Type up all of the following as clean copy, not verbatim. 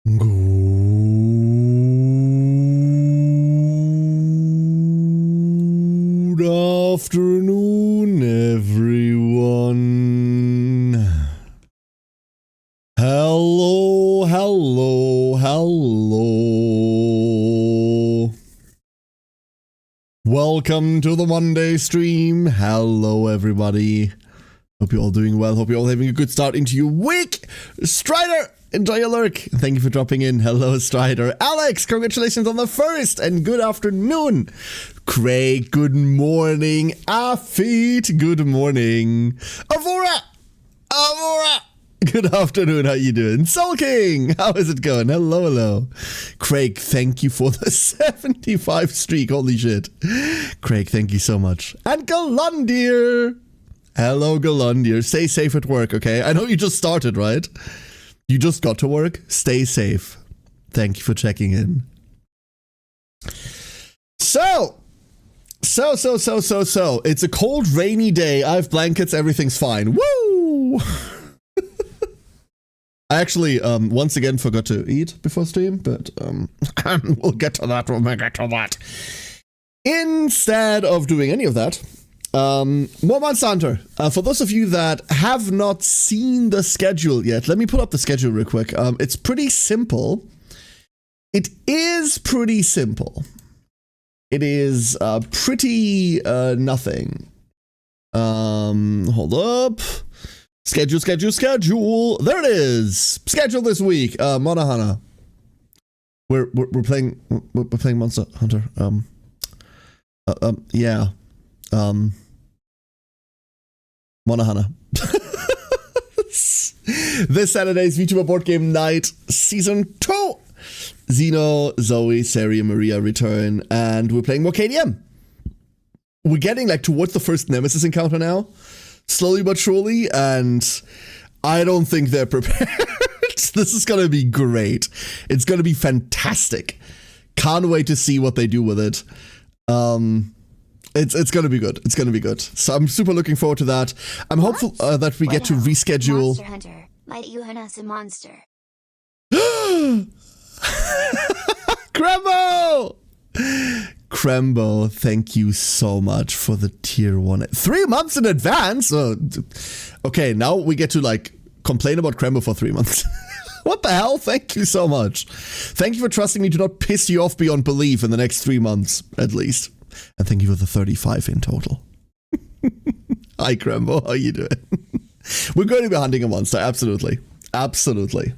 Good afternoon, everyone. Hello, hello, hello. Welcome to the Monday stream. Hello, everybody. Hope you're all doing well. Hope you're all having a good start into your week. Strider, enjoy your lurk. Thank you for dropping in. Hello, Strider. Alex, congratulations on the first, and good afternoon. Craig, good morning. Afeet, good morning. Avora, good afternoon. How you doing? Soul King, how is it going? Hello, hello. Craig, thank you for the 75 streak. Holy shit. Craig, thank you so much. And Galundir. Hello, Galundir. Stay safe at work, okay? I know you just started, right? You just got to work. Stay safe. Thank you for checking in. So. It's a cold, rainy day. I have blankets. Everything's fine. Woo! I actually, once again forgot to eat before stream, but we'll get to that when we get to that. Instead of doing any of that, more Monster Hunter. For those of you that have not seen the schedule yet, let me pull up the schedule real quick. It's pretty simple. It is pretty simple. It is pretty nothing. Hold up. Schedule. There it is. Schedule this week. MonHun. We're playing Monster Hunter. Yeah. MonHun. This Saturday's VTuber Board Game Night Season 2. Xeno, Zoe, Sari, Maria return, and we're playing more KDM. We're getting like towards the first Nemesis encounter now, slowly but surely, and I don't think they're prepared. This is gonna be great. It's gonna be fantastic. Can't wait to see what they do with it. It's gonna be good. It's gonna be good. So I'm super looking forward to that. I'm hopeful that we get to reschedule. Monster Hunter, might you hunt us a monster? Crembo, thank you so much for the tier 1. 3 months in advance? Okay, now we get to like complain about Crembo for 3 months. What the hell? Thank you so much. Thank you for trusting me to not piss you off beyond belief in the next 3 months, at least. And thank you for the 35 in total. Hi, Crembo. How you doing? We're going to be hunting a monster. Absolutely. Absolutely.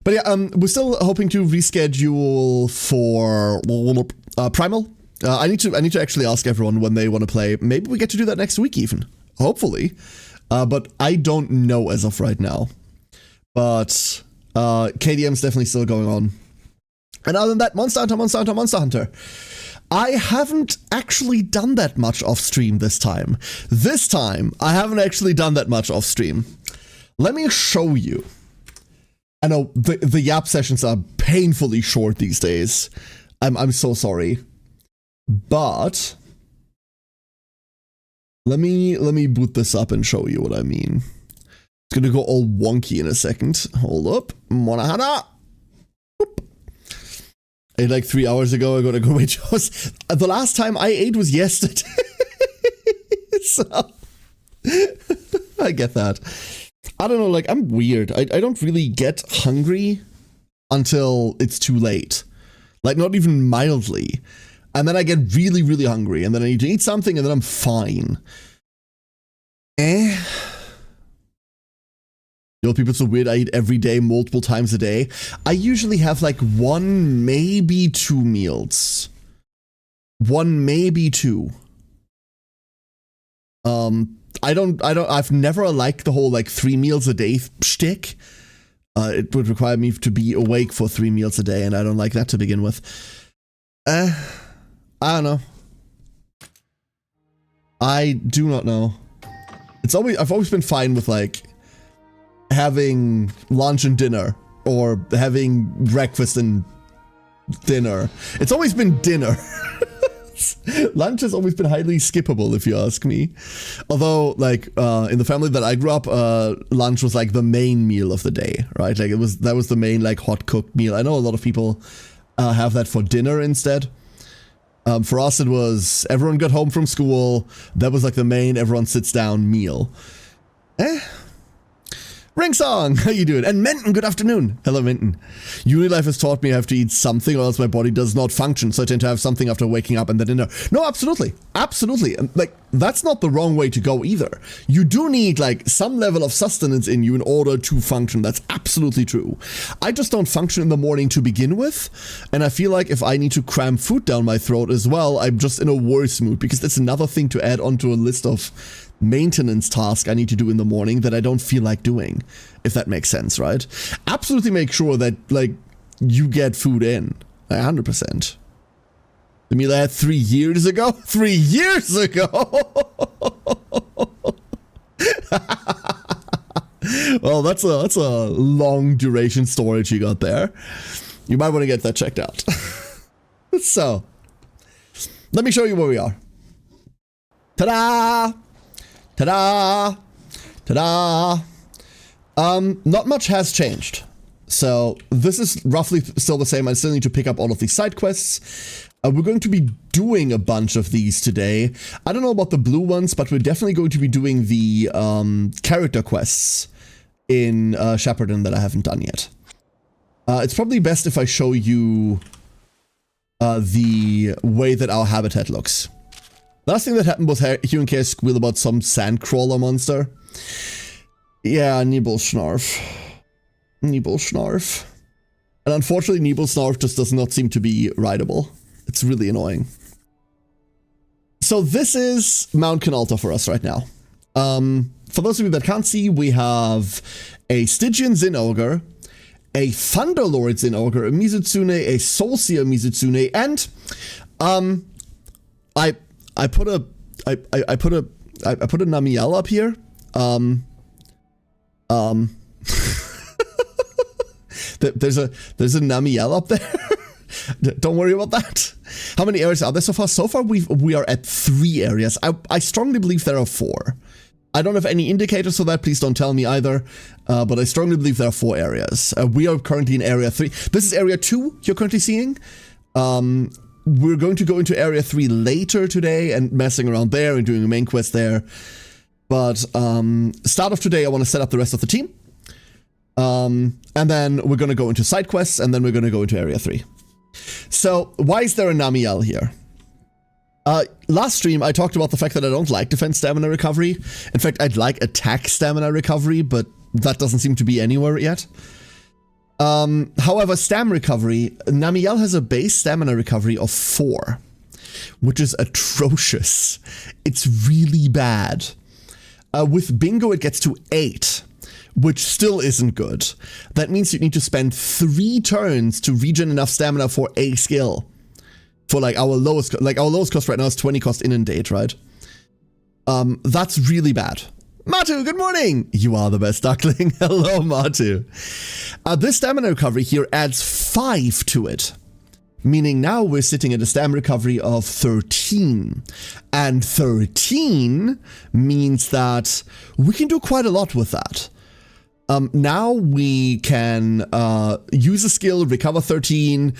But yeah, we're still hoping to reschedule for Primal. I need to actually ask everyone when they want to play. Maybe we get to do that next week even. Hopefully. But I don't know as of right now. But KDM's definitely still going on. And other than that, Monster Hunter. I haven't actually done that much off stream this time. This time, I haven't actually done that much off stream. Let me show you. I know the Yap sessions are painfully short these days. I'm so sorry. But let me boot this up and show you what I mean. It's gonna go all wonky in a second. Hold up. MonHun. Ate like 3 hours ago. I gotta go eat Joe's. The last time I ate was yesterday. So I get that. I don't know, like, I'm weird. I don't really get hungry until it's too late. Like, not even mildly. And then I get really, really hungry. And then I need to eat something, and then I'm fine. You know, people are so weird. I eat every day, multiple times a day. I usually have, like, 1, maybe 2 meals. 1, maybe 2. I've never liked the whole like 3 meals a day shtick. It would require me to be awake for 3 meals a day, and I don't like that to begin with. I don't know. I do not know. I've always been fine with like having lunch and dinner, or having breakfast and dinner. It's always been dinner. Lunch has always been highly skippable, if you ask me. Although, like, in the family that I grew up, lunch was like the main meal of the day, right? Like that was the main like hot cooked meal. I know a lot of people have that for dinner instead. For us, it was everyone got home from school. That was like the main everyone sits down meal. Ring Song, how you doing? And Menton, good afternoon. Hello, Menton. Uni life has taught me I have to eat something or else my body does not function, so I tend to have something after waking up and then dinner. No, absolutely. Absolutely. And, like, that's not the wrong way to go either. You do need, like, some level of sustenance in you in order to function. That's absolutely true. I just don't function in the morning to begin with, and I feel like if I need to cram food down my throat as well, I'm just in a worse mood, because that's another thing to add onto a list of maintenance task I need to do in the morning that I don't feel like doing, if that makes sense, right? Absolutely make sure that, like, you get food in, 100%. The meal I had 3 years ago? 3 years ago! Well, that's a long duration storage you got there. You might want to get that checked out. So, let me show you where we are. Ta-da! Ta-da! Ta-da! Not much has changed. So this is roughly still the same. I still need to pick up all of these side quests. We're going to be doing a bunch of these today. I don't know about the blue ones, but we're definitely going to be doing the character quests in Shepparton that I haven't done yet. It's probably best if I show you the way that our habitat looks. Last thing that happened was Hugh and Kay squeal about some sandcrawler monster. Yeah, Nibelschnarf. Nibelschnarf. And unfortunately, Nibelschnarf just does not seem to be rideable. It's really annoying. So this is Mount Canalta for us right now. For those of you that can't see, we have a Stygian Zin Ogre, a Thunderlord Zin Ogre, a Mizutsune, a Soulseer Mizutsune, and I put a Namiel up here. There's a Namiel up there. Don't worry about that. How many areas are there so far? So far we are at 3 areas. I strongly believe there are 4. I don't have any indicators for that. Please don't tell me either. But I strongly believe there are 4 areas. We are currently in area 3. This is area 2 you're currently seeing. We're going to go into area 3 later today and messing around there and doing a main quest there. But start of today, I want to set up the rest of the team. And then we're going to go into side quests, and then we're going to go into area 3. So why is there a Namiel here? Last stream, I talked about the fact that I don't like defense stamina recovery. In fact, I'd like attack stamina recovery, but that doesn't seem to be anywhere yet. However, stam recovery, Namiel has a base stamina recovery of 4, which is atrocious. It's really bad. With Bingo, it gets to 8, which still isn't good. That means you need to spend 3 turns to regen enough stamina for a skill. For like our lowest cost right now is 20 cost inundate, right? That's really bad. Matu, good morning! You are the best duckling. Hello, Matu. This stamina recovery here adds 5 to it. Meaning now we're sitting at a stamina recovery of 13. And 13 means that we can do quite a lot with that. Now we can use a skill, recover 13,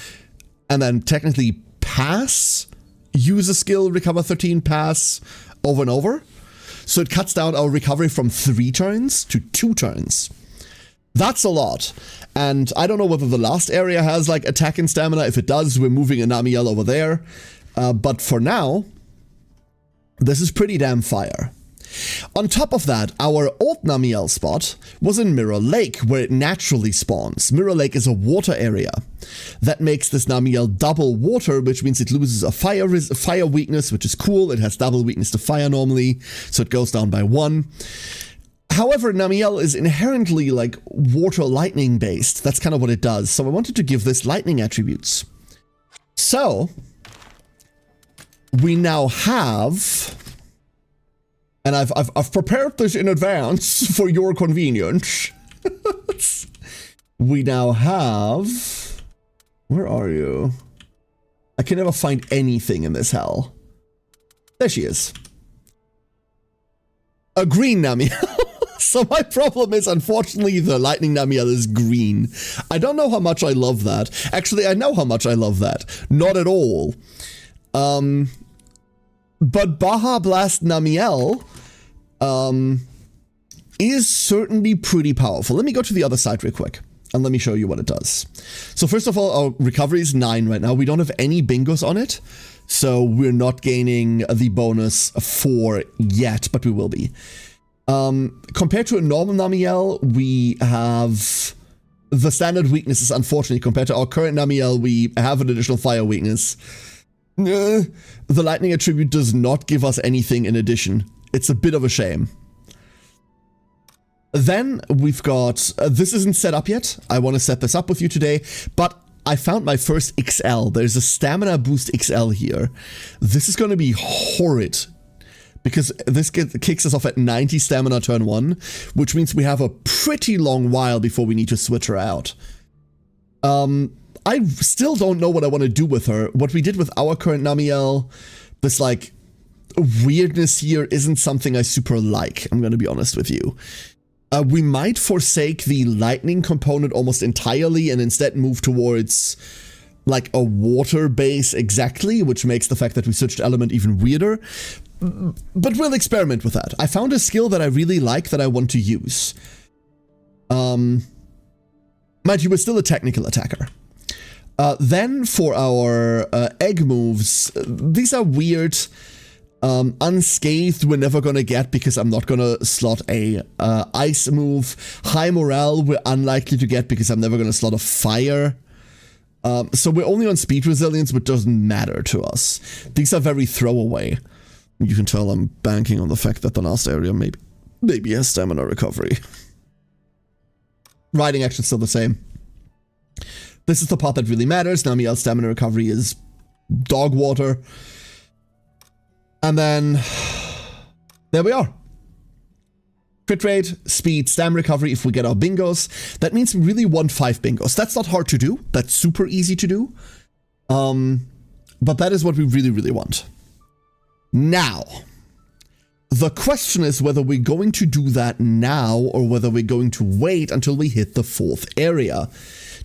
and then technically pass, use a skill, recover 13, pass, over and over. So it cuts down our recovery from 3 turns to 2 turns. That's a lot. And I don't know whether the last area has like attack and stamina. If it does, we're moving a Namiel over there. But for now, this is pretty damn fire. On top of that, our old Namiel spot was in Mirror Lake, where it naturally spawns. Mirror Lake is a water area. That makes this Namiel double water, which means it loses a fire weakness, which is cool. It has double weakness to fire normally, so it goes down by 1. However, Namiel is inherently like water lightning based. That's kind of what it does. So I wanted to give this lightning attributes. So we now have, and I've prepared this in advance for your convenience. We now have, where are you? I can never find anything in this hell. There she is. A green Namielle. So my problem is, unfortunately, the lightning Namielle is green. I don't know how much I love that. Actually, I know how much I love that. Not at all. But Baja Blast Namielle is certainly pretty powerful. Let me go to the other side real quick, and let me show you what it does. So first of all, our recovery is 9 right now. We don't have any bingos on it, so we're not gaining the bonus 4 yet, but we will be. Compared to a normal Namielle, we have the standard weaknesses. Unfortunately, compared to our current Namielle, we have an additional fire weakness. The lightning attribute does not give us anything in addition. It's a bit of a shame. Then we've got, this isn't set up yet. I want to set this up with you today, but I found my first XL. There's a stamina boost XL here. This is going to be horrid, because this kicks us off at 90 stamina turn 1, which means we have a pretty long while before we need to switch her out. I still don't know what I want to do with her. What we did with our current Namielle, this like weirdness here isn't something I super like, I'm going to be honest with you. We might forsake the lightning component almost entirely and instead move towards like a water base exactly, which makes the fact that we switched element even weirder. But we'll experiment with that. I found a skill that I really like that I want to use. Mind you, we're still a technical attacker. Then for our egg moves, these are weird. Unscathed we're never gonna get because I'm not gonna slot a ice move. High morale we're unlikely to get because I'm never gonna slot a fire. So we're only on speed resilience, which doesn't matter to us. These are very throwaway. You can tell I'm banking on the fact that the last area maybe has stamina recovery. Riding action's still the same. This is the part that really matters. Namielle's stamina recovery is dog water. And then there we are. Crit rate, speed, stam recovery if we get our bingos. That means we really want 5 bingos. That's not hard to do. That's super easy to do. But that is what we really, really want. Now, the question is whether we're going to do that now or whether we're going to wait until we hit the 4th area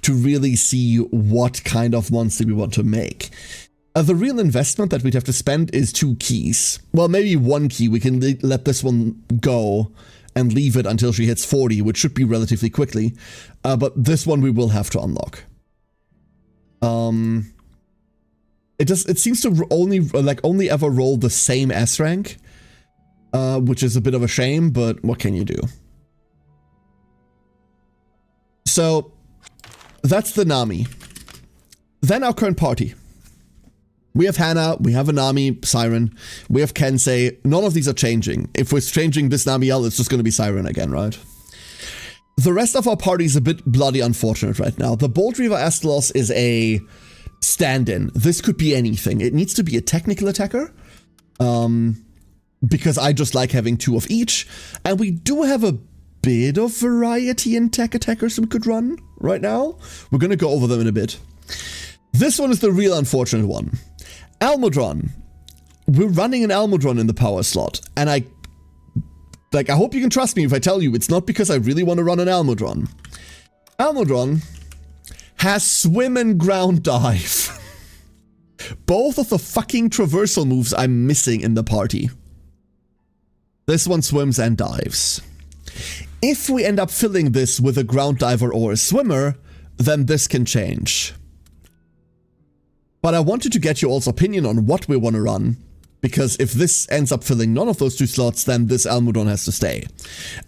to really see what kind of monster we want to make. The real investment that we'd have to spend is 2 keys. Well, maybe 1 key. We can let this one go and leave it until she hits 40, which should be relatively quickly. But this one we will have to unlock. It seems to only ever roll the same S rank, which is a bit of a shame, but what can you do? So that's the Nami. Then our current party. We have Hannah, we have Anami, Siren, we have Kensei. None of these are changing. If we're changing this Namielle, it's just going to be Siren again, right? The rest of our party is a bit bloody unfortunate right now. The Bolt Reaver Astalos is a stand-in. This could be anything. It needs to be a technical attacker, because I just like having 2 of each. And we do have a bit of variety in tech attackers we could run right now. We're going to go over them in a bit. This one is the real unfortunate one. Almudron. We're running an Almudron in the power slot, and I hope you can trust me if I tell you it's not because I really want to run an Almudron. Almudron has swim and ground dive. Both of the fucking traversal moves I'm missing in the party. This one swims and dives. If we end up filling this with a ground diver or a swimmer, then this can change. But I wanted to get your all's opinion on what we want to run, because if this ends up filling none of those 2 slots, then this Almudron has to stay.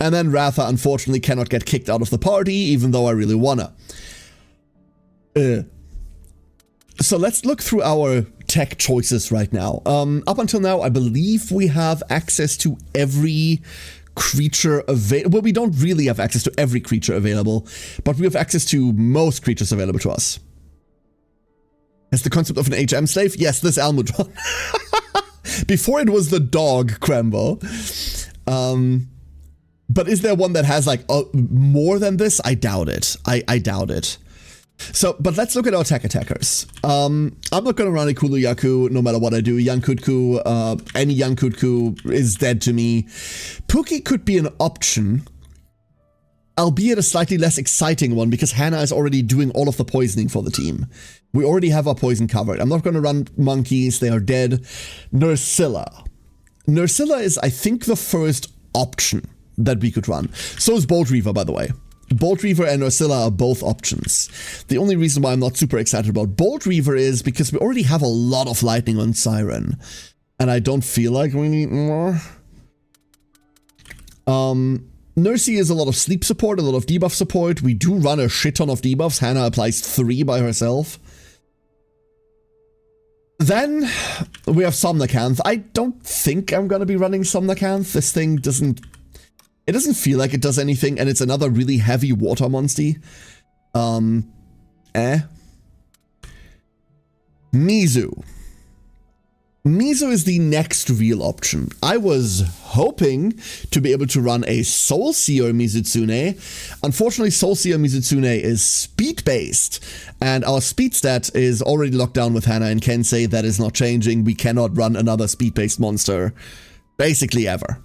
And then Ratha unfortunately cannot get kicked out of the party, even though I really wanna. So let's look through our tech choices right now. Up until now, I believe we have access to every creature available. Well, we don't really have access to every creature available, but we have access to most creatures available to us. Has the concept of an HM slave? Yes, this Almudron. Before it was the dog, Crembo. But is there one that has like more than this? I doubt it. I doubt it. So, but let's look at our tech attackers. I'm not going to run a Kulu Yaku no matter what I do. Yankutku, any Yankutku is dead to me. Pookie could be an option, albeit a slightly less exciting one because Hannah is already doing all of the poisoning for the team. We already have our poison covered. I'm not going to run monkeys. They are dead. Nursilla. Nursilla is, I think, the first option that we could run. So is Bolt Reaver, by the way. Bolt Reaver and Nursilla are both options. The only reason why I'm not super excited about Bolt Reaver is because we already have a lot of lightning on Siren. And I don't feel like we need more. Nursey is a lot of sleep support, a lot of debuff support. We do run a shit ton of debuffs. Hannah applies 3 by herself. Then we have Somnacanth. I don't think I'm going to be running Somnacanth. This thing doesn't... It doesn't feel like it does anything, and it's another really heavy water monstie. Mizu. Mizu is the next real option. I was hoping to be able to run a Soul Seer Mizutsune. Unfortunately, Soul Seer Mizutsune is speed-based, and our speed stat is already locked down with Hannah and Kensei. That is not changing. We cannot run another speed-based monster, basically ever.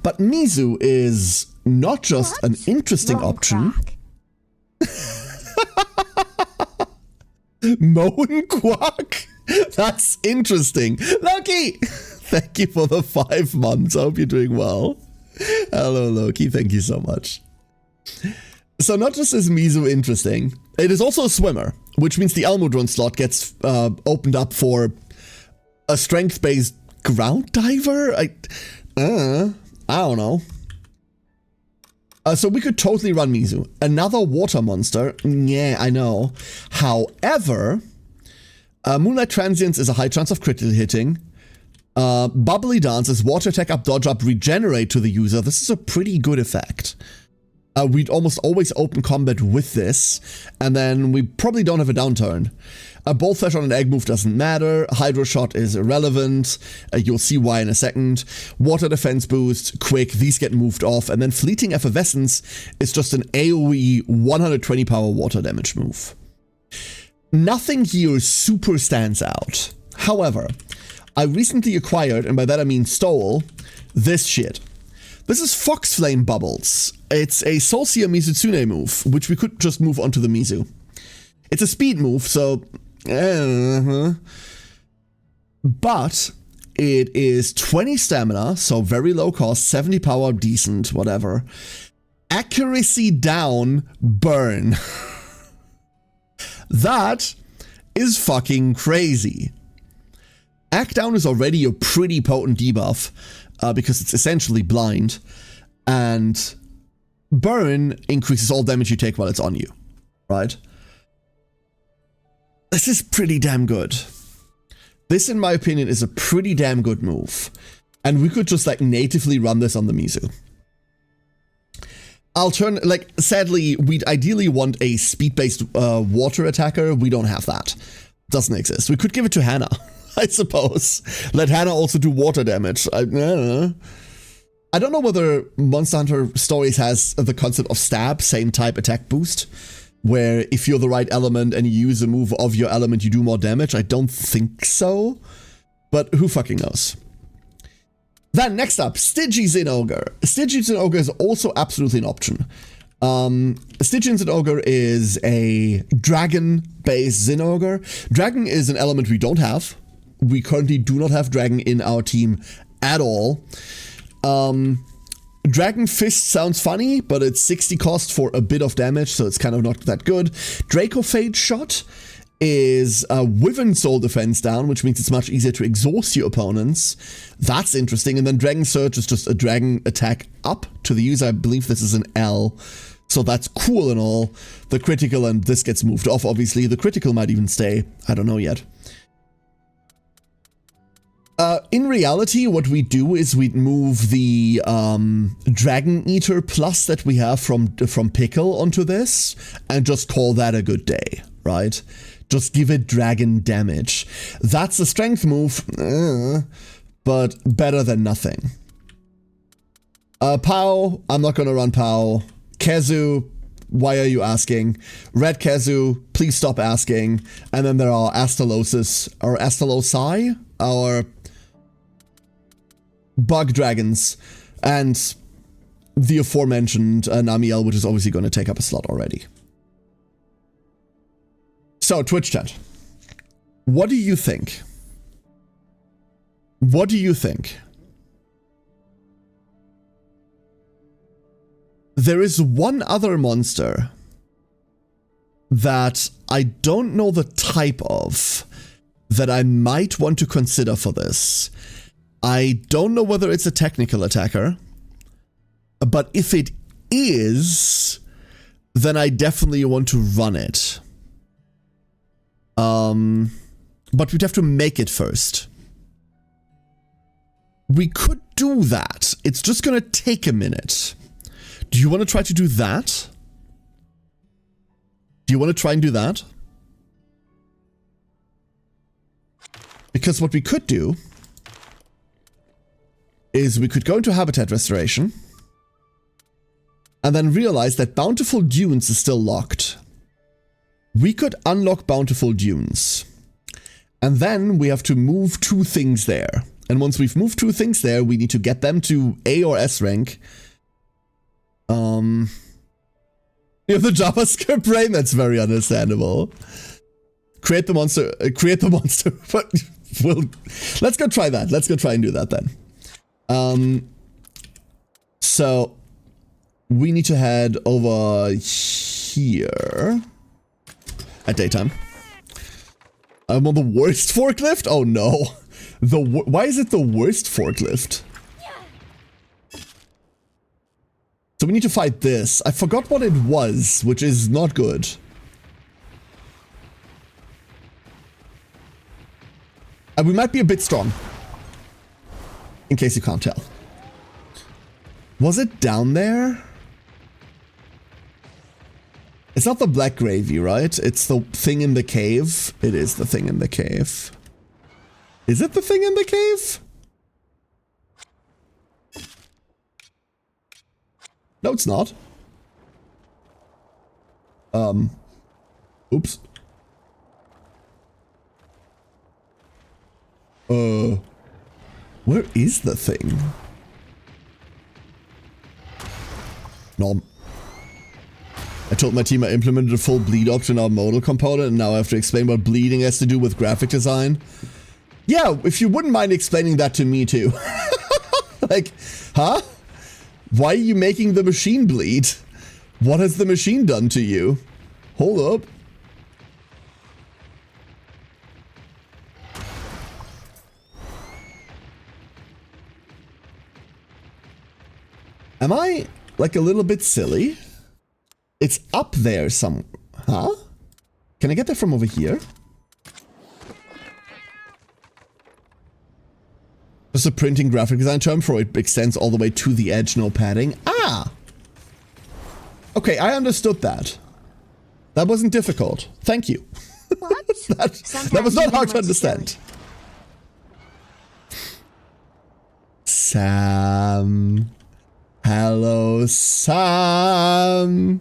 But Mizu is not just an interesting option. Moan Quack? That's interesting. Loki! Thank you for the 5 months. I hope you're doing well. Hello, Loki. Thank you so much. So not just is Mizu interesting, it is also a swimmer, which means the Almudron slot gets opened up for a strength-based ground diver? I don't know. So we could totally run Mizu. Another water monster. Yeah, I know. However, Moonlight Transience is a high chance of critical hitting. Bubbly Dance is water attack up, dodge up, regenerate to the user. This is a pretty good effect. We'd almost always open combat with this, and then we probably don't have a downturn. A Bolt Flash on an egg move doesn't matter. Hydro Shot is irrelevant. You'll see why in a second. Water Defense Boost, Quick, these get moved off, and then Fleeting Effervescence is just an AoE 120 power water damage move. Nothing here super stands out. However, I recently acquired, and by that I mean stole, this shit. This is Fox Flame Bubbles. It's a Soul Seer Mizutsune move, which we could just move onto the Mizu. It's a speed move, so... But it is 20 stamina, so very low cost, 70 power, decent, whatever. Accuracy down, burn. That is fucking crazy. Act down is already a pretty potent debuff, because it's essentially blind, and burn increases all damage you take while it's on you, right? This is pretty damn good. This, in my opinion, is a pretty damn good move, and we could just like natively run this on the Mizu. Sadly, we'd ideally want a speed-based water attacker. We don't have that. Doesn't exist. We could give it to Hannah, I suppose. Let Hannah also do water damage. I don't know. I don't know whether Monster Hunter Stories has the concept of stab, same type attack boost, where if you're the right element and you use a move of your element, you do more damage. I don't think so, but who fucking knows. Then next up, Stygian Zin Ogre. Stygian Zin Ogre is also absolutely an option. Stygian Zin Ogre is a dragon-based Zin Ogre. Dragon is an element we don't have. We currently do not have dragon in our team at all. Dragon Fist sounds funny, but it's 60 cost for a bit of damage, so it's kind of not that good. Draco Fade Shot is a Wyvern Soul defense down, which means it's much easier to exhaust your opponents. That's interesting. And then Dragon Surge is just a dragon attack up to the user. I believe this is an L, so that's cool and all. The critical, and this gets moved off, obviously. The critical might even stay. I don't know yet. In reality, what we do is we'd move the Dragon Eater plus that we have from Pickle onto this, and just call that a good day, right? Just give it dragon damage. That's a strength move, but better than nothing. Pao, I'm not gonna run Pao. Kezu, why are you asking? Red Kazu, please stop asking. And then there are Astalosis, or Astalosi, or bug dragons, and the aforementioned Namiel, which is obviously going to take up a slot already. So, Twitch chat. What do you think? What do you think? There is one other monster that I don't know the type of that I might want to consider for this. I don't know whether it's a technical attacker, but if it is, then I definitely want to run it. But we'd have to make it first. We could do that. It's just gonna take a minute. Do you want to try to do that? Do you want to try and do that? Because what we could do is we could go into Habitat Restoration and then realize that Bountiful Dunes is still locked. We could unlock Bountiful Dunes. And then we have to move 2 things there. And once we've moved 2 things there, we need to get them to A or S rank. You have the JavaScript brain? That's very understandable. Create the monster, but let's go try that. Let's go try and do that then. So we need to head over here at daytime. I'm on the worst forklift? Oh no. Why is it the worst forklift? So we need to fight this. I forgot what it was, which is not good. And we might be a bit strong. In case you can't tell. Was it down there? It's not the black gravy, right? It's the thing in the cave. It is the thing in the cave. Is it the thing in the cave? No, it's not. Oops. Where is the thing? No. I told my team I implemented a full bleed option on modal component, and now I have to explain what bleeding has to do with graphic design. Yeah, if you wouldn't mind explaining that to me too. Like, huh? Why are you making the machine bleed? What has the machine done to you? Hold up. Am I, like, a little bit silly? It's up there some... Huh? Can I get that from over here? Just a printing graphic design term for it extends all the way to the edge, no padding. Ah! Okay, I understood that. That wasn't difficult. Thank you. What? that was not hard to understand. Sam. Hello, Sam.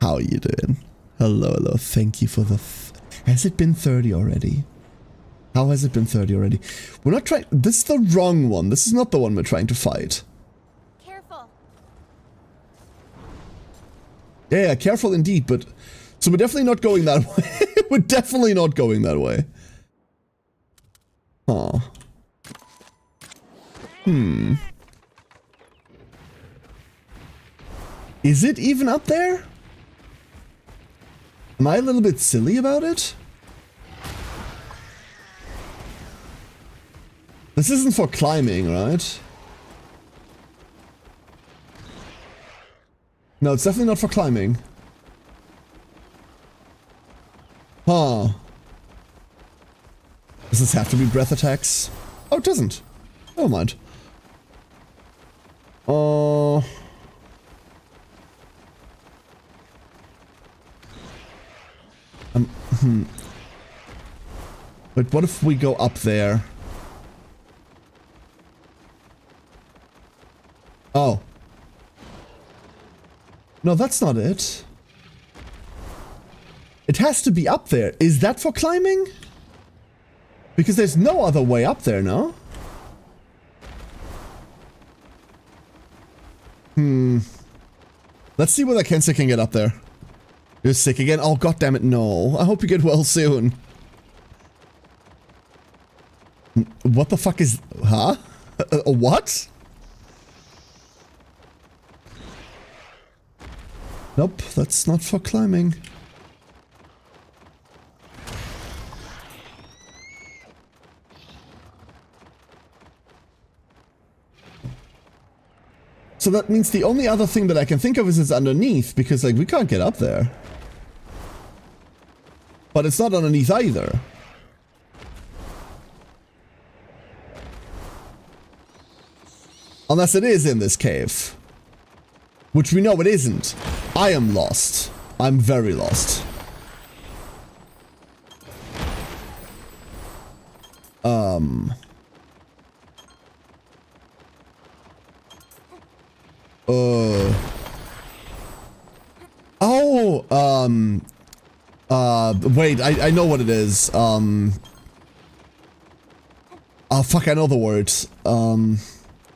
How are you doing? Hello, hello. Thank you for the... Has it been 30 already? How has it been 30 already? We're not trying... This is the wrong one. This is not the one we're trying to fight. Careful. Yeah, careful indeed, but... So we're definitely not going that way. We're definitely not going that way. Huh. Is it even up there? Am I a little bit silly about it? This isn't for climbing, right? No, it's definitely not for climbing. Huh. Does this have to be breath attacks? Oh, it doesn't. Never mind. But what if we go up there? Oh. No, that's not it. It has to be up there. Is that for climbing? Because there's no other way up there, no? Let's see whether Kenzie can get up there. You're sick again? Oh, god damn it, no. I hope you get well soon. What the fuck is... Huh? What? Nope, that's not for climbing. So that means the only other thing that I can think of is it's underneath, because, like, we can't get up there. But it's not underneath either. Unless it is in this cave. Which we know it isn't. I am lost. I'm very lost. Wait, I know what it is. Oh, fuck, I know the words.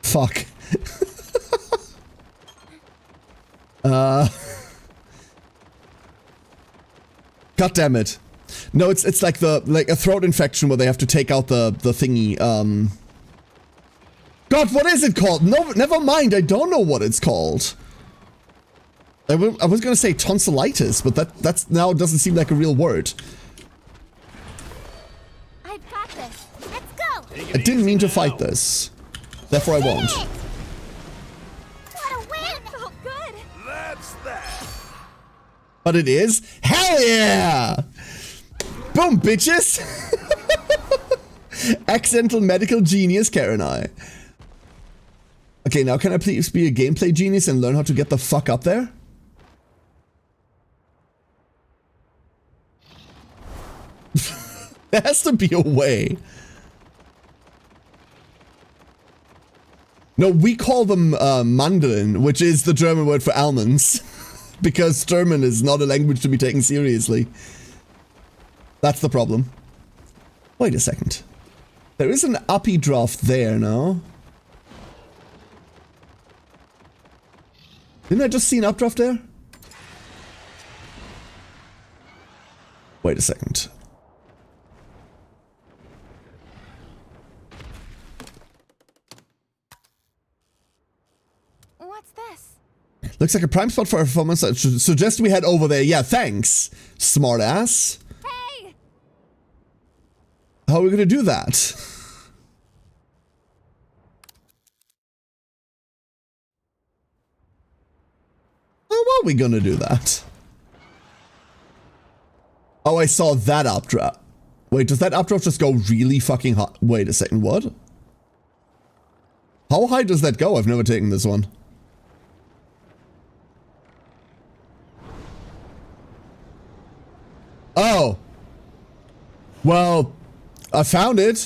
Fuck. God damn it. No, it's like a throat infection where they have to take out the thingy. God, what is it called? No, never mind. I don't know what it's called. I was gonna say tonsillitis, but that's now doesn't seem like a real word. I've got this. Let's go. I didn't mean to fight this. Therefore, I won't. What a win! Felt good. That's that. But it is? Hell yeah! Boom, bitches! Accidental medical genius, Karen I. Okay, now can I please be a gameplay genius and learn how to get the fuck up there? There has to be a way. No, we call them Mandarin, which is the German word for almonds. Because German is not a language to be taken seriously. That's the problem. Wait a second. There is an uppy draft there now. Didn't I just see an updraft there? Wait a second. What's this? Looks like a prime spot for a performance. I should suggest we head over there. Yeah, thanks, smartass. Hey! How are we gonna do that? How are we gonna do that? Oh, I saw that updraft. Wait, does that updraft just go really fucking high? Wait a second, what? How high does that go? I've never taken this one. Oh. Well, I found it.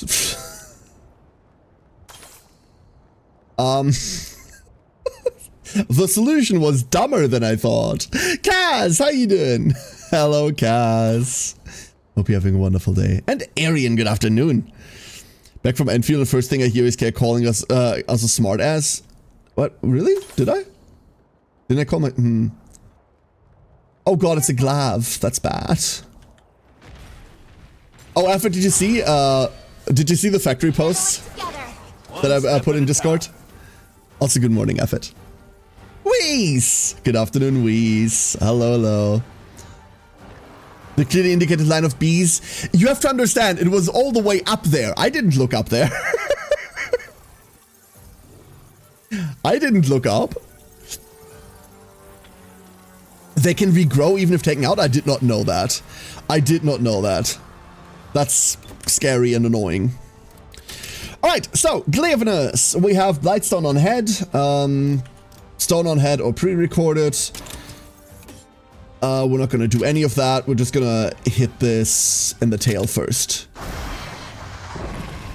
The solution was dumber than I thought. Kaz, how you doing? Hello, Kaz. Hope you're having a wonderful day. And Arian, good afternoon. Back from Enfield, the first thing I hear is Kay calling us a smart ass. What? Really? Did I? Didn't I call my... Oh god, it's a glove. That's bad. Oh, Alfred, did you see the factory posts that I put in Discord? Also, good morning, Alfred. Wheeze! Good afternoon, Wheeze. Hello, hello. The clearly indicated line of bees. You have to understand, it was all the way up there. I didn't look up there. I didn't look up. They can regrow even if taken out? I did not know that. I did not know that. That's scary and annoying. Alright, so, Glavenus. We have Blightstone on head. Stone on head or pre-recorded. We're not gonna do any of that. We're just gonna hit this in the tail first.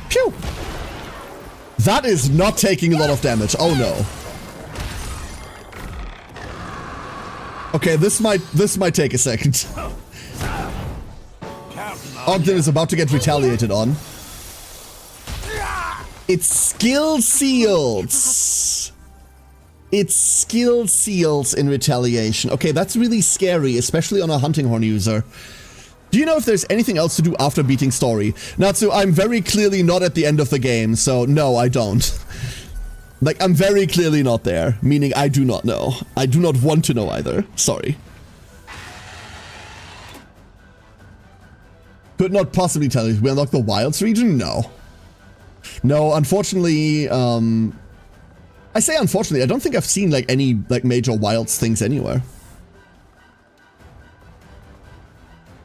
Pew! That is not taking a lot of damage. Oh no. Okay, this might take a second. Ogden is about to get retaliated on. It's skill seals. It's skill seals in retaliation. Okay, that's really scary, especially on a hunting horn user. Do you know if there's anything else to do after beating story? Natsu, I'm very clearly not at the end of the game, so no, I don't. Like, I'm very clearly not there, meaning I do not know. I do not want to know either. Sorry. Could not possibly tell you. We unlock the wilds region? No. No, unfortunately, I say unfortunately, I don't think I've seen like any like major wilds things anywhere.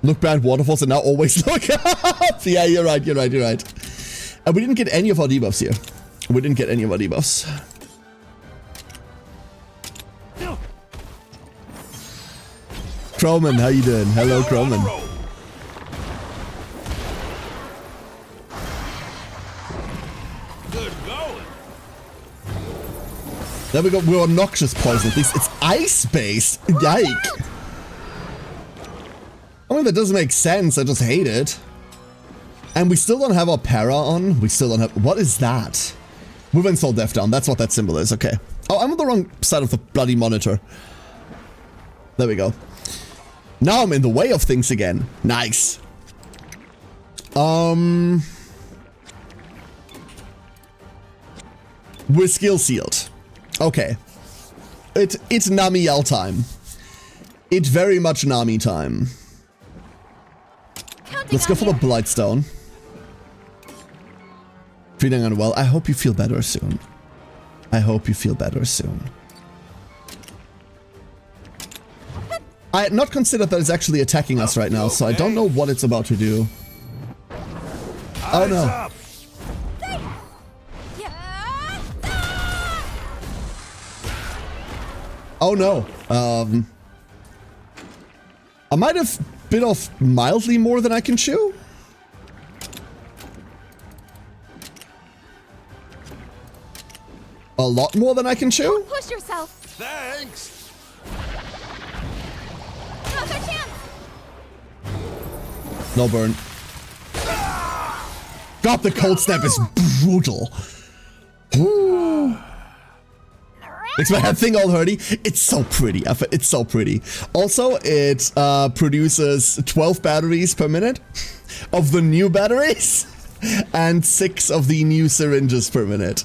Look behind waterfalls and now always look up. Yeah, you're right. And we didn't get any of our debuffs here. We didn't get any of our debuffs. Croman, how you doing? Hello, Croman. Good going. There we go. We're on noxious poison. At least it's ice-based. Yike. I mean, that doesn't make sense. I just hate it. And we still don't have our para on. We still don't have... What is that? Move and soul death down. That's what that symbol is. Okay. Oh, I'm on the wrong side of the bloody monitor. There we go. Now I'm in the way of things again. Nice. We're skill sealed. Okay. It's Namiel time. It's very much Nami time. Let's go for the Blightstone. Feeling unwell. I hope you feel better soon. I hope you feel better soon. I had not considered that it's actually attacking us right now, so I don't know what it's about to do. Oh no. Oh no. I might have bit off mildly more than I can chew. A lot more than I can chew? Push yourself. Thanks. Another chance. No burn. God, the cold snap is brutal. Makes my head thing all hurty. It's so pretty. It's so pretty. Also, it produces 12 batteries per minute of the new batteries and 6 of the new syringes per minute.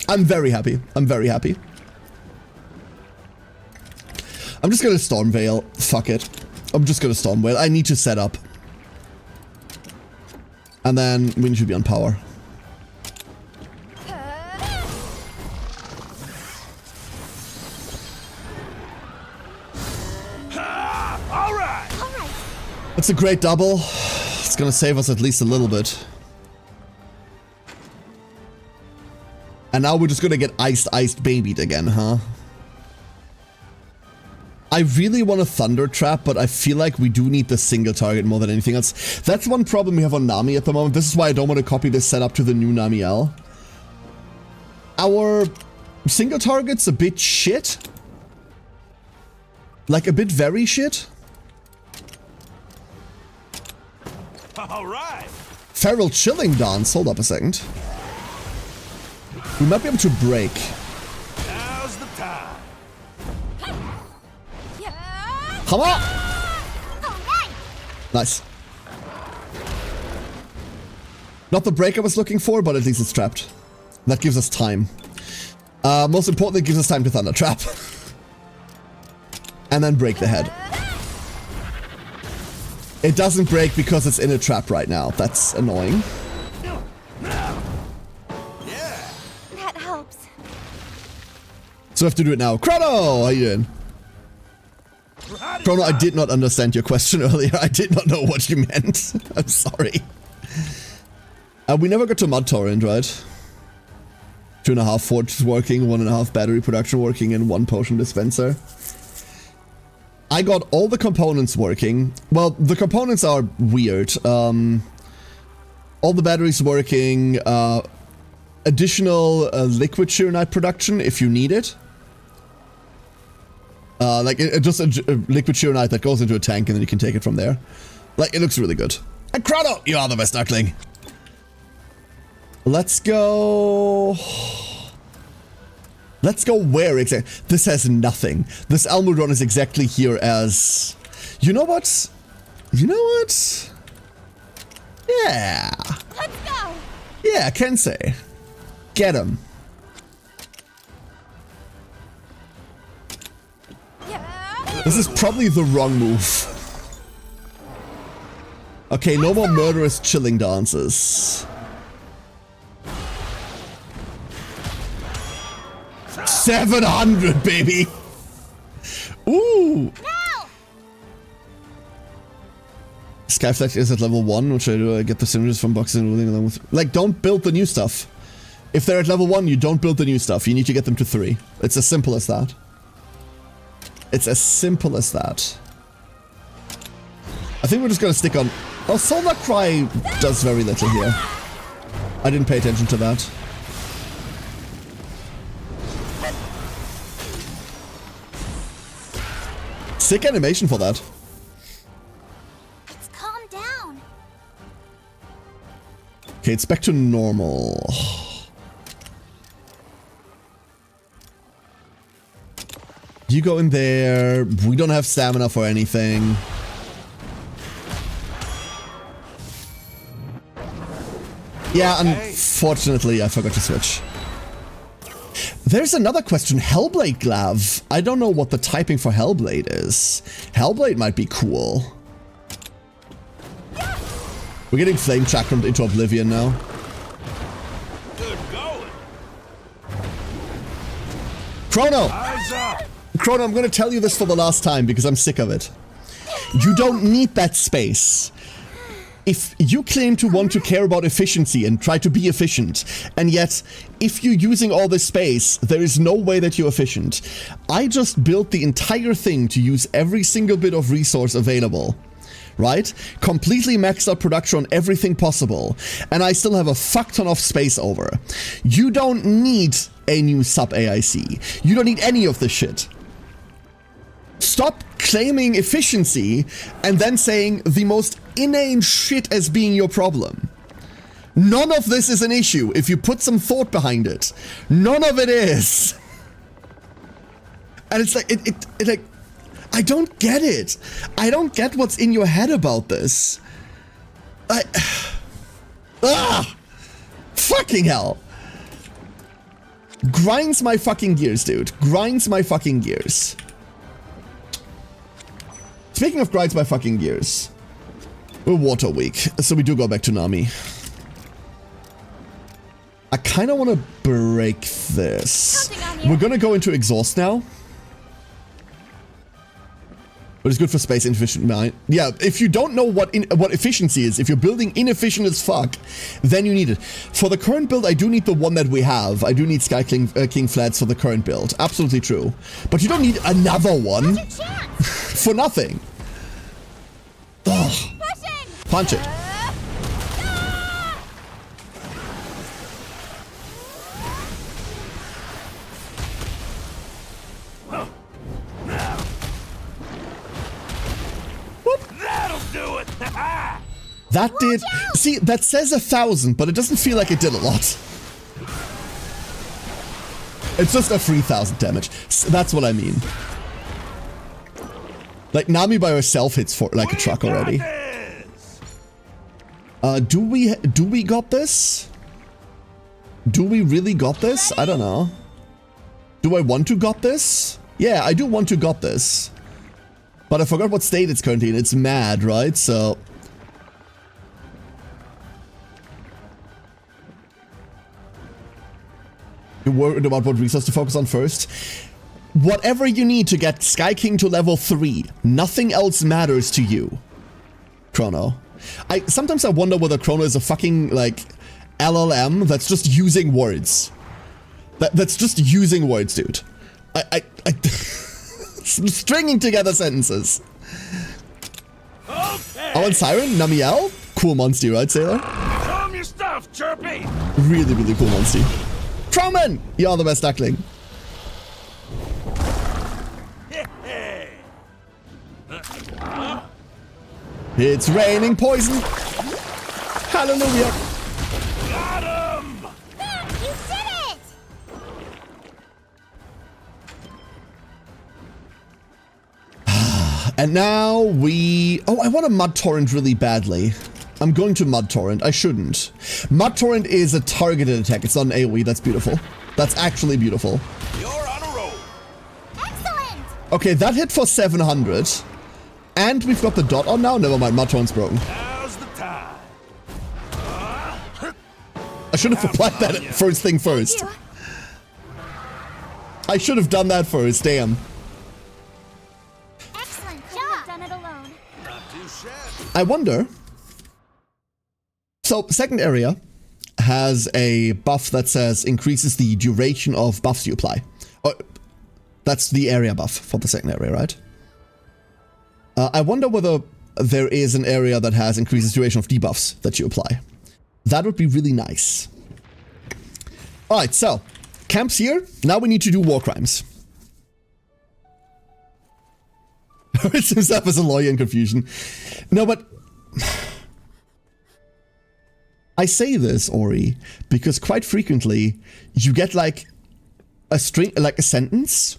I'm very happy. I'm very happy. I'm just gonna Storm Veil. Fuck it. I'm just gonna Storm Veil. I need to set up. And then we should be on power. All right. It's a great double. It's gonna save us at least a little bit. And now we're just gonna get iced babied again, huh? I really want a Thunder Trap, but I feel like we do need the single target more than anything else. That's one problem we have on Nami at the moment. This is why I don't want to copy this setup to the new Namiel. Our single target's a bit shit. Like a bit very shit. All right. Feral Chilling Dance. Hold up a second. We might be able to break. Now's the time. Come on! Nice. Not the break I was looking for, but at least it's trapped. That gives us time. Most importantly, it gives us time to Thunder Trap. And then break the head. It doesn't break because it's in a trap right now. That's annoying. Yeah. That helps. So I have to do it now. Chrono! How you doing? Chrono, I did not understand your question earlier. I did not know what you meant. I'm sorry. We never got to Mud Torrent, right? 2.5 forges working, 1.5 battery production working, and 1 potion dispenser. I got all the components working. Well, the components are weird. All the batteries working. additional liquid Chironite production if you need it. Like just a liquid Chironite that goes into a tank and then you can take it from there. Like, it looks really good. And Chrono, you are the best duckling. Let's go... Let's go where exactly? This has nothing. This Almudron is exactly here as... You know what? You know what? Yeah. Let's go. Yeah, Kensei. Get him. Yeah. This is probably the wrong move. Okay, no more murderous chilling dances. 700, baby! Ooh! No. Skyflex is at level 1, which I do. I get the synergies from boxing and ruling along with... Like, don't build the new stuff. If they're at level 1, you don't build the new stuff. You need to get them to 3. It's as simple as that. It's as simple as that. I think we're just gonna stick on... Oh, Solar Cry does very little here. I didn't pay attention to that. Sick animation for that. Let's calm down. Okay, it's back to normal. You go in there. We don't have stamina for anything. Yeah, unfortunately, I forgot to switch. There's another question. Hellblade Glaive. I don't know what the typing for Hellblade is. Hellblade might be cool. We're getting flame chakrammed into oblivion now. Good going. Chrono! Eyes up. Chrono, I'm gonna tell you this for the last time because I'm sick of it. You don't need that space. If you claim to want to care about efficiency and try to be efficient, and yet, if you're using all this space, there is no way that you're efficient. I just built the entire thing to use every single bit of resource available, right? Completely maxed out production on everything possible, and I still have a fuck ton of space over. You don't need a new sub-AIC. You don't need any of this shit. Stop claiming efficiency and then saying the most inane shit as being your problem. None of this is an issue if you put some thought behind it. None of it is. And it's like, it like, I don't get it. I don't get what's in your head about this. Fucking hell. Grinds my fucking gears, dude. Grinds my fucking gears. Speaking of grinds my fucking gears, we're water weak, so we do go back to Nami. I kind of want to break this. We're gonna go into exhaust now. But it's good for space inefficient mind. Yeah, if you don't know what efficiency is, if you're building inefficient as fuck, then you need it. For the current build, I do need the one that we have. I do need Sky King Flats for the current build. Absolutely true. But you don't need another one for nothing. Ugh. Punch it. That'll do it. That did... See, that says 1,000, but it doesn't feel like it did a lot. It's just a 3,000 damage. That's what I mean. Like, Nami by herself hits for like a truck already. Do we got this? Do we really got this? I don't know. Do I want to got this? Yeah, I do want to got this. But I forgot what state it's currently in. It's mad, right? So... You're worried about what resource to focus on first? Whatever you need to get Sky King to level 3. Nothing else matters to you. Chrono. Sometimes I wonder whether Chrono is a fucking, like, LLM that's just using words. That's just using words, dude. Stringing together sentences. Okay. Oh, and Siren? Namiel? Cool monster, right, Sailor? Show 'em your stuff, Chirpy. Really, really cool, Monty. Trowman! You're the best duckling. It's raining poison. Hallelujah. Got him! Matt, you did it! And now we... Oh, I want a mud torrent really badly. I'm going to mud torrent. I shouldn't. Mud torrent is a targeted attack. It's not an AoE. That's beautiful. That's actually beautiful. You're on a roll. Excellent! Okay, that hit for 700. And we've got the dot on now. Never mind, mud torrent's broken. Now's the time. I should have applied that first thing first. You. I should have done that first. Damn. Excellent job! Done it alone. Not too shabby. I wonder... So, second area has a buff that says increases the duration of buffs you apply. Oh, that's the area buff for the second area, right? I wonder whether there is an area that has increases duration of debuffs that you apply. That would be really nice. Alright, so, camp's here. Now we need to do war crimes. It's himself as a lawyer in confusion. No, but... I say this, Ori, because quite frequently you get like a string, like a sentence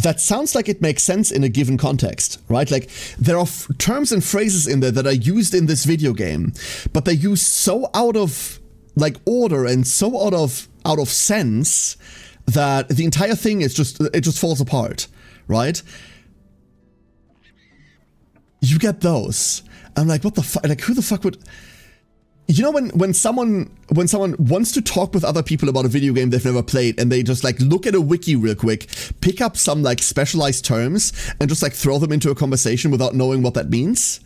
that sounds like it makes sense in a given context, right? Like there are terms and phrases in there that are used in this video game, but they're used so out of like order and so out of sense that the entire thing is it just falls apart, right? You get those. I'm like, what the fuck? Like, who the fuck would... You know, when someone wants to talk with other people about a video game they've never played and they just like look at a wiki real quick, pick up some like specialized terms and just like throw them into a conversation without knowing what that means?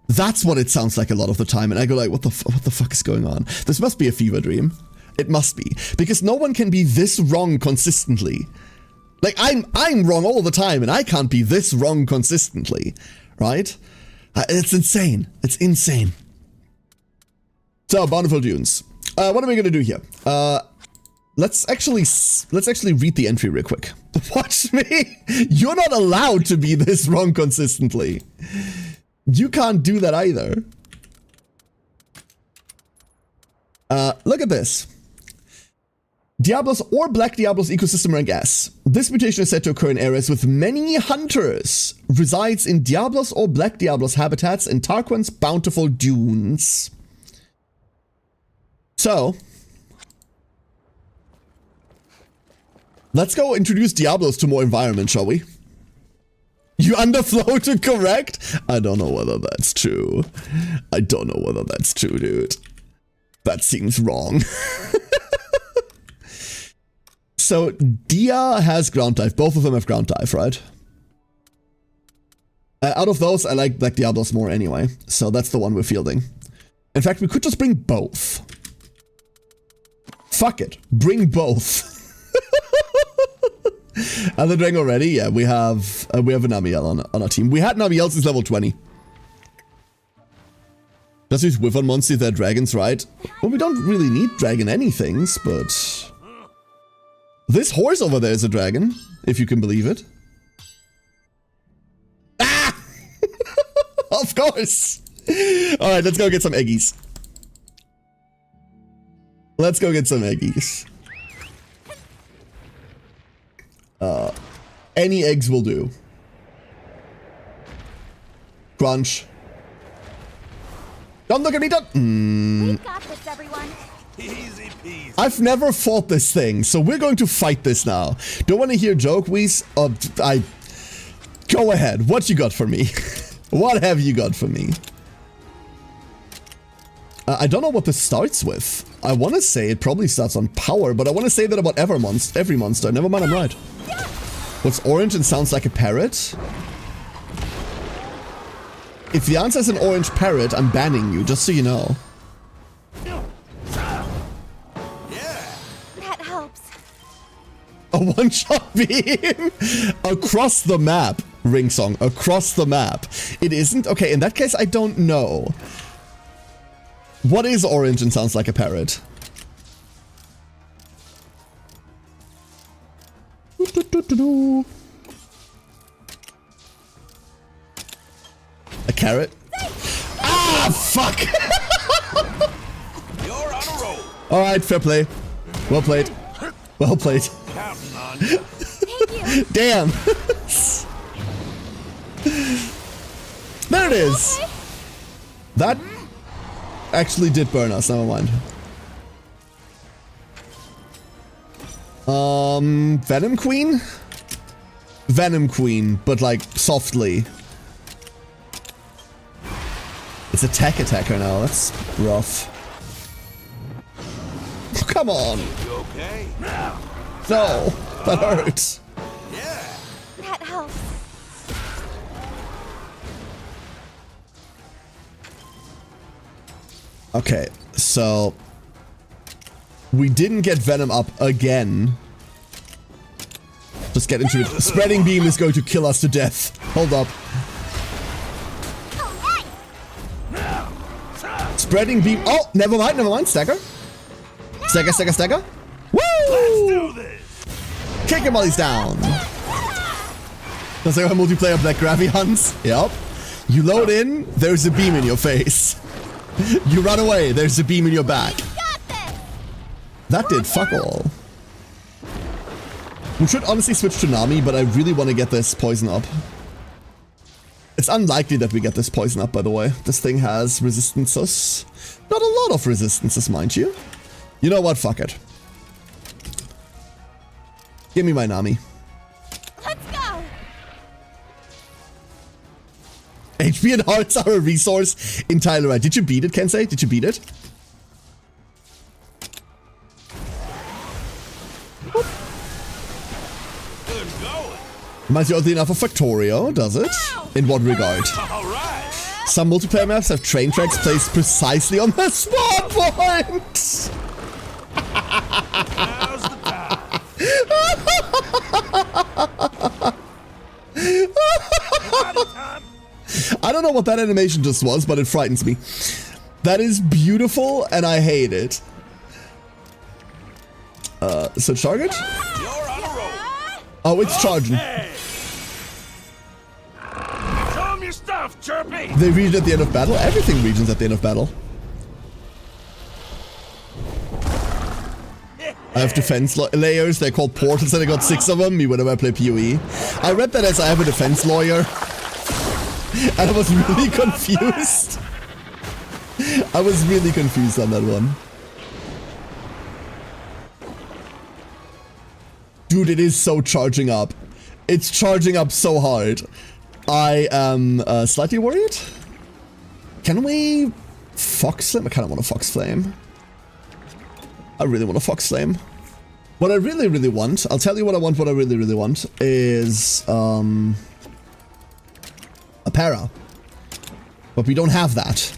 That's what it sounds like a lot of the time. And I go like, what the fuck is going on? This must be a fever dream. It must be. Because no one can be this wrong consistently. Like I'm wrong all the time and I can't be this wrong consistently, right? It's insane. It's insane. So, Bountiful Dunes. What are we gonna do here? Let's actually read the entry real quick. Watch me. You're not allowed to be this wrong consistently. You can't do that either. Look at this. Diablos or Black Diablos ecosystem rank S. This mutation is said to occur in areas with many hunters. Resides in Diablos or Black Diablos habitats in Tarquin's Bountiful Dunes. So, let's go introduce Diablos to more environment, shall we? You underflow to correct? I don't know whether that's true. I don't know whether that's true, dude. That seems wrong. So, Dia has ground dive. Both of them have ground dive, right? Out of those, I like Black Diablos more anyway. So that's the one we're fielding. In fact, we could just bring both. Fuck it. Bring both. Are they doing already? Yeah, we have a Namiel on our team. We had Namiel since level 20. Does these Wyvern monster they're dragons, right? Well, we don't really need dragon anythings, but... This horse over there is a dragon, if you can believe it. Ah! Of course! Alright, let's go get some eggies. Let's go get some eggies. Any eggs will do. Crunch. Don't look at me, don't. We got this, everyone. Easy peasy. I've never fought this thing, so we're going to fight this now. Don't want to hear joke, Whis? Go ahead. What you got for me? What have you got for me? I don't know what this starts with. I want to say it probably starts on power, but I want to say that about every monster. Never mind, I'm right. What's orange and sounds like a parrot? If the answer is an orange parrot, I'm banning you, just so you know. That helps. A one-shot beam? Across the map. Ring song. Across the map. It isn't? Okay, in that case, I don't know. What is orange and sounds like a parrot? A carrot? Ah, fuck! You're on a roll. Alright, fair play. Well played. Well played. Counting on you. Thank you. Damn! There it is! Okay. That actually did burn us, never mind. Venom Queen? Venom Queen, but like softly. It's attack attacker now, that's rough. Oh, come on! You okay? No! That hurts. Yeah. That helps. Okay, so we didn't get Venom up again. Just get into it. Spreading beam is going to kill us to death. Hold up. Oh, nice. Spreading beam. Oh, never mind, never mind. Stagger. Stagger, stagger, stagger. Let's Woo! do this. Kick him while he's down. That's like how multiplayer Black Gravy hunts. Yep. You load in, there's a beam in your face. You run away, there's a beam in your back. Got this. That did fuck all. We should honestly switch to Nami, but I really want to get this poison up. It's unlikely that we get this poison up, by the way. This thing has resistances. Not a lot of resistances, mind you. You know what? Fuck it. Give me my Nami. Let's go. HP and hearts are a resource entirely right. Did you beat it, Kensei? Did you beat it? Good going. Reminds you oddly enough of Factorio, does it? In what regard? All right. Some multiplayer maps have train tracks placed precisely on the spawn point! Now's the time. Time. I don't know what that animation just was, but it frightens me. That is beautiful, and I hate it. So target? You're on a roll. Oh, it's charging. Hey. Show 'em your stuff, Chirpy. They regen at the end of battle? Everything regens at the end of battle. I have defense layers, they're called portals, and I got 6 of them, me whenever I play PoE. I read that as I have a defense lawyer. And I was really confused. I was really confused on that one. Dude, it is so charging up. It's charging up so hard. I am slightly worried. Can we Fox Flame? I kind of want a Fox Flame. I really want a Fox Flame. What I really, really want, I'll tell you what I want, what I really, really want, is a para. But we don't have that.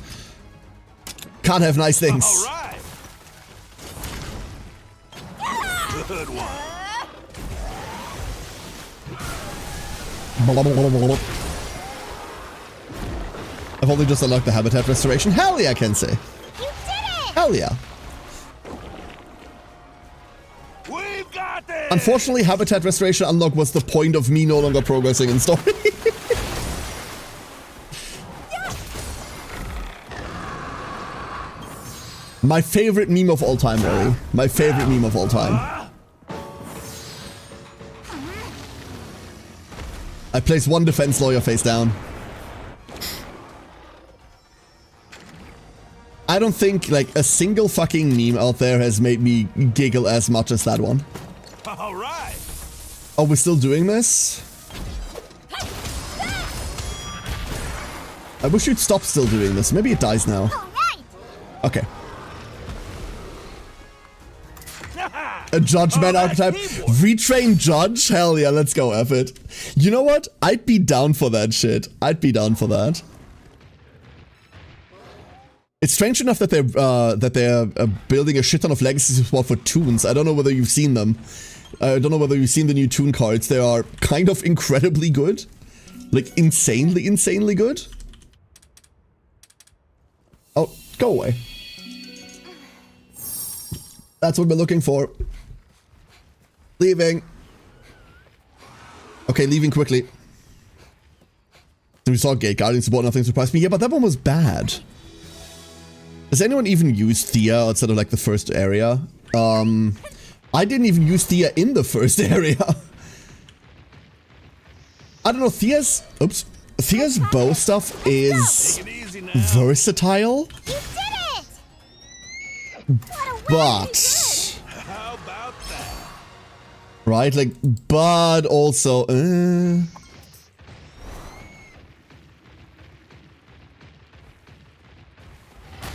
Can't have nice things. All right. Good one. I've only just unlocked the habitat restoration. Hell yeah, I can say. You did it. Hell yeah. We've got this. Unfortunately, habitat restoration unlock was the point of me no longer progressing in story. My favorite meme of all time, Ori. My favorite meme of all time. I place one defense lawyer face down. I don't think like a single fucking meme out there has made me giggle as much as that one. All right. Oh, we're still doing this? I wish you'd stop still doing this. Maybe it dies now. All right. Okay. A judge-man archetype. Retrain judge? Hell yeah, let's go, F it. You know what? I'd be down for that shit. I'd be down for that. It's strange enough that they're building a shit ton of legacy support for toons. I don't know whether you've seen them. I don't know whether you've seen the new toon cards. They are kind of incredibly good. Like, insanely, insanely good. Oh, go away. That's what we're looking for. Leaving. Okay, leaving quickly. We saw Gate Guardian support, nothing surprised me. Yeah, but that one was bad. Does anyone even use Thea outside of like the first area? I didn't even use Thea in the first area. I don't know, Thea's bow stuff is Take it easy now. versatile, You did it! What a win! but... How about that? Right, like, but also...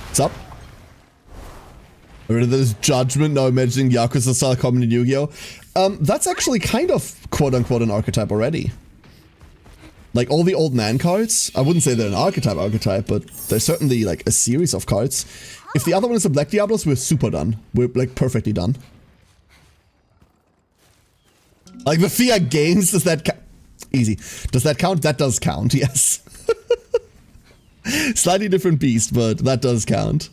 What's up? There's Judgment, now imagining Yakuza style common in Yu-Gi-Oh! That's actually kind of quote-unquote an archetype already. Like, all the old man cards, I wouldn't say they're an archetype, but they're certainly, like, a series of cards. If the other one is a Black Diablos, we're super done. We're, like, perfectly done. Like, the Thea games, does that count? Easy. Does that count? That does count, yes. Slightly different beast, but that does count.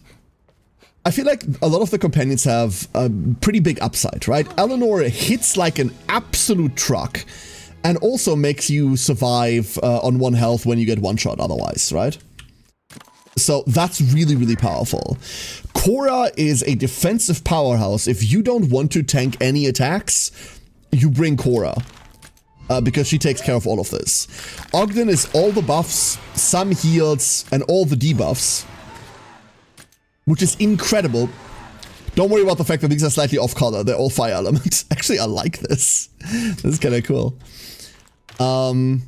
I feel like a lot of the companions have a pretty big upside, right? Eleanor hits like an absolute truck and also makes you survive on 1 health when you get 1 shot otherwise, right? So that's really, really powerful. Cora is a defensive powerhouse. If you don't want to tank any attacks, you bring Cora. Because she takes care of all of this. Ogden is all the buffs, some heals, and all the debuffs. Which is incredible. Don't worry about the fact that these are slightly off color. They're all fire elements. Actually, I like this. This is kind of cool. And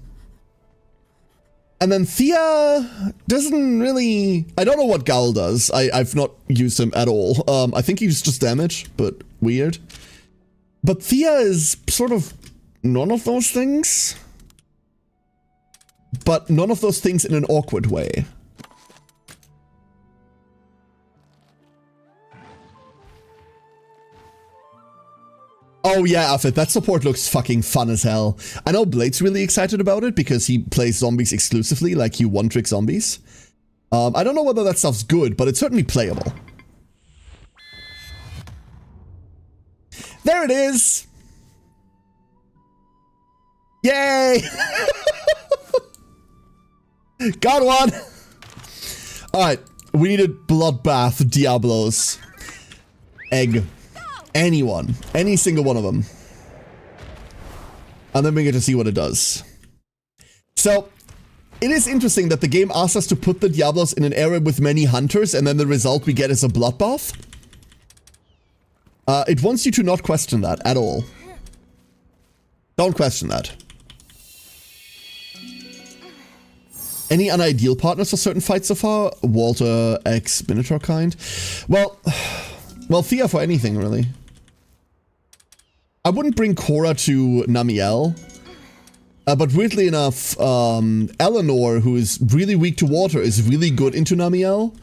then Thea doesn't really... I don't know what Gaul does. I've not used him at all. I think he's just damage, but weird. But Thea is sort of none of those things. But none of those things in an awkward way. Oh yeah, Affit, that support looks fucking fun as hell. I know Blade's really excited about it because he plays zombies exclusively, like you one-trick zombies. I don't know whether that stuff's good, but it's certainly playable. There it is! Yay! Got one! Alright, we needed Bloodbath Diablos. Egg. Anyone. Any single one of them. And then we get to see what it does. So, it is interesting that the game asks us to put the Diablos in an area with many hunters, and then the result we get is a bloodbath. It wants you to not question that at all. Don't question that. Any unideal partners for certain fights so far? Walter X Minotaur kind? Well, Thea for anything, really. I wouldn't bring Cora to Namiel. But weirdly enough, Eleanor, who is really weak to water, is really good into Namiel.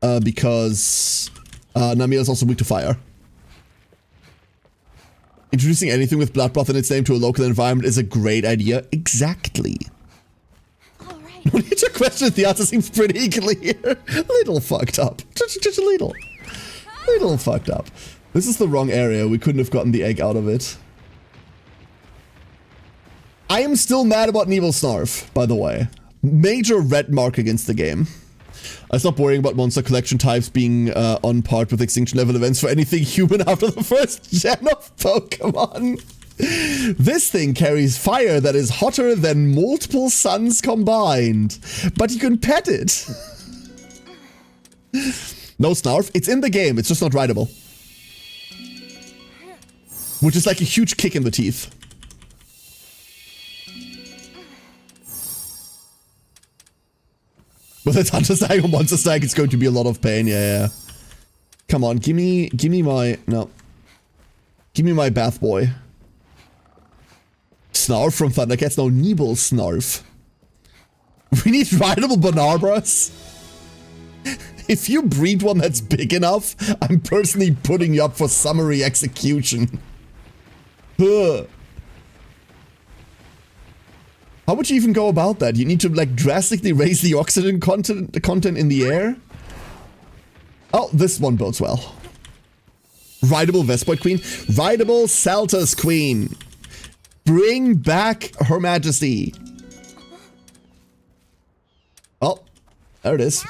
Because Namiel is also weak to fire. Introducing anything with Bloodbath in its name to a local environment is a great idea. Exactly. No need to question, the answer seems pretty clear. Little fucked up. Just a little. Little fucked up. This is the wrong area. We couldn't have gotten the egg out of it. I am still mad about Neville Snarf, by the way. Major red mark against the game. I stopped worrying about monster collection types being on par with extinction level events for anything human after the first gen of Pokemon. This thing carries fire that is hotter than multiple suns combined. But you can pet it. No Snarf. It's in the game. It's just not rideable. Which is like a huge kick in the teeth. With its Hunter Stag or Monster Stag, it's going to be a lot of pain. Yeah. Come on, give me my... No. Give me my Bath Boy. Snarf from Thundercats? No, Nebel Snarf. We need rideable Bonarbras. If you breed one that's big enough, I'm personally putting you up for summary execution. Ugh. How would you even go about that? You need to like drastically raise the oxygen content in the air? Oh, this one bodes well. Rideable Vespoid Queen. Rideable Saltus Queen. Bring back Her Majesty. Oh, there it is.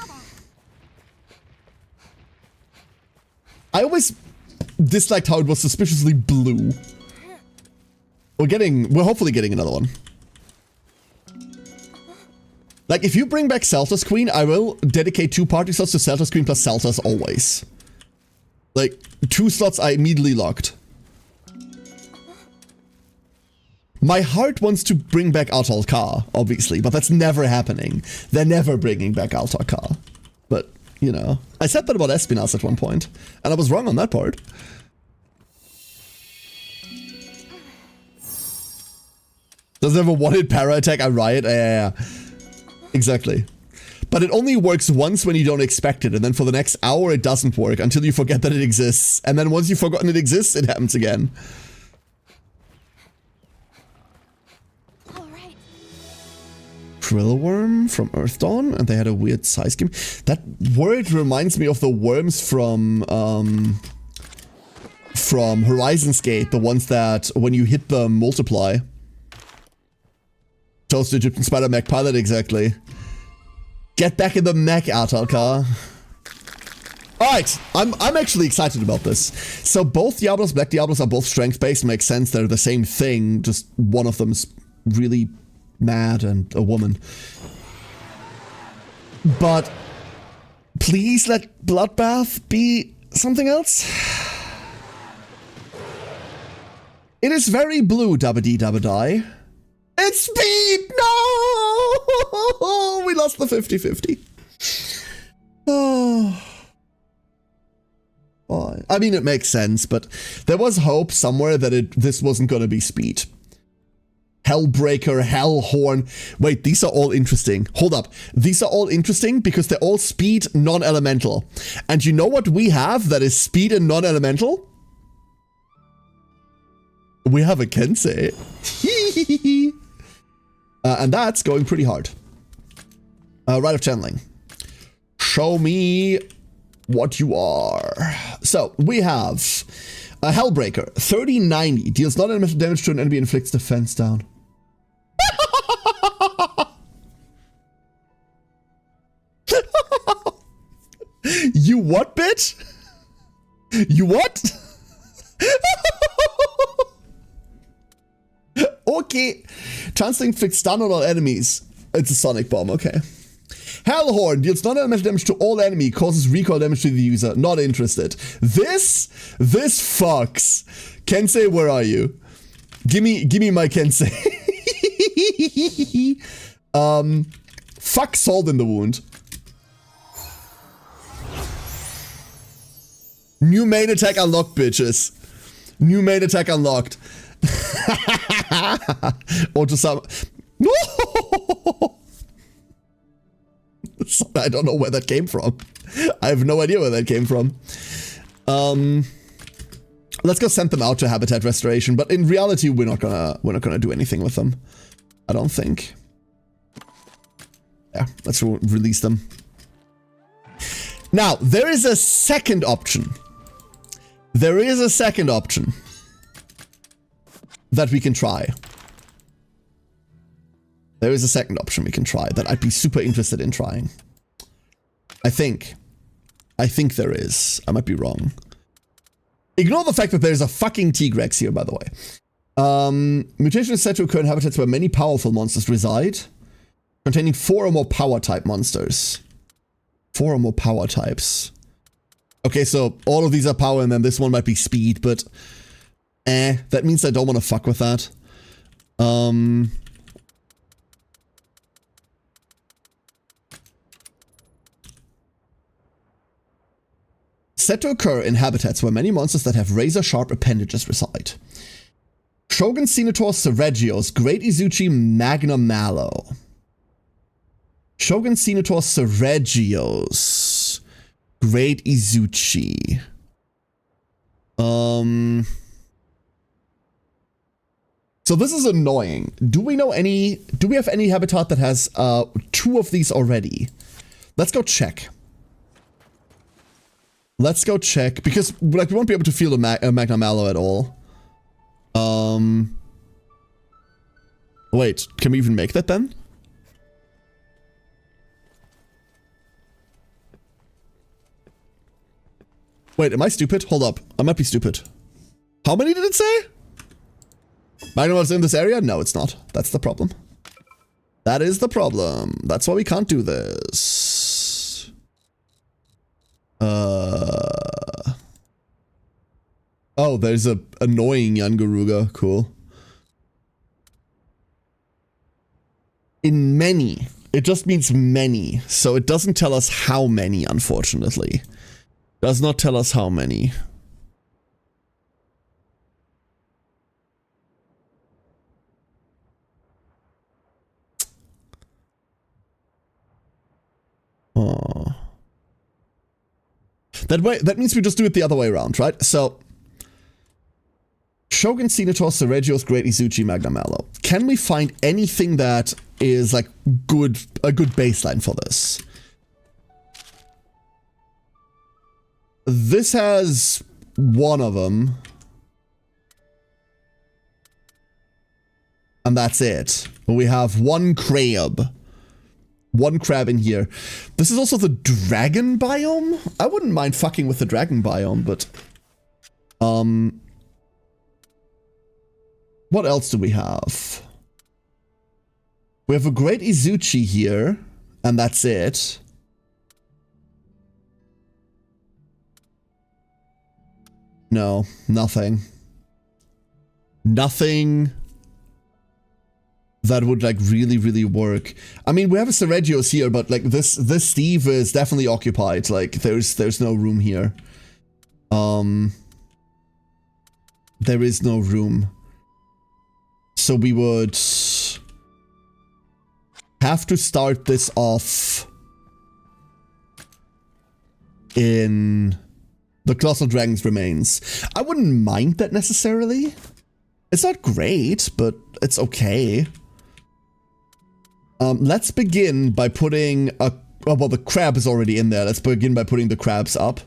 I always disliked how it was suspiciously blue. We're hopefully getting another one. Like, if you bring back Zelda's Queen, I will dedicate 2 party slots to Zelda's Queen plus Zelda's always. Like, 2 slots I immediately locked. My heart wants to bring back Altalcar, obviously, but that's never happening. They're never bringing back Altalcar. But, you know, I said that about Espinas at one point, and I was wrong on that part. Does it have a one-hit para attack? I riot? Yeah. Exactly. But it only works once when you don't expect it, and then for the next hour it doesn't work until you forget that it exists. And then once you've forgotten it exists, it happens again. Alright. Krillworm from Earth Dawn, and they had a weird size scheme. That word reminds me of the worms from Horizon's Gate, the ones that when you hit them multiply. Toast Egyptian Spider Mech Pilot, exactly. Get back in the mech, Altalcar. Alright, I'm actually excited about this. So both Diablos, Black Diablos are both strength-based, makes sense, they're the same thing, just one of them's really mad and a woman. But please let Bloodbath be something else. It is very blue, Dabba-dee Dabba-die. It's speed! No! We lost the 50-50. Oh. I mean, it makes sense, but there was hope somewhere that this wasn't gonna be speed. Hellbreaker, Hellhorn. Wait, these are all interesting. Hold up. These are all interesting because they're all speed, non-elemental. And you know what we have that is speed and non-elemental? We have a Kensei. And that's going pretty hard. Rite of Channeling. Show me what you are. So, we have a Hellbreaker. 3090. Deals non-elemental damage to an enemy, inflicts defense down. You what, bitch? You what? Okay. Translating inflicts stun on all enemies. It's a sonic bomb, okay. Hellhorn deals non-elemental damage to all enemy, causes recoil damage to the user. Not interested. This fucks. Kensei, where are you? Gimme my Kensei. Fuck Salt in the Wound. New main attack unlocked, bitches. New main attack unlocked. Or to some... No! I don't know where that came from. I have no idea where that came from. Let's go send them out to habitat restoration, but in reality we're not gonna do anything with them. I don't think. Yeah, let's release them. Now, there is a second option. There is a second option that we can try. There is a second option we can try that I'd be super interested in trying. I think there is. I might be wrong. Ignore the fact that there's a fucking T-Rex here, by the way. Mutation is said to occur in habitats where many powerful monsters reside, containing 4 or more power type monsters. 4 or more power types. Okay, so all of these are power and then this one might be speed, but that means I don't want to fuck with that. Said to occur in habitats where many monsters that have razor-sharp appendages reside. Shogun Senator Seregios, Great Izuchi Magna Mallow. Shogun Senator Seregios, Great Izuchi. So this is annoying. Do we have any habitat that has 2 of these already? Let's go check. Let's go check, because like we won't be able to feel the Magna Mallow at all. Wait, can we even make that then? Wait, am I stupid? Hold up. I might be stupid. How many did it say? Magnum in this area? No, it's not. That's the problem. That is the problem. That's why we can't do this. Oh, there's a annoying Yangaruga. Cool. In many. It just means many. So it doesn't tell us how many, unfortunately. Does not tell us how many. Oh. That means we just do it the other way around, right? So Shogun Senator Seregios Great Izuchi Magnamello. Can we find anything that is like a good baseline for this? This has one of them. And that's it. We have one crab. One crab in here. This is also the dragon biome? I wouldn't mind fucking with the dragon biome, but... what else do we have? We have a great Izuchi here, and that's it. No, nothing. Nothing that would like really work. I mean, we have a Seregios here, but like this Steve is definitely occupied. Like there's no room here. There is no room. So we would have to start this off in the Colossal Dragon's Remains. I wouldn't mind that necessarily. It's not great, but it's okay. Let's begin by putting a... oh, well, the crab is already in there. Let's begin by putting the crabs up.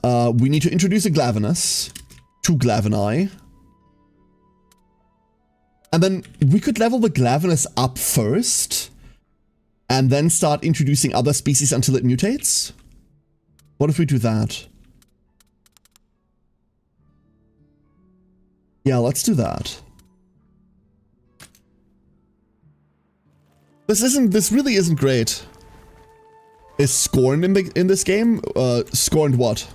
We need to introduce a Glavenus. 2 Glavini. And then we could level the Glavenus up first. And then start introducing other species until it mutates. What if we do that? Yeah, let's do that. This really isn't great. Is Scorned in this game? Scorned what?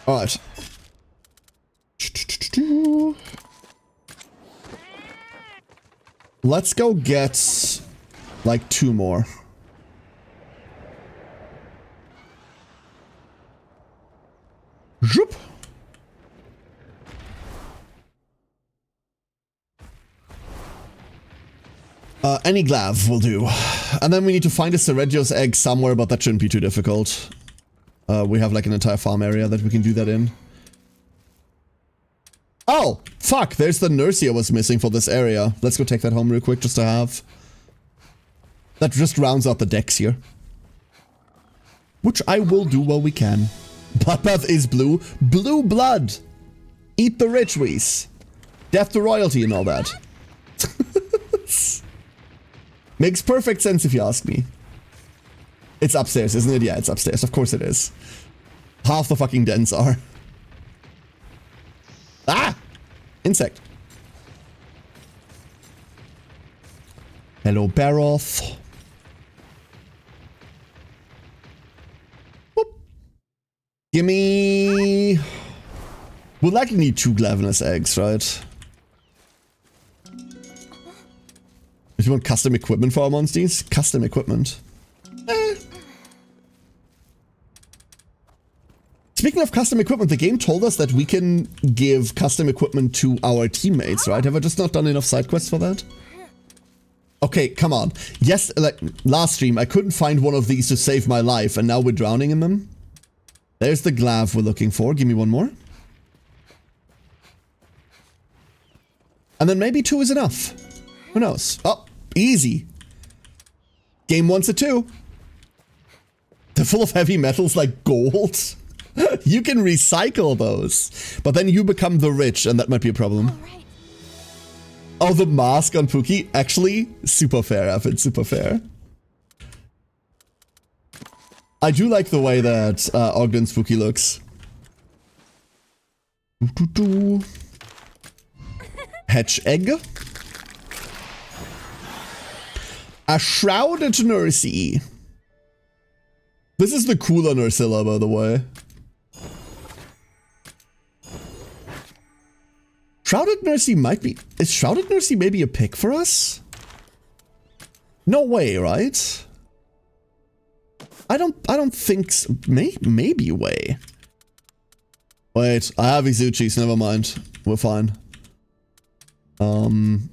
Alright. Let's go get like 2 more. Zoop. Any glav will do. And then we need to find a Seregios egg somewhere, but that shouldn't be too difficult. We have like an entire farm area that we can do that in. Oh, fuck, there's the Nursia was missing for this area. Let's go take that home real quick just to have. That just rounds out the decks here. Which I will do while we can. Bloodbath is blue. Blue blood! Eat the rich, Whis. Death to royalty and all that. Makes perfect sense if you ask me. It's upstairs, isn't it? Yeah, it's upstairs. Of course it is. Half the fucking dens are. Ah! Insect. Hello, Baroth. Whoop. Gimme... We'll likely need 2 Glavenus eggs, right? If you want custom equipment for our monsters, custom equipment. Speaking of custom equipment, the game told us that we can give custom equipment to our teammates, right? Have I just not done enough side quests for that? Okay, come on. Yes, like last stream, I couldn't find one of these to save my life, and now we're drowning in them. There's the glav we're looking for. Give me one more. And then maybe 2 is enough. Who knows? Oh, easy. Game wants a 2. They're full of heavy metals like gold. You can recycle those. But then you become the rich, and that might be a problem. Alright. Oh, the mask on Pookie? Actually, super fair, Evan, super fair. I do like the way that Ogden's Pookie looks. Hatch egg. A shrouded Nursey. This is the cooler Nursilla, by the way. Shrouded Nursey might be... Is Shrouded Nursey maybe a pick for us? No way, right? I don't think so. Maybe way. Wait, I have Izuchi's, never mind. We're fine.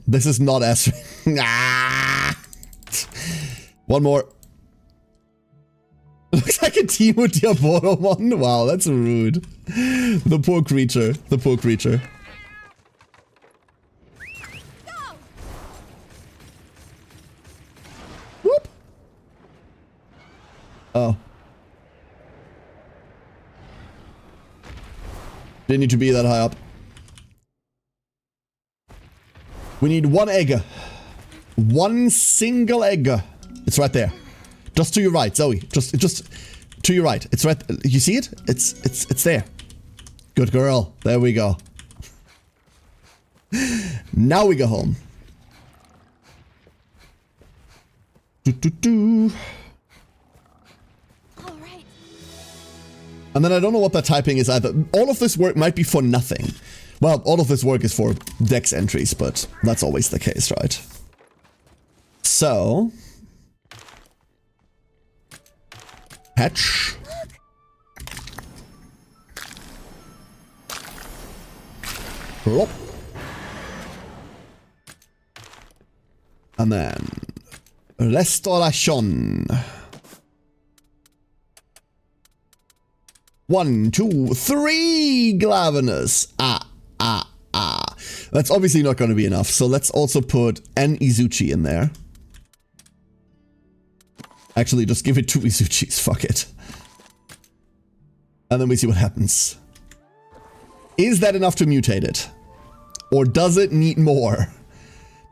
This is not S. Ah! One more. Looks like a Timo Diaboromon. Wow, that's rude. The poor creature. The poor creature. Go! Whoop. Oh. Didn't need to be that high up. We need one egg. One single egg. It's right there. Just to your right, Zoe. Just to your right. It's right. You see it? It's there. Good girl. There we go. Now we go home. Alright. And then I don't know what that typing is either. All of this work might be for nothing. Well, all of this work is for dex entries, but that's always the case, right? So... Hatch. Plop. And then... Restoration. 1, 2, 3 Glavenus. That's obviously not going to be enough, so let's also put an Izuchi in there. Actually, just give it 2 Izuchis, fuck it. And then we see what happens. Is that enough to mutate it? Or does it need more?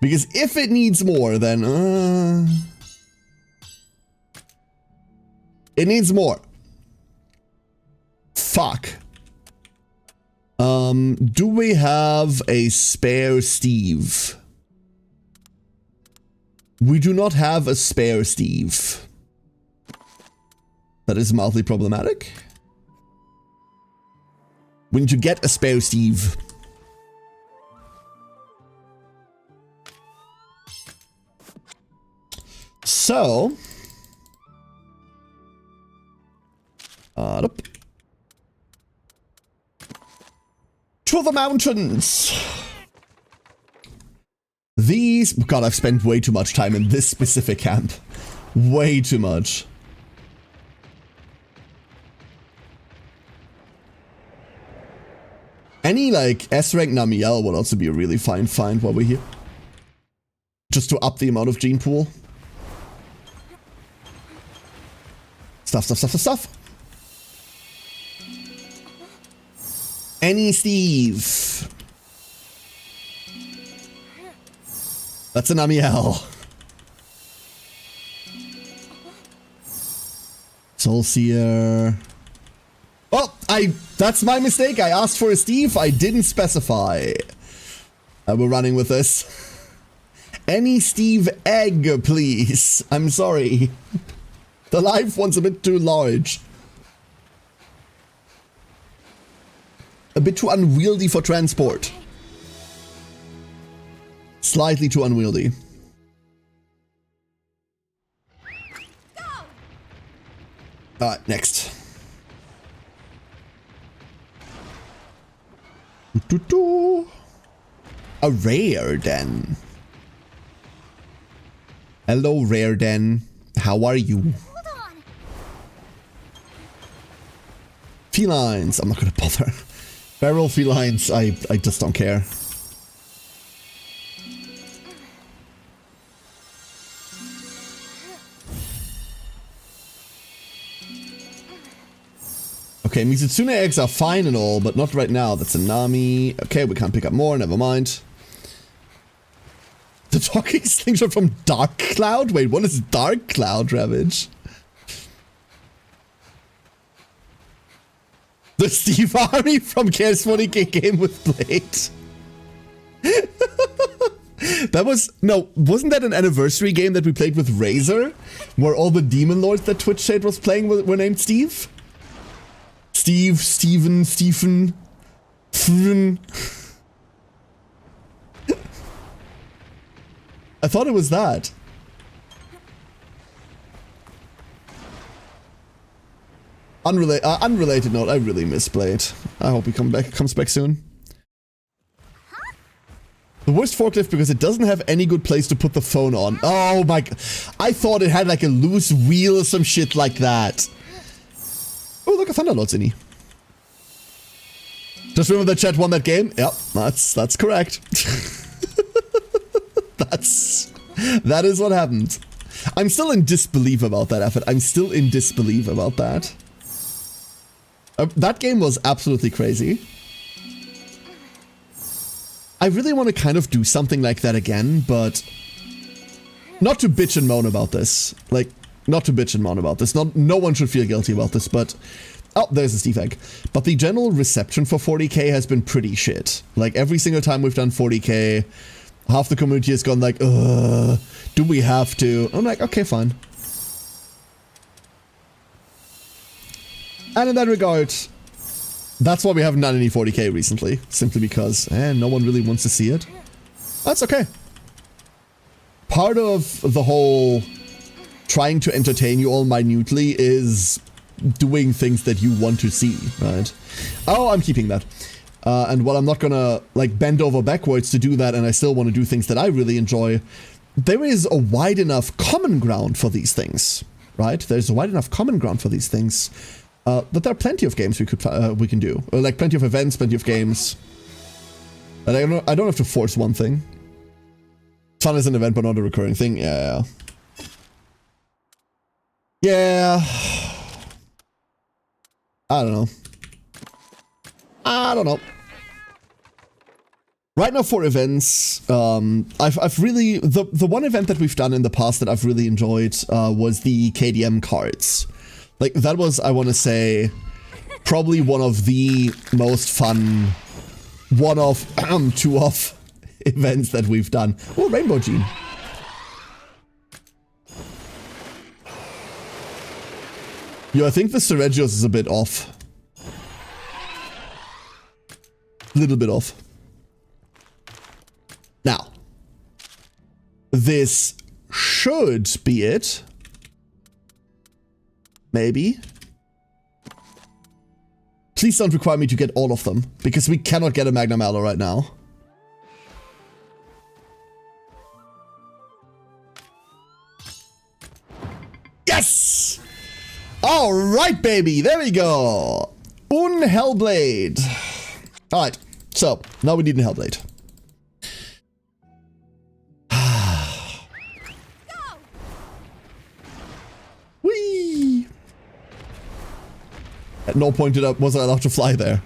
Because if it needs more, then... It needs more. Fuck. Do we have a spare Steve? We do not have a spare Steve. That is mildly problematic. We need to get a spare Steve. So... to the mountains! These... God, I've spent way too much time in this specific camp. Way too much. Any, like, S-rank Namiel would also be a really fine find while we're here. Just to up the amount of gene pool. Stuff. Any Steve. That's an Amiel. Soulseer. Oh, that's my mistake. I asked for a Steve. I didn't specify. We're running with this. Any Steve egg, please. I'm sorry. The live one's a bit too large. A bit too unwieldy for transport. Slightly too unwieldy. Alright, next. A rare den. Hello, rare den. How are you? Hold on. Felines. I'm not gonna bother. Feral felines. I just don't care. Okay, Mizutsune eggs are fine and all, but not right now. That's a Nami. Okay, we can't pick up more. Never mind. The talking slingshot from Dark Cloud? Wait, what is Dark Cloud, Ravage? The Steve Army from Chaos 40k game with Blade. That was... No, wasn't that an anniversary game that we played with Razor? Where all the demon lords that Twitch Shade was playing were named Steve? Steve, Steven, Stephen, Steven. I thought it was that. Unrelated note, I really miss Blade. I hope he comes back soon. The worst forklift because it doesn't have any good place to put the phone on. Oh my god. I thought it had like a loose wheel or some shit like that. Oh, look, a Thunderlord's innie. Just remember that chat won that game? Yep, that's correct. That is what happened. I'm still in disbelief about that effort. I'm still in disbelief about that. That game was absolutely crazy. I really want to kind of do something like that again, but not to bitch and moan about this. Like, not to bitch and moan about this. No one should feel guilty about this, but... Oh, there's a Steve Egg. But the general reception for 40k has been pretty shit. Like, every single time we've done 40k, half the community has gone like, do we have to? I'm like, okay, fine. And in that regard, that's why we haven't done any 40k recently. Simply because, no one really wants to see it. That's okay. Part of the whole trying to entertain you all minutely is doing things that you want to see, right? Oh, I'm keeping that. And while I'm not gonna, like, bend over backwards to do that, and I still want to do things that I really enjoy, there is a wide enough common ground for these things, right? There's a wide enough common ground for these things that there are plenty of games we can do. Like, plenty of events, plenty of games. And I don't have to force one thing. Fun is an event, but not a recurring thing. Yeah. Yeah. I don't know. Right now for events, I've really... The one event that we've done in the past that I've really enjoyed was the KDM cards. Like, that was, I want to say, probably one of the most fun one-off, two-off events that we've done. Oh, Rainbow Gene. Yo, I think the Seregios is a bit off. A little bit off. Now, this should be it. Maybe. Please don't require me to get all of them, because we cannot get a Magnum Allo right now. Yes! Alright, baby, there we go. Un Hellblade. Alright, so, now we need a Hellblade. Whee! At no point was I allowed to fly there.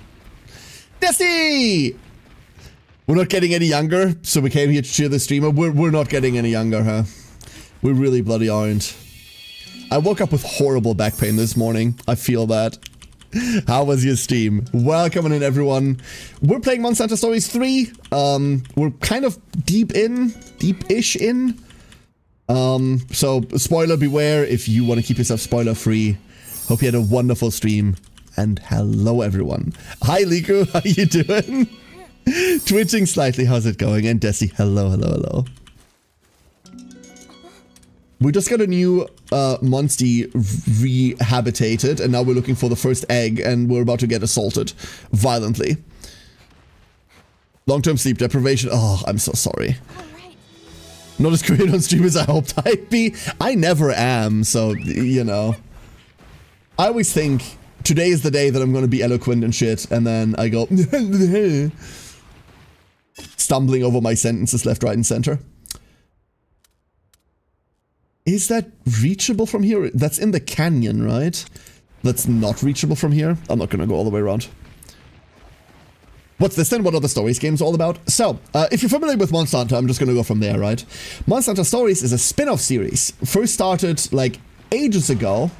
Desi! We're not getting any younger, so we came here to cheer the streamer. We're not getting any younger, huh? We really bloody aren't. I woke up with horrible back pain this morning. I feel that. How was your stream? Welcome in, everyone. We're playing MonHun Stories 3. We're kind of deep-ish in. So spoiler beware if you want to keep yourself spoiler free. Hope you had a wonderful stream. And hello, everyone. Hi, Liku. How you doing? Twitching slightly. How's it going? And Desi. Hello. We just got a new Monstie rehabitated, and now we're looking for the first egg, and we're about to get assaulted violently. Long-term sleep deprivation. Oh, I'm so sorry. Right. Not as great on stream as I hoped I'd be. I never am, so, you know. I always think today is the day that I'm going to be eloquent and shit, and then I go stumbling over my sentences left, right, and center. Is that reachable from here? That's in the canyon, right? that's not reachable from here. I'm not gonna go all the way around. What's this then? What are the Stories games all about? So, if you're familiar with Monster Hunter, I'm just gonna go from there, right? Monster Hunter Stories is a spin-off series. First started, like, ages ago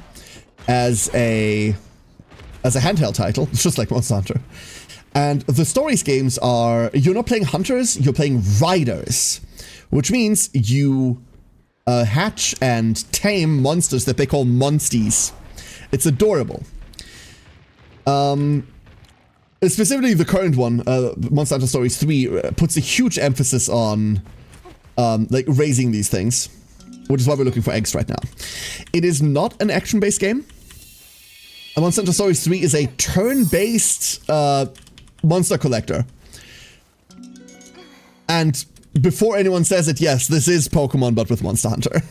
as a handheld title, just like Monster Hunter. And the Stories games are, you're not playing hunters, you're playing riders. Which means you hatch and tame monsters that they call monsties. It's adorable. Specifically, the current one, Monster Hunter Stories 3, puts a huge emphasis on like raising these things, which is why we're looking for eggs right now. It is not an action-based game. Monster Hunter Stories 3 is a turn-based monster collector. And before anyone says it, yes, this is Pokemon, but with Monster Hunter.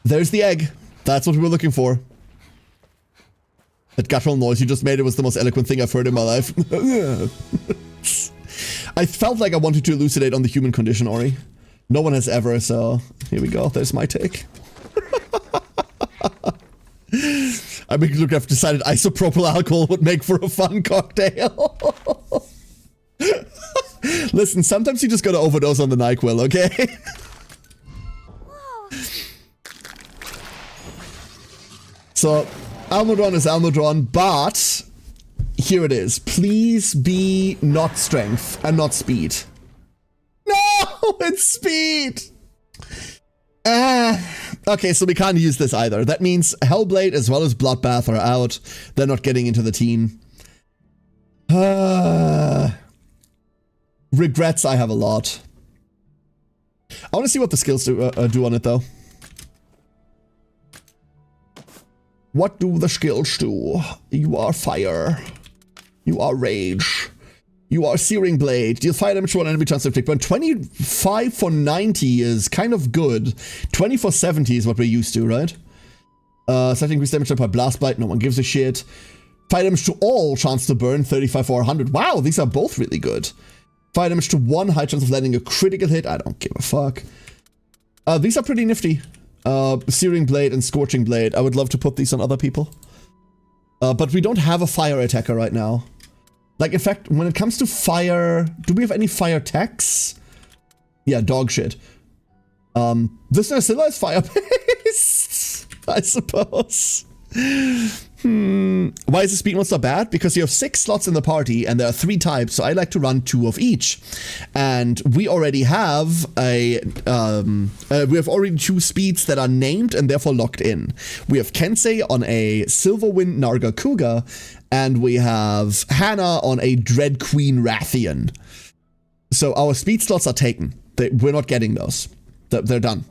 There's the egg. That's what we were looking for. That guttural noise you just made, it was the most eloquent thing I've heard in my life. I felt like I wanted to elucidate on the human condition, Ori. No one has ever, so here we go. There's my take. I mean, look, I've decided isopropyl alcohol would make for a fun cocktail. Listen, sometimes you just gotta overdose on the NyQuil, okay? So, Almudron is Almudron, but here it is. Please be not strength and not speed. No, it's speed. Okay, so we can't use this either. That means Hellblade as well as Bloodbath are out. They're not getting into the team. Regrets I have a lot. I want to see what the skills do on it though. What do the skills do? You are fire. You are rage. You are searing blade. Deal fire damage to one enemy, chance to inflict burn. 25 for 90 is kind of good. 20 for 70 is what we're used to, right? Slightly increased damage by blast bite. No one gives a shit. Fire damage to all, chance to burn. 35 for 100. Wow, these are both really good. Fire damage to one, high chance of landing a critical hit. I don't give a fuck. These are pretty nifty. Searing Blade and Scorching Blade. I would love to put these on other people. But we don't have a fire attacker right now. Like, in fact, when it comes to fire... Do we have any fire techs? Yeah, dog shit. This Nursilla is fire-based, I suppose. Why is the speed monster bad? Because you have 6 slots in the party and there are 3 types, so I like to run 2 of each. And we already have we have already 2 speeds that are named and therefore locked in. We have Kensei on a Silverwind Nargacuga, and we have Hannah on a Dread Queen Rathian. So our speed slots are taken. We're not getting those. They're done.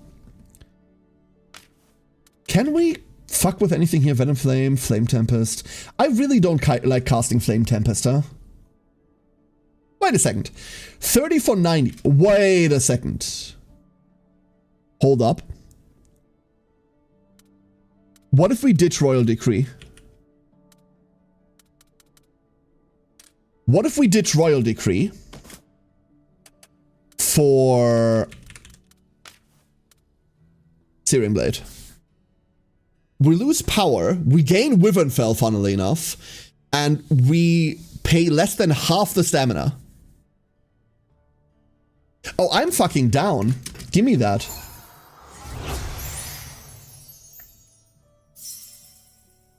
Can we fuck with anything here? Venom Flame, Flame Tempest. I really don't like casting Flame Tempest, huh? Wait a second. 30 for 90. Wait a second. Hold up. What if we ditch Royal Decree? What if we ditch Royal Decree for Searing Blade? We lose power, we gain Wyvernfell, funnily enough, and we pay less than half the stamina. Oh, I'm fucking down. Give me that.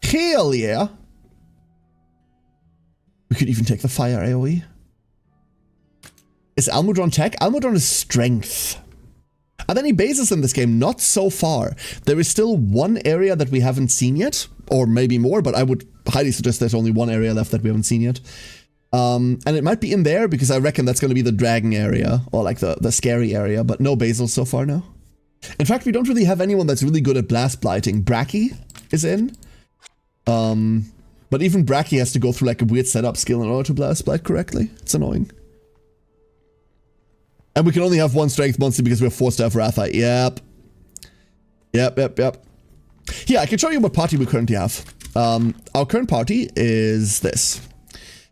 Hell yeah. We could even take the fire AoE. Is Almudron tech? Almudron is strength. Are there any bases in this game? Not so far. There is still one area that we haven't seen yet, or maybe more, but I would highly suggest there's only one area left that we haven't seen yet. And it might be in there because I reckon that's going to be the dragon area, or like the scary area, but no basils so far now. In fact, we don't really have anyone that's really good at blast blighting. Bracky is in. But even Bracky has to go through like a weird setup skill in order to blast blight correctly. It's annoying. And we can only have one strength monster because we're forced to have Rathite. Yep. Yep. Here, I can show you what party we currently have. Our current party is this.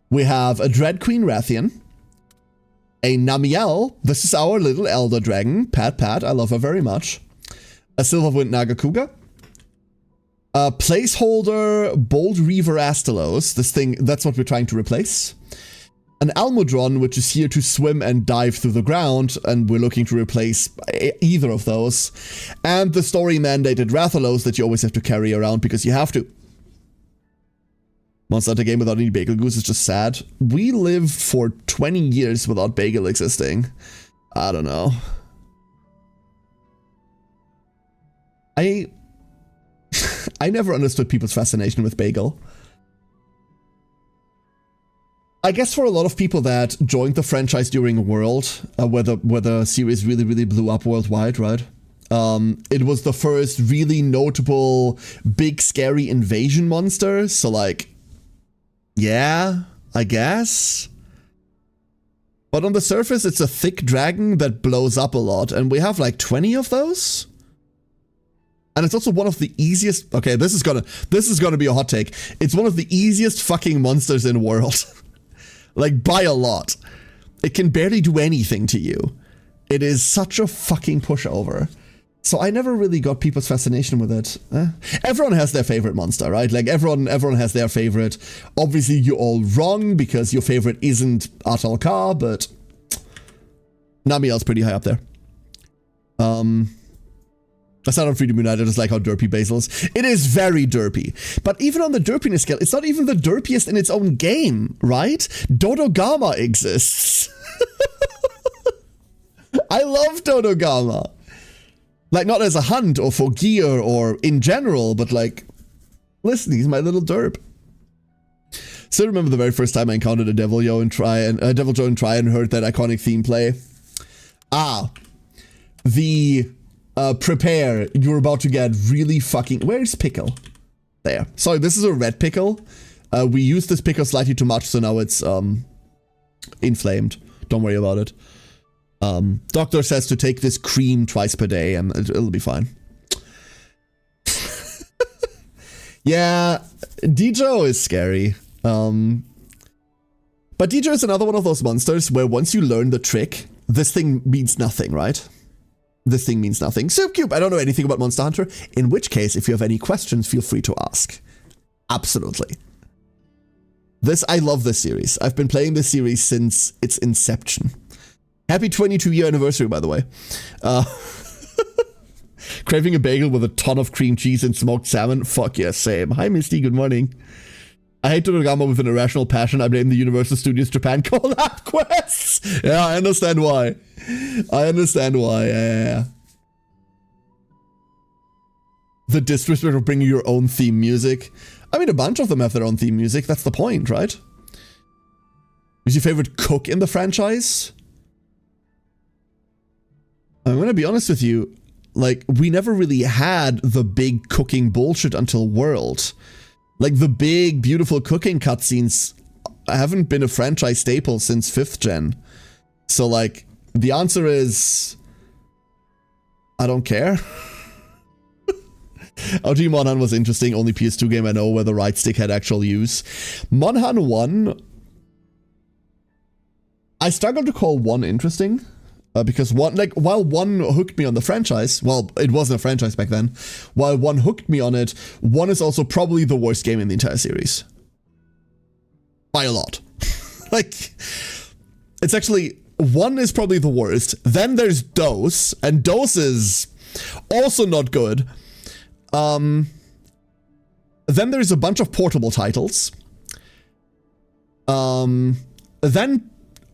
We have a Dread Queen Rathian, a Namiel. This is our little elder dragon. Pat, I love her very much. A Silverwind Nagacuga. Placeholder Bold Reaver Astalos. This thing, that's what we're trying to replace. An Almudron, which is here to swim and dive through the ground, and we're looking to replace either of those. And the story-mandated Rathalos that you always have to carry around because you have to. Monster Hunter game without any Bagel Goose is just sad. We lived for 20 years without Bagel existing. I don't know. I never understood people's fascination with Bagel. I guess for a lot of people that joined the franchise during World, where the series really blew up worldwide, right? It was the first really notable big scary invasion monster, so like, yeah, I guess. But on the surface, it's a thick dragon that blows up a lot, and we have like 20 of those. And it's also one of the easiest. Okay, this is gonna be a hot take. It's one of the easiest fucking monsters in World. Like, by a lot. It can barely do anything to you. It is such a fucking pushover. So I never really got people's fascination with it. Everyone has their favorite monster, right? Like, everyone has their favorite. Obviously, you're all wrong because your favorite isn't Atal'Kar, but Namiel's pretty high up there. That's not on Freedom United, it's like how derpy Basil is. It is very derpy. But even on the derpiness scale, it's not even the derpiest in its own game, right? Dodogama exists. I love Dodogama. Like, not as a hunt or for gear or in general, but like, listen, he's my little derp. Still remember the very first time I encountered a Devil Joe and Try and heard that iconic theme play. Prepare, you're about to get really fucking... Where's Pickle? There. Sorry, this is a red pickle. We used this pickle slightly too much, so now it's inflamed. Don't worry about it. Doctor says to take this cream twice per day, and it'll be fine. Yeah, Dijo is scary. But Dijo is another one of those monsters where once you learn the trick, this thing means nothing, right? This thing means nothing. Soupcube, I don't know anything about Monster Hunter, in which case, if you have any questions, feel free to ask. Absolutely. I love this series. I've been playing this series since its inception. Happy 22-year anniversary, by the way. Craving a bagel with a ton of cream cheese and smoked salmon? Fuck yeah, same. Hi, Misty, good morning. I hate Dodogama with an irrational passion. I blame the Universal Studios Japan collab quests. Yeah, I understand why. Yeah. The disrespect of bringing your own theme music. I mean, a bunch of them have their own theme music. That's the point, right? Who's your favorite cook in the franchise? I'm gonna be honest with you. Like, we never really had the big cooking bullshit until World. Like, the big, beautiful cooking cutscenes haven't been a franchise staple since 5th gen. So, like, the answer is... I don't care. OG MonHun was interesting, only PS2 game I know where the right stick had actual use. MonHun 1... I struggle to call 1 interesting. Because while 1 hooked me on the franchise, well, it wasn't a franchise back then, while 1 hooked me on it, 1 is also probably the worst game in the entire series. By a lot. Like, it's actually, 1 is probably the worst, then there's Dose, and Dose is also not good. Then there's a bunch of portable titles. Then,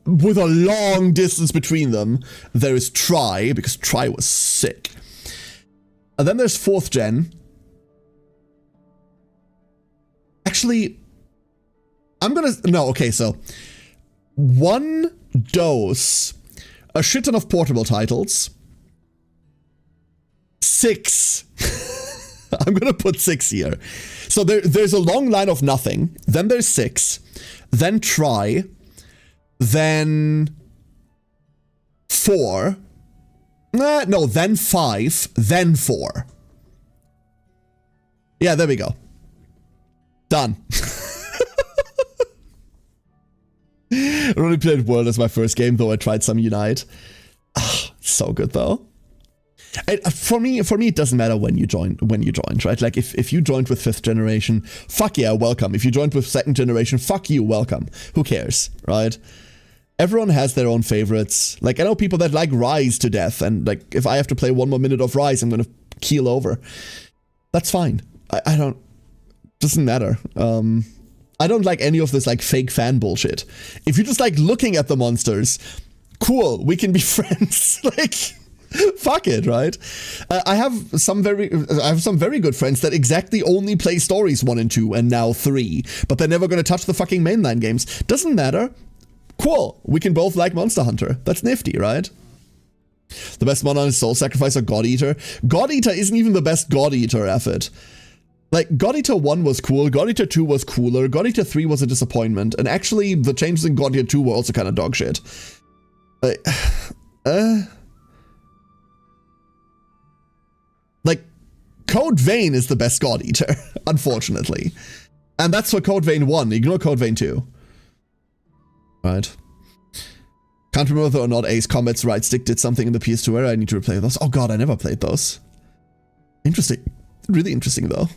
with a long distance between them, there is Try, because Try was sick. And then there's 4th gen. Actually, so 1 Dose, a shit ton of portable titles, 6. I'm gonna put 6 here. So there's a long line of nothing, then there's 6, then Try, then 4. No, then 5, then 4. Yeah, there we go. Done. I only played World as my first game, though I tried some Unite. So good, though. For me, it doesn't matter when you joined, right? Like if you joined with 5th generation, fuck yeah, welcome. If you joined with 2nd generation, fuck you, welcome. Who cares, right? Everyone has their own favorites. Like, I know people that like Rise to death, and like, if I have to play 1 more minute of Rise, I'm gonna keel over. That's fine. I don't, doesn't matter. I don't like any of this like fake fan bullshit. If you just like looking at the monsters, cool, we can be friends. Like, fuck it, right? I have some very good friends that exactly only play stories 1 and 2 and now 3, but they're never gonna touch the fucking mainline games. Doesn't matter. Cool, we can both like Monster Hunter. That's nifty, right? The best MonHun is Soul Sacrifice or God Eater. God Eater isn't even the best God Eater effort. Like, God Eater 1 was cool, God Eater 2 was cooler, God Eater 3 was a disappointment, and actually the changes in God Eater 2 were also kind of dog shit. Like, Code Vein is the best God Eater, unfortunately. And that's for Code Vein 1, ignore Code Vein 2. Right. Can't remember whether or not Ace Combat's right stick did something in the PS2 era. I need to replay those. Oh god, I never played those. Interesting. Really interesting though.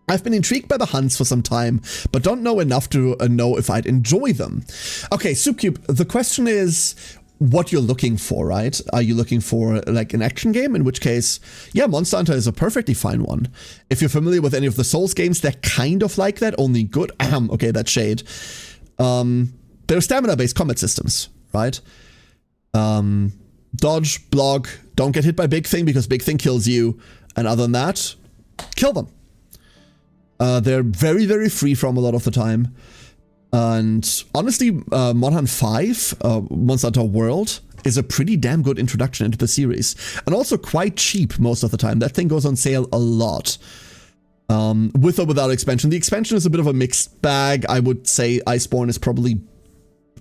I've been intrigued by the hunts for some time, but don't know enough to know if I'd enjoy them. Okay, Soupcube, the question is what you're looking for, right? Are you looking for like an action game? In which case, yeah, Monster Hunter is a perfectly fine one. If you're familiar with any of the Souls games, they're kind of like that, only good. Okay, that's shade. They're stamina-based combat systems, right? Dodge, block, don't get hit by Big Thing because Big Thing kills you. And other than that, kill them. They're very, very free from a lot of the time. And honestly, MonHun 5, Monster Hunter World, is a pretty damn good introduction into the series. And also quite cheap most of the time. That thing goes on sale a lot. With or without expansion. The expansion is a bit of a mixed bag. I would say Iceborne is probably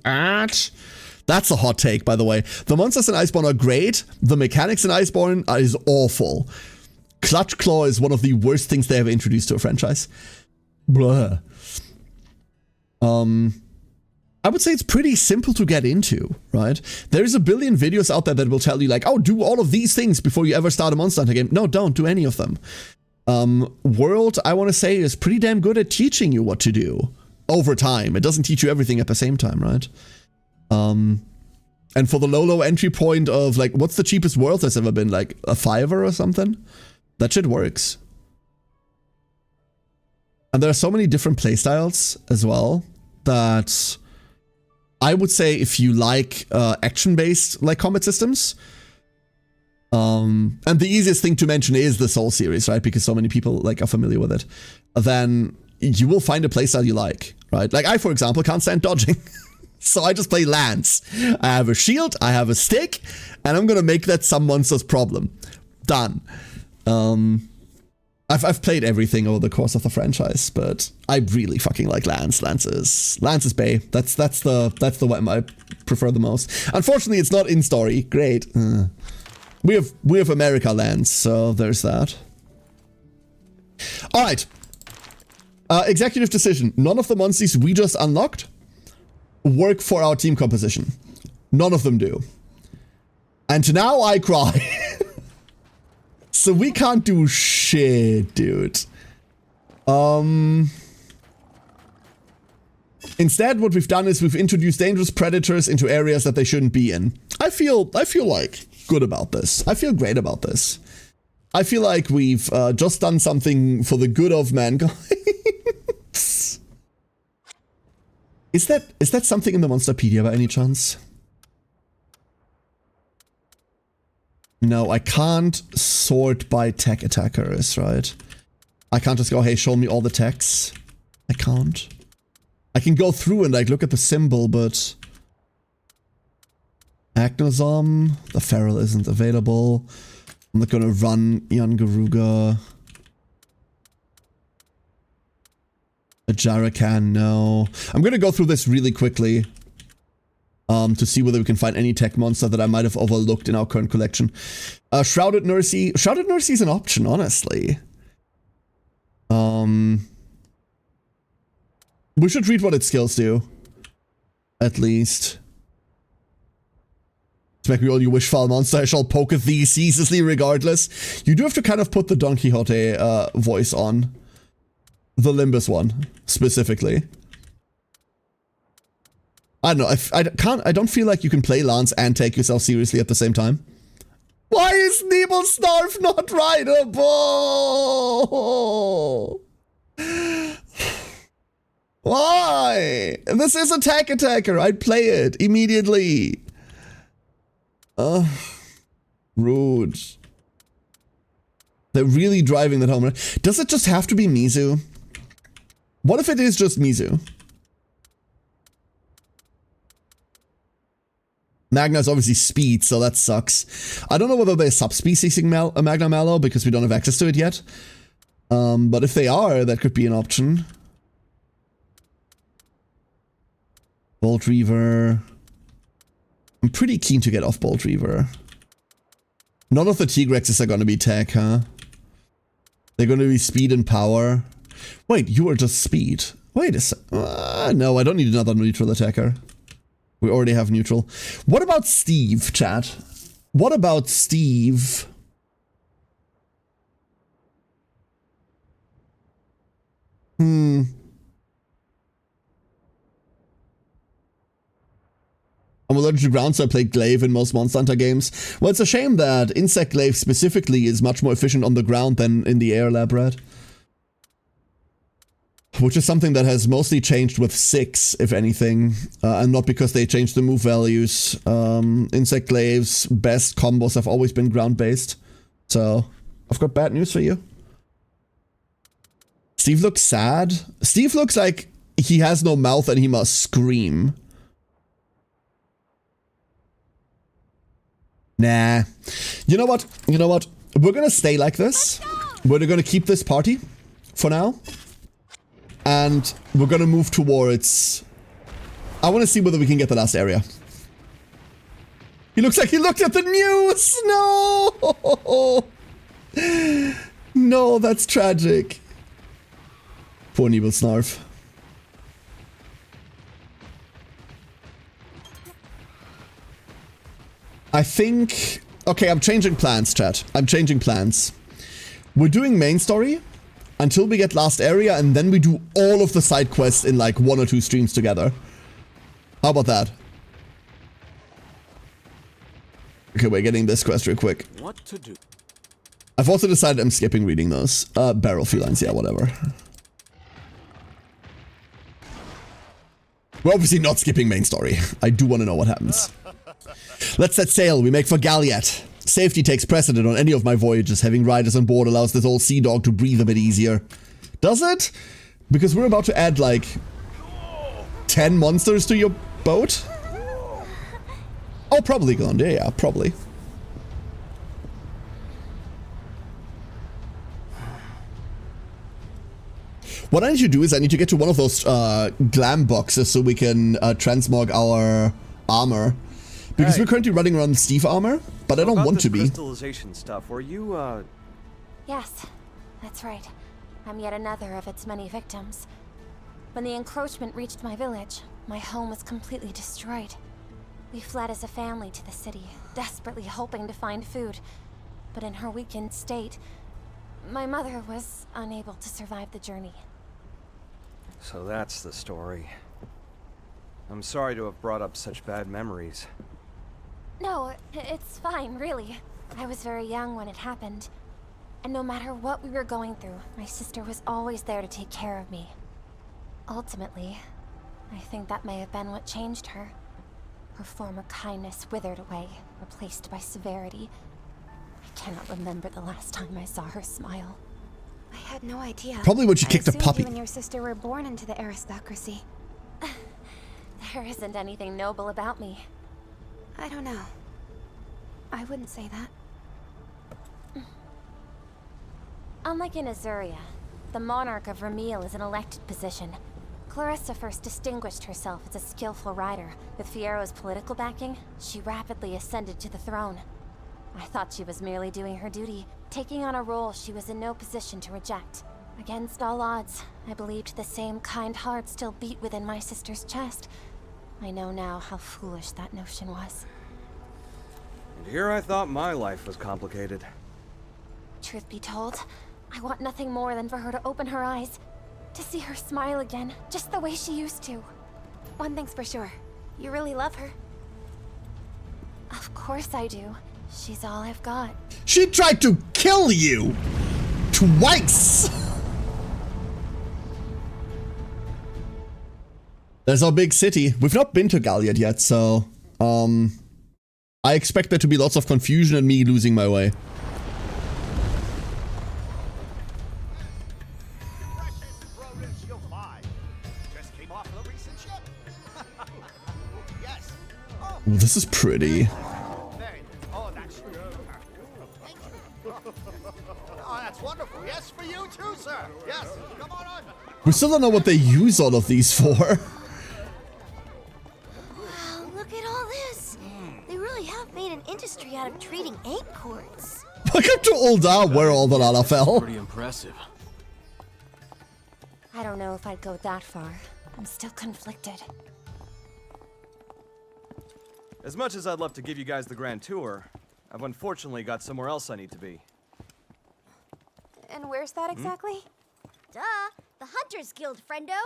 at. That's a hot take, by the way. The monsters in Iceborne are great. The mechanics in Iceborne is awful. Clutch Claw is one of the worst things they ever introduced to a franchise. Blah. I would say it's pretty simple to get into, right? There's a billion videos out there that will tell you like, oh, do all of these things before you ever start a Monster Hunter game. No, don't do any of them. World, I want to say, is pretty damn good at teaching you what to do over time. It doesn't teach you everything at the same time, right? And for the low entry point of like, what's the cheapest world there's ever been? Like a $5 or something? That shit works. And there are so many different playstyles as well that I would say if you like action-based like combat systems, and the easiest thing to mention is the Soul series, right? Because so many people like are familiar with it. Then you will find a playstyle you like, right? Like I, for example, can't stand dodging. So I just play Lance. I have a shield, I have a stick, and I'm gonna make that some monster's problem. Done. I've played everything over the course of the franchise, but I really fucking like Lance. Lance is bae. That's the weapon I prefer the most. Unfortunately, it's not in story. Great. We have America Lance, so there's that. All right. Executive decision. None of the monsters we just unlocked work for our team composition. None of them do. And now I cry. So we can't do shit, dude. Instead, what we've done is we've introduced dangerous predators into areas that they shouldn't be in. I feel like good about this. I feel great about this. I feel like we've just done something for the good of mankind. Is that something in the Monsterpedia by any chance? No, I can't sort by tech attackers, right? I can't just go, hey, show me all the techs. I can't. I can go through and like look at the symbol, but Agnosom, the Feral isn't available. I'm not gonna run Yangaruga. A Jarakan, no. I'm gonna go through this really quickly. To see whether we can find any tech monster that I might have overlooked in our current collection. Shrouded Nursey. Shrouded Nursey is an option, honestly. We should read what its skills do. At least. Smack me all you wish, foul monster, I shall poketh thee ceaselessly regardless. You do have to kind of put the Don Quixote voice on. The Limbus one, specifically. I don't know, I don't feel like you can play Lance and take yourself seriously at the same time. Why is Nebelsnarf not rideable? Why? This is Attack Attacker. I'd play it immediately. Rude. They're really driving that home. Does it just have to be Mizu? What if it is just Mizu? Magna is obviously speed, so that sucks. I don't know whether they're subspeciesing Magna Mallow because we don't have access to it yet. But if they are, that could be an option. Bolt Reaver. I'm pretty keen to get off Bolt Reaver. None of the Tigrexes are going to be tech, huh? They're going to be speed and power. Wait, you are just speed. Wait a sec. No, I don't need another neutral attacker. We already have neutral. What about Steve, chat? What about Steve? I'm allergic to ground, so I played Glaive in most Monster Hunter games. Well, it's a shame that Insect Glaive specifically is much more efficient on the ground than in the air, Labrat. Which is something that has mostly changed with 6, if anything, and not because they changed the move values. Insect Glaive's best combos have always been ground-based. So, I've got bad news for you. Steve looks sad. Steve looks like he has no mouth and he must scream. Nah. You know what? You know what? We're gonna stay like this. We're gonna keep this party for now. And we're gonna move towards... I want to see whether we can get the last area. He looks like he looked at the news! No! No, that's tragic. Poor Nebelsnarf. I think... Okay, I'm changing plans, chat. I'm changing plans. We're doing main story until we get last area, and then we do all of the side quests in like 1 or 2 streams together. How about that? Okay, we're getting this quest real quick. What to do? I've also decided I'm skipping reading those. Barrel felines, yeah, whatever. We're obviously not skipping main story. I do want to know what happens. Let's set sail. We make for Galliat. Safety takes precedent on any of my voyages. Having riders on board allows this old sea dog to breathe a bit easier. Does it? Because we're about to add like 10 monsters to your boat? Oh, probably gone. Yeah, probably. What I need to do is I need to get to one of those glam boxes so we can transmog our armor. Because we're currently running around Steve armor, but I don't want to be. Crystallization stuff, were you, Yes, that's right. I'm yet another of its many victims. When the encroachment reached my village, my home was completely destroyed. We fled as a family to the city, desperately hoping to find food. But in her weakened state, my mother was unable to survive the journey. So that's the story. I'm sorry to have brought up such bad memories. No, it's fine, really. I was very young when it happened. And no matter what we were going through, my sister was always there to take care of me. Ultimately, I think that may have been what changed her. Her former kindness withered away, replaced by severity. I cannot remember the last time I saw her smile. I had no idea. Probably when she kicked a puppy. You and your sister were born into the aristocracy. There isn't anything noble about me. I don't know. I wouldn't say that. Unlike in Azuria, the monarch of Ramil is an elected position. Clarissa first distinguished herself as a skillful rider. With Fiero's political backing, she rapidly ascended to the throne. I thought she was merely doing her duty, taking on a role she was in no position to reject. Against all odds, I believed the same kind heart still beat within my sister's chest. I know now how foolish that notion was. And here I thought my life was complicated. Truth be told, I want nothing more than for her to open her eyes. To see her smile again, just the way she used to. One thing's for sure, you really love her. Of course I do. She's all I've got. She tried to kill you! Twice! There's our big city. We've not been to Galliard yet, so... I expect there to be lots of confusion and me losing my way. Ooh, this is pretty. Oh, that's wonderful. Yes, for you too, sir. Yes, come on. We still don't know what they use all of these for. Wow, look at all this. They really have made an industry out of treating acorns. Welcome to Ul'dah, where all the lava fell. Pretty impressive. I don't know if I'd go that far. I'm still conflicted. As much as I'd love to give you guys the grand tour, I've unfortunately got somewhere else I need to be. And where's that exactly? Duh, the Hunters Guild, friendo.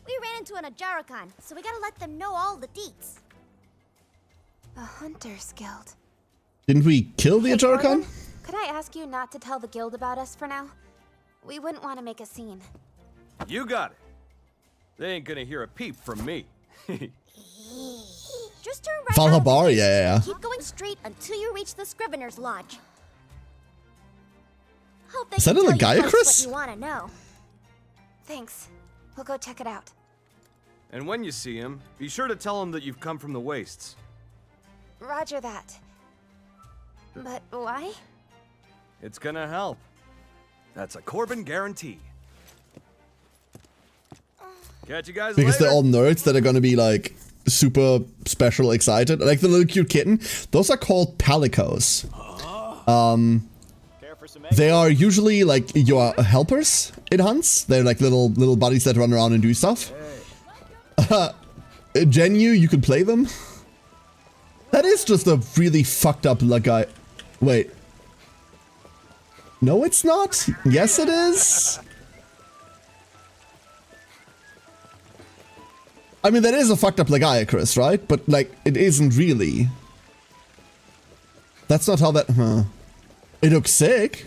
We ran into an Ajarakan, so we gotta let them know all the deets. The Hunters Guild. Didn't we kill the Hey, Ajarakan? Corbin, could I ask you not to tell the guild about us for now? We wouldn't want to make a scene. You got it. They ain't gonna hear a peep from me. Just turn right out of the Valhabar, gate. yeah. Keep going straight until you reach the Scrivener's Lodge. Hope they Is that can in the tell you Gaiacris? most what you want to know. Thanks. We'll go check it out. And when you see him, be sure to tell him that you've come from the wastes. Roger that. But why? It's gonna help. That's a Corbin guarantee. Catch you guys Because later. they're all nerds that are gonna be like super special excited. Like the little cute kitten. Those are called palicos. They are usually like your helpers in hunts. They're like little buddies that run around and do stuff. Genu, you can play them. That is just a really fucked up guy. Wait. No, it's not. Yes, it is. I mean, that is a fucked up Lagaiacris, right? But, like, it isn't really. That's not how that... Huh. It looks sick.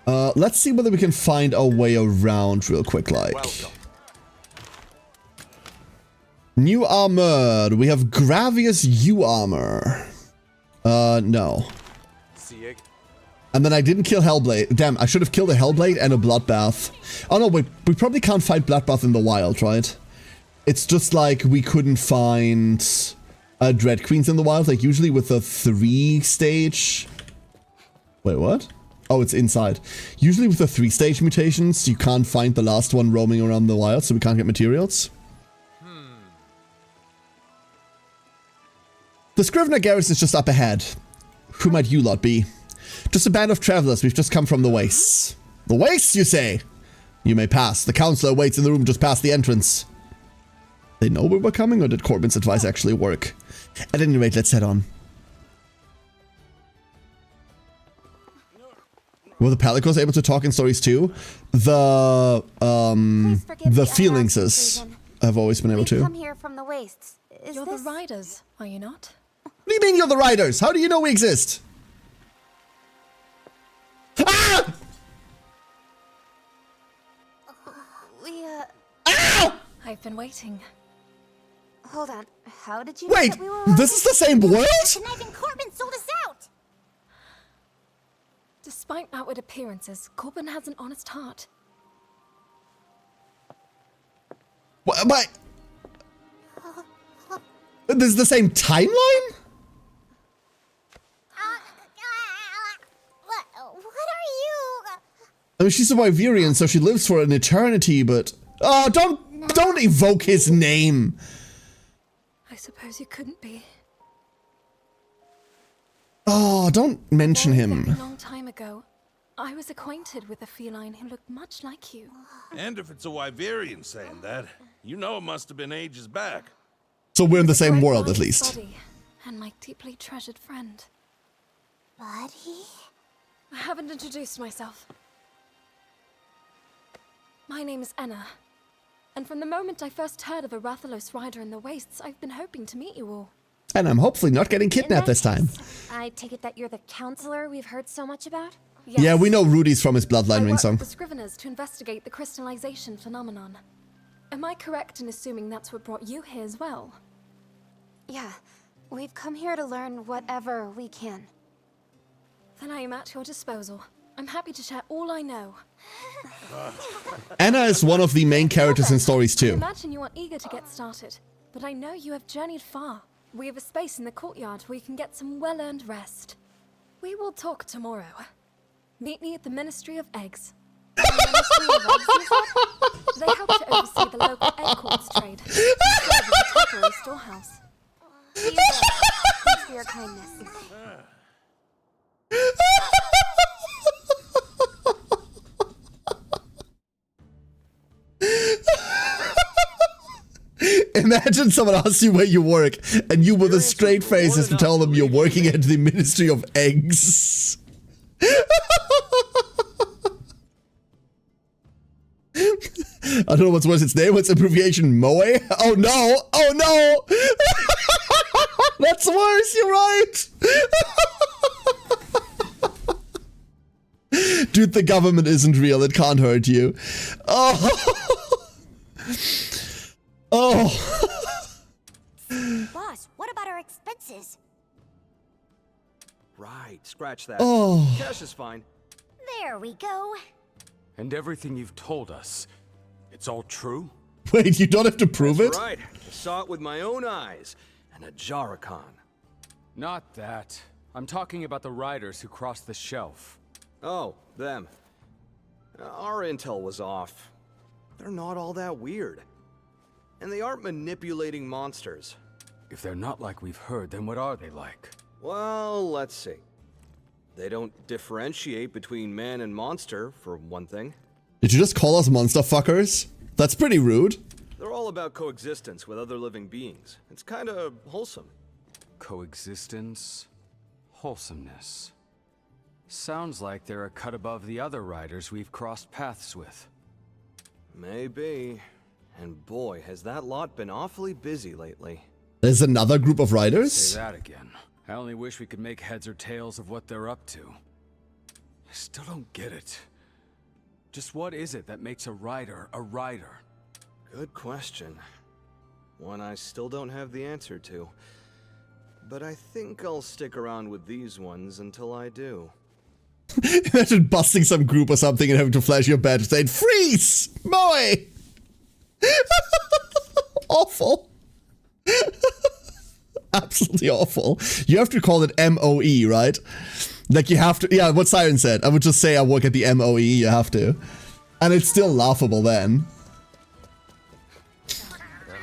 Let's see whether we can find our way around real quick, like. Welcome. New armor. We have Gravius U armor. No. Sieg. And then I didn't kill Hellblade. Damn, I should have killed a Hellblade and a Bloodbath. Oh no, wait, we probably can't fight Bloodbath in the wild, right? It's just like we couldn't find Dread Queens in the wild, like usually with a 3-stage... Wait, what? Oh, it's inside. Usually with the 3-stage mutations, you can't find the last one roaming around the wild, so we can't get materials. The Scrivener Garrus is just up ahead. Who might you lot be? Just a band of travelers. We've just come from the wastes. The wastes, you say? You may pass. The counselor waits in the room just past the entrance. They know we were coming, or did Corbin's advice actually work? At any rate, let's head on. Were the Palicos able to talk in stories too? The Felixes have always been able to. Come here from the wastes. Is You're this... the riders, are you not? What do you mean you're the riders? How do you know we exist? Ah! I've been waiting. Hold on. How did you know Wait, that we were this is the same world? Conniving Corbin sold us out! Despite outward appearances, Corbin has an honest heart. What am I? This is the same timeline? What are you? I mean, she's a Wyverian, so she lives for an eternity, but... Oh, don't evoke his name! I suppose you couldn't be. Oh, don't mention A him. very long time ago, I was acquainted with a feline who looked much like you. And if it's a Wyverian saying that, you know it must have been ages back. So we're in the same Great world, at minded least. buddy and my deeply treasured friend. Buddy? I haven't introduced myself. My name is Enna, and from the moment I first heard of a Rathalos rider in the wastes, I've been hoping to meet you all. And I'm hopefully not getting In kidnapped that this time. case, I take it that you're the counselor we've heard so much about? Yes. Yeah, we know Rudy's from his Bloodline I Ring work song. with the Scriveners to investigate the crystallization phenomenon. Am I correct in assuming that's what brought you here as well? Yeah, we've come here to learn whatever we can. Then I am at your disposal. I'm happy to share all I know. Anna is one of the main characters in stories I too. imagine you are eager to get started, but I know you have journeyed far. We have a space in the courtyard where you can get some well-earned rest. We will talk tomorrow. Meet me at the Ministry of Eggs. The Ministry of Eggs, you said? They help to oversee the local egg quartz trade. Serve as a temporary storehouse. See you there. Thanks for your kindness. Imagine someone asks you where you work, and you with a straight face has to tell them you're working at the Ministry of Eggs. I don't know what's its name. What's abbreviation? Moe? Oh no! Oh no! That's worse. You're right. Dude, the government isn't real. It can't hurt you. Oh. Oh. Boss, what about our expenses? Right, scratch that. Oh. Cash is fine. There we go. And everything you've told us, it's all true? Wait, you don't have to prove That's it? right. I saw it with my own eyes. And a Jarrakan. Not that. I'm talking about the riders who crossed the shelf. Oh, them. Our intel was off. They're not all that weird. And they aren't manipulating monsters. If they're not like we've heard, then what are they like? Well, let's see. They don't differentiate between man and monster, for one thing. Did you just call us monster fuckers? That's pretty rude. They're all about coexistence with other living beings. It's kinda wholesome. Coexistence, wholesomeness. Sounds like they're a cut above the other riders we've crossed paths with. Maybe. And boy, has that lot been awfully busy lately. There's another group of riders? Say that again. I only wish we could make heads or tails of what they're up to. I still don't get it. Just what is it that makes a rider a rider? Good question. One I still don't have the answer to. But I think I'll stick around with these ones until I do. Imagine busting some group or something and having to flash your badge saying, "Freeze! Moe!" Awful. Absolutely awful. You have to call it MOE, right? Like you have to, yeah, what Siren said. I would just say I work at the MOE, you have to. And it's still laughable then.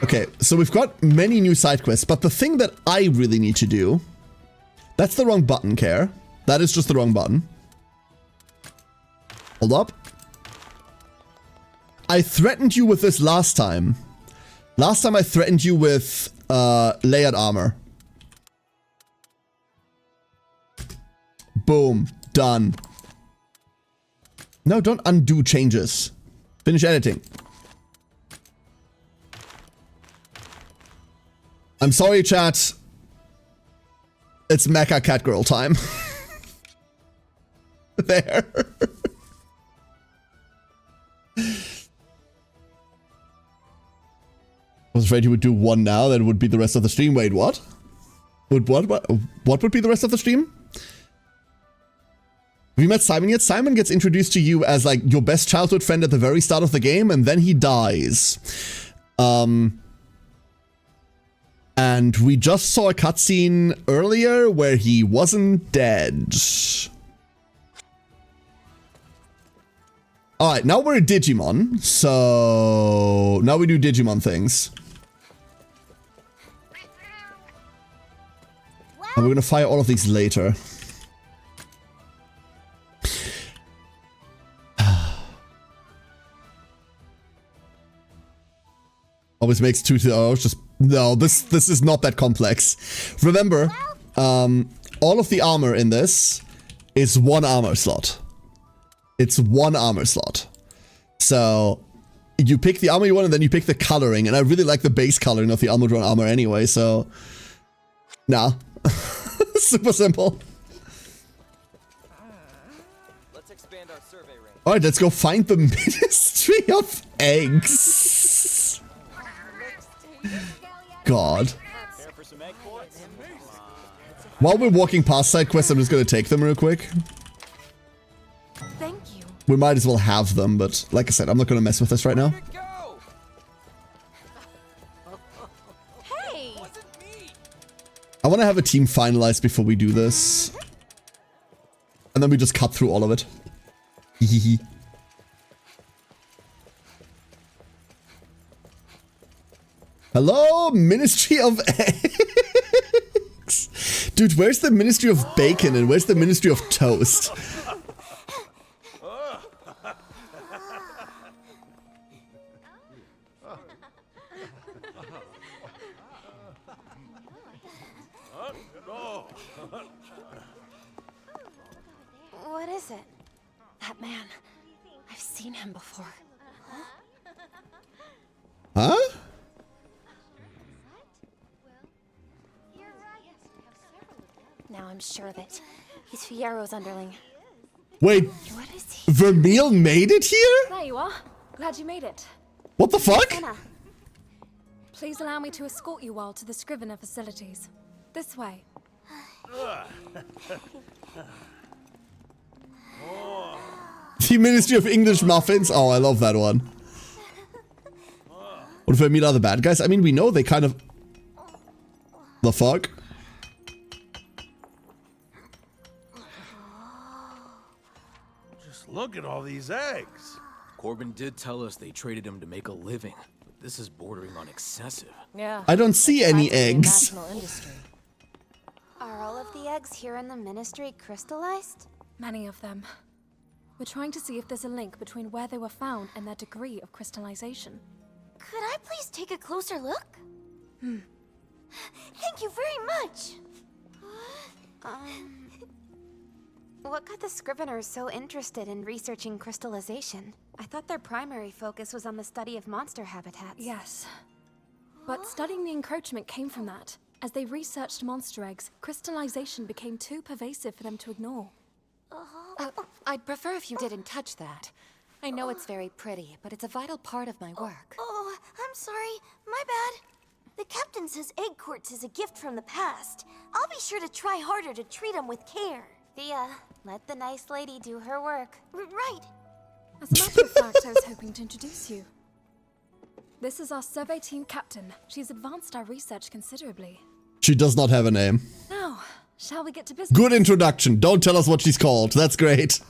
Okay, so we've got many new side quests, but the thing that I really need to do... That's the wrong button, Care. That is just the wrong button. Hold up. I threatened you with this last time. Last time I threatened you with layered armor. Boom. Done. No, don't undo changes. Finish editing. I'm sorry, chat. It's Mecha Catgirl time. There. I was afraid he would do one now, then it would be the rest of the stream. Wait, what? What would be the rest of the stream? Have you met Simon yet? Simon gets introduced to you as like your best childhood friend at the very start of the game, and then he dies. And we just saw a cutscene earlier where he wasn't dead. Alright, now we're a Digimon, so now we do Digimon things. And we're gonna fire all of these later. Oh Always makes 2 to... Oh, just... No, this is not that complex. Remember, all of the armor in this is 1 armor slot. It's 1 armor slot. So, you pick the armor you want and then you pick the coloring. And I really like the base coloring of the Armored Drone armor anyway, so... Nah. Super simple. Let's expand our survey range. Alright, let's go find the Ministry of Eggs. God. While we're walking past side quests, I'm just gonna take them real quick. Thank you. We might as well have them, but like I said, I'm not gonna mess with this right now. Hey! I want to have a team finalized before we do this. And then we just cut through all of it. Hehehe. Hello, Ministry of Eggs. Dude, where's the Ministry of Bacon and where's the Ministry of Toast? What is it? That man. I've seen him before. Huh? Now I'm sure that he's Fiero's underling. Wait, What is he? Vermeil made it here? There you are. Glad you made it. What the fuck? Please allow me to escort you all to the Scrivener facilities. This way. The Ministry of English Muffins. Oh, I love that one. What if Vermeil are the bad guys? I mean, we know they kind of... The fuck? Just look at all these eggs. Corbin did tell us they traded him to make a living. But this is bordering on excessive. Yeah. I don't see any eggs. Are all of the eggs here in the Ministry crystallized? Many of them. We're trying to see if there's a link between where they were found and their degree of crystallization. Could I please take a closer look? Thank you very much! What got the Scriveners so interested in researching crystallization? I thought their primary focus was on the study of monster habitats. Yes. But studying the encroachment came from that. As they researched monster eggs, crystallization became too pervasive for them to ignore. I'd prefer if you didn't touch that. I know it's very pretty, but it's a vital part of my work. Oh, I'm sorry. My bad. The captain says egg quartz is a gift from the past. I'll be sure to try harder to treat them with care. Thea, let the nice lady do her work. Right. As a matter of fact, I was hoping to introduce you. This is our survey team captain. She's advanced our research considerably. She does not have a name. Now, shall we get to business? Good introduction. Don't tell us what she's called. That's great.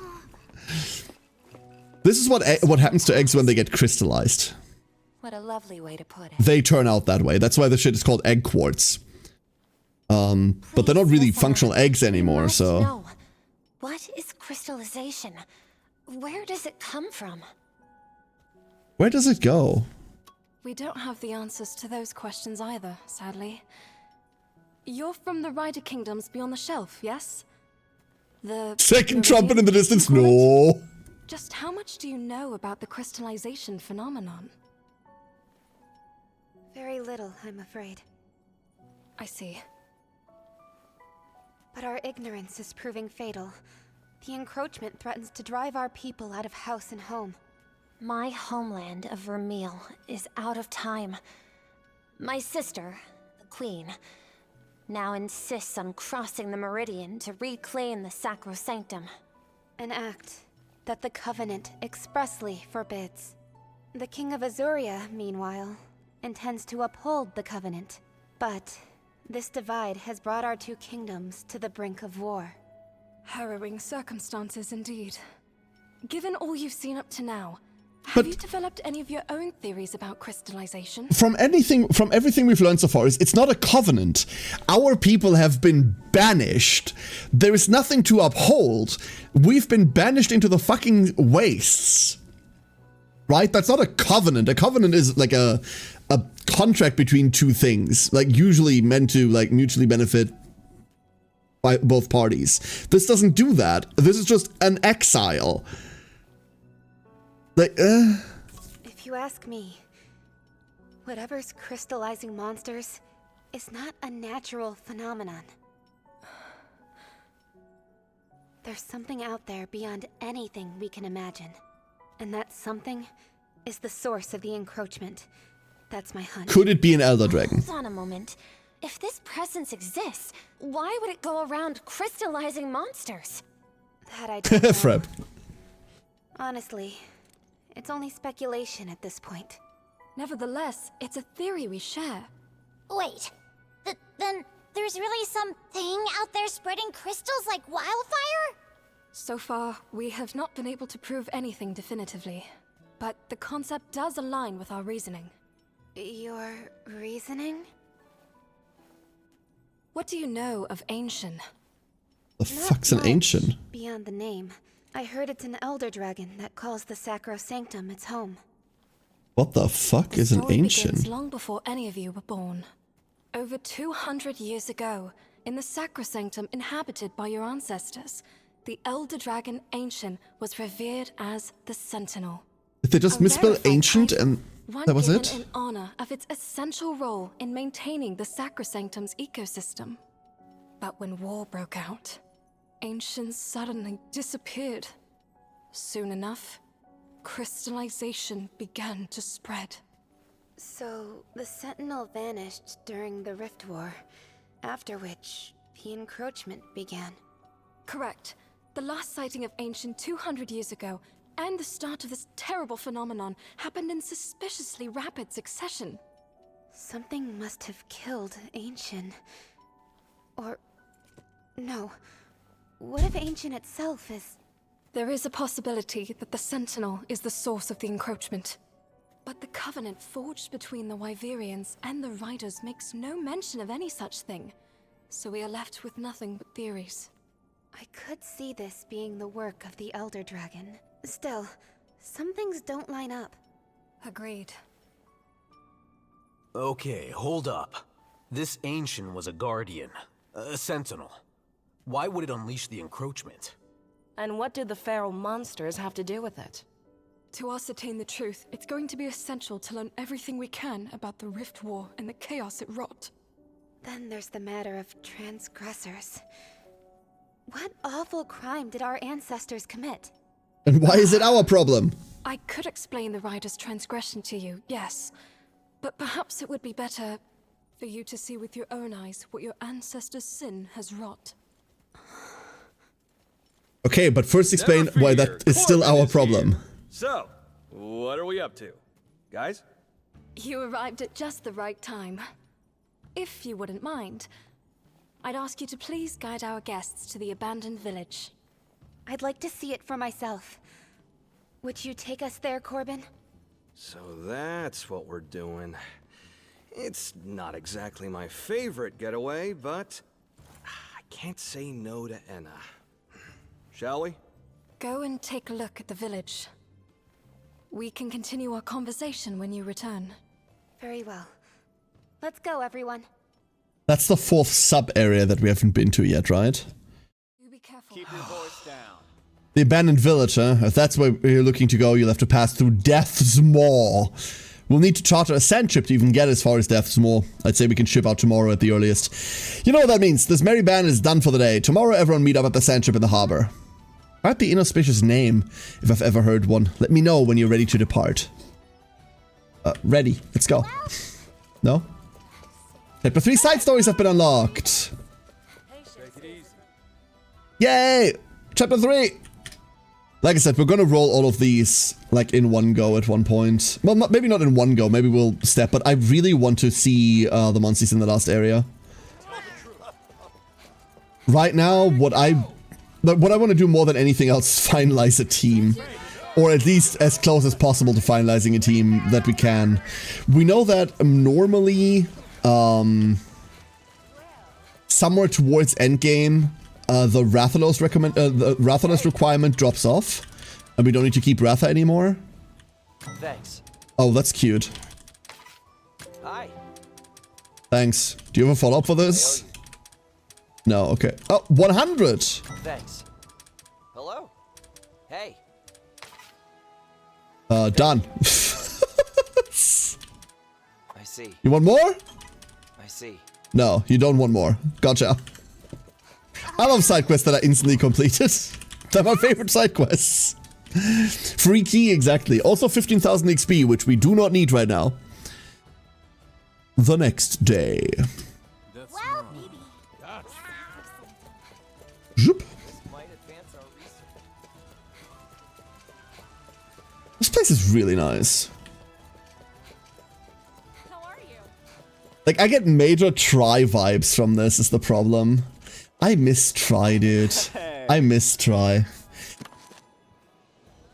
This is what happens to eggs when they get crystallized. What a lovely way to put it. They turn out that way. That's why the shit is called egg quartz. But they're not really functional eggs anymore, so... No. What is crystallization? Where does it come from? Where does it go? We don't have the answers to those questions either, sadly. You're from the Rider Kingdoms beyond the shelf, yes? The... Second trumpet in the distance? you call it? No. Just how much do you know about the crystallization phenomenon? Very little, I'm afraid. I see. But our ignorance is proving fatal. The encroachment threatens to drive our people out of house and home. My homeland of Vermeil is out of time. My sister, the Queen, now insists on crossing the Meridian to reclaim the Sacrosanctum. An act that the Covenant expressly forbids. The King of Azuria, meanwhile, intends to uphold the Covenant. But this divide has brought our two kingdoms to the brink of war. Harrowing circumstances indeed. Given all you've seen up to now, have you developed any of your own theories about crystallization? From everything we've learned so far, it's not a covenant. Our people have been banished. There is nothing to uphold. We've been banished into the fucking wastes. Right? That's not a covenant. A covenant is like a a contract between two things, like usually meant to like mutually benefit by both parties. This doesn't do that. This is just an exile. Like, If you ask me, whatever's crystallizing monsters is not a natural phenomenon. There's something out there beyond anything we can imagine. And that something is the source of the encroachment. That's my hunch. Could it be an Elder Dragon? Hold on a moment. If this presence exists, why would it go around crystallizing monsters? That I don't know. Freb. Honestly, it's only speculation at this point. Nevertheless, it's a theory we share. Wait, then there's really something out there spreading crystals like wildfire? So far, we have not been able to prove anything definitively. But the concept does align with our reasoning. Your reasoning? What do you know of Ancient? The fuck's an Ancient? Beyond the name. I heard it's an elder dragon that calls the Sacrosanctum its home. What the fuck is an Story Ancient? begins long before any of you were born. Over 200 years ago, in the Sacrosanctum inhabited by your ancestors, the elder dragon Ancient was revered as the Sentinel. Did they just A misspell rarefied Ancient item, and one that was given it? in honor of its essential role in maintaining the Sacrosanctum's ecosystem. But when war broke out, Ancient suddenly disappeared. Soon enough, crystallization began to spread. So, the Sentinel vanished during the Rift War, after which the encroachment began. Correct. The last sighting of Ancient 200 years ago, and the start of this terrible phenomenon, happened in suspiciously rapid succession. Something must have killed Ancient. Or... no. What if Ancient itself is... There is a possibility that the Sentinel is the source of the encroachment. But the covenant forged between the Wyverians and the Riders makes no mention of any such thing. So we are left with nothing but theories. I could see this being the work of the Elder Dragon. Still, some things don't line up. Agreed. Okay, hold up. This Ancient was a guardian, a sentinel. Why would it unleash the encroachment? And what did the feral monsters have to do with it? To ascertain the truth, it's going to be essential to learn everything we can about the Rift War and the chaos it wrought. Then there's the matter of transgressors. What awful crime did our ancestors commit? And why is it our problem? I could explain the Rider's transgression to you, yes. But perhaps it would be better for you to see with your own eyes what your ancestors' sin has wrought. Okay, but first explain why that is still our problem. So, what are we up to? Guys? You arrived at just the right time. If you wouldn't mind, I'd ask you to please guide our guests to the abandoned village. I'd like to see it for myself. Would you take us there, Corbin? So that's what we're doing. It's not exactly my favorite getaway, but I can't say no to Enna. Shall we? Go and take a look at the village. We can continue our conversation when you return. Very well. Let's go, everyone. That's the fourth sub-area that we haven't been to yet, right? You be careful. Keep your voice down. The abandoned village, huh? If that's where you're looking to go, you'll have to pass through Death's Maw. We'll need to charter a sand ship to even get as far as Death's Maw. I'd say we can ship out tomorrow at the earliest. You know what that means. This merry band is done for the day. Tomorrow everyone meet up at the sand ship in the harbor. Quite the inauspicious name, if I've ever heard one. Let me know when you're ready to depart. Ready. Let's go. No? Chapter 3 side stories have been unlocked. Take it easy. Yay! Chapter 3! Like I said, we're gonna roll all of these, like, in one go at one point. Well, maybe not in one go, maybe we'll step, but I really want to see the monsters in the last area. Right now, what I want to do more than anything else is finalize a team. Or at least as close as possible to finalizing a team that we can. We know that normally, somewhere towards endgame, the Rathalos requirement drops off. And we don't need to keep Ratha anymore. Thanks. Oh, that's cute. Hi. Thanks. Do you have a follow-up for this? No, okay. Oh, 100! Thanks. Hello? Hey. Done. I see. You want more? I see. No, you don't want more. Gotcha. I love side quests that are instantly completed. They're my favorite side quests. Free key, exactly. Also 15,000 XP, which we do not need right now. The next day. Well, maybe. Zoop. This might advance our research. This place is really nice. How are you? Like, I get major Try vibes from this is the problem. I miss Try, dude. I miss Try.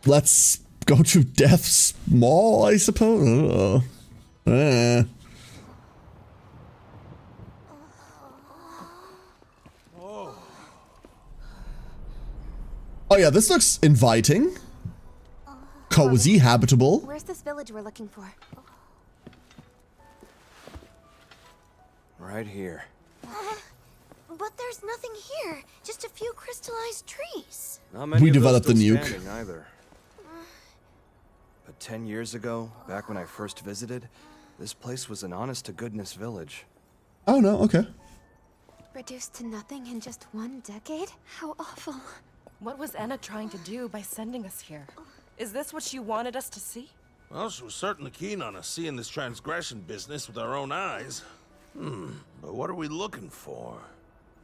Let's go to Death's Maw, I suppose. Oh yeah, this looks inviting. Cozy, habitable. Where's this village we're looking for? Right here. But there's nothing here. Just a few crystallized trees. Not many We of those developed the still nuke. standing either. But 10 years ago, back when I first visited, this place was an honest-to-goodness village. Oh no, okay. Reduced to nothing in just 1 decade? How awful. What was Anna trying to do by sending us here? Is this what she wanted us to see? Well, she was certainly keen on us seeing this transgression business with our own eyes. But what are we looking for?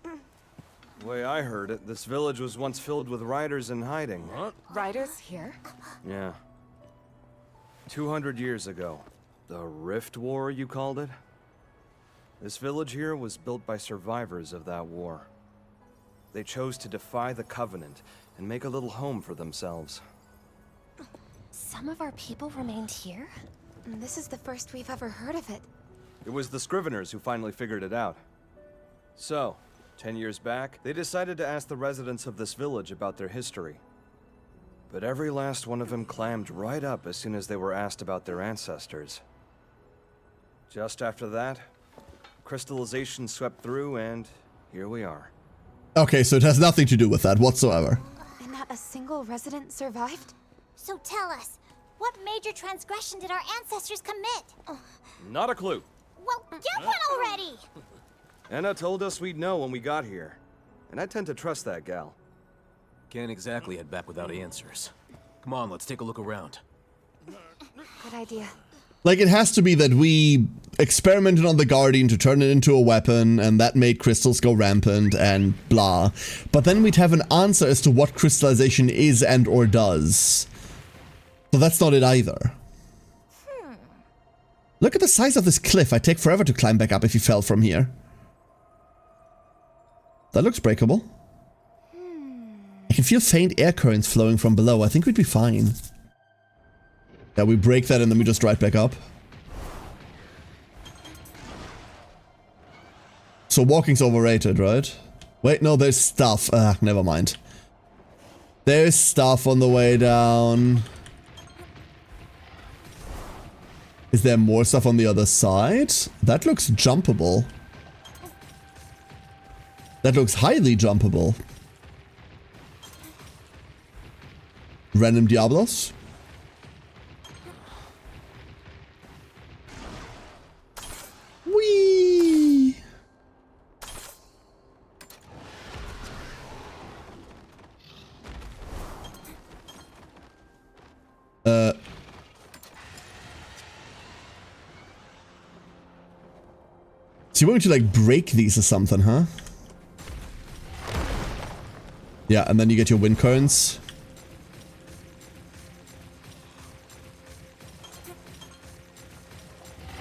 The way I heard it, this village was once filled with riders in hiding. What? Riders here? Yeah. 200 years ago. The Rift War, you called it? This village here was built by survivors of that war. They chose to defy the Covenant and make a little home for themselves. Some of our people remained here? This is the first we've ever heard of it. It was the Scriveners who finally figured it out. So, 10 years back, they decided to ask the residents of this village about their history. But every last one of them clammed right up as soon as they were asked about their ancestors. Just after that, crystallization swept through, and here we are. Okay, so it has nothing to do with that whatsoever. And not a single resident survived? So tell us, what major transgression did our ancestors commit? Not a clue. Well, get one already! Anna told us we'd know when we got here. And I tend to trust that gal. Can't exactly head back without answers. Come on, let's take a look around. Good idea. Like, it has to be that we experimented on the Guardian to turn it into a weapon, and that made crystals go rampant, and blah. But then we'd have an answer as to what crystallization is and or does. So that's not it either. Look at the size of this cliff. I'd take forever to climb back up if you fell from here. That looks breakable. I can feel faint air currents flowing from below. I think we'd be fine. Yeah, we break that and then we just ride back up. So walking's overrated, right? Wait, no, there's stuff. Never mind. There's stuff on the way down. Is there more stuff on the other side? That looks jumpable. That looks highly jumpable. Random Diablos? Whee! So you want me to like break these or something, huh? Yeah, and then you get your wind currents.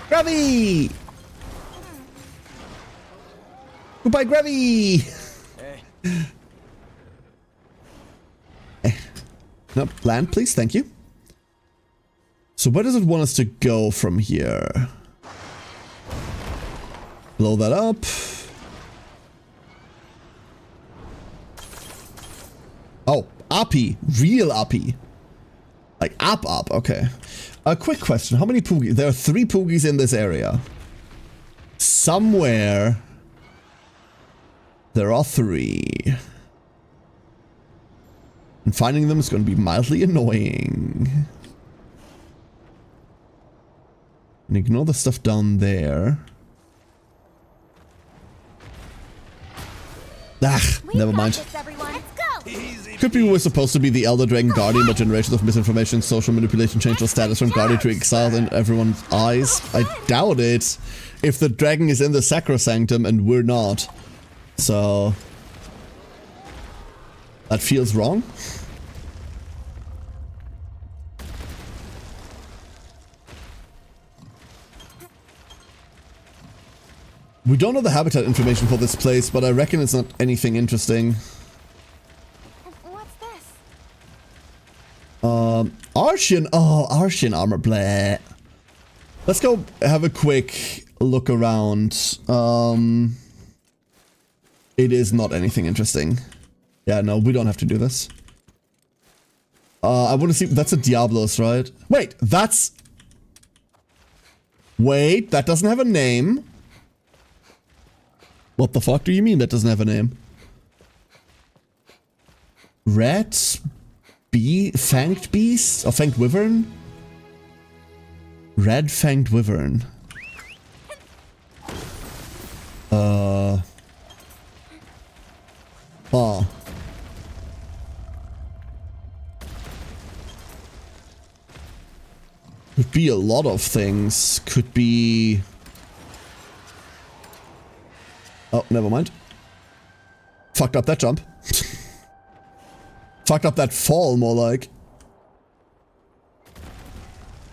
Gravy! Goodbye, Gravy! Hey. No, land, please, thank you. So where does it want us to go from here? Blow that up. Oh, uppy. Real uppy. Like up, okay. A quick question. How many Poogies? There are 3 Poogies in this area. somewhere there are 3. And finding them is going to be mildly annoying. And ignore the stuff down there. Never mind. Could be we were supposed to be the Elder Dragon Guardian, but generations of misinformation, social manipulation changed our status from Guardian to exiled in everyone's eyes. I doubt it. If the dragon is in the Sacrosanctum and we're not. So... that feels wrong. We don't know the habitat information for this place, but I reckon it's not anything interesting. What's this? Arshian. Oh, Arshian armor. Blah. Let's go have a quick look around. It is not anything interesting. Yeah, no, we don't have to do this. I want to see. That's a Diablos, right? Wait, that's... Wait, that doesn't have a name. What the fuck do you mean that doesn't have a name? Red Fanged Beast? Or Fanged Wyvern? Red Fanged Wyvern. Oh. Could be a lot of things. Could be... Oh, never mind. Fucked up that jump. Fucked up that fall, more like.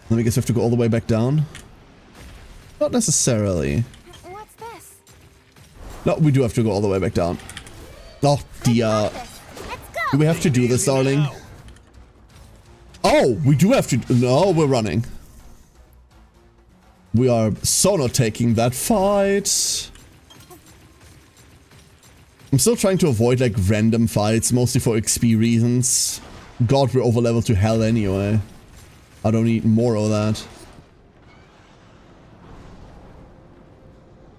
Then we guess we have to go all the way back down. Not necessarily. What's this? No, we do have to go all the way back down. Oh, dear. Do we have to do this, darling? Oh, we do have to... No, we're running. We are so not taking that fight. I'm still trying to avoid like random fights, mostly for XP reasons. God, we're overleveled to hell anyway. I don't need more of that.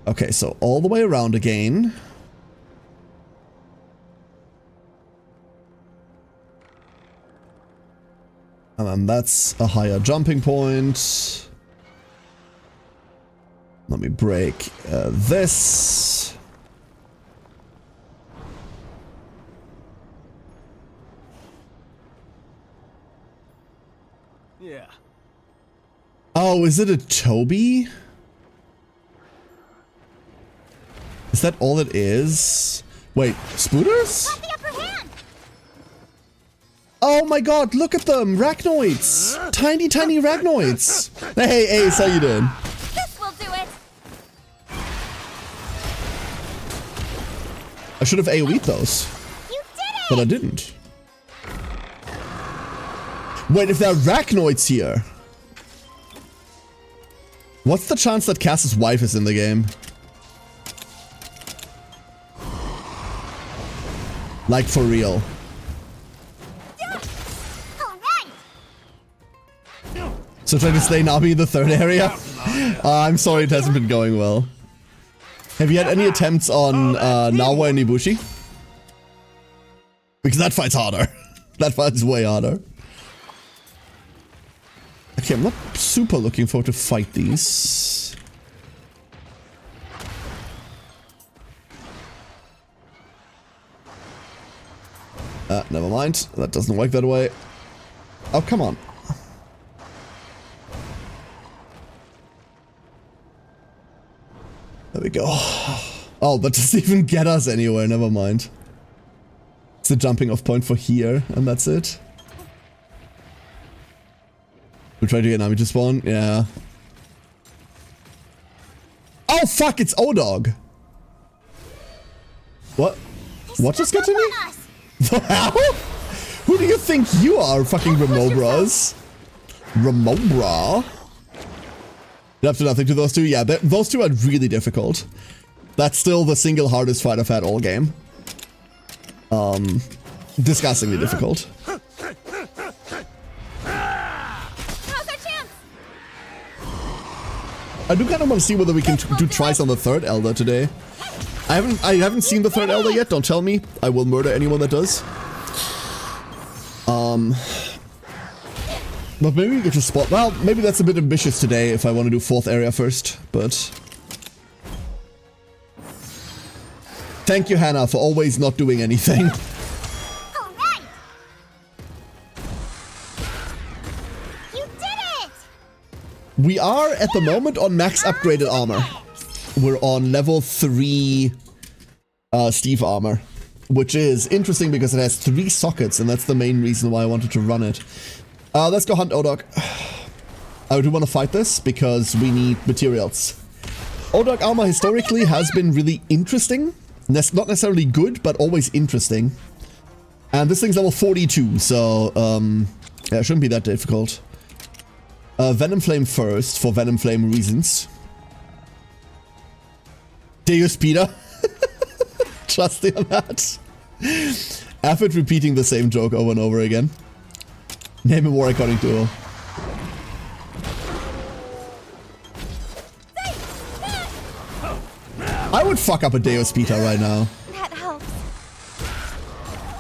Okay, so all the way around again. And then that's a higher jumping point. Let me break this. Yeah. Oh, is it a Toby? Is that all it is? Wait, Spooters? Oh my god, look at them! Rachnoids! Tiny, tiny Rachnoids! Hey, Ace, how you doing? This will do it. I should have AoE'd those. You did it! But I didn't. Wait, if there are Rachnoids here... What's the chance that Cass's wife is in the game? Like, for real. So trying to slay Nabi in the third area? I'm sorry it hasn't been going well. Have you had any attempts on Nawa and Ibushi? Because that fight's harder. That fight's way harder. Okay, I'm not super looking forward to fight these. Never mind. That doesn't work that way. Oh, come on. There we go. Oh, that doesn't even get us anywhere. Never mind. It's the jumping off point for here, and that's it. We'll try to get Nami to spawn. Yeah. Oh, fuck. It's O-Dog. What? What just got to me? The hell? Who do you think you are, fucking Remobras? Remobra? You're up to nothing to those two? Yeah, those two are really difficult. That's still the single hardest fight I've had all game. Disgustingly difficult. Now's our chance. I do kind of want to see whether we can do tries on the third Elder today. I haven't seen the third Elder yet. Don't tell me. I will murder anyone that does. But maybe we get to spot. Well, maybe that's a bit ambitious today if I want to do fourth area first. But thank you, Hannah, for always not doing anything. We are, at the moment, on max upgraded armor. We're on level 3 Steve armor. Which is interesting because it has 3 sockets, and that's the main reason why I wanted to run it. Let's go hunt Odog. I do want to fight this because we need materials. Odog armor historically has been really interesting. Not necessarily good, but always interesting. And this thing's level 42, so yeah, it shouldn't be that difficult. Venom Flame first, for Venom Flame reasons. Deus Peter. Trust me on that. Avid repeating the same joke over and over again. Name a war according to... I would fuck up a Deus Peter right now. That helps.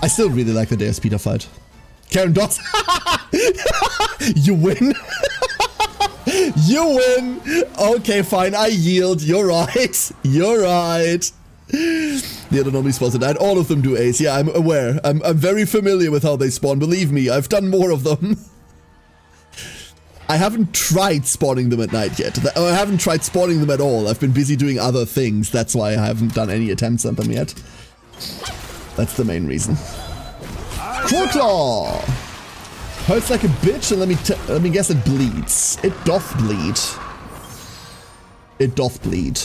I still really like the Deus Peter fight. Karen Dots. You win. You win. Okay, fine. I yield. You're right. You're right. The other normally spawns at night. All of them do Ace. Yeah, I'm aware. I'm very familiar with how they spawn. Believe me, I've done more of them. I haven't tried spawning them at night yet. I haven't tried spawning them at all. I've been busy doing other things. That's why I haven't done any attempts at them yet. That's the main reason. Cruel Claw! Hurts like a bitch, and let me guess, it bleeds. It doth bleed. It doth bleed.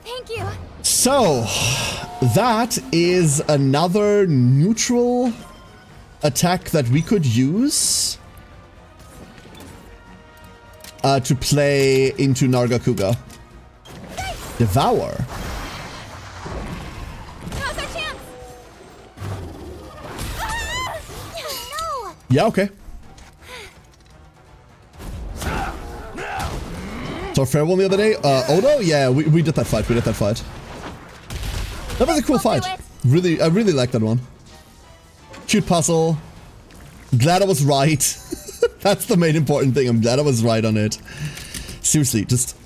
Thank you. So, that is another neutral attack that we could use to play into Nargacuga. Devour. Now's our chance. No. Yeah, okay. So farewell the other day. Odo? Yeah, we did that fight. We did that fight. That was a cool fight. I really like that one. Cute puzzle. Glad I was right. That's the main important thing. I'm glad I was right on it. Seriously, just...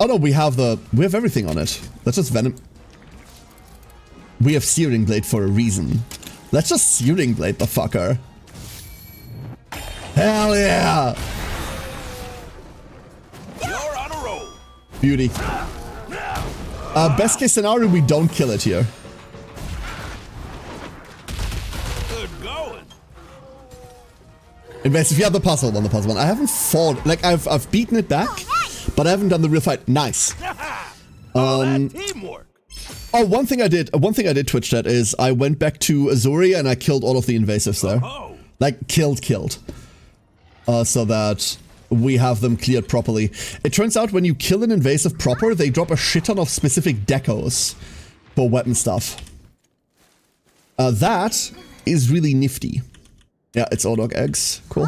Oh no, we have everything on it. Let's just Venom... We have Searing Blade for a reason. Let's just Searing Blade the fucker. Hell yeah! You're on a roll. Beauty. Best case scenario, we don't kill it here. Good going. Invasive, yeah, the puzzle one. I haven't fought, like, I've beaten it back, but I haven't done the real fight. Nice. Teamwork. Oh, one thing I did Twitch chat is I went back to Azuria and I killed all of the invasives there. Like, killed. So that we have them cleared properly. It turns out when you kill an invasive proper, they drop a shit ton of specific decos for weapon stuff. That is really nifty. Yeah, it's Odog eggs. Cool.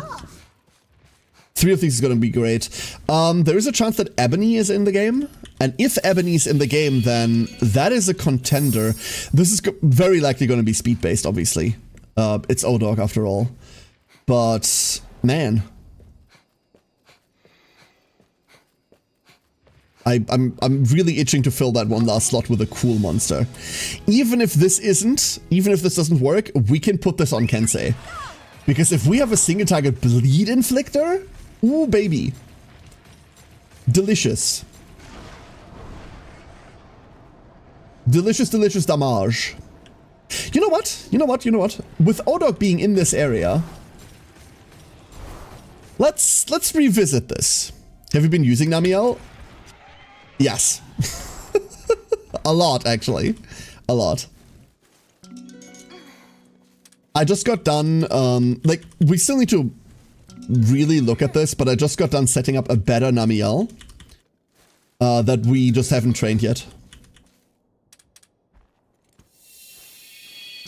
3 of these is gonna be great. There is a chance that Ebony is in the game. And if Ebony's in the game, then that is a contender. This is very likely gonna be speed-based, obviously. It's Odog after all. But, man. I'm really itching to fill that one last slot with a cool monster. Even if this doesn't work, we can put this on Kensei. Because if we have a single target bleed inflictor, ooh baby. Delicious. Delicious damage. You know what? With Odog being in this area, let's revisit this. Have you been using Namiel? Yes. A lot, actually. A lot. I just got done, like, we still need to really look at this, but I just got done setting up a better Namiel that we just haven't trained yet.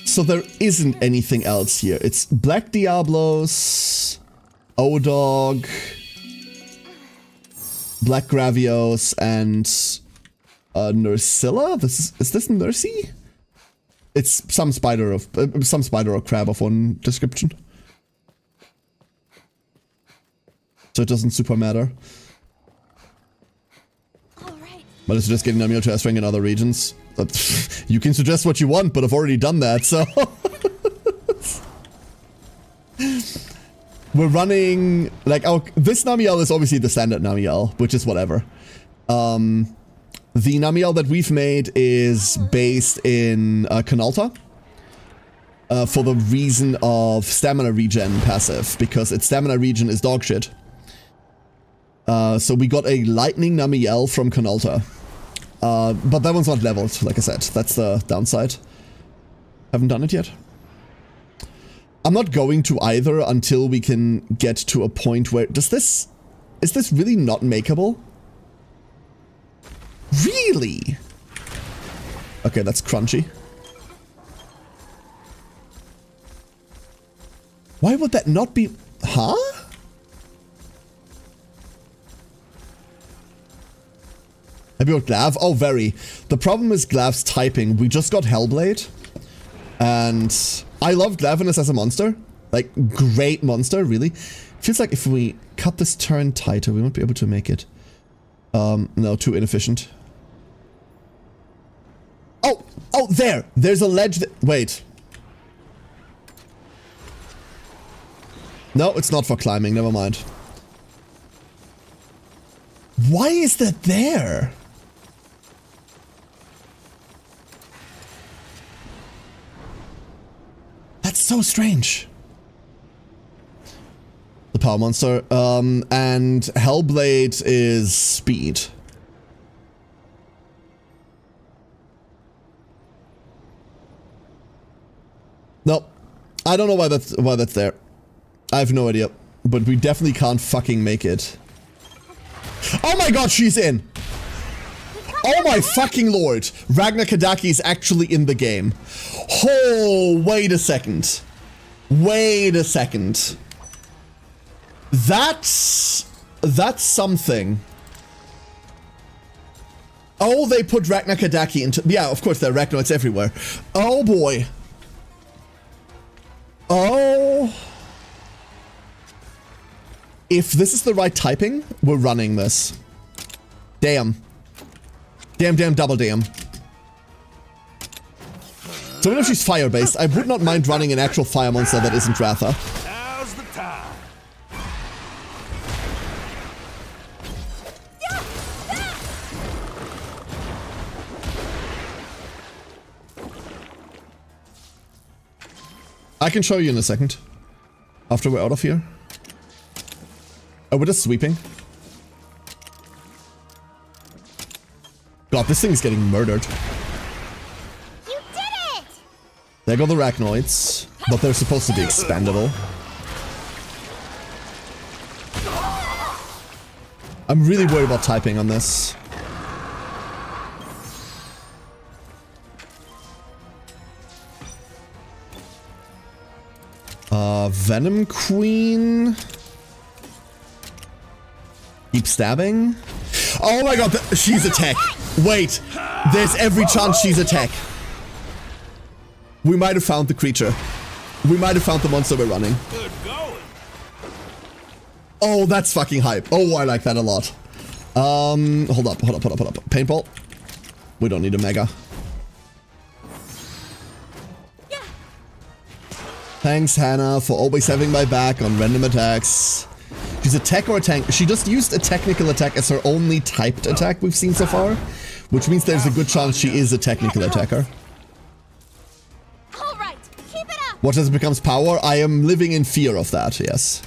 So there isn't anything else here. It's Black Diablos, Odog, Black Gravios and Nursilla? Is this Nursey? It's some spider or crab of one description. So it doesn't super matter. But it's just getting Namiel to S-rank in other regions. You can suggest what you want, but I've already done that, so... We're running... Like, this Namiel is obviously the standard Namiel, which is whatever. The Namiel that we've made is based in Canalta. For the reason of stamina regen passive, because its stamina regen is dog shit. So we got a lightning Namiel from Canalta. But that one's not leveled, like I said. That's the downside. Haven't done it yet. I'm not going to either until we can get to a point where... Is this really not makeable? Really? Okay, that's crunchy. Why would that not be... Huh? Happy with Glav? Oh, very. The problem is Glav's typing. We just got Hellblade. And I love Glavinus as a monster. Like, great monster, really. Feels like if we cut this turn tighter, we won't be able to make it. No, too inefficient. Oh! Oh, there! There's a ledge that... Wait. No, it's not for climbing. Never mind. Why is that there? That's so strange. The power monster. And Hellblade is speed. Nope. I don't know why that's there. I have no idea. But we definitely can't fucking make it. Oh my god, she's in! Oh my fucking lord! Ragnar Kadaki is actually in the game. Oh, wait a second. Wait a second. That's something. Oh, they put Ragnar Kadaki into... Yeah, of course, there are Ragnaroids everywhere. Oh boy. Oh... If this is the right typing, we're running this. Damn. Damn, damn, double damn. So even if she's fire-based, I would not mind running an actual fire monster that isn't Ratha. Now's the time. I can show you in a second. After we're out of here. Oh, we're just sweeping. God, this thing is getting murdered. You did it! There go the Arachnoids, but they're supposed to be expandable. I'm really worried about typing on this. Venom Queen... Keep stabbing. Oh my god, she's a tech. Wait, there's every chance she's a tech. We might have found the creature. We might have found the monster we're running. Good going. Oh, that's fucking hype. Oh, I like that a lot. Hold up. Paintball. We don't need a mega. Yeah. Thanks, Hannah, for always having my back on random attacks. She's a tech or a tank. She just used a technical attack as her only typed attack we've seen so far, which means there's a good chance she is a technical attacker. All right, keep it up. What as it becomes power? I am living in fear of that, yes.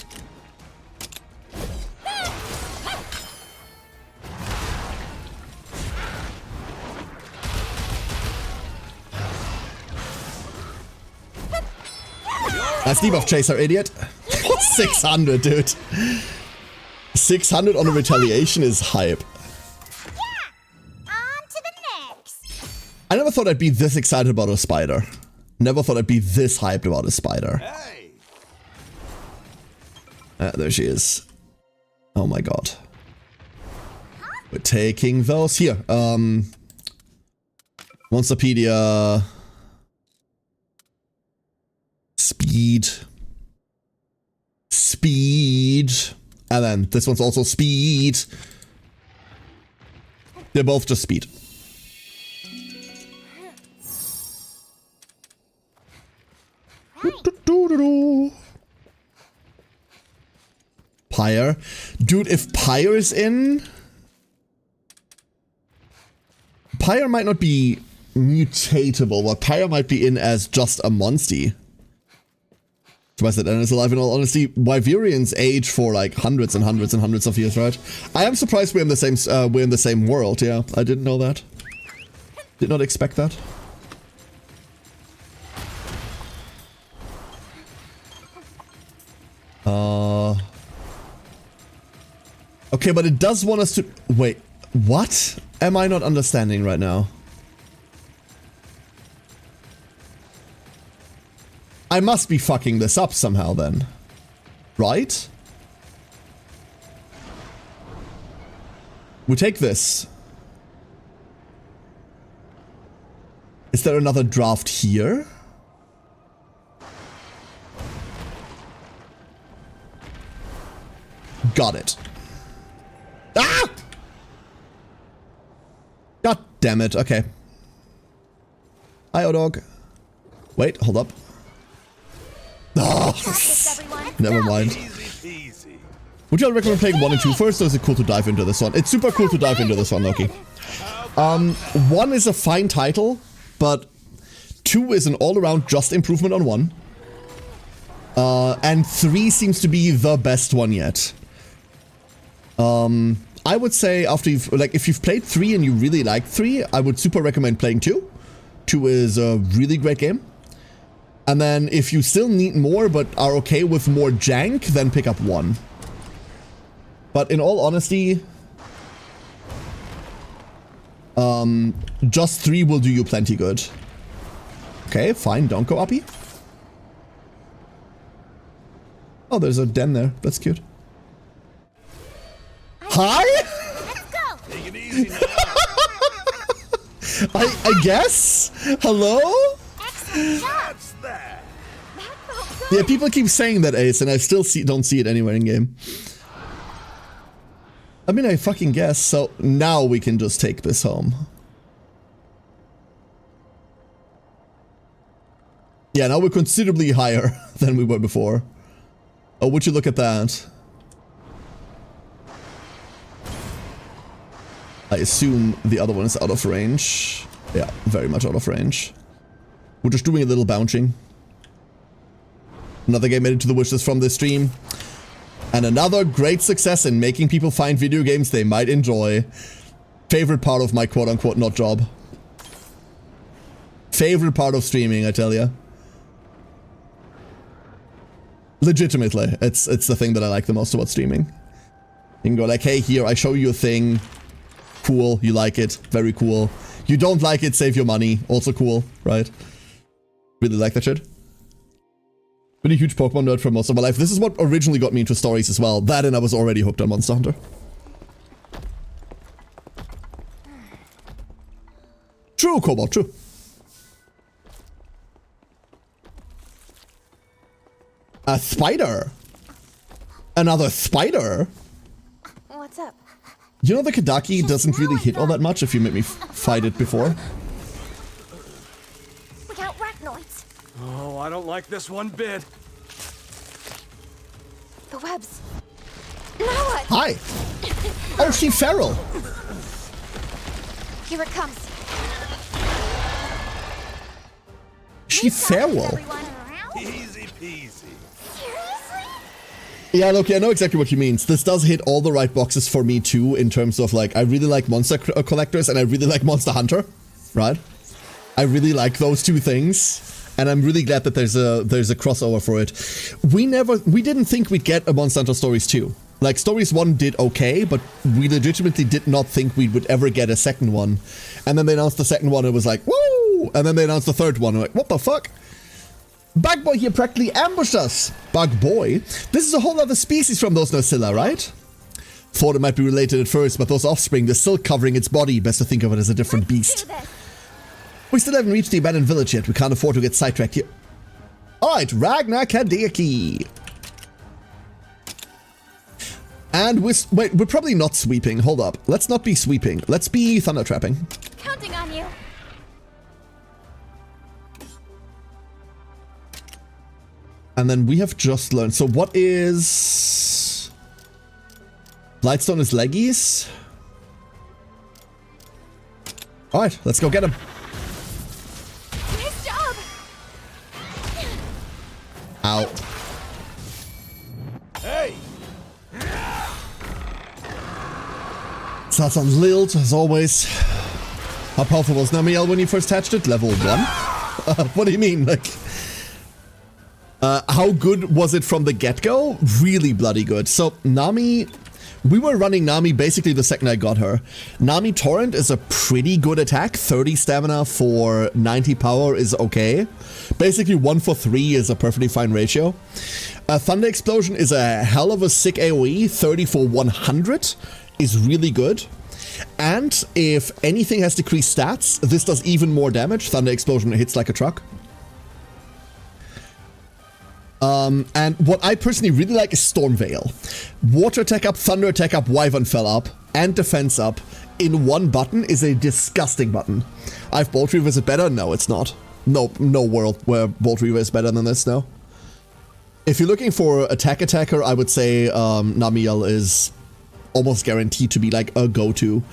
That's debuff chaser, idiot. 600, dude. 600 on a retaliation is hype. Yeah. On to the next. I never thought I'd be this excited about a spider. Never thought I'd be this hyped about a spider. Hey. There she is. Oh my god. We're taking those here. Monsterpedia. Speed. Speed. And then this one's also speed. They're both just speed. Pyre. Dude, if Pyre is in... Pyre might not be mutatable, but Pyre might be in as just a monstie. Surprised that Anna is alive in all honesty. Wyverians age for like hundreds and hundreds and hundreds of years, right? I am surprised we're in the same world, yeah. I didn't know that. Did not expect that. Okay, but it does want us to... Wait, what? Am I not understanding right now? I must be fucking this up somehow then. Right? We take this. Is there another draft here? Got it. Ah! God damn it. Okay. Hi, dog. Wait, hold up. Oh, never mind. Would you all recommend playing 1 and 2 first, or is it cool to dive into this one? It's super cool to dive into this one, Loki. 1 is a fine title, but 2 is an all-around just improvement on 1. And 3 seems to be the best one yet. I would say after you've, like, if you've played 3 and you really like 3, I would super recommend playing 2. 2 is a really great game. And then if you still need more but are okay with more jank, then pick up 1. But in all honesty, just 3 will do you plenty good. Okay, fine, don't go uppy. Oh, there's a den there. That's cute. Hi? Let's go. Take it easy now. I guess? Hello? That's that. Yeah, people keep saying that, Ace, and I still don't see it anywhere in game. I mean, I fucking guess. So now we can just take this home. Yeah, now we're considerably higher than we were before. Oh, would you look at that? I assume the other one is out of range. Yeah, very much out of range. We're just doing a little bouncing. Another game added to the wishlist from this stream. And another great success in making people find video games they might enjoy. Favorite part of my quote-unquote not job. Favorite part of streaming, I tell ya. Legitimately, it's the thing that I like the most about streaming. You can go like, hey, here, I show you a thing. Cool, you like it, very cool. You don't like it, save your money, also cool, right? Really like that shit. Been a huge Pokemon nerd for most of my life. This is what originally got me into stories as well. That and I was already hooked on Monster Hunter. True, Cobalt, true. A spider? Another spider? What's up? You know the Kadaki doesn't really hit all that much if you make me fight it before. We got arachnoids. Oh, I don't like this one bit. The webs. Now what? Hi. Oh, she feral. Here it comes. She feral. Easy peasy. Yeah, look, I know exactly what you mean. This does hit all the right boxes for me too, in terms of like, I really like monster collectors and I really like Monster Hunter, right? I really like those two things, and I'm really glad that there's a crossover for it. We didn't think we'd get a Monster Hunter Stories 2. Like, Stories 1 did okay, but we legitimately did not think we would ever get a second one. And then they announced the second one, and it was like, woo! And then they announced the third one, and like, what the fuck? Bug Boy here practically ambushed us. Bug Boy? This is a whole other species from those Nocilla, right? Thought it might be related at first, but those offspring, they're still covering its body. Best to think of it as a different beast. We still haven't reached the abandoned village yet. We can't afford to get sidetracked here. Alright, Ragnar Kadeki. And we're probably not sweeping. Hold up. Let's not be sweeping. Let's be thunder trapping. Counting on you. And then we have just learned. So what is... Lightstone is leggies. Alright, let's go get him. Nice job. Ow. Hey! Starts on Lilt, as always. How powerful was Namiel when you first hatched it? Level 1? What do you mean? Like, how good was it from the get-go? Really bloody good. So, Nami... We were running Nami basically the second I got her. Nami Torrent is a pretty good attack. 30 stamina for 90 power is okay. Basically 1 for 3 is a perfectly fine ratio. Thunder Explosion is a hell of a sick AoE. 30 for 100 is really good. And if anything has decreased stats, this does even more damage. Thunder Explosion hits like a truck. And what I personally really like is Storm Veil. Water attack up, thunder attack up, wyvern fell up, and defense up in one button is a disgusting button. I've Bolt Reaver, is it better? No, it's not. No world where Bolt Reaver is better than this, no. If you're looking for attacker, I would say Namiel is almost guaranteed to be like a go-to.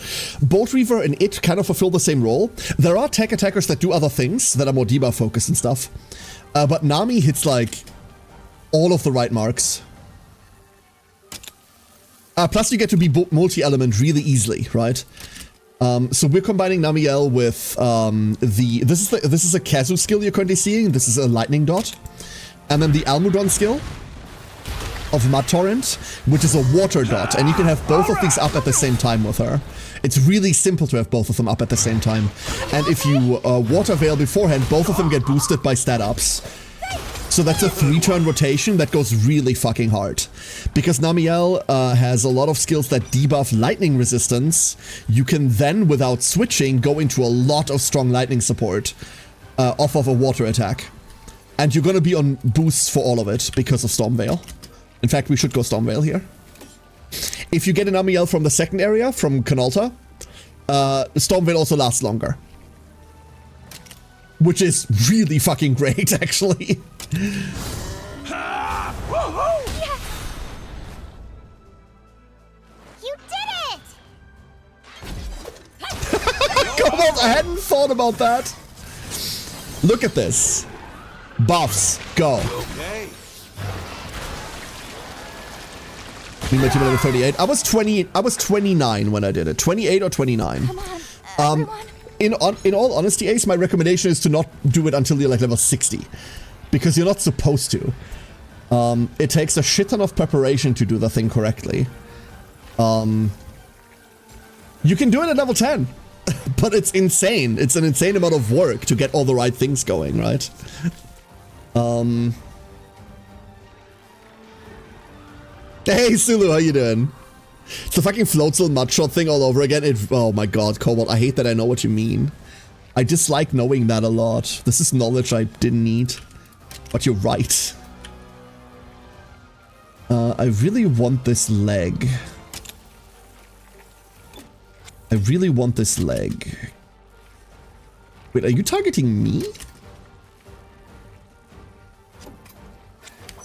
Bolt Reaver and it kind of fulfill the same role. There are tech attackers that do other things that are more debuff focused and stuff. But Nami hits like all of the right marks. Plus you get to be multi-element really easily, right? So we're combining Namiel with this is a Kazu skill you're currently seeing. This is a lightning dot. And then the Almudron skill of Mud Torrent, which is a water dot, and you can have both of these up at the same time with her. It's really simple to have both of them up at the same time. And if you water veil beforehand, both of them get boosted by stat ups. So that's a 3-turn rotation that goes really fucking hard. Because Namiel has a lot of skills that debuff lightning resistance, you can then, without switching, go into a lot of strong lightning support off of a water attack. And you're gonna be on boosts for all of it because of Storm Veil. In fact, we should go Storm Veil here. If you get an Namiel from the second area, from Canalta, Storm Veil also lasts longer. Which is really fucking great, actually. Yes! You did it! Come on, I hadn't thought about that. Look at this. Buffs, go. Okay. Level 38. I was 29 when I did it. 28 or 29. Come on, in all honesty, Ace, my recommendation is to not do it until you're like level 60. Because you're not supposed to. It takes a shit ton of preparation to do the thing correctly. You can do it at level 10. But it's insane. It's an insane amount of work to get all the right things going, right? Hey, Sulu, how you doing? It's the fucking Floatzel Mudshot thing all over again. Oh my god, Cobalt, I hate that I know what you mean. I dislike knowing that a lot. This is knowledge I didn't need. But you're right. I really want this leg. I really want this leg. Wait, are you targeting me?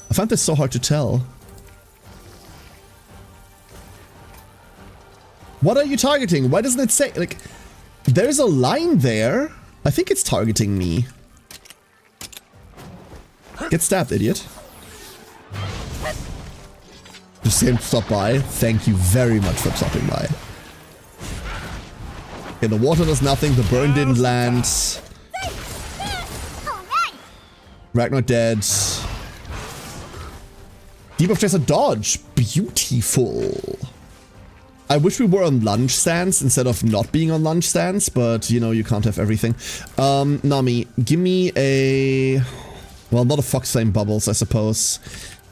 I found this so hard to tell. What are you targeting? Why doesn't it say? Like, there's a line there. I think it's targeting me. Get stabbed, idiot. Just him stop by. Thank you very much for stopping by. Okay, the water does nothing. The burn didn't land. Ragnar dead. Debuff Chaser dodge. Beautiful. I wish we were on lunge stance instead of not being on lunge stance, but you know, you can't have everything. Nami, give me a... Well, not a Fox Flame Bubbles, I suppose.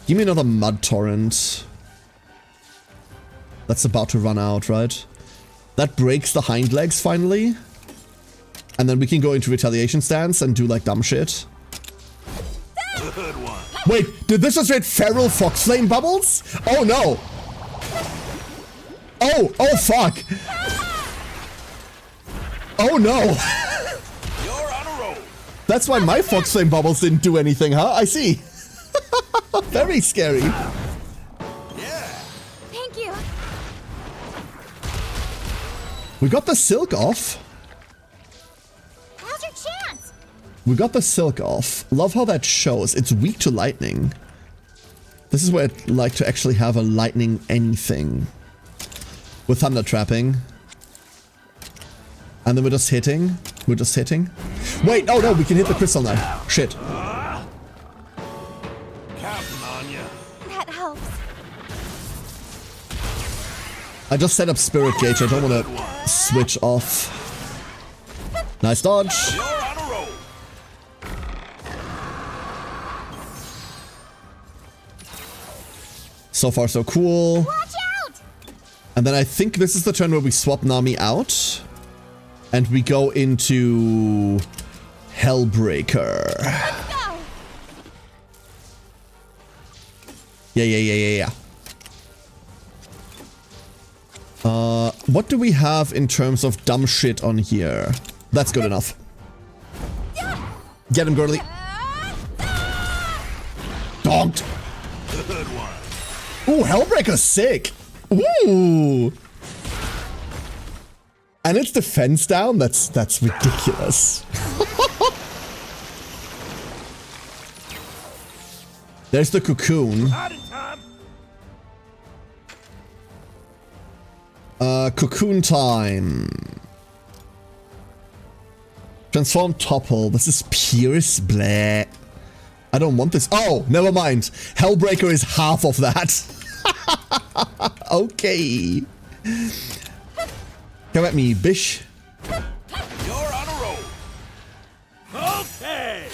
Give me another Mud Torrent. That's about to run out, right? That breaks the hind legs finally. And then we can go into retaliation stance and do like dumb shit. Good one. Wait, did this just hit feral fox flame bubbles? Oh no! Oh fuck! Oh no! You're on a roll. That's why my fox flame bubbles didn't do anything, huh? I see. Very scary. Yeah. Thank you. We got the silk off. Now's your chance. We got the silk off. Love how that shows. It's weak to lightning. This is where I'd like to actually have a lightning anything. With thunder trapping. And then we're just hitting. We're just hitting. Wait, oh no, we can hit the crystal now. Shit. Counting on you. That helps. I just set up spirit gauge. I don't want to switch off. Nice dodge. You're on a roll. So far so cool. Watch out! And then I think this is the turn where we swap Nami out. And we go into Hellbreaker. Let's go! Yeah. What do we have in terms of dumb shit on here? That's good enough. Get him, girly. Donked. Good one. Ooh, Hellbreaker's sick. Ooh. And its defense down? That's ridiculous. There's the cocoon. Out in time. Cocoon time. Transform topple. This is Pierce. Bleh. I don't want this. Oh, never mind. Hellbreaker is half of that. Okay. Come at me, bish. You're on a roll. Okay.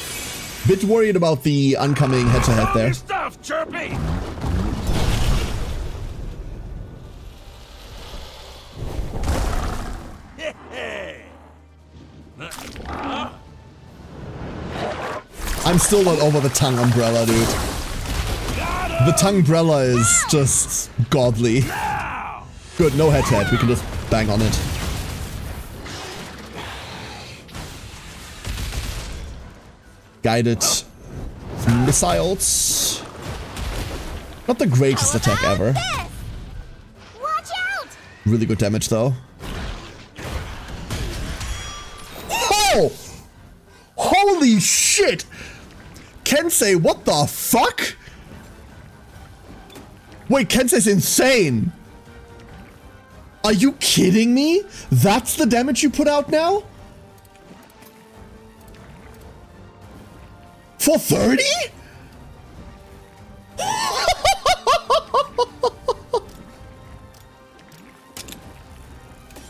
Bit worried about the oncoming head-to-head there. Your stuff, Chirpy. I'm still not over the tongue umbrella, dude. The tongue umbrella is just godly. Good, no head-to-head. We can just bang on it. Guided missiles. Not the greatest attack ever. Watch out! Really good damage though. Oh! Holy shit! Kensei, what the fuck? Wait, Kensei's insane! Are you kidding me? That's the damage you put out now? For 30?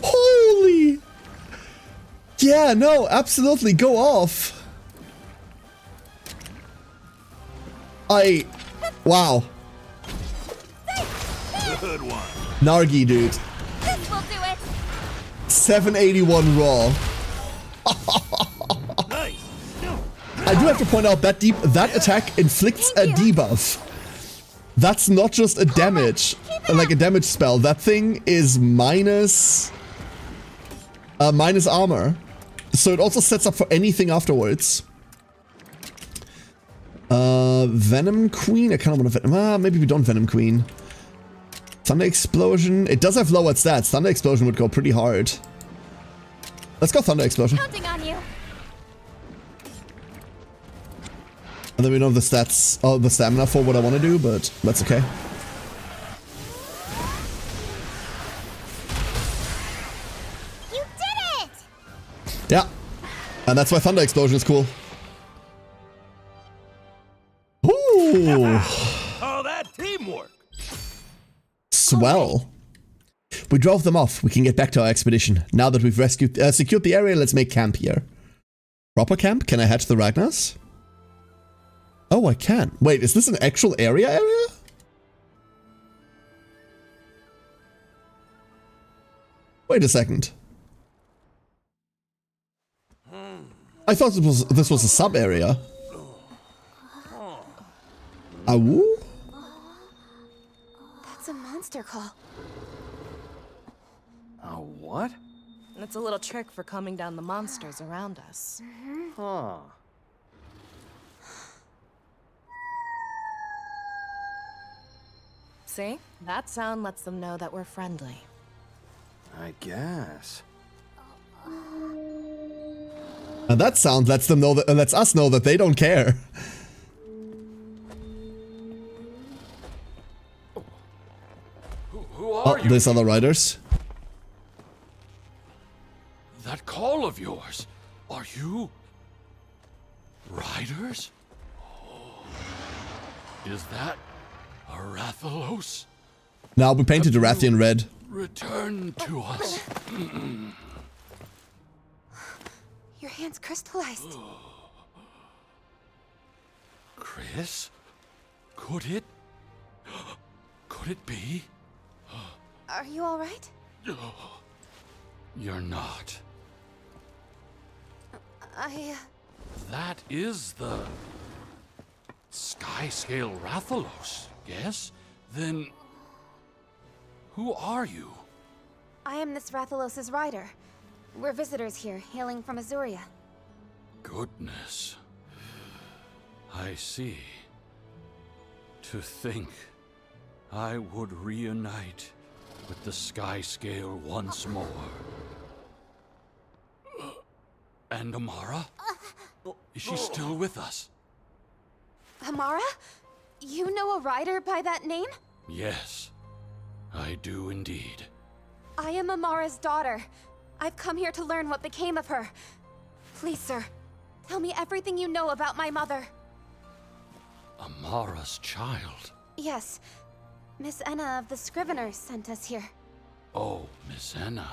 Holy! Yeah, no, absolutely, go off. Wow. Good one. Nargi, dude. This will do it. 781 raw. Nice. I do have to point out that that attack inflicts a debuff. That's not just a damage, like a damage spell. That thing is minus armor. So it also sets up for anything afterwards. Venom Queen? I kind of want to Venom. Maybe we don't Venom Queen. Thunder Explosion. It does have lowered stats. Thunder Explosion would go pretty hard. Let's go Thunder Explosion. Counting on you. And then we know the stats, the stamina for what I want to do, but that's okay. You did it! Yeah. And that's why Thunder Explosion is cool. Ooh. Oh, that teamwork. Swell. We drove them off. We can get back to our expedition. Now that we've secured the area, let's make camp here. Proper camp? Can I hatch the Ragnars? Oh, I can. Wait, is this an actual area? Wait a second. I thought this was a sub area. Awoo? That's a monster call. What? It's a little trick for calming down the monsters around us. Huh. See? That sound lets them know that we're friendly. I guess. And that sound lets them know that lets us know that they don't care. Who are you? There's other riders. That call of yours. Are you riders? Oh. Is that a Rathalos? Now we painted the Rathian red. Return to us. Your hand's crystallized. Chris? Could it be? Are you all right? You're not. That is the Skyscale Rathalos, yes? Then who are you? I am this Rathalos' rider. We're visitors here, hailing from Azuria. Goodness. I see. To think I would reunite with the Skyscale once more. And Amara? Is she still with us? Amara? You know a rider by that name? Yes, I do indeed. I am Amara's daughter. I've come here to learn what became of her. Please, sir, tell me everything you know about my mother. Amara's child? Yes. Miss Enna of the Scriveners sent us here. Oh, Miss Enna.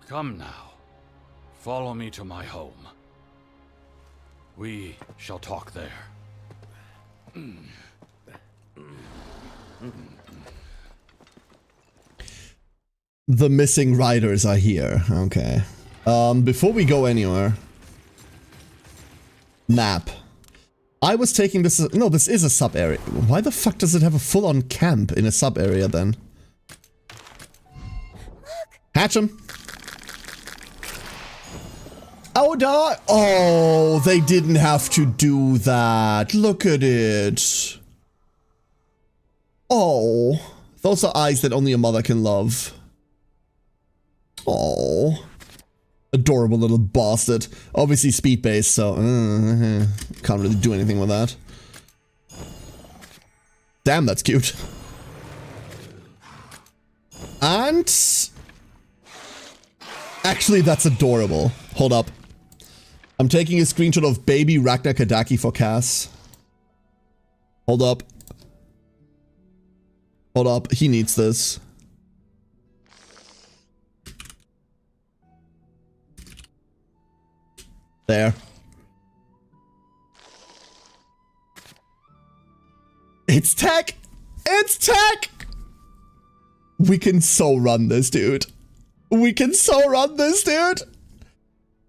Come now. Follow me to my home. We shall talk there. The missing riders are here. Okay. Before we go anywhere. Map. I was taking this... No, this is a sub-area. Why the fuck does it have a full-on camp in a sub-area then? Hatch him. Oh, no. Oh, they didn't have to do that. Look at it. Oh. Those are eyes that only a mother can love. Oh. Adorable little bastard. Obviously speed-based, so... can't really do anything with that. Damn, that's cute. And... actually, that's adorable. Hold up. I'm taking a screenshot of baby Ragnar Kadaki for Cass. Hold up. Hold up. He needs this. There. It's tech! It's tech! We can so run this, dude. We can so run this, dude!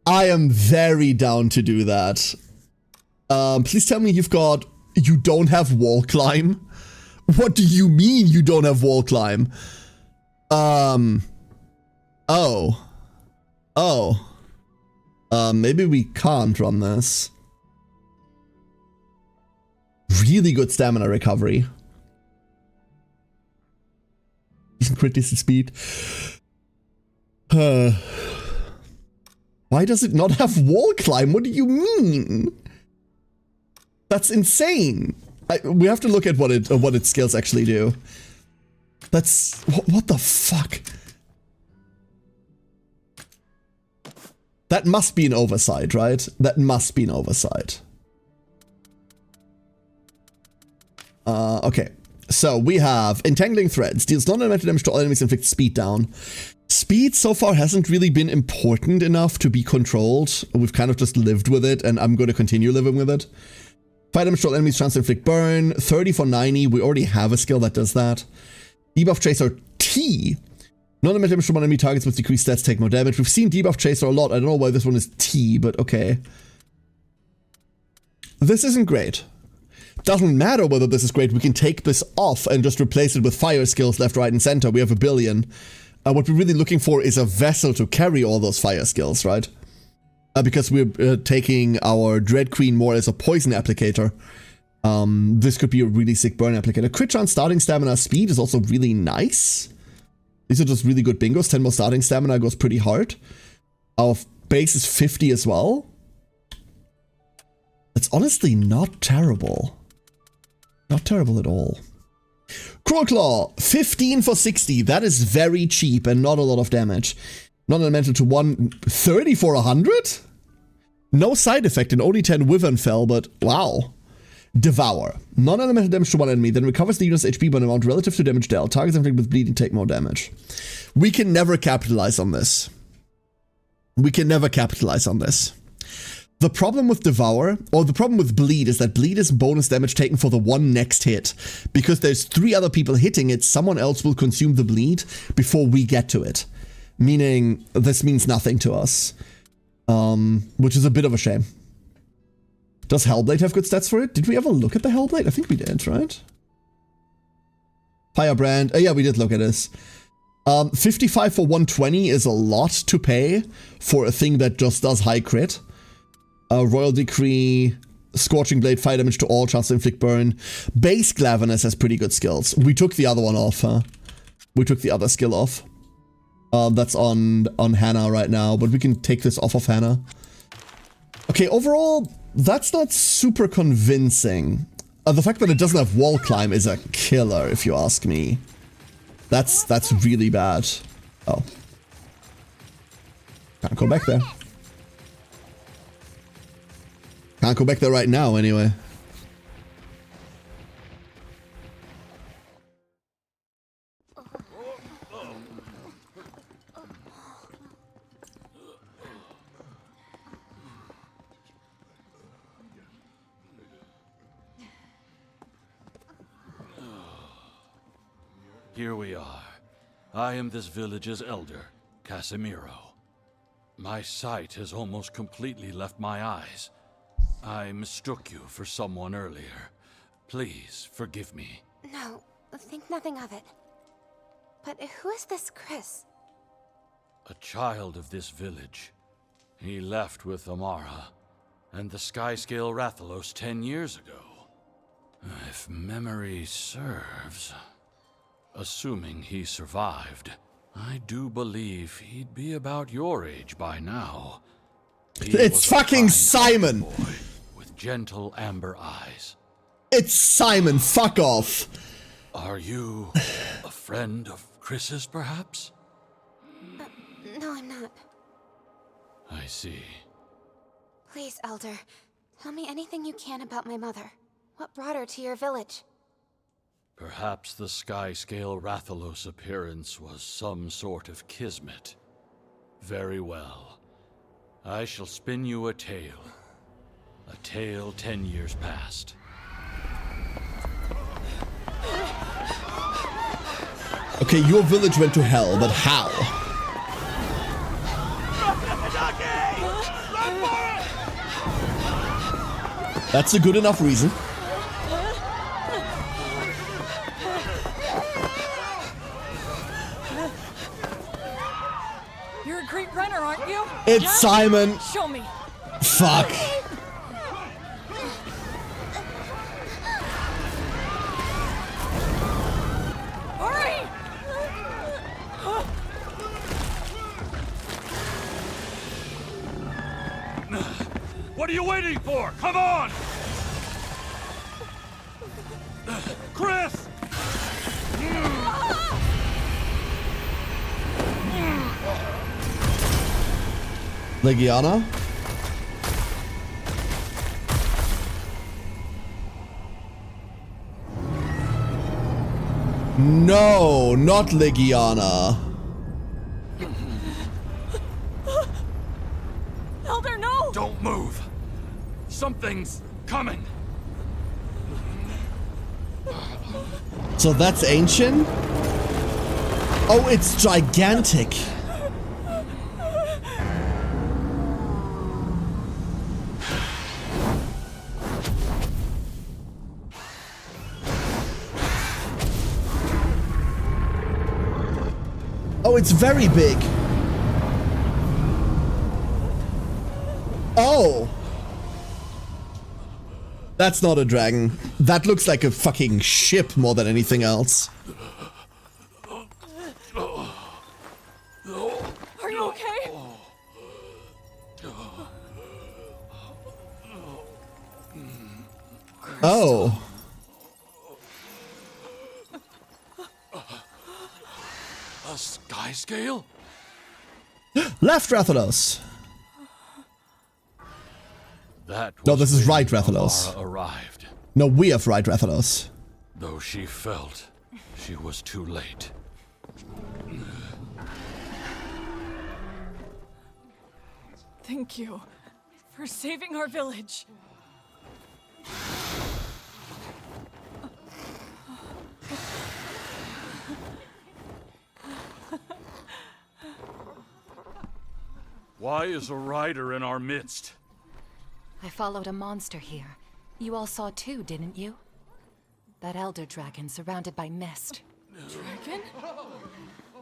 I am very down to do that. Please tell me you don't have wall climb? What do you mean you don't have wall climb? Oh. Maybe we can't run this. Really good stamina recovery. Decent crit, decent speed. Why does it not have wall climb? What do you mean? That's insane. We have to look at what its skills actually do. That's... What the fuck? That must be an oversight, right? That must be an oversight. Okay. So we have Entangling Threads. Deals non-elemental damage to all enemies, inflicts speed down. Speed so far hasn't really been important enough to be controlled. We've kind of just lived with it, and I'm going to continue living with it. Fire damage to all enemies, chance to inflict burn. 30 for 90. We already have a skill that does that. Debuff Tracer T. Non-damage damage from enemy targets with decreased stats take more damage. We've seen debuff Chaser a lot. I don't know why this one is T, but okay. This isn't great. Doesn't matter whether this is great. We can take this off and just replace it with fire skills left, right, and center. We have 1 billion. What we're really looking for is a vessel to carry all those fire skills, right? Because we're taking our Dread Queen more as a poison applicator. This could be a really sick burn applicator. Crit chance, starting stamina, speed is also really nice. These are just really good bingos. 10 more starting stamina goes pretty hard. Our base is 50 as well. It's honestly not terrible. Not terrible at all. Cruel Claw, 15 for 60. That is very cheap and not a lot of damage. Non-elemental to 1, 30 for 100? No side effect and only 10 Wyvern fell, but wow. Devour. Non-elemental damage to one enemy, then recovers the unit's HP by an amount relative to damage dealt. Targets inflicted with bleeding take more damage. We can never capitalize on this. We can never capitalize on this. The problem with Devour, or the problem with Bleed, is that Bleed is bonus damage taken for the one next hit. Because there's 3 other people hitting it, someone else will consume the Bleed before we get to it. Meaning, this means nothing to us. Which is a bit of a shame. Does Hellblade have good stats for it? Did we ever look at the Hellblade? I think we did, right? Firebrand. Yeah, we did look at this. 55 for 120 is a lot to pay for a thing that just does high crit. Royal Decree, Scorching Blade, fire damage to all, chance to inflict burn. Base Glavenus has pretty good skills. We took the other one off, huh? We took the other skill off. That's on Hannah right now, but we can take this off of Hannah. Okay, overall, that's not super convincing. The fact that it doesn't have wall climb is a killer, if you ask me. That's really bad. Oh. Can't go back there. Can't go back there right now, anyway. Here we are. I am this village's elder, Casimiro. My sight has almost completely left my eyes. I mistook you for someone earlier. Please, forgive me. No, think nothing of it. But who is this Chris? A child of this village. He left with Amara and the Skyscale Rathalos 10 years ago. If memory serves... Assuming he survived, I do believe he'd be about your age by now. It's fucking Simon! Boy with gentle amber eyes. It's Simon, fuck off! Are you a friend of Chris's, perhaps? No, I'm not. I see. Please, Elder, tell me anything you can about my mother. What brought her to your village? Perhaps the Skyscale Rathalos appearance was some sort of kismet. Very well. I shall spin you a tale. A tale 10 years past. Okay, your village went to hell, but how? That's a good enough reason. You're a great runner, aren't you? It's Yeah? Simon. Show me. Fuck. Hurry! What are you waiting for? Come on! Chris! Legiana? No, not Legiana. Elder, no! Don't move! Something's coming! So that's Ancient? Oh, it's gigantic. Oh, it's very big. Oh. That's not a dragon. That looks like a fucking ship more than anything else. Are you okay? Oh. A sky scale? Left, Rathalos. That No, was this is when right, Rathalos. Amara arrived. No, we have right, Rathalos. Though she felt she was too late. Thank you for saving our village. Why is a rider in our midst? I followed a monster here. You all saw too, didn't you? That elder dragon surrounded by mist. Dragon?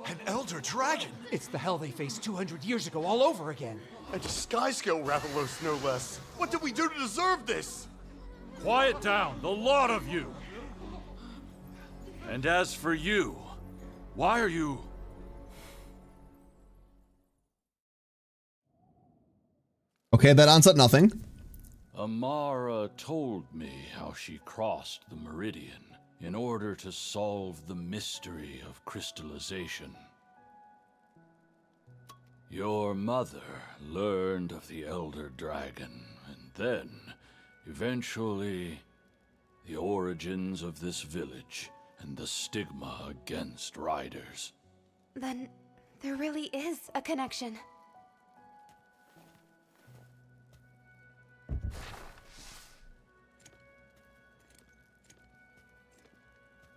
An elder dragon? It's the hell they faced 200 years ago all over again. And a sky-scale Rathalos, no less. What did we do to deserve this? Quiet down, the lot of you! And as for you, why are you... Okay, that answered nothing. Amara told me how she crossed the meridian in order to solve the mystery of crystallization. Your mother learned of the Elder Dragon, and then, eventually, the origins of this village and the stigma against riders. Then there really is a connection.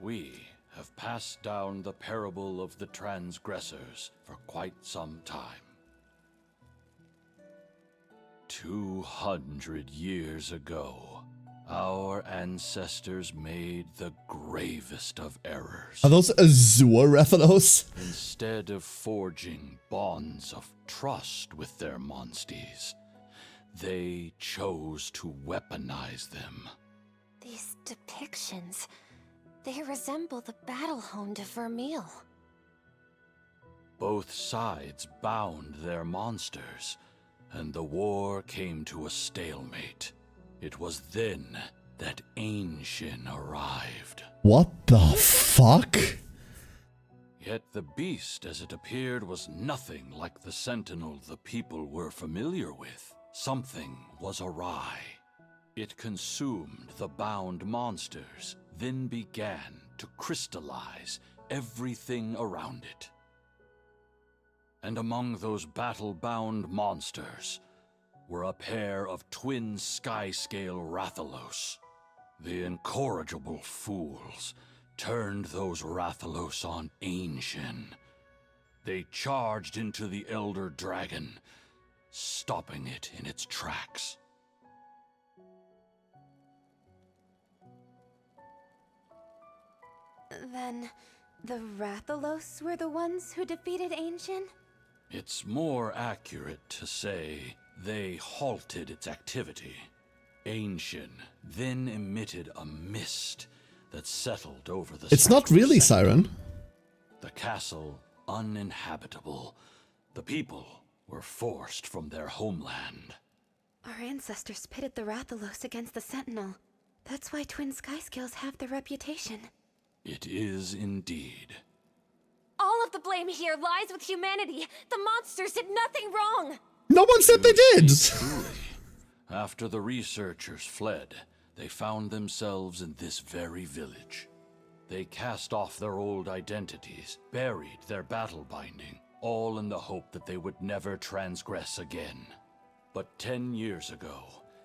We have passed down the parable of the transgressors for quite some time. 200 years ago, our ancestors made the gravest of errors. Are those Azure Rathalos? Instead of forging bonds of trust with their monsties, they chose to weaponize them. These depictions, they resemble the battle hound of Vermeil. Both sides bound their monsters, and the war came to a stalemate. It was then that Ancient arrived. What the fuck? Yet the beast as it appeared was nothing like the sentinel the people were familiar with. Something was awry. It consumed the bound monsters, then began to crystallize everything around it. And among those battle-bound monsters were a pair of twin sky-scale Rathalos. The incorrigible fools turned those Rathalos on Ancient. They charged into the Elder Dragon, stopping it in its tracks. Then the Rathalos were the ones who defeated Ancient? It's more accurate to say they halted its activity. Ancient then emitted a mist that settled over the It's not really Siren. The castle uninhabitable. The people were forced from their homeland. Our ancestors pitted the Rathalos against the Sentinel. That's why twin skyscales have their reputation. It is indeed. All of the blame here lies with humanity. The monsters did nothing wrong. No one said they did. Truly. After the researchers fled, they found themselves in this very village. They cast off their old identities, buried their battle binding, all in the hope that they would never transgress again. But 10 years ago,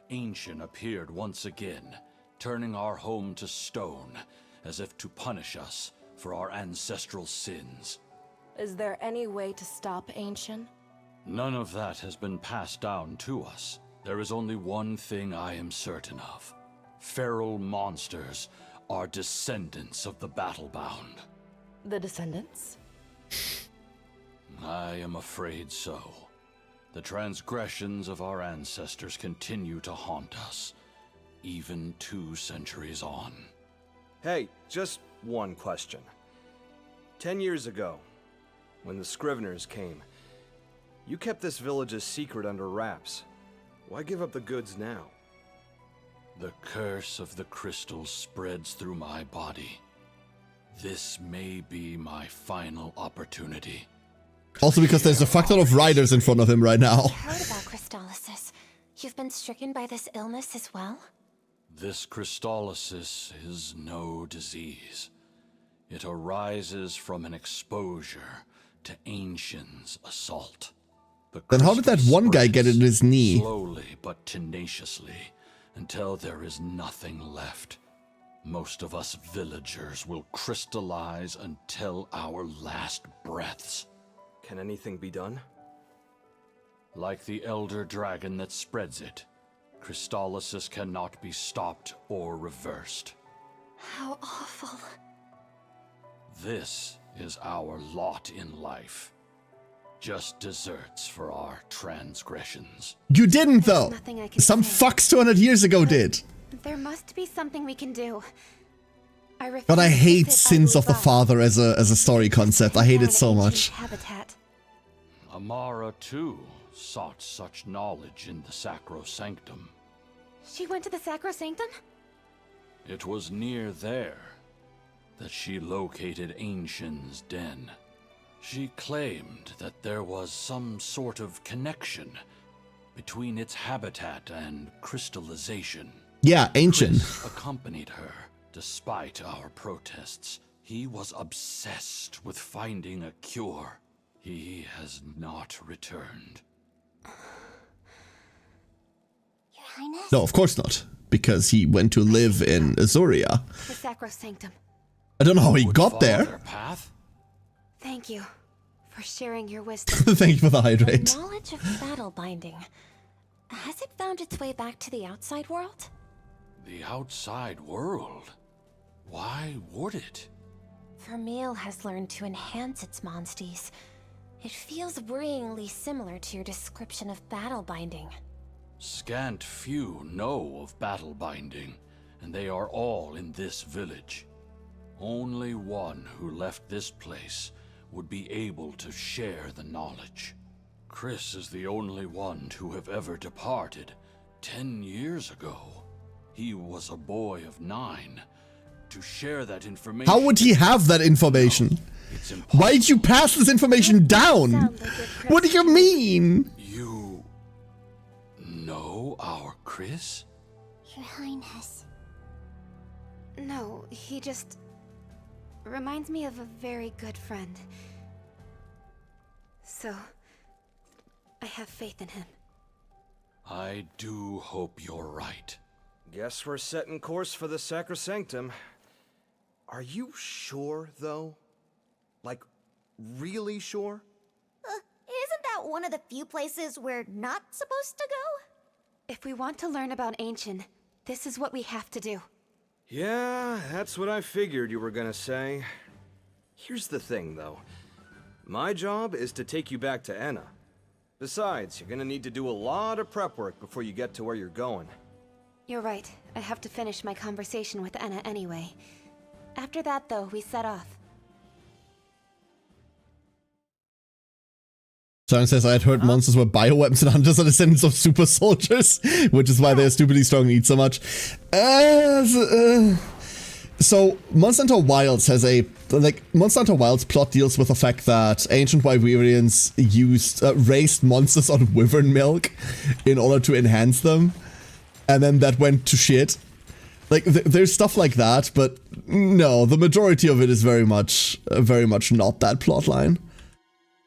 Ancient appeared once again, turning our home to stone, as if to punish us for our ancestral sins. Is there any way to stop Ancient? None of that has been passed down to us. There is only one thing I am certain of. Feral monsters are descendants of the Battlebound. The descendants? I am afraid so. The transgressions of our ancestors continue to haunt us, even 2 centuries on. Hey, just one question. 10 years ago, when the Scriveners came, you kept this village's secret under wraps. Why give up the goods now? The curse of the crystal spreads through my body. This may be my final opportunity. Also because there's a fuck ton of riders in front of him right now. I heard about crystallysis. You've been stricken by this illness as well? This crystallysis is no disease. It arises from an exposure to Ancient's assault. Then how did that one guy get it in his knee? Slowly but tenaciously, until there is nothing left. Most of us villagers will crystallize until our last breaths. Can anything be done? Like the elder dragon that spreads it, crystallysis cannot be stopped or reversed. How awful. This is our lot in life. Just deserts for our transgressions. You didn't though! Nothing I can Some say. fucks 200 years ago did. There must be something we can do. But I hate to sit Sins of the idly by. Father as a story concept. I hate it so much. Habitat. Amara, too, sought such knowledge in the Sacrosanctum. She went to the Sacrosanctum? It was near there that she located Ancient's den. She claimed that there was some sort of connection between its habitat and crystallization. Yeah, Ancient. Chris accompanied her, despite our protests. He was obsessed with finding a cure. He has not returned. Your Highness? No, of course not. Because he went to live in Azuria. The Sacrosanctum. I don't know how he Would got follow there. their path? Thank you for sharing your wisdom. Thank you for the hydrate. The knowledge of battle binding. Has it found its way back to the outside world? The outside world? Why would it? Vermeil has learned to enhance its monsties. It feels worryingly similar to your description of battle binding. Scant few know of battle binding, and they are all in this village. Only one who left this place would be able to share the knowledge. Chris is the only one to have ever departed 10 years ago. He was a boy of 9. To share that information... How would he have that information? It's impossible. Why did you pass this information down? What do you mean? You... know our Chris? Your Highness. No, he just reminds me of a very good friend. So, I have faith in him. I do hope you're right. Guess we're setting course for the Sacrosanctum. Are you sure, though? Like, really sure? Isn't that one of the few places we're not supposed to go? If we want to learn about Ancient, this is what we have to do. Yeah, that's what I figured you were gonna say. Here's the thing, though. My job is to take you back to Enna. Besides, you're gonna need to do a lot of prep work before you get to where you're going. You're right. I have to finish my conversation with Enna anyway. After that, though, we set off. Someone says I had heard monsters were bioweapons and hunters are descendants of super soldiers, which is why they're stupidly strong and eat so much. So Monster Hunter Wilds has a Monster Hunter Wilds plot deals with the fact that ancient Wyverians raised monsters on wyvern milk in order to enhance them, and then that went to shit. Like there's stuff like that, but no, the majority of it is very much not that plotline.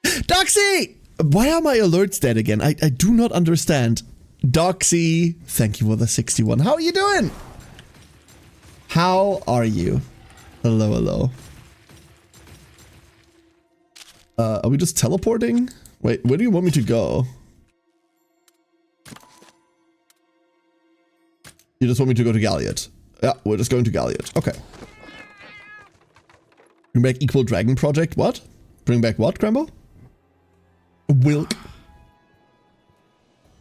Doxy! Why are my alerts dead again? I do not understand. Doxy, thank you for the 61. How are you doing? How are you? Hello, hello. Are we just teleporting? Wait, where do you want me to go? You just want me to go to Galliot. Yeah, we're just going to Galliot. Okay. Bring back Equal Dragon Project. What? Bring back what, Crambo? Wilk.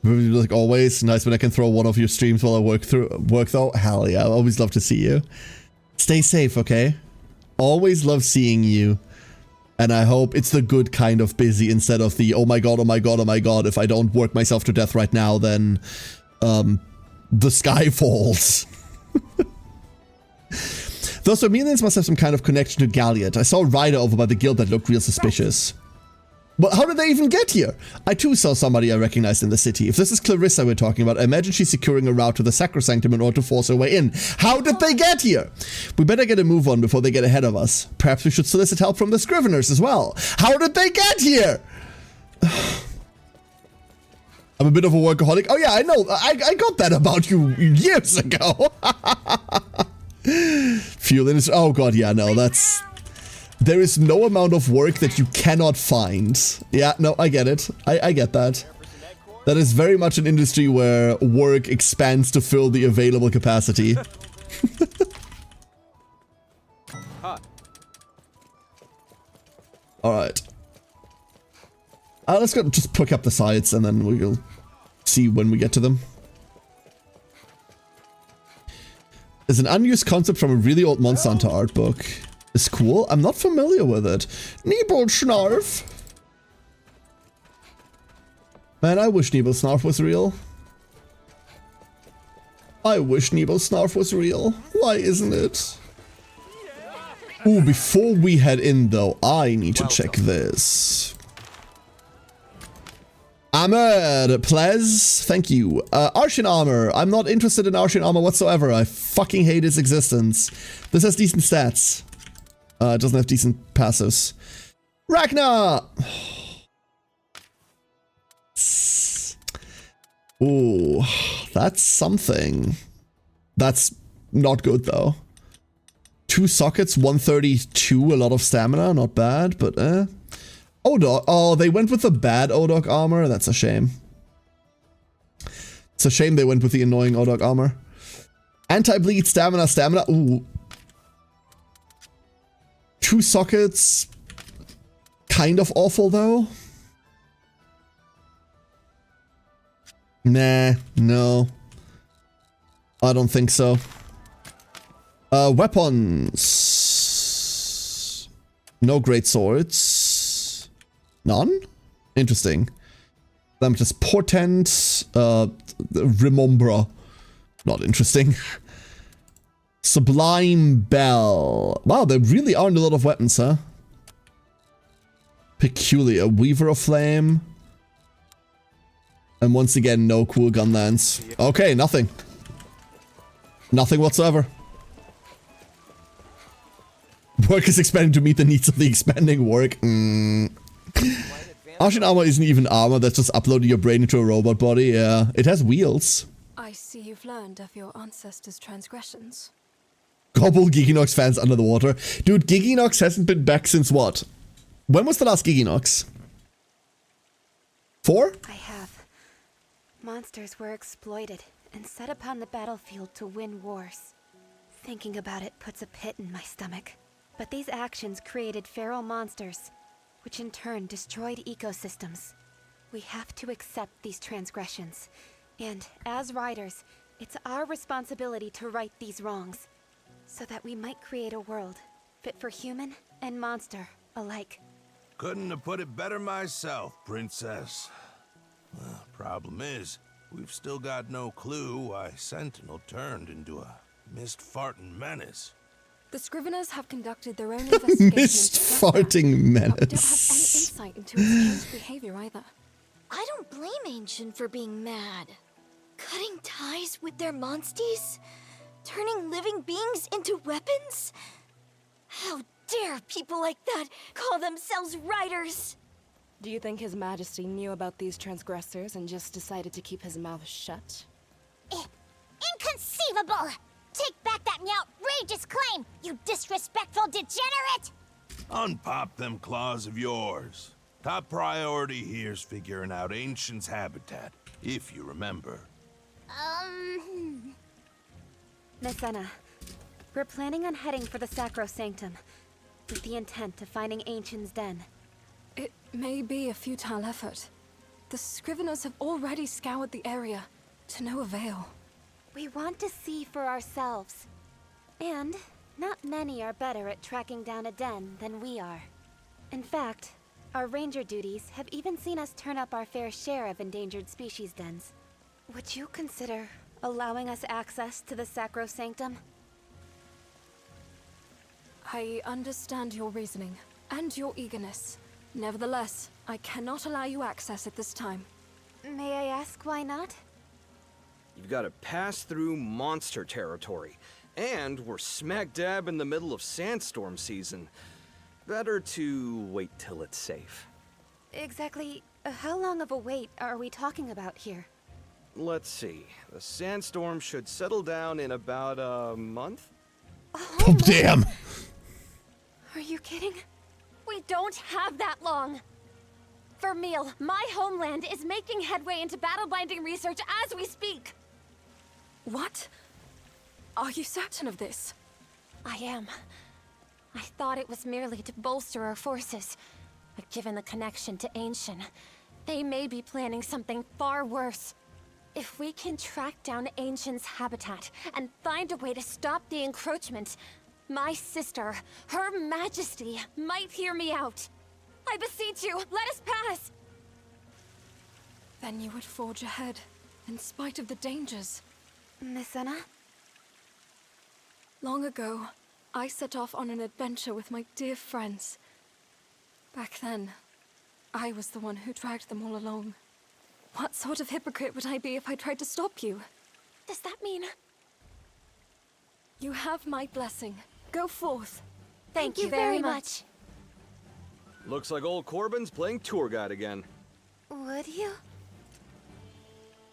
Like always, nice when I can throw one of your streams while I work though. Hell yeah, I always love to see you. Stay safe, okay? Always love seeing you. And I hope it's the good kind of busy instead of the oh my god, oh my god, oh my god, if I don't work myself to death right now, then the sky falls. Those Armenians must have some kind of connection to Galliot. I saw a rider over by the guild that looked real suspicious. But how did they even get here? I too saw somebody I recognized in the city. If this is Clarissa we're talking about, I imagine she's securing a route to the Sacrosanctum in order to force her way in. How did they get here? We better get a move on before they get ahead of us. Perhaps we should solicit help from the Scriveners as well. How did they get here? I'm a bit of a workaholic. Oh yeah, I know. I got that about you years ago. Fuel industry. Oh god, yeah, no, that's... There is no amount of work that you cannot find. Yeah, no, I get it. I get that. That is very much an industry where work expands to fill the available capacity. Alright. Let's go just pick up the sites and then we'll see when we get to them. There's an unused concept from a really old Monster Hunter art book. It's cool. I'm not familiar with it. Nebelschnarf. Man, I wish Nebelschnarf was real. I wish Nebelschnarf was real. Why isn't it? Ooh, before we head in though, I need to check this. Ahmed, please. Thank you. Arshin armor. I'm not interested in Arshin armor whatsoever. I fucking hate its existence. This has decent stats. It doesn't have decent passives. Ragnar! Ooh, that's something. That's not good though. 2 sockets, 132, a lot of stamina, not bad, but Odok. Oh, they went with the bad Odok armor. That's a shame. It's a shame they went with the annoying Odok armor. Anti-bleed, stamina. Ooh. 2 sockets. Kind of awful though. Nah, no. I don't think so. Weapons. No great swords. None? Interesting. Them just portent. Remembra. Not interesting. Sublime Bell. Wow, there really aren't a lot of weapons, huh? Peculiar. Weaver of Flame. And once again, no cool gun lands. Okay, nothing. Nothing whatsoever. Work is expanding to meet the needs of the expanding work. Arshin armor isn't even armor, that's just uploading your brain into a robot body. Yeah, it has wheels. I see you've learned of your ancestors' transgressions. Gobble Giginox fans under the water. Dude, Giginox hasn't been back since what? When was the last Giginox? 4? I have. Monsters were exploited and set upon the battlefield to win wars. Thinking about it puts a pit in my stomach. But these actions created feral monsters, which in turn destroyed ecosystems. We have to accept these transgressions. And as riders, it's our responsibility to right these wrongs, so that we might create a world fit for human and monster alike. Couldn't have put it better myself, Princess. Well, problem is, we've still got no clue why Sentinel turned into a mist-farting menace. The Scriveners have conducted their own investigation. Mist-farting menace. But we don't have any insight into its changed behavior either. I don't blame Ancient for being mad. Cutting ties with their monsties? Turning living beings into weapons? How dare people like that call themselves riders? Do you think His Majesty knew about these transgressors and just decided to keep his mouth shut? Inconceivable! Take back that outrageous claim, you disrespectful degenerate! Unpop them claws of yours. Top priority here's figuring out Ancient's habitat, if you remember. Miss Anna, we're planning on heading for the Sacrosanctum, with the intent of finding Ancient's den. It may be a futile effort. The Scriveners have already scoured the area, to no avail. We want to see for ourselves. And not many are better at tracking down a den than we are. In fact, our ranger duties have even seen us turn up our fair share of endangered species dens. Would you consider allowing us access to the Sacrosanctum? I understand your reasoning, and your eagerness. Nevertheless, I cannot allow you access at this time. May I ask why not? You've got to pass through monster territory. And we're smack dab in the middle of sandstorm season. Better to wait till it's safe. Exactly how long of a wait are we talking about here? Let's see. The sandstorm should settle down in about a month? Oh, damn! Are you kidding? We don't have that long. Vermeil, my homeland, is making headway into battle-binding research as we speak. What? Are you certain of this? I am. I thought it was merely to bolster our forces. But given the connection to Ancient, they may be planning something far worse. If we can track down Ancient's habitat and find a way to stop the encroachment, my sister, Her Majesty, might hear me out. I beseech you, let us pass! Then you would forge ahead, in spite of the dangers. Miss Anna? Long ago, I set off on an adventure with my dear friends. Back then, I was the one who dragged them all along. What sort of hypocrite would I be if I tried to stop you? Does that mean... You have my blessing. Go forth. Thank you very much. Looks like old Corbin's playing tour guide again. Would you?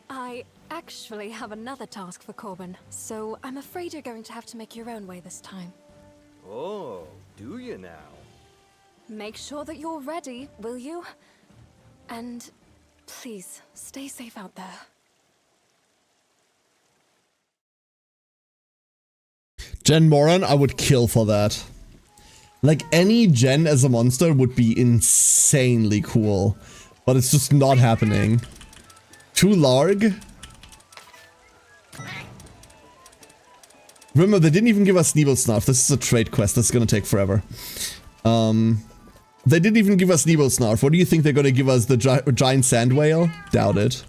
I actually have another task for Corbin, so I'm afraid you're going to have to make your own way this time. Oh, do you now? Make sure that you're ready, will you? And please, stay safe out there. Jen Moran, I would kill for that. Like, any Jen as a monster would be insanely cool. But it's just not happening. Too larg? Remember, they didn't even give us Nebelsnarf. This is a trade quest. That's gonna take forever. They didn't even give us Nebelsnarf. What do you think they're gonna give us? The giant sand whale? Doubt it.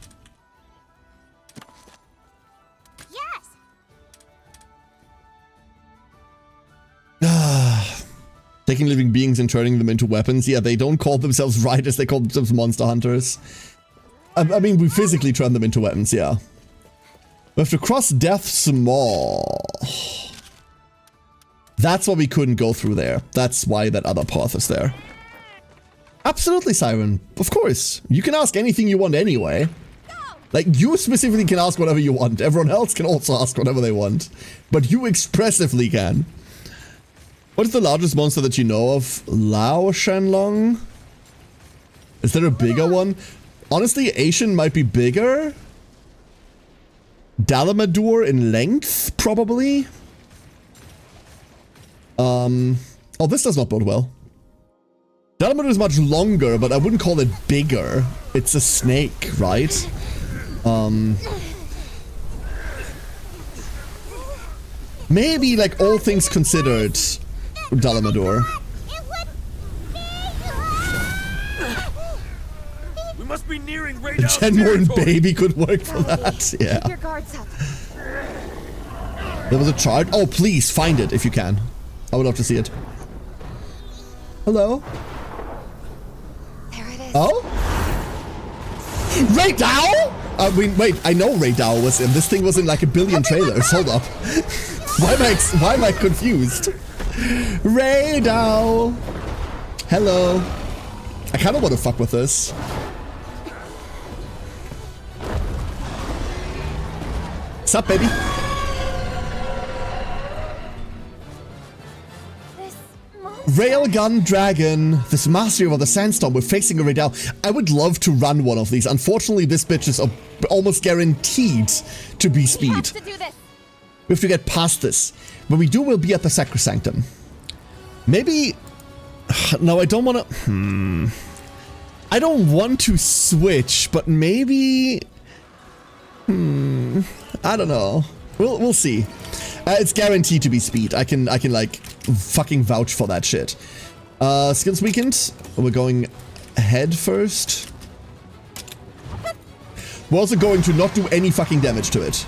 Taking living beings and turning them into weapons. Yeah, they don't call themselves riders, they call themselves monster hunters. I mean, we physically turn them into weapons, yeah. We have to cross Death's Maw. That's why we couldn't go through there. That's why that other path is there. Absolutely, Siren. Of course. You can ask anything you want anyway. Like, you specifically can ask whatever you want. Everyone else can also ask whatever they want. But you expressively can. What is the largest monster that you know of? Lao Shenlong? Is there a bigger one? Honestly, Asian might be bigger. Dalamadur in length, probably. Oh, this does not bode well. Dalamadur is much longer, but I wouldn't call it bigger. It's a snake, right? Maybe, like, all things considered, Dalamadur. We must be nearing Raydal's Genmorn territory. baby could work for that. Yeah. Keep your guards up. There was a chart. Oh, please find it if you can. I would love to see it. Hello? There it is. Oh? Raydal? Wait, I know Raydal was in. This thing was in like a billion trailers. Hold up. Why am I confused? Raydal. Hello. I kind of want to fuck with this. What's up, baby? This moment... Railgun Dragon, this mastery over the sandstorm. We're facing a radar. I would love to run one of these. Unfortunately, this bitch is almost guaranteed to be speed. We have to get past this. When we do, we'll be at the Sacrosanctum. Maybe... No, I don't want to... I don't want to switch, but maybe... I don't know. We'll see. It's guaranteed to be speed. I can like fucking vouch for that shit. Skills weakened. We're going head first. We're also going to not do any fucking damage to it.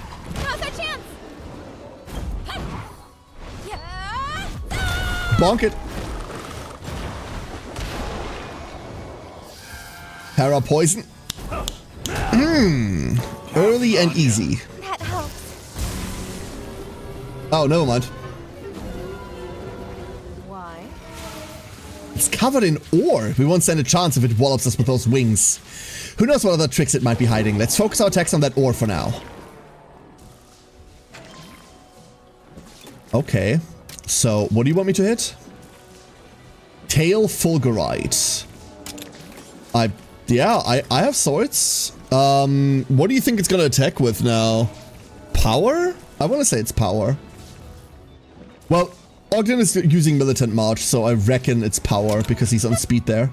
Bonk it. Para poison. Early and easy. That helps. Oh, never mind. Why? It's covered in ore. We won't stand a chance if it wallops us with those wings. Who knows what other tricks it might be hiding. Let's focus our attacks on that ore for now. Okay. So, what do you want me to hit? Tail Fulgurite. I have swords. What do you think it's gonna attack with now? Power? I want to say it's power. Well, Ogden is using Militant March, so I reckon it's power because he's on speed there.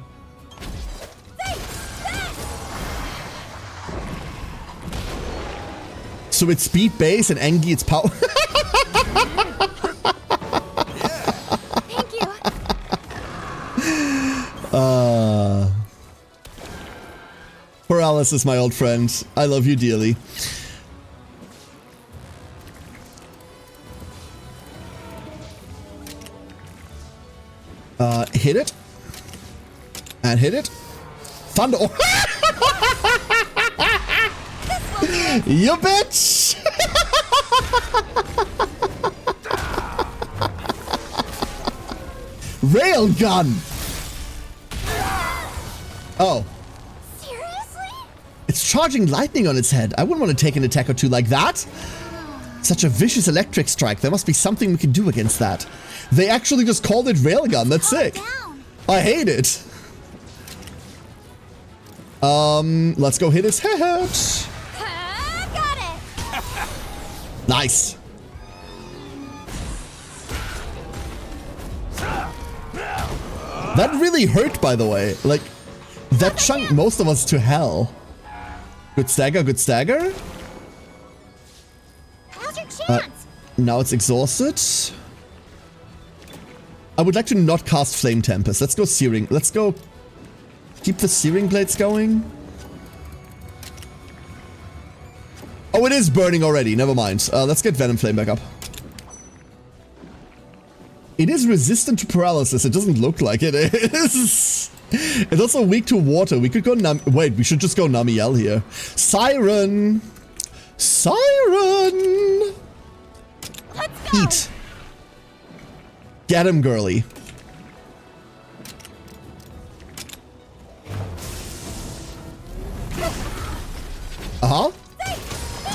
So it's speed base and Angie it's power. Thank you. Paralysis, my old friend. I love you dearly. Hit it. And hit it. Thunder. You bitch! Railgun! Oh. Seriously? It's charging lightning on its head. I wouldn't want to take an attack or two like that. Such a vicious electric strike. There must be something we can do against that. They actually just called it Railgun. That's sick. I hate it. Let's go hit his head. Got it. Nice. That really hurt, by the way. Like, that chunked most of us to hell. Good stagger, good stagger. How's your chance? Now it's exhausted. I would like to not cast Flame Tempest. Let's go Searing. Let's go keep the Searing Blades going. Oh, it is burning already. Never mind. Let's get Venom Flame back up. It is resistant to paralysis. It doesn't look like it is. It's also weak to water. We could go wait, we should just go Namiel here. Siren! Siren! Let's go. Eat. Get him, girly. Uh-huh.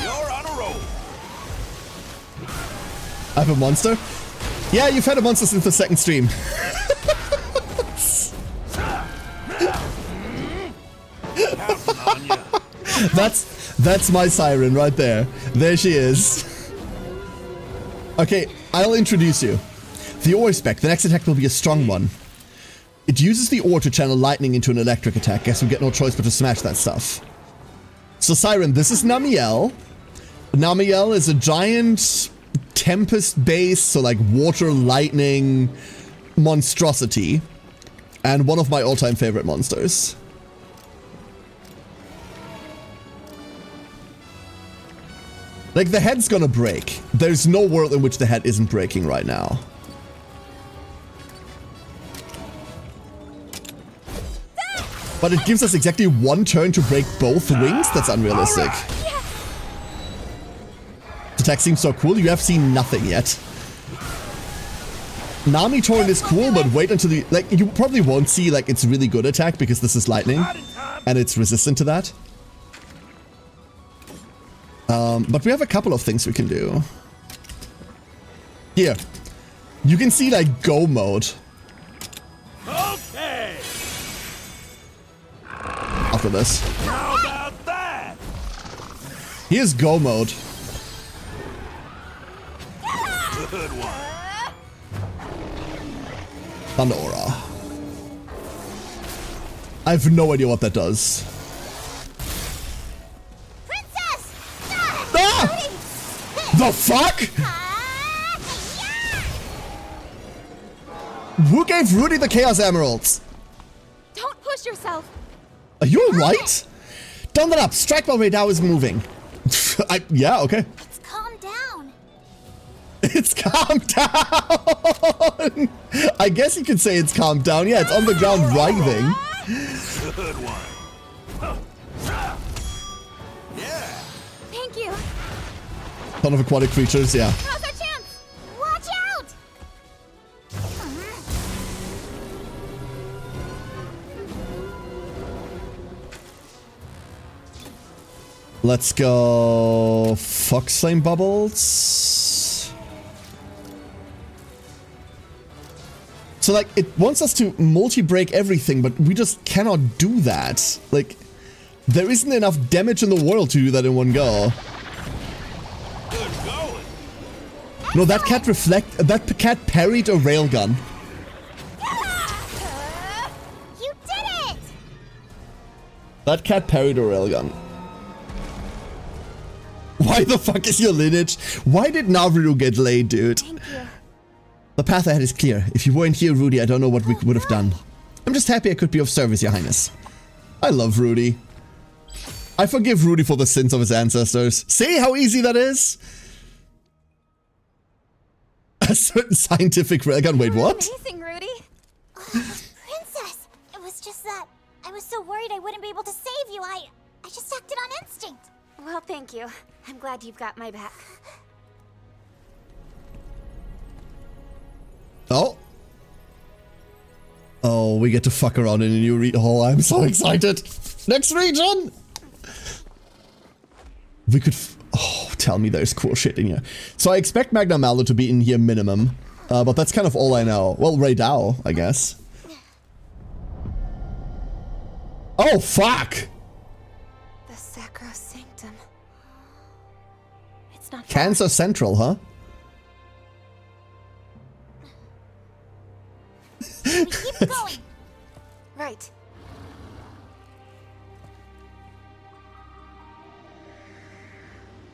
You're on a roll. I have a monster? Yeah, you've had a monster since the second stream. That's my siren right there. There she is. Okay, I'll introduce you. The ore spec. The next attack will be a strong one. It uses the ore to channel lightning into an electric attack. Guess we get no choice but to smash that stuff. So Siren, this is Namiel. Namiel is a giant tempest base, so like water lightning monstrosity. And one of my all-time favorite monsters. Like, the head's gonna break. There's no world in which the head isn't breaking right now. But it gives us exactly one turn to break both wings? That's unrealistic. The attack seems so cool. You have seen nothing yet. Nami Torrent is cool, but wait until the... Like, you probably won't see, like, its really good attack because this is lightning. And it's resistant to that. But we have a couple of things we can do. Here. You can see, like, go mode. after this. How about that? Here's go mode. Good one. Thunder Aura. I have no idea what that does. Princess! Ah! The fuck? Who gave Rudy the Chaos Emeralds? Don't push yourself. Are you alright? Down that up. Strike while radar is moving. Yeah, okay. It's calmed down. It's calmed down. I guess you could say it's calmed down. Yeah, it's on the ground writhing. Good one. Yeah. Thank you. Ton of aquatic creatures, yeah. Now's our chance. Watch out. Let's go Fox Flame Bubbles. So like it wants us to multi-break everything, but we just cannot do that. Like there isn't enough damage in the world to do that in one go. Good going. No, that cat parried a railgun. You did it. That cat parried a railgun. Why the fuck is your lineage? Why did Naruto get laid, dude? Thank you. The path ahead is clear. If you weren't here, Rudy, I don't know what we would have done. I'm just happy I could be of service, Your Highness. I love Rudy. I forgive Rudy for the sins of his ancestors. See how easy that is? A certain scientific railgun. Wait, what? Amazing, Rudy. Princess, it was just that I was so worried I wouldn't be able to save you. I just acted on instinct. Well, thank you. I'm glad you've got my back. Oh. Oh, we get to fuck around in a new region. Oh, I'm so excited. Next region! We could... Oh, tell me there's cool shit in here. So I expect Magna Mallow to be in here minimum. But that's kind of all I know. Well, Raydao, I guess. Oh, fuck! The Sacrosanctum. It's not Cancer Central, huh? Keep going. Right.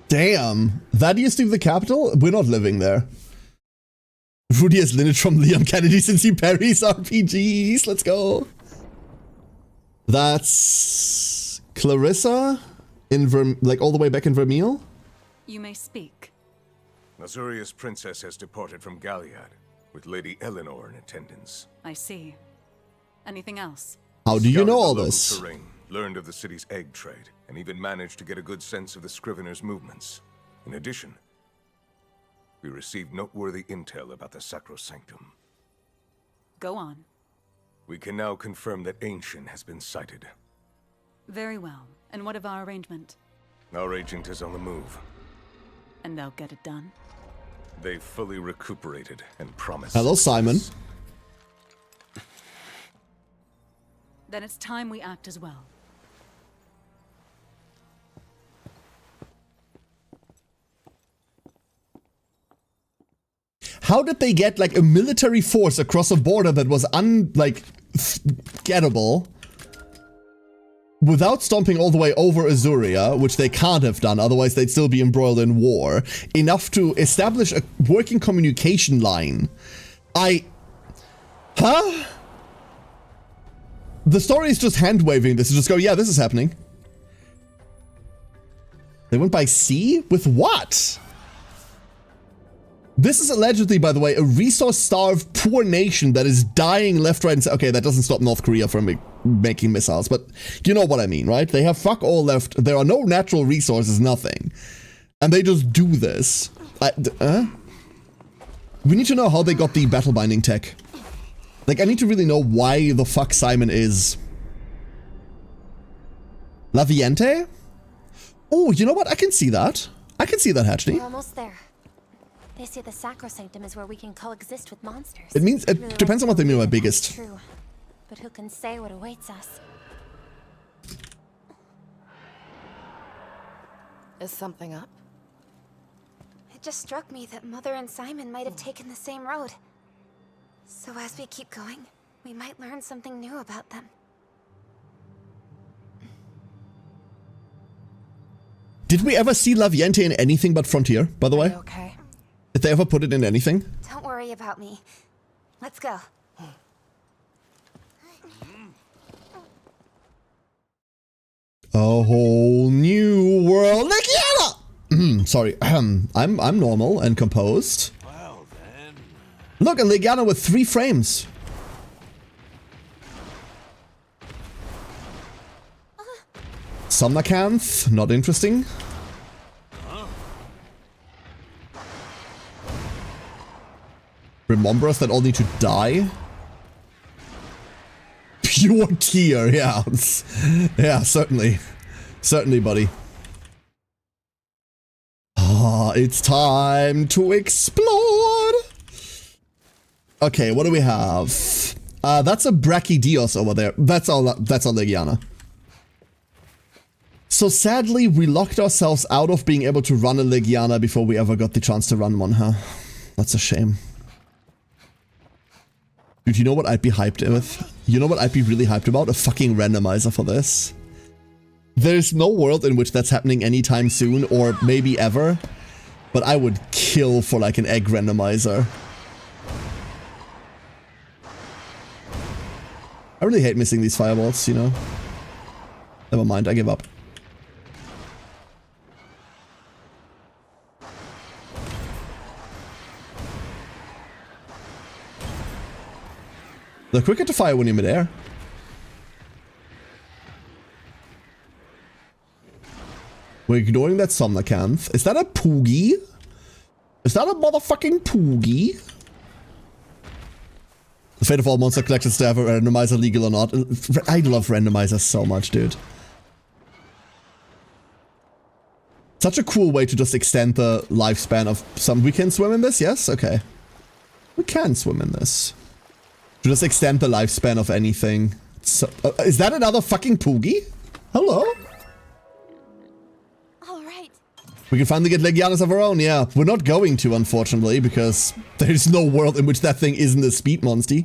Damn. That used to be the capital? We're not living there. Rudy has lineage from Leon Kennedy since he parries RPGs. Let's go. That's Clarissa in like all the way back in Vermeil. You may speak. Azuria's princess has departed from Galliard, with Lady Eleanor in attendance. I see. Anything else? How do you know all Scouted the local this? terrain, learned of the city's egg trade, and even managed to get a good sense of the Scrivener's movements. In addition, we received noteworthy intel about the Sacrosanctum. Go on. We can now confirm that Ancient has been sighted. Very well. And what of our arrangement? Our agent is on the move. And they'll get it done? They've fully recuperated and promised. Hello, Simon. Then it's time we act as well. How did they get like a military force across a border that was gettable without stomping all the way over Azuria, which they can't have done, otherwise they'd still be embroiled in war, enough to establish a working communication line? Huh? The story is just hand-waving this to just go, yeah, this is happening. They went by sea? With what? This is allegedly, by the way, a resource-starved, poor nation that is dying left, right, and center. Okay, that doesn't stop North Korea from making missiles, but you know what I mean, right? They have fuck all left. There are no natural resources, nothing. And they just do this. We need to know how they got the battle binding tech. Like, I need to really know why the fuck Simon is... La Viente? Oh, you know what? I can see that. I can see that, Hatchney. We're almost there. They say the Sacrosanctum is where we can coexist with monsters. It means it depends on what they mean by biggest. True, but who can say what awaits us? Is something up? It just struck me that Mother and Simon might have taken the same road. So as we keep going, we might learn something new about them. Did we ever see La Viente in anything but Frontier, by the way? Okay. Did they ever put it in anything? Don't worry about me. Let's go. A whole new world. Legiana! Sorry, I'm normal and composed. Well then. Look, a Legiana with 3 frames. Somnacanth, not interesting. Remembrers that all need to die. Pure tier, yeah. Yeah, certainly. Certainly, buddy. Ah, it's time to explore. Okay, what do we have? That's a Brachydios over there. That's all Legiana. So sadly, we locked ourselves out of being able to run a Legiana before we ever got the chance to run one, huh? That's a shame. Dude, you know what I'd be hyped with? You know what I'd be really hyped about? A fucking randomizer for this. There's no world in which that's happening anytime soon, or maybe ever. But I would kill for like an egg randomizer. I really hate missing these fireballs, you know? Never mind, I give up. They're quicker to fire when you're midair. We're ignoring that Somnacanth. Is that a Poogie? Is that a motherfucking Poogie? The fate of all monster collections to have a randomizer, legal or not. I love randomizers so much, dude. Such a cool way to just extend the lifespan of some... We can swim in this? Yes? Okay. We can swim in this. To just extend the lifespan of anything. So, is that another fucking Poogie? Hello? Alright. We can finally get Legianas of our own, yeah. We're not going to, unfortunately, because there's no world in which that thing isn't a speed monster.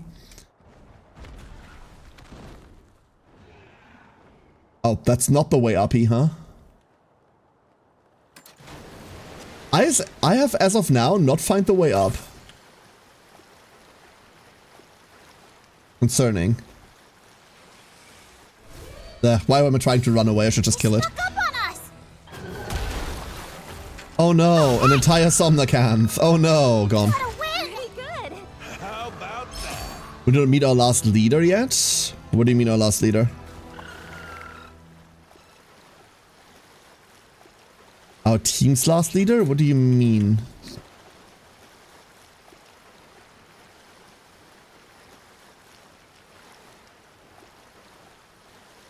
Oh, that's not the way uppy, huh? I have, as of now, not found the way up. Concerning. Why am I trying to run away? I should just kill it. Oh no, an entire Somnacanth. Oh no, gone. How about that? We didn't meet our last leader yet? What do you mean our last leader? Our team's last leader? What do you mean?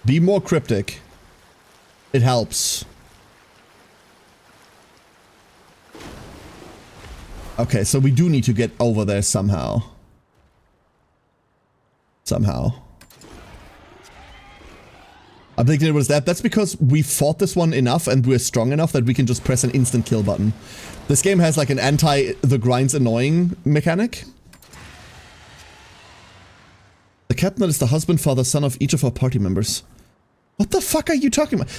Be more cryptic. It helps. Okay, so we do need to get over there somehow. Somehow. I'm thinking it was that. That's because we fought this one enough and we're strong enough that we can just press an instant kill button. This game has like an anti-the grind's annoying mechanic. The captain is the husband, father, son of each of our party members. What the fuck are you talking about?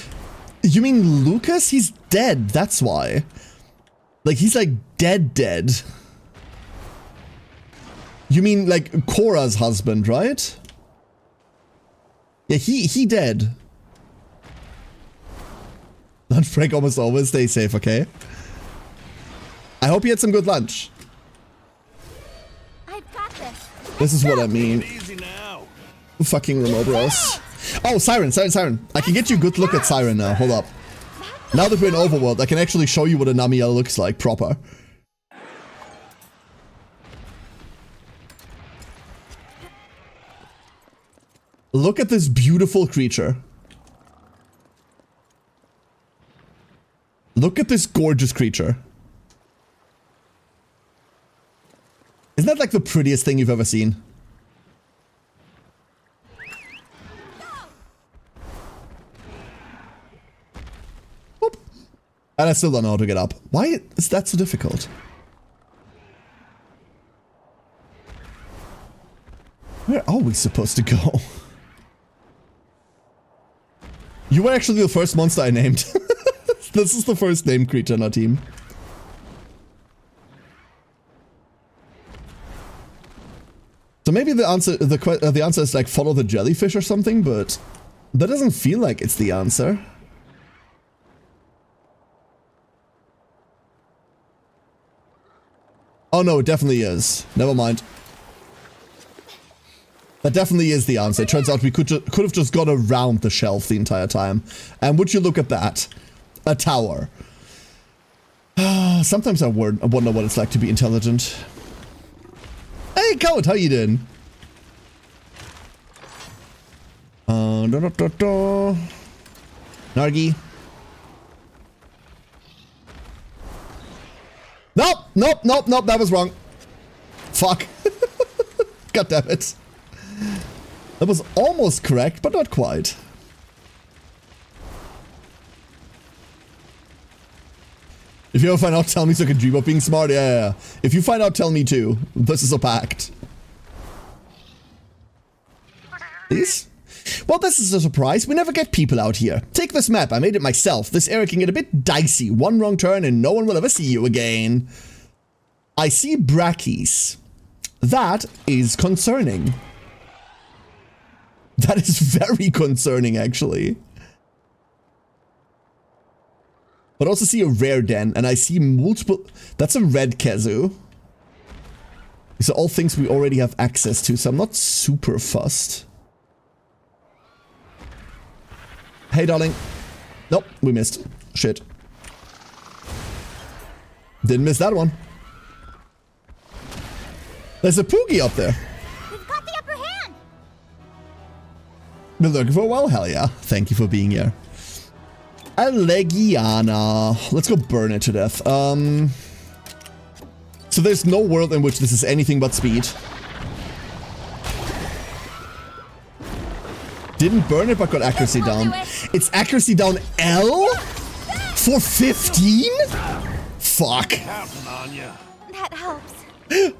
You mean Lucas? He's dead, that's why. Like, he's like dead. You mean like Cora's husband, right? Yeah, he dead. Lunch break almost over. Stay safe, okay? I hope you had some good lunch. I've got this. This is what I mean. Easy now. Fucking remote bros. Oh, Siren. I can get you a good look at Siren now. Hold up. Now that we're in Overworld, I can actually show you what a Namiel looks like proper. Look at this beautiful creature. Look at this gorgeous creature. Isn't that like the prettiest thing you've ever seen? And I still don't know how to get up. Why is that so difficult? Where are we supposed to go? You were actually the first monster I named. This is the first named creature in our team. So maybe the answer is like follow the jellyfish or something, but that doesn't feel like it's the answer. Oh no, it definitely is. Never mind. That definitely is the answer. It turns out we could have just gone around the shelf the entire time. And would you look at that? A tower. Sometimes I wonder what it's like to be intelligent. Hey, Code, how you doing? Nargi. Nope, that was wrong. Fuck. God damn it. That was almost correct, but not quite. If you ever find out, tell me so I can dream of being smart. Yeah. If you find out, tell me too. This is a pact. Please? Well, this is a surprise. We never get people out here. Take this map. I made it myself. This area can get a bit dicey. One wrong turn and no one will ever see you again. I see brackies. That is concerning. That is very concerning, actually. But I also see a rare den, and I see multiple... That's a red Kezu. These are all things we already have access to, so I'm not super fussed. Hey, darling. Nope, we missed. Shit. Didn't miss that one. There's a Poogie up there. We've got the upper hand. Been looking for a while? Hell yeah. Thank you for being here. Allegiana. Let's go burn it to death. So there's no world in which this is anything but speed. Didn't burn it, but got accuracy down. It's accuracy down L? For 15? Fuck. That helps.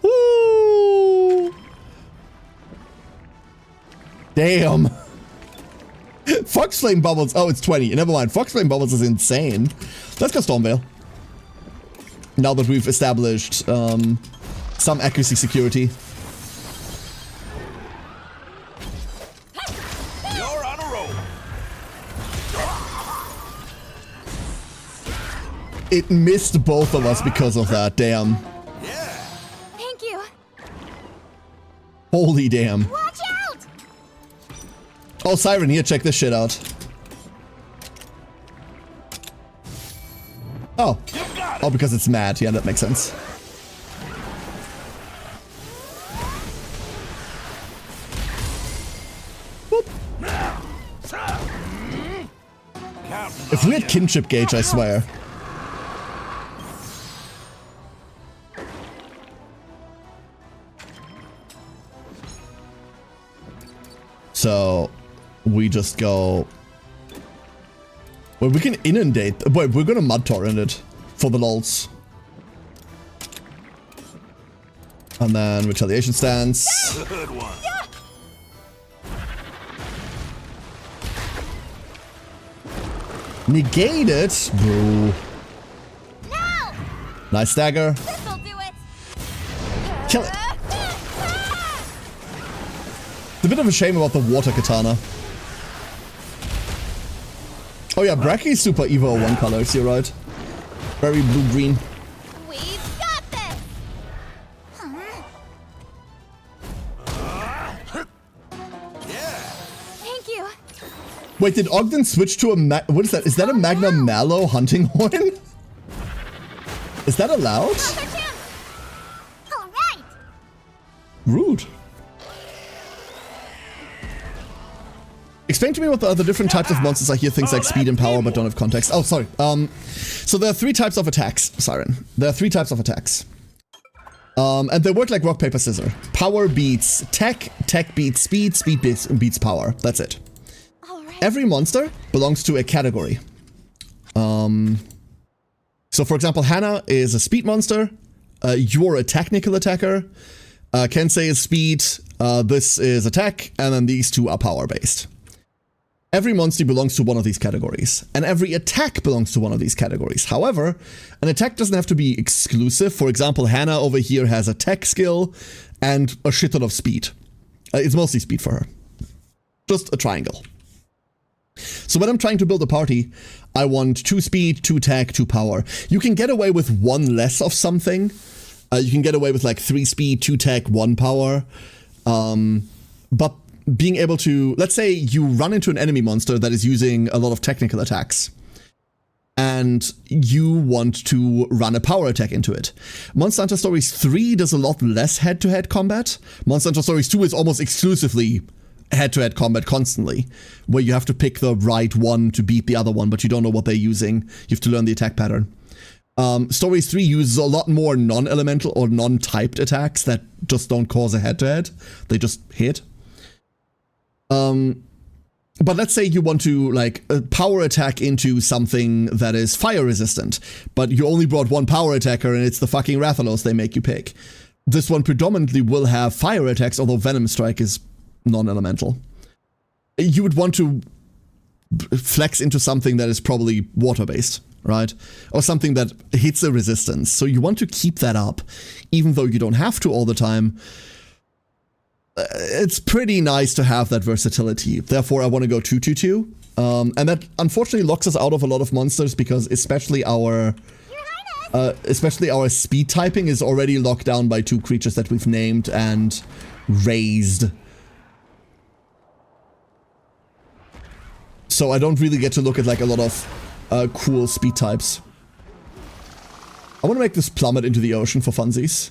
Woo! Damn. Fox Flame Bubbles. Oh, it's 20. Never mind. Fox Flame Bubbles is insane. Let's go Stormveil. Now that we've established some accuracy security. You're on a roll. It missed both of us because of that. Damn. Thank you. Holy damn. Watch out! Oh, Siren, here, check this shit out. Oh. Oh, because it's mad. Yeah, that makes sense. Boop. If we had kinship gauge, I swear. So we just go. Well, we can inundate. Wait, we're gonna mud torrent it for the lols. And then retaliation stance. Good one. Negate it, bro. No! Nice stagger. This'll do it. Kill it. It's a bit of a shame about the water katana. Oh yeah, Bracky's super Evo 1 colors, you're right. Very blue-green. We've got this. Thank you. Wait, did Ogden switch to a what is that? Is that a Magna Mallow hunting horn? Is that allowed? All right. Rude. Explain to me what the different types of monsters. I hear things like speed and power, but don't have context. Oh, sorry. So there are 3 types of attacks, Siren. There are 3 types of attacks. And they work like rock, paper, scissors. Power beats tech, tech beats speed, speed beats power. That's it. Every monster belongs to a category. So for example, Hannah is a speed monster. You're a technical attacker. Kensei is speed. This is attack. And then these two are power based. Every monster belongs to one of these categories, and every attack belongs to one of these categories. However, an attack doesn't have to be exclusive. For example, Hannah over here has a tech skill and a shit ton of speed. It's mostly speed for her. Just a triangle. So when I'm trying to build a party, I want 2 speed, 2 tech, 2 power. You can get away with 1 less of something. You can get away with like 3 speed, 2 tech, 1 power. But being able to, let's say you run into an enemy monster that is using a lot of technical attacks, and you want to run a power attack into it. Monster Hunter Stories 3 does a lot less head-to-head combat. Monster Hunter Stories 2 is almost exclusively head-to-head combat constantly, where you have to pick the right one to beat the other one, but you don't know what they're using. You have to learn the attack pattern. Stories 3 uses a lot more non-elemental or non-typed attacks that just don't cause a head-to-head. They just hit. But let's say you want to like power attack into something that is fire resistant, but you only brought 1 power attacker and it's the fucking Rathalos they make you pick. This one predominantly will have fire attacks, although Venom Strike is non-elemental. You would want to flex into something that is probably water-based, right? Or something that hits a resistance. So you want to keep that up, even though you don't have to all the time. It's pretty nice to have that versatility. Therefore, I want to go 2-2-2. And that unfortunately locks us out of a lot of monsters because especially our speed typing is already locked down by 2 creatures that we've named and raised. So I don't really get to look at like a lot of cool speed types. I want to make this plummet into the ocean for funsies.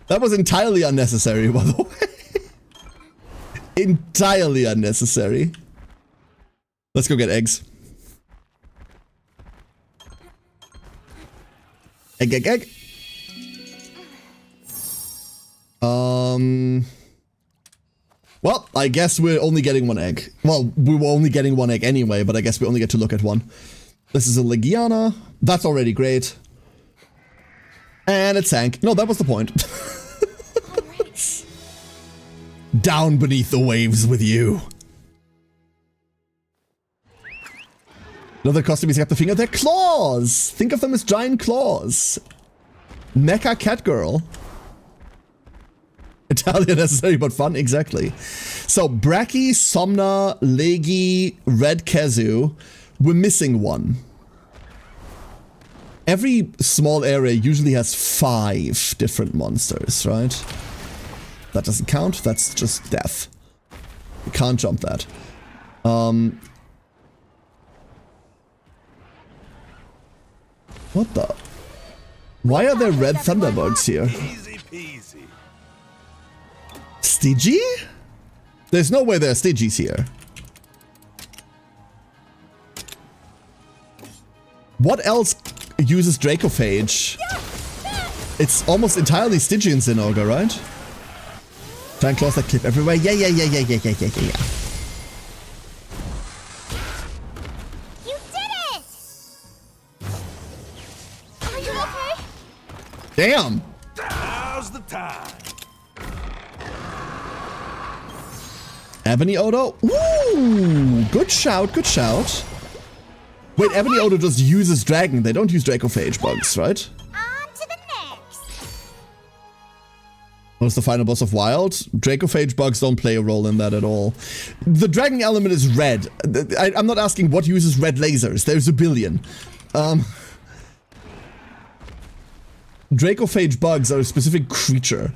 That was entirely unnecessary, by the way. Entirely unnecessary. Let's go get eggs. Egg, egg, egg. Well, I guess we're only getting 1 egg. Well, we were only getting 1 egg anyway, but I guess we only get to look at 1. This is a Legiana. That's already great. And it sank. No, that was the point. Down beneath the waves with you. Another costume is got the finger. They're claws. Think of them as giant claws. Mecha cat girl. Italian necessary but fun, exactly. So Bracky, Somna, Legi, Red Kezu. We're missing 1. Every small area usually has 5 different monsters, right? That doesn't count, that's just death. You can't jump that. What the? Why are there red thunderbugs here? Easy peasy. Stygie? There's no way there are Stygies here. What else uses Dracophage? It's almost entirely Stygian Zinogre, right? Giant claws that clip everywhere. Yeah. You did it! Are you okay? Damn! Now's the time. Ebony Odo? Ooh! Good shout, good shout. Wait, Ebony Odo just uses dragon. They don't use Dracophage bugs, right? On to the next. What's the final boss of Wild? Dracophage bugs don't play a role in that at all. The dragon element is red. I'm not asking what uses red lasers. There's a billion. Dracophage bugs are a specific creature.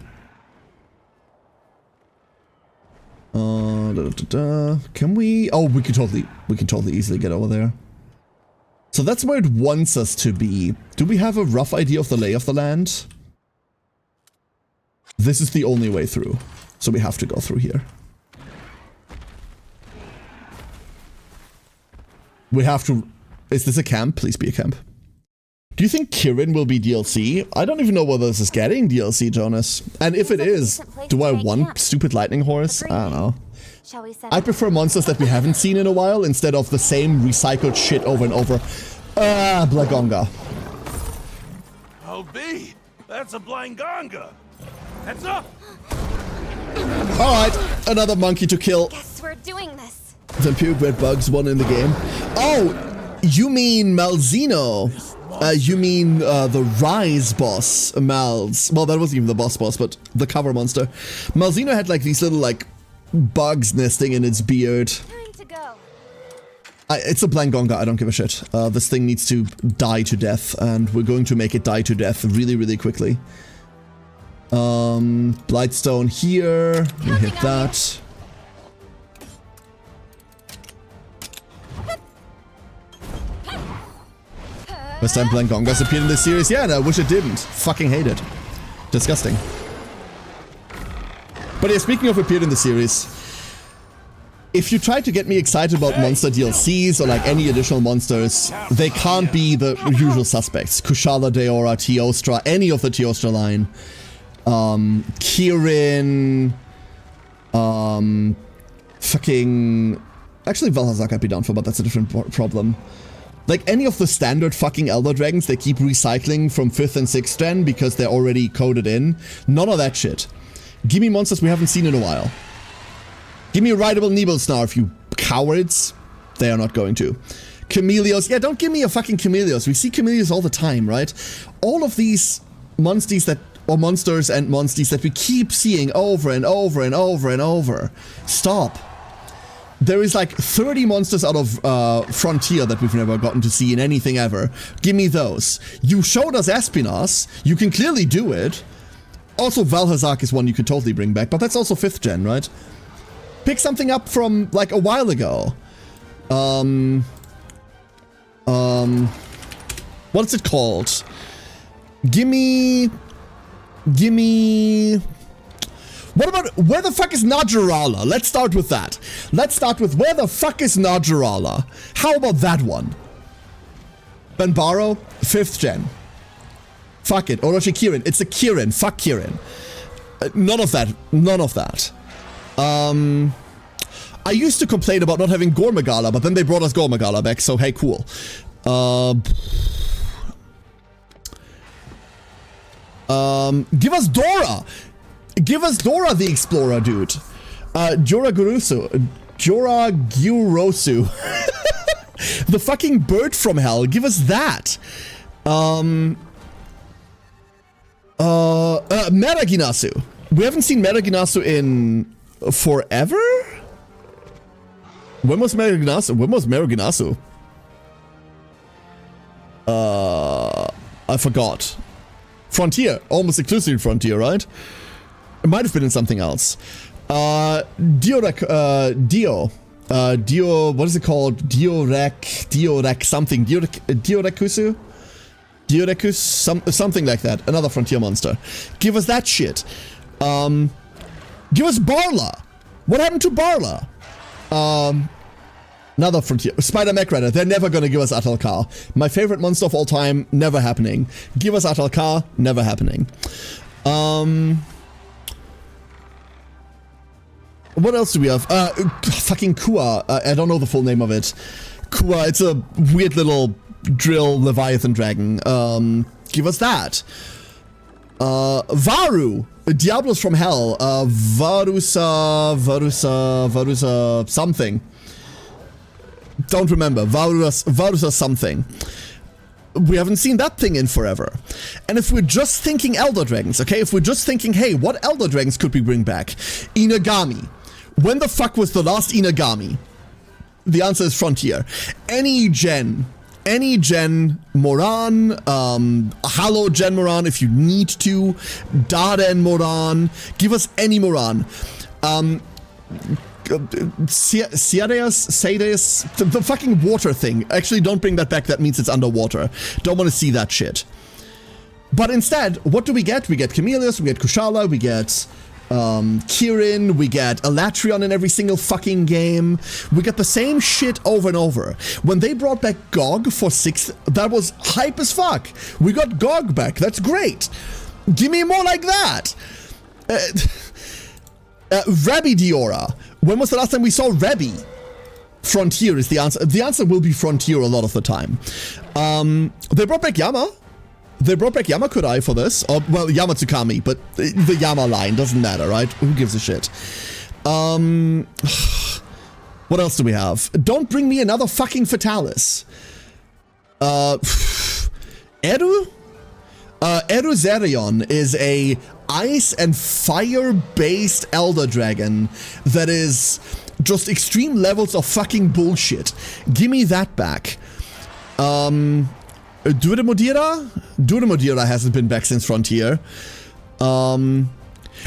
Can we? Oh, we can totally easily get over there. So that's where it wants us to be. Do we have a rough idea of the lay of the land? This is the only way through, so we have to go through here. We have to Is this a camp? Please be a camp. Do you think Kirin will be DLC? I don't even know whether this is getting DLC, Jonas. And if it is, do I want stupid lightning horse? I don't know. I prefer monsters that we haven't seen in a while instead of the same recycled shit over and over. Blagonga. Oh, B, that's a Blangonga. Heads up. Alright, another monkey to kill. Guess we're doing this. Vampiric red bugs won in the game. Oh, you mean Malzeno. You mean the Rise boss, Malz. Well, that wasn't even the boss, but the cover monster. Malzeno had like these little like bugs nesting in its beard. Time to go. It's a Blangonga, I don't give a shit. This thing needs to die to death, and we're going to make it die to death really, really quickly. Blightstone here. We hit that. First time Blangongas appeared in this series? Yeah, and I wish it didn't. Fucking hate it. Disgusting. But yeah, speaking of appeared in the series, if you try to get me excited about monster DLCs or like any additional monsters, they can't be the usual suspects. Kushala Daora, Teostra, any of the Teostra line. Kirin, fucking... Actually, Valhazak I'd be down for, but that's a different problem. Like, any of the standard fucking Elder Dragons they keep recycling from 5th and 6th gen because they're already coded in. None of that shit. Give me monsters we haven't seen in a while. Give me a rideable Nibelsnarf, you cowards. They are not going to. Chameleos. Yeah, don't give me a fucking Chameleos. We see Chameleos all the time, right? All of these monsters that... Or monsters and monsters that we keep seeing over and over and over and over. Stop. There is like 30 monsters out of Frontier that we've never gotten to see in anything ever. Give me those. You showed us Espinas. You can clearly do it. Also, Valhazak is one you could totally bring back, but that's also 5th gen, right? Pick something up from like a while ago. What's it called? Gimme... What about, where the fuck is Najarala? Let's start with that. Let's start with, where the fuck is Najarala? How about that one? Banbaro, 5th gen. Fuck it. Orochi Kirin. It's a Kirin. Fuck Kirin. None of that. None of that. I used to complain about not having Gormagala, but then they brought us Gormagala back, so hey, cool. Give us Dora! Give us Dora the Explorer, dude. Joragurosu. The fucking bird from hell. Give us that. Meraginasu. We haven't seen Meraginasu in forever? When was Meraginasu? When was Meraginasu? I forgot. Frontier. Almost exclusively Frontier, right? It might have been in something else. Dio, what is it called? Diorek something. Diorekusu? Diorekus? Something like that. Another Frontier monster. Give us that shit. Give us Barla. What happened to Barla? Another Frontier. Spider Mech Rider. They're never gonna give us Atalkar. My favorite monster of all time. Never happening. Give us Atalkar. Never happening. What else do we have? Fucking Kua. I don't know the full name of it. Kua. It's a weird little drill Leviathan dragon. Give us that. Varu. Diablos from Hell. Varusa something. Don't remember. Varusa something. We haven't seen that thing in forever. And if we're just thinking Elder Dragons, okay? If we're just thinking, hey, what Elder Dragons could we bring back? Inagami. When the fuck was the last Inagami? The answer is Frontier. Any gen Moran, Halo Gen Moran if you need to, Darden Moran, give us any Moran. Sades, the fucking water thing. Actually, don't bring that back, that means it's underwater. Don't want to see that shit. But instead, what do we get? We get Chameleos, we get Kushala, we get Kirin, we get Elatrion in every single fucking game. We get the same shit over and over. When they brought back GOG for 6th, that was hype as fuck. We got GOG back, that's great. Give me more like that. Rabbi Diora. When was the last time we saw Rabbi? Frontier is the answer. The answer will be Frontier a lot of the time. They brought back Yama. They brought back Yamakudai for this. Or, well, Yamatsukami, but the Yama line doesn't matter, right? Who gives a shit? What else do we have? Don't bring me another fucking Fatalis. Eru? Eru Zerion is a ice and fire-based Elder Dragon that is just extreme levels of fucking bullshit. Give me that back. Duramodira? Duramodira hasn't been back since Frontier. And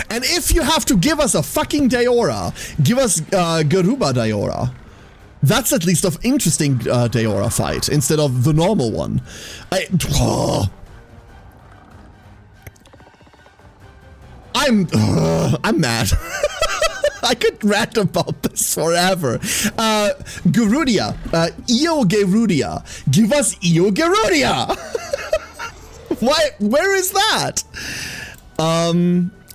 if you have to give us a fucking Daora, give us Garuba Daora. That's at least of interesting Daora fight instead of the normal one. I'm mad. I could rant about this forever. Garudia. Io Garudia. Give us Io Garudia. Why? Where is that?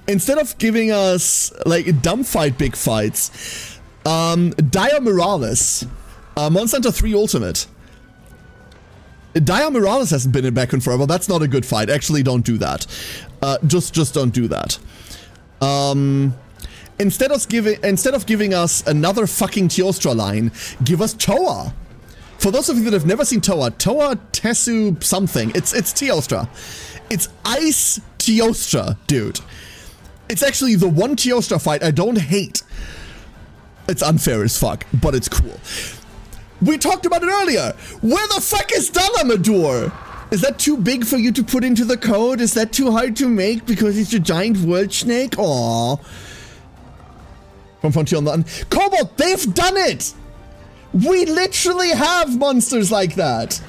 Instead of giving us like dumb fight big fights, Dia Morales, Monster Hunter 3 Ultimate. Dia Morales hasn't been in back in forever. That's not a good fight. Actually, don't do that. Just don't do that. Instead of giving us another fucking Teostra line, give us Toa. For those of you that have never seen Toa Tesu something, it's Teostra. It's Ice Teostra, dude. It's actually the one Teostra fight I don't hate. It's unfair as fuck, but it's cool. We talked about it earlier. Where the fuck is Dalamadur? Is that too big for you to put into the code? Is that too hard to make because it's a giant world snake? Aww. From Frontier on the Cobalt, they've done it! We literally have monsters like that.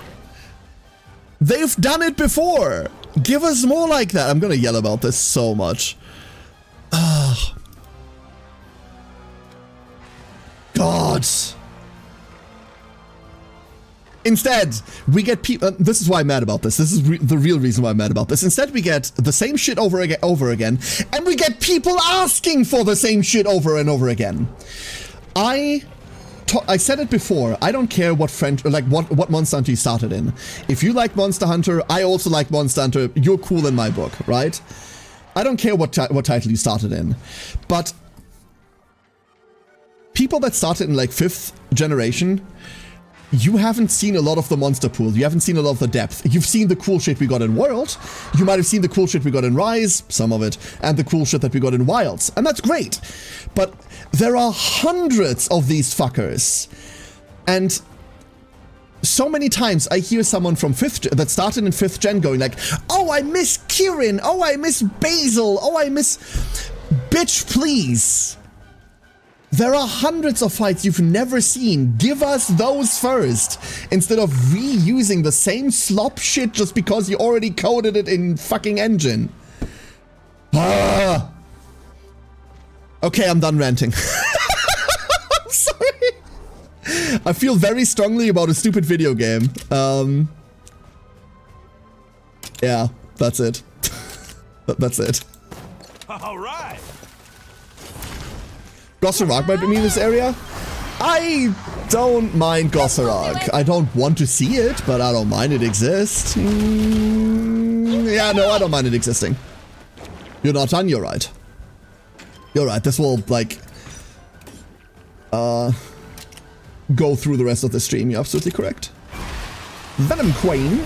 They've done it before. Give us more like that. I'm gonna yell about this so much. God. Instead, we get people. This is why I'm mad about this. This is the real reason why I'm mad about this. Instead, we get the same shit over again, and we get people asking for the same shit over and over again. I said it before. I don't care what what Monster Hunter you started in. If you like Monster Hunter, I also like Monster Hunter. You're cool in my book, right? I don't care what title you started in, but people that started in like 5th generation. You haven't seen a lot of the monster pool. You haven't seen a lot of the depth. You've seen the cool shit we got in World. You might have seen the cool shit we got in Rise, some of it, and the cool shit that we got in Wilds. And that's great. But there are hundreds of these fuckers. And so many times I hear someone from that started in 5th gen going like, oh, I miss Kirin. Oh, I miss Basil. Oh, I miss... Bitch, please. There are hundreds of fights you've never seen. Give us those first, instead of reusing the same slop shit just because you already coded it in fucking engine. Ah. Okay, I'm done ranting. I'm sorry. I feel very strongly about a stupid video game. Yeah, that's it. That's it. All right. Gossarak might be in this area. I don't mind Gossarak. I don't want to see it, but I don't mind it exists. Yeah, no, I don't mind it existing. You're not done, you're right. You're right, this will, like, go through the rest of the stream. You're absolutely correct. Venom Queen.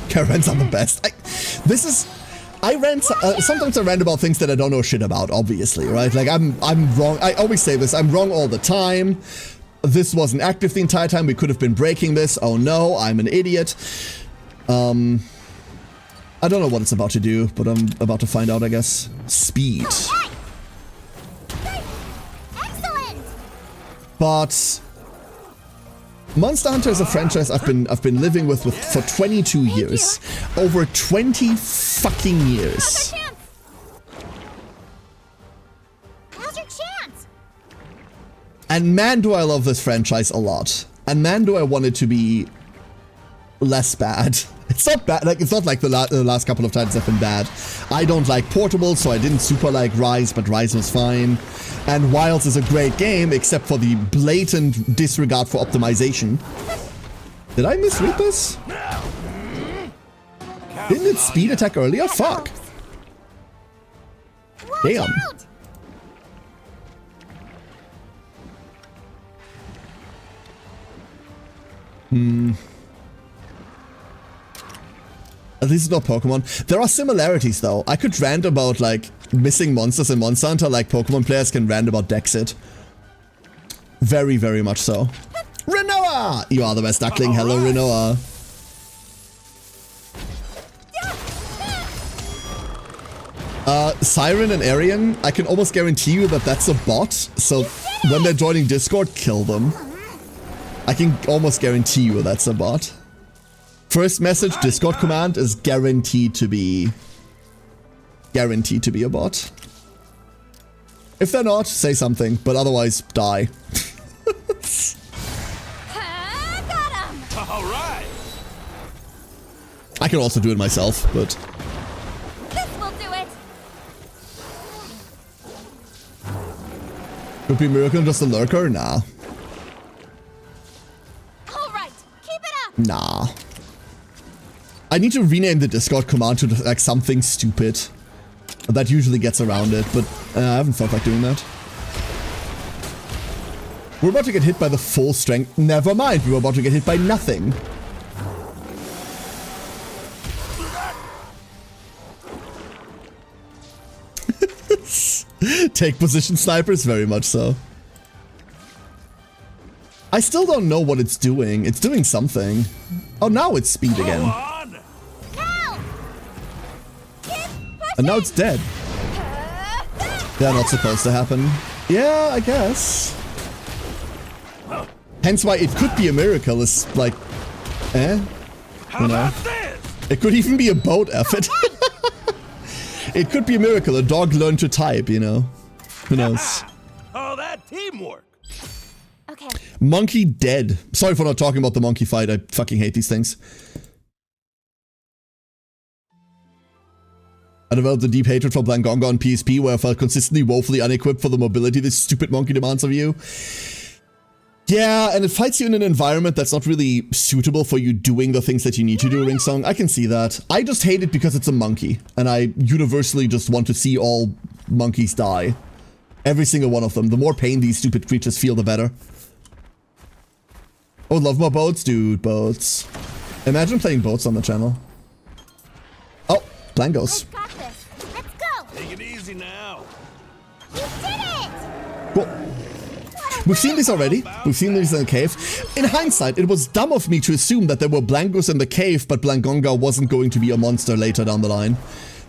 Karens are the best. Sometimes I rant about things that I don't know shit about, obviously, right? Like, I'm wrong. I always say this. I'm wrong all the time. This wasn't active the entire time. We could have been breaking this. Oh no, I'm an idiot. I don't know what it's about to do, but I'm about to find out, I guess. Speed. Excellent. But Monster Hunter is a franchise I've been living with for 22 years. Over 20 fucking years. Now's your chance. And man, do I love this franchise a lot. And man, do I want it to be less bad. It's not bad. Like, it's not like the last couple of times have been bad. I don't like portables, so I didn't super like Rise, but Rise was fine. And Wilds is a great game, except for the blatant disregard for optimization. Did I misread this? Didn't it speed attack earlier? Fuck. Damn. This is not Pokemon. There are similarities though. I could rant about like missing monsters in Monster Hunter like Pokemon players can rant about Dexit. Very, very much so. Rinoa! You are the best duckling. Hello, Rinoa. Siren and Arian, I can almost guarantee you that that's a bot. So when they're joining Discord, kill them. I can almost guarantee you that's a bot. First message, Discord command is guaranteed to be a bot. If they're not, say something, but otherwise, die. Got him. All right. I can also do it myself, but This will do it. could be Miracle just a lurker? Nah. All right, keep it up. Nah. I need to rename the Discord command to like something stupid. That usually gets around it, but I haven't felt like doing that. We're about to get hit by the full strength. Never mind, we were about to get hit by nothing. Take position snipers, very much so. I still don't know what it's doing. It's doing something. Oh, now it's speed again. And now it's dead. They're not supposed to happen. Yeah, I guess. Hence why it could be a miracle is like, you know. It could even be a boat effort. It could be a miracle. A dog learned to type, you know. Who knows? Oh, that teamwork. Okay. Monkey dead. Sorry for not talking about the monkey fight. I fucking hate these things. I developed a deep hatred for Blangonga on PSP, where I felt consistently woefully unequipped for the mobility this stupid monkey demands of you. Yeah, and it fights you in an environment that's not really suitable for you doing the things that you need to do, Ringsong. I can see that. I just hate it because it's a monkey, and I universally just want to see all monkeys die. Every single one of them. The more pain these stupid creatures feel, the better. Oh, love more boats? Dude, boats. Imagine playing boats on the channel. Oh, plan goes. Got this. Let's go. Take it easy now. You did it. Cool. We've seen this already. We've seen these in the cave. In hindsight, it was dumb of me to assume that there were Blancos in the cave, but Blangonga wasn't going to be a monster later down the line.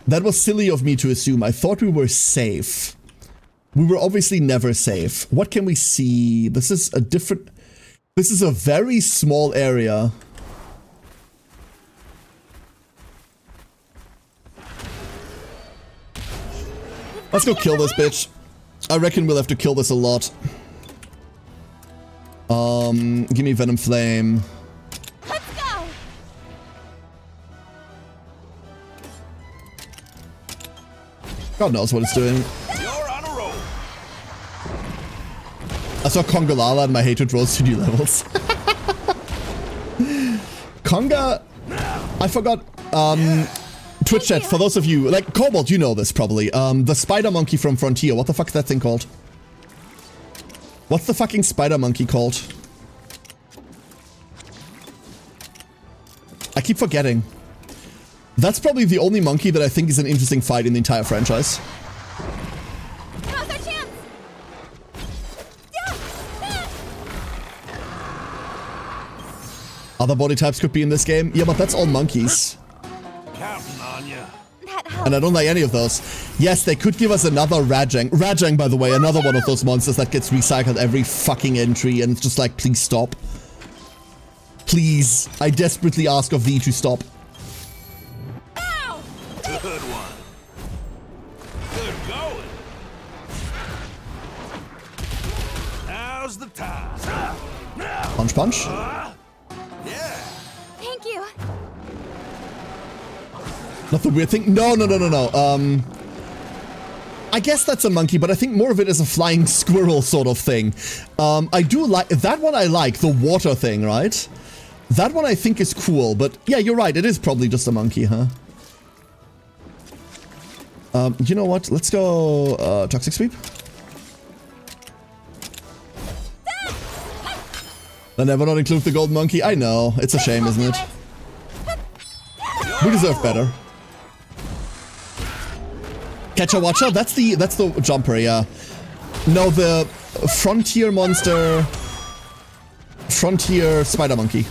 That was silly of me to assume. I thought we were safe. We were obviously never safe. What can we see? This is a different... This is a very small area. Let's go kill this bitch. I reckon we'll have to kill this a lot. Give me Venom Flame. Let's go. God knows what it's doing. I saw Congalala and my hatred rose to new levels. Conga... I forgot... Twitch chat, for those of you... Like, Cobalt, you know this probably. The spider monkey from Frontier. What the fuck is that thing called? What's the fucking spider monkey called? I keep forgetting. That's probably the only monkey that I think is an interesting fight in the entire franchise. Now's our chance. Other body types could be in this game. Yeah, but that's all monkeys. Counting on you. And I don't like any of those. Yes, they could give us another Rajang. Rajang, by the way, another one of those monsters that gets recycled every fucking entry, and it's just like, please stop. Please, I desperately ask of thee to stop. Good one. Good going. Now's the time. Punch, punch. Yeah. Thank you. Not the weird thing. No. I guess that's a monkey, but I think more of it is a flying squirrel sort of thing. I do like that one. I like the water thing, right? That one I think is cool, but yeah, you're right. It is probably just a monkey, huh? You know what? Let's go toxic sweep. I never not include the gold monkey. I know. It's a shame, isn't it? We deserve better. Catcher Watcher? That's the jumper, yeah. No, the frontier monster. Frontier spider monkey.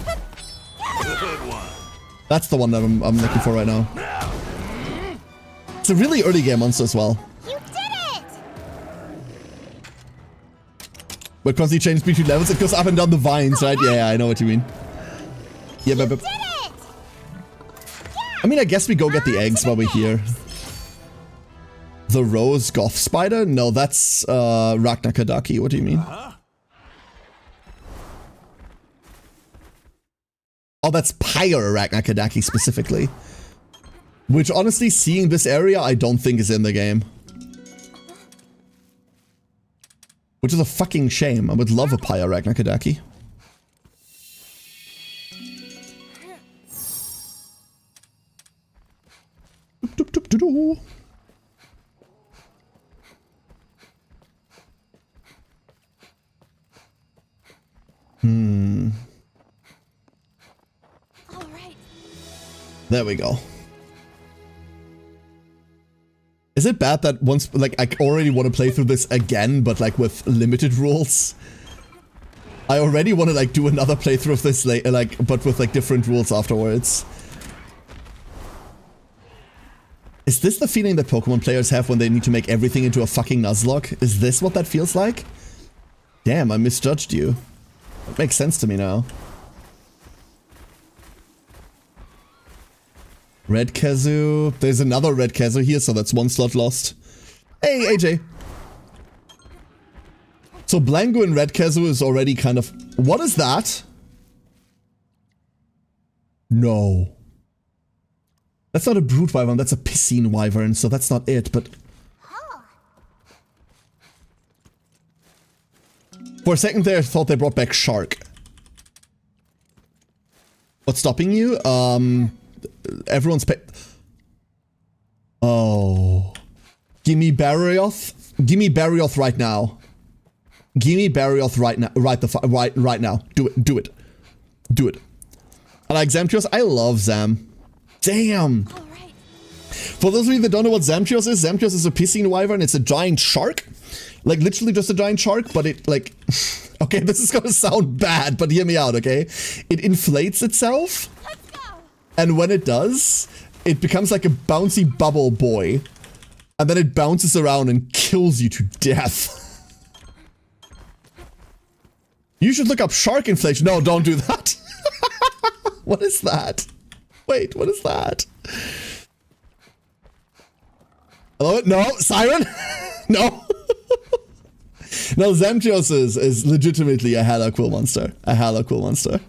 That's the one that I'm looking for right now. It's a really early game monster as well. You did it! But because he changed between levels, it goes up and down the vines, right? Yeah, I know what you mean. Yeah, but I mean, I guess we go get the eggs while we're here. The rose goth spider? No, that's Ragnar Kadaki. What do you mean? Oh, that's Pyre Ragnar Kadaki specifically. Which, honestly, seeing this area, I don't think is in the game. Which is a fucking shame. I would love a Pyre Ragnar Kadaki. There we go. Is it bad that once, like, I already want to play through this again, but like with limited rules? I already want to like do another playthrough of this later, like, but with like different rules afterwards. Is this the feeling that Pokemon players have when they need to make everything into a fucking Nuzlocke? Is this what that feels like? Damn, I misjudged you. That makes sense to me now. Red Kazoo. There's another Red Kazoo here, so that's one slot lost. Hey, AJ. So Blango and Red Kazoo is already kind of... What is that? No. That's not a Brood Wyvern, that's a Piscine Wyvern, so that's not it, but... For a second there, I thought they brought back Shark. What's stopping you? Everyone's Oh. Gimme Barioth. Gimme Barioth right now. Gimme Barioth right now. Right now. Do it. Do it. Do it. I like Zamtrios. I love Zam. Damn. For those of you that don't know what Zamtrios is a Piscine Wyvern. It's a giant shark. Like, literally just a giant shark, but it, like... Okay, this is gonna sound bad, but hear me out, okay? It inflates itself. And when it does, it becomes like a bouncy bubble boy. And then it bounces around and kills you to death. You should look up shark inflation. No, don't do that. What is that? Wait, what is that? Hello? No? Siren? No? No, Zamtrios is legitimately a hella cool monster. A hella cool monster.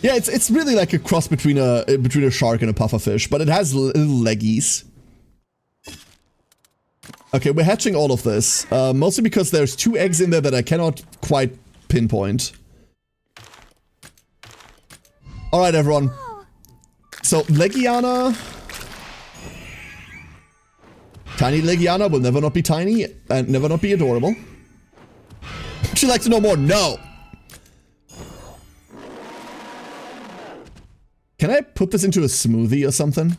Yeah, it's really like a cross between a shark and a pufferfish, but it has little leggies. Okay, we're hatching all of this, mostly because there's 2 eggs in there that I cannot quite pinpoint. All right, everyone. So Legiana, tiny Legiana will never not be tiny and never not be adorable. Would you like to know more? No. Can I put this into a smoothie or something?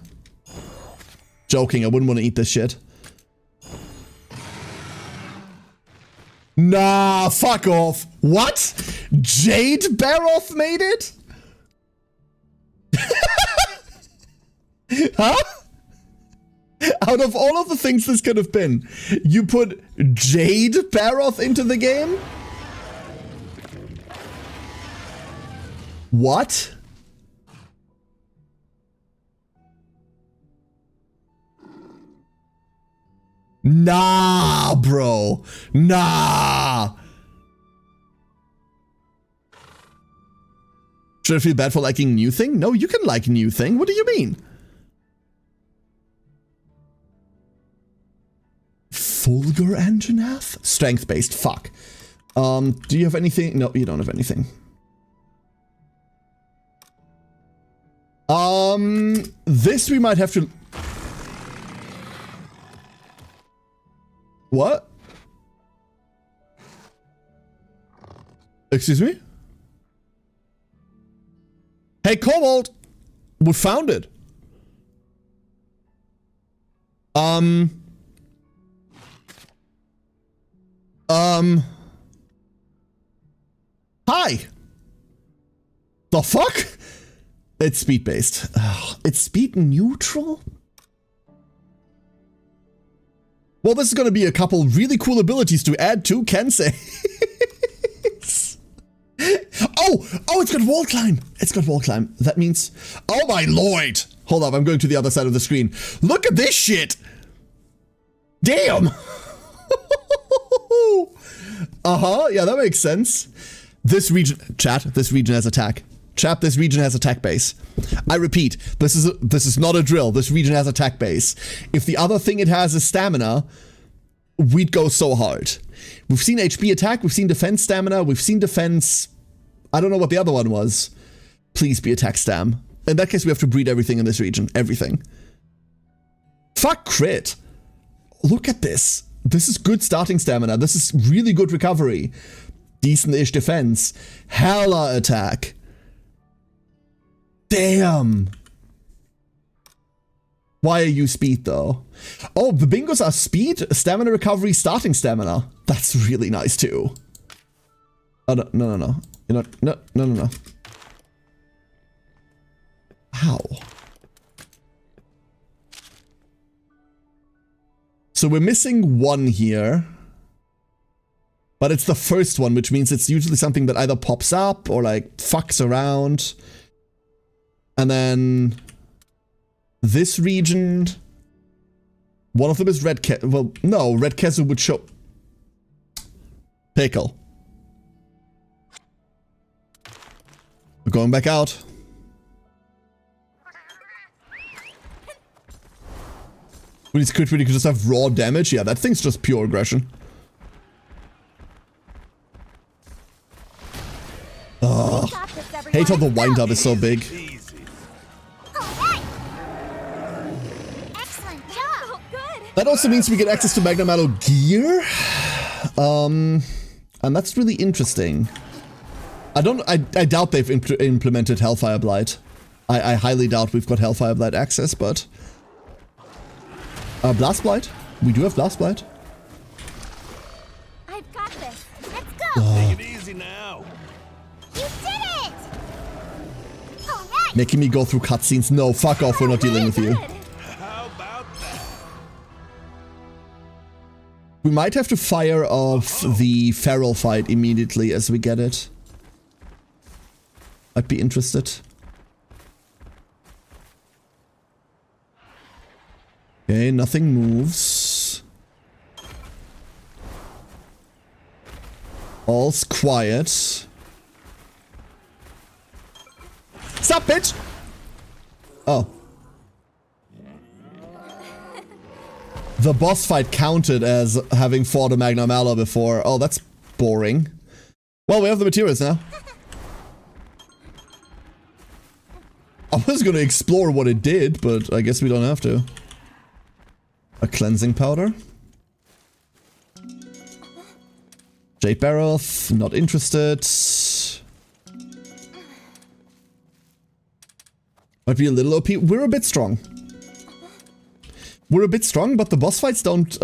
Joking, I wouldn't want to eat this shit. Nah, fuck off. What? Jade Barroth made it? Huh? Out of all of the things this could have been, you put Jade Barroth into the game? What? Nah, bro. Nah. Should I feel bad for liking new thing? No, you can like new thing. What do you mean? Fulgur engine F? Strength based. Fuck. Do you have anything? No, you don't have anything. This we might have to... What? Excuse me? Hey, Cobalt! We found it. Hi! The fuck? It's speed based. It's speed neutral? Well, this is gonna be a couple really cool abilities to add to Kensei. Oh, it's got wall climb. It's got wall climb. That means, oh my lord. Hold up, I'm going to the other side of the screen. Look at this shit. Damn. Yeah, that makes sense. This region, chat, this region has attack. Chat, this region has attack base. I repeat, this is not a drill. This region has attack base. If the other thing it has is stamina, we'd go so hard. We've seen HP attack, we've seen defense stamina, we've seen defense... I don't know what the other one was. Please be attack stam. In that case, we have to breed everything in this region. Everything. Fuck crit. Look at this. This is good starting stamina. This is really good recovery. Decent-ish defense. Hella attack. Damn. Why are you speed though? Oh, the bingos are speed, stamina recovery, starting stamina. That's really nice too. Oh, no. You know, no. How? So we're missing one here. But it's the first one, which means it's usually something that either pops up or like fucks around. And then this region, one of them is Red Ke- well, no, Red Kezu would show. Pickle. We're going back out. When it's crit, you could just have raw damage. Yeah, that thing's just pure aggression. Ugh. Hate how the wind-up is so big. That also means we get access to Magnum Allo gear. And that's really interesting. I doubt they've implemented Hellfire Blight. I highly doubt we've got Hellfire Blight access, but... Blast Blight? We do have Blast Blight. I've got this. Let's go. Take it easy now. You did it! All right. Making me go through cutscenes. No, fuck off, we're not dealing with you. How about that? We might have to fire off the feral fight immediately as we get it. I'd be interested. Okay, nothing moves. All's quiet. Stop, bitch! Oh. The boss fight counted as having fought a Magnum Allo before. Oh, that's boring. Well, we have the materials now. I was gonna explore what it did, but I guess we don't have to. A cleansing powder. Jade Barrels, not interested. Might be a little OP. We're a bit strong. We're a bit strong, but the boss fights don't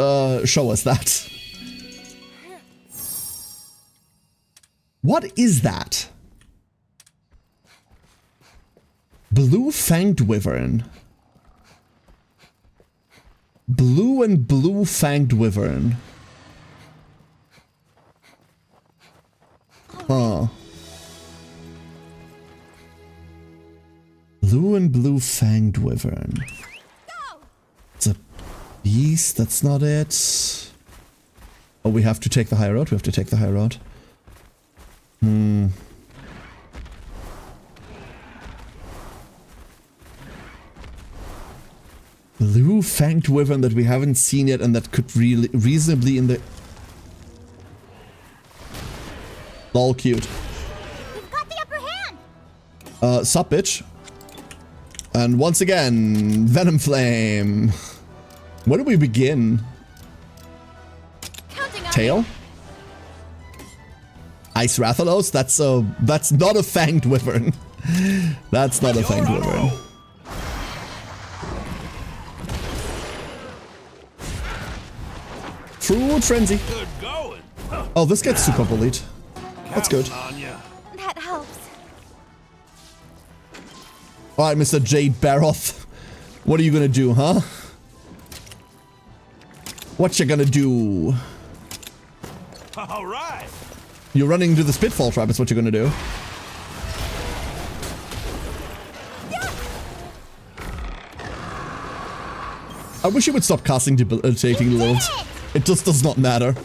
show us that. What is that? Blue Fanged Wyvern. Blue and Blue Fanged Wyvern. Huh. Blue and blue fanged wyvern. It's a beast, that's not it. Oh, we have to take the high road? We have to take the high road. Blue fanged wyvern that we haven't seen yet and that could really reasonably in the... Lol, cute. We've got the upper hand. Sup, bitch. And once again, Venom Flame. Where do we begin? Tail? Ice Rathalos? That's not a fanged wyvern. That's not a fanged wyvern. Fruit Frenzy. Oh, this gets super bullied. That's good. That helps. Alright, Mr. Jade Baroth. What are you gonna do, huh? What you gonna do? Alright. You're running into the Spitfall Trap is what you're gonna do. I wish you would stop casting debilitating loads. It just does not matter.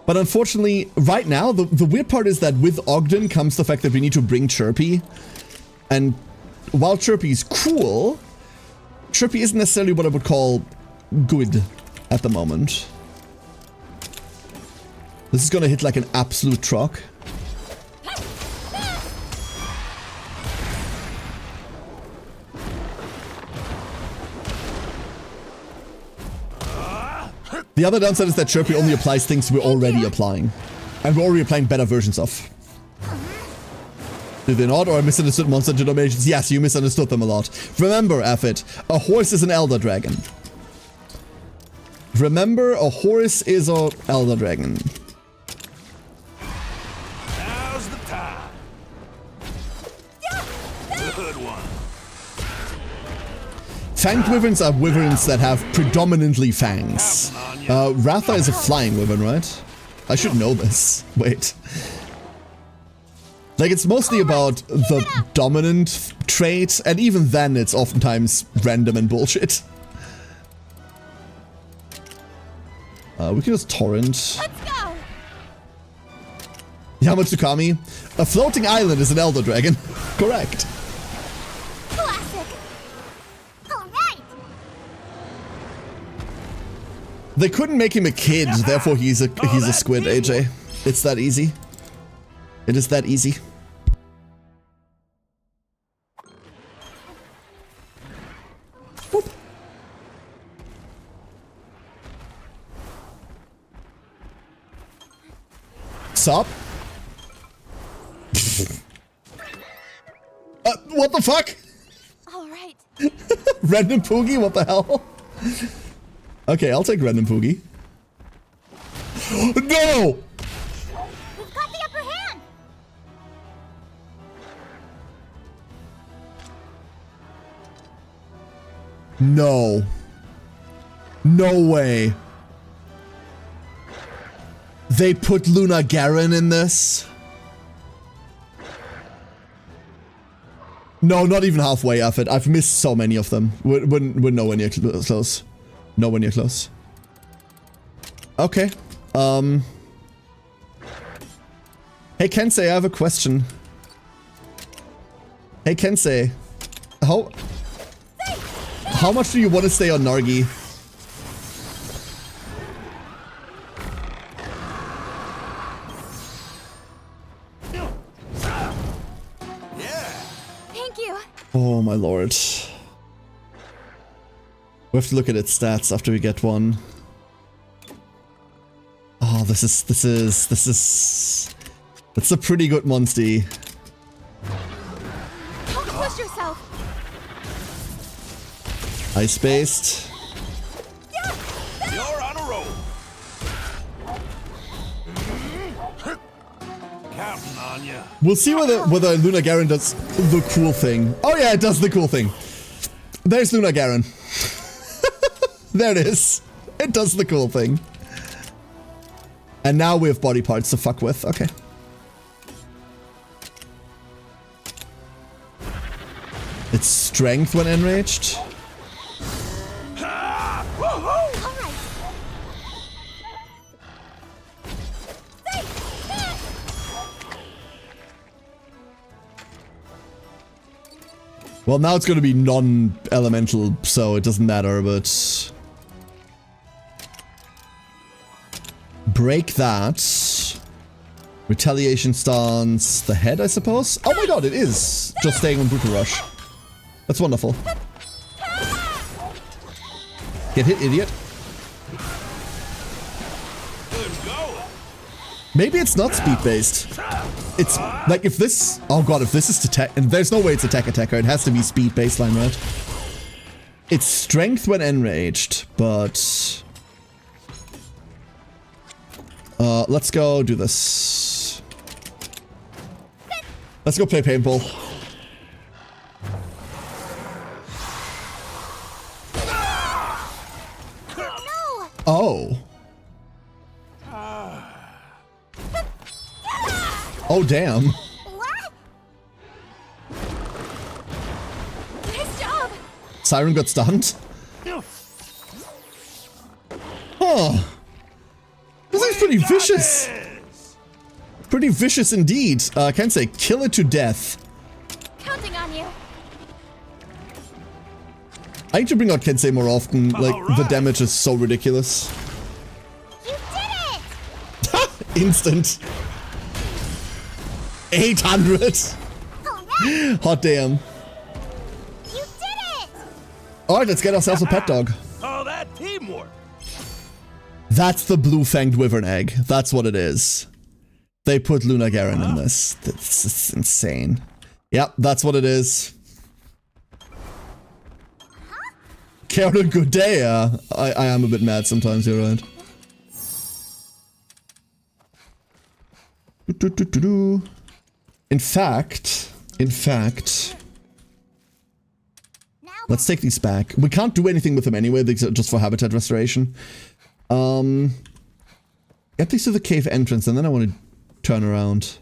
But unfortunately, right now, the weird part is that with Ogden comes the fact that we need to bring Chirpy. And while Chirpy is cool, Chirpy isn't necessarily what I would call good at the moment. This is gonna hit like an absolute truck. The other downside is that Chirpy only applies things we're already applying. And we're already applying better versions of. Did they not? Or I misunderstood monster denominations? Yes, you misunderstood them a lot. Remember, Affit, a horse is an elder dragon. Remember, a horse is an elder dragon. Now's the time. Good one. Fanged wyverns are wyverns that have predominantly fangs. Ratha is a flying wyvern, right? I should know this. Wait. Like, it's mostly about the dominant trait, and even then it's oftentimes random and bullshit. We can just torrent. Let's go. Yamatsukami. A floating island is an elder dragon. Correct. Classic. All right. They couldn't make him a kid, therefore he's a squid, AJ. It's that easy. It is that easy. Boop. Sup? What the fuck? All right. Random Poogie? What the hell? Okay, I'll take Random Poogie. No! We've got the upper hand. No. No way. They put Luna Garen in this? No, not even halfway of it. I've missed so many of them. We're nowhere near close. Nowhere near close. Okay. Hey Kensei, I have a question. Hey Kensei. How much do you want to stay on Nargi? Thank you. Oh my lord. We have to look at its stats after we get one. Oh, this is... That's a pretty good Monstie. Don't push yourself. Ice-based. You're on a roll. Counting on you. We'll see whether Luna Garen does the cool thing. Oh yeah, it does the cool thing. There's Luna Garen. There it is. It does the cool thing. And now we have body parts to fuck with. Okay. It's strength when enraged. Well, now it's going to be non-elemental, so it doesn't matter, but... Break that. Retaliation stance. The head, I suppose? Oh my god, it is just staying on Brutal Rush. That's wonderful. Get hit, idiot. Maybe it's not speed-based. It's like if this... Oh god, if this is to tech... And there's no way it's attacker. It has to be speed baseline, right? It's strength when enraged, but... let's go do this. Let's go play paintball. Oh. Oh, damn. What? Nice job. Siren got stunned. Huh. This is pretty vicious. Pretty vicious indeed. I can say kill it to death. Counting on you. I need to bring out Kensei more often. Like, the damage is so ridiculous. You did it! Instant. 800. Hot damn. You did it! Alright, let's get ourselves a pet dog. Oh, that teamwork. That's the blue-fanged wyvern egg. That's what it is. They put Luna Garen in this. That's insane. Yep, that's what it is. Karen, good day. I am a bit mad sometimes, you're right. In fact, let's take these back. We can't do anything with them anyway, just for habitat restoration. Get these to the cave entrance, and then I want to turn around.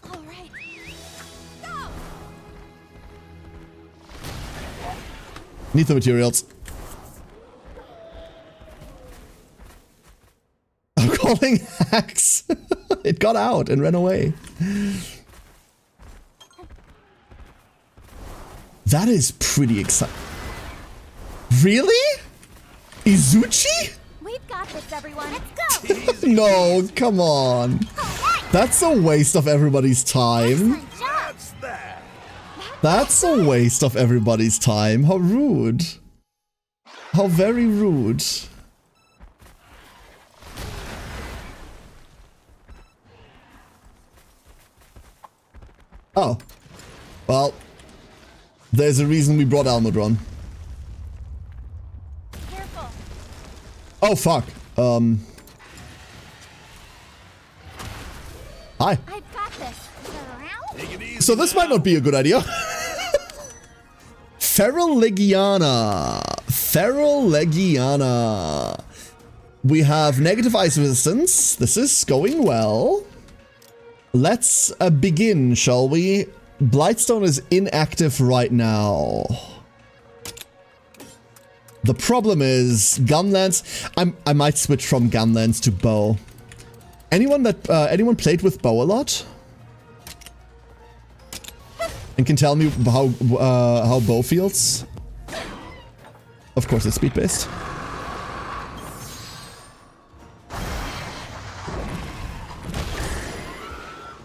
All right. Go! Need the materials. I'm calling hacks. It got out and ran away. That is pretty exciting. Really? Izuchi? We've got this, everyone. Let's go! No, come on. That's a waste of everybody's time. That's a waste of everybody's time. How rude. How very rude. Oh. Well, there's a reason we brought Almudron. Careful. Oh, fuck. Hi. I've got this. So this might not be a good idea. Feral Legiana. Feral Legiana. We have negative ice resistance. This is going well. Let's begin, shall we? Blightstone is inactive right now. The problem is gunlance. I might switch from gunlance to bow. Anyone played with bow a lot? And can tell me how bow feels? Of course, it's speed based.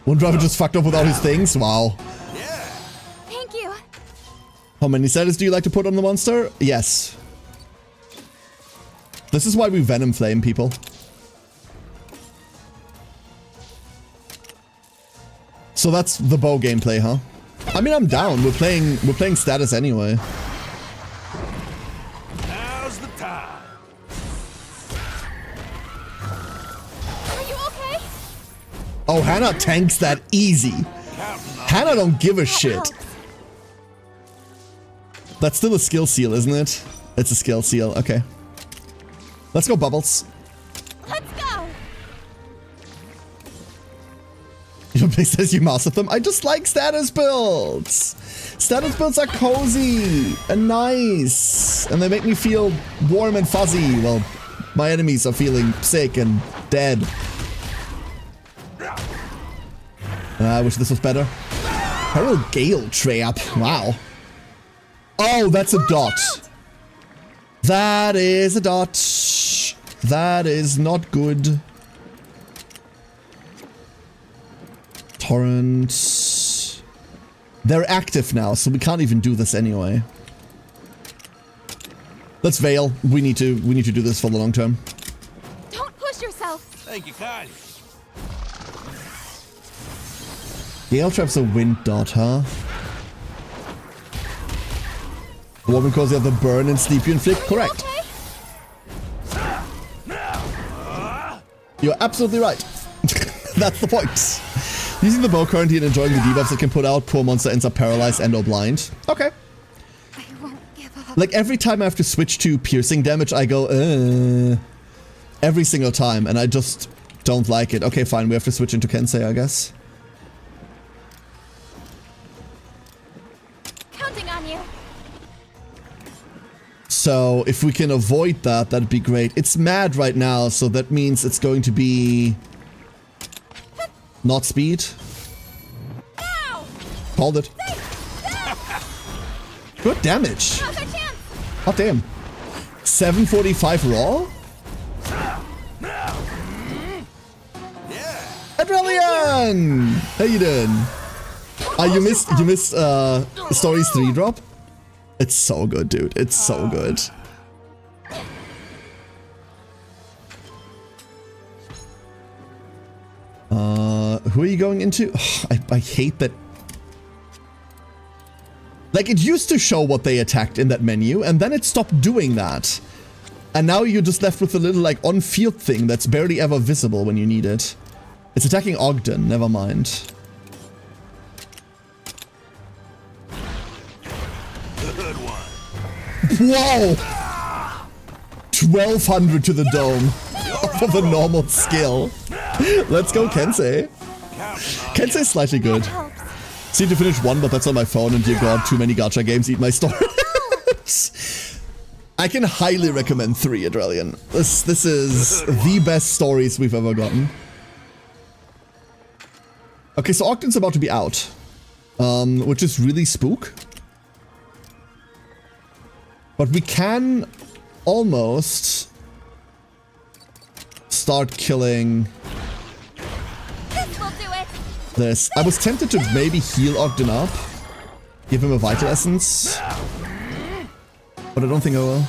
One driver just fucked up without his things. Wow. Thank you. How many status do you like to put on the monster? Yes. This is why we Venom Flame people. So that's the bow gameplay, huh? I mean, I'm down. We're playing status anyway. Now's the time. Are you okay? Oh, Hannah tanks that easy. Hannah don't give a shit. That's still a skill seal, isn't it? It's a skill seal. Okay. Let's go, Bubbles. Let's go. You're based as you master them. I just like status builds. Status builds are cozy and nice, and they make me feel warm and fuzzy while my enemies are feeling sick and dead. I wish this was better. Herald Gale Trap. Wow. Oh, that's a dot. That is a dot. That is not good. Torrent. They're active now, so we can't even do this anyway. Let's Veil. We need to do this for the long term. Don't push yourself. Thank you, Kai. Gale Trap's a wind dot, huh? The one because you have the burn and sleep you inflict? Correct. You're absolutely right. That's the point. Using the bow currently and enjoying the debuffs it can put out, poor monster ends up paralyzed and or blind. Okay. I won't give up. Like every time I have to switch to piercing damage, I go, every single time, and I just don't like it. Okay, fine, we have to switch into Kensei, I guess. Counting on you. So if we can avoid that, that'd be great. It's mad right now, so that means it's going to be not speed. Ow! Called it. Good damage. Hot damn. 745 raw? Adrelian! How you doing? You missed Stories 3 drop? It's so good, dude. It's so good. Who are you going into? I hate that. Like, it used to show what they attacked in that menu, and then it stopped doing that. And now you're just left with a little, like, on-field thing that's barely ever visible when you need it. It's attacking Ogden, never mind. Good one. Whoa! 1200 to the dome for the normal skill. Let's go, Kensei. Kensei's slightly good. Seem to finish one, but that's on my phone, and dear god, too many gacha games eat my stories. I can highly recommend 3, Adrelian. This is the best stories we've ever gotten. Okay, so Ogden's about to be out, which is really spook. But we can almost start killing this. I was tempted to maybe heal Ogden up, give him a Vital Essence, but I don't think I will.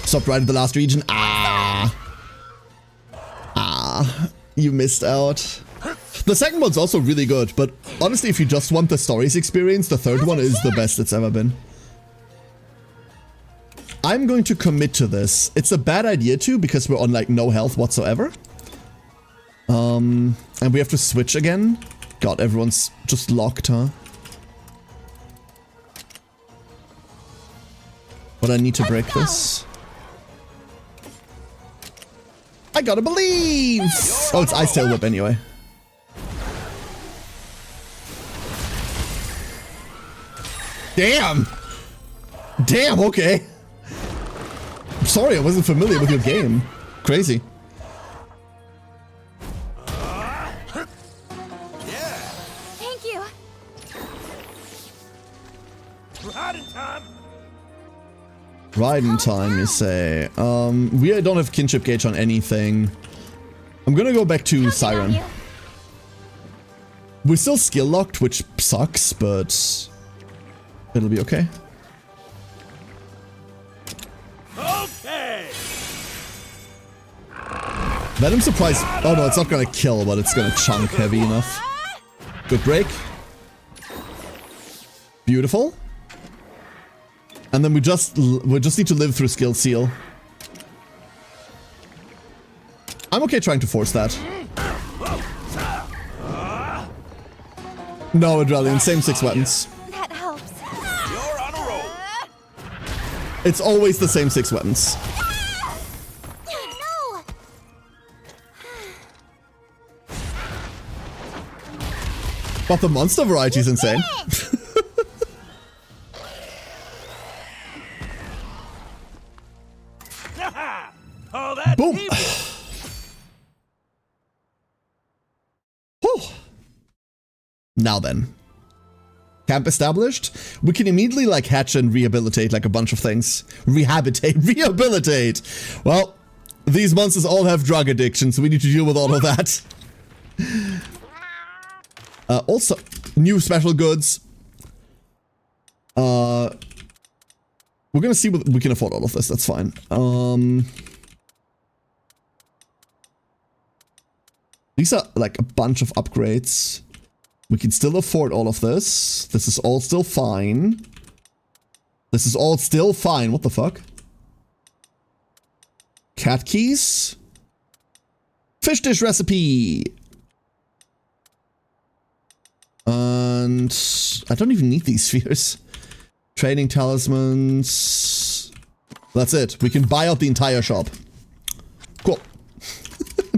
Stopped right at the last region. You missed out. The second one's also really good, but honestly, if you just want the stories experience, the third one is the best it's ever been. I'm going to commit to this. It's a bad idea too, because we're on like no health whatsoever. And we have to switch again. God, everyone's just locked, huh? But I need to break this. I gotta believe! Oh, it's Ice Tail Whip anyway. Damn! Damn, okay. I'm sorry, I wasn't familiar with your game. Crazy. Thank you. Right in time. Right in time, you say. We don't have kinship gauge on anything. I'm gonna go back to Siren. We're still skill locked, which sucks, but it'll be okay. Okay. Venom Surprise. Oh no, it's not gonna kill, but it's gonna chunk heavy enough. Good break. Beautiful. And then we just need to live through Skill Seal. I'm okay trying to force that. No, Adrelian, same 6 weapons. That helps. You're on a roll. It's always the same 6 weapons. No. But the monster variety is insane. Boom. Whew. Now then. Camp established. We can immediately like hatch and rehabilitate like a bunch of things. Rehabilitate. Well, these monsters all have drug addiction, so we need to deal with all of that. Also, new special goods. We're gonna see what we can afford all of this. That's fine. These are like a bunch of upgrades. We can still afford all of this. This is all still fine. This is all still fine. What the fuck? Cat keys. Fish dish recipe. And I don't even need these spheres. Training talismans. That's it. We can buy out the entire shop. Cool.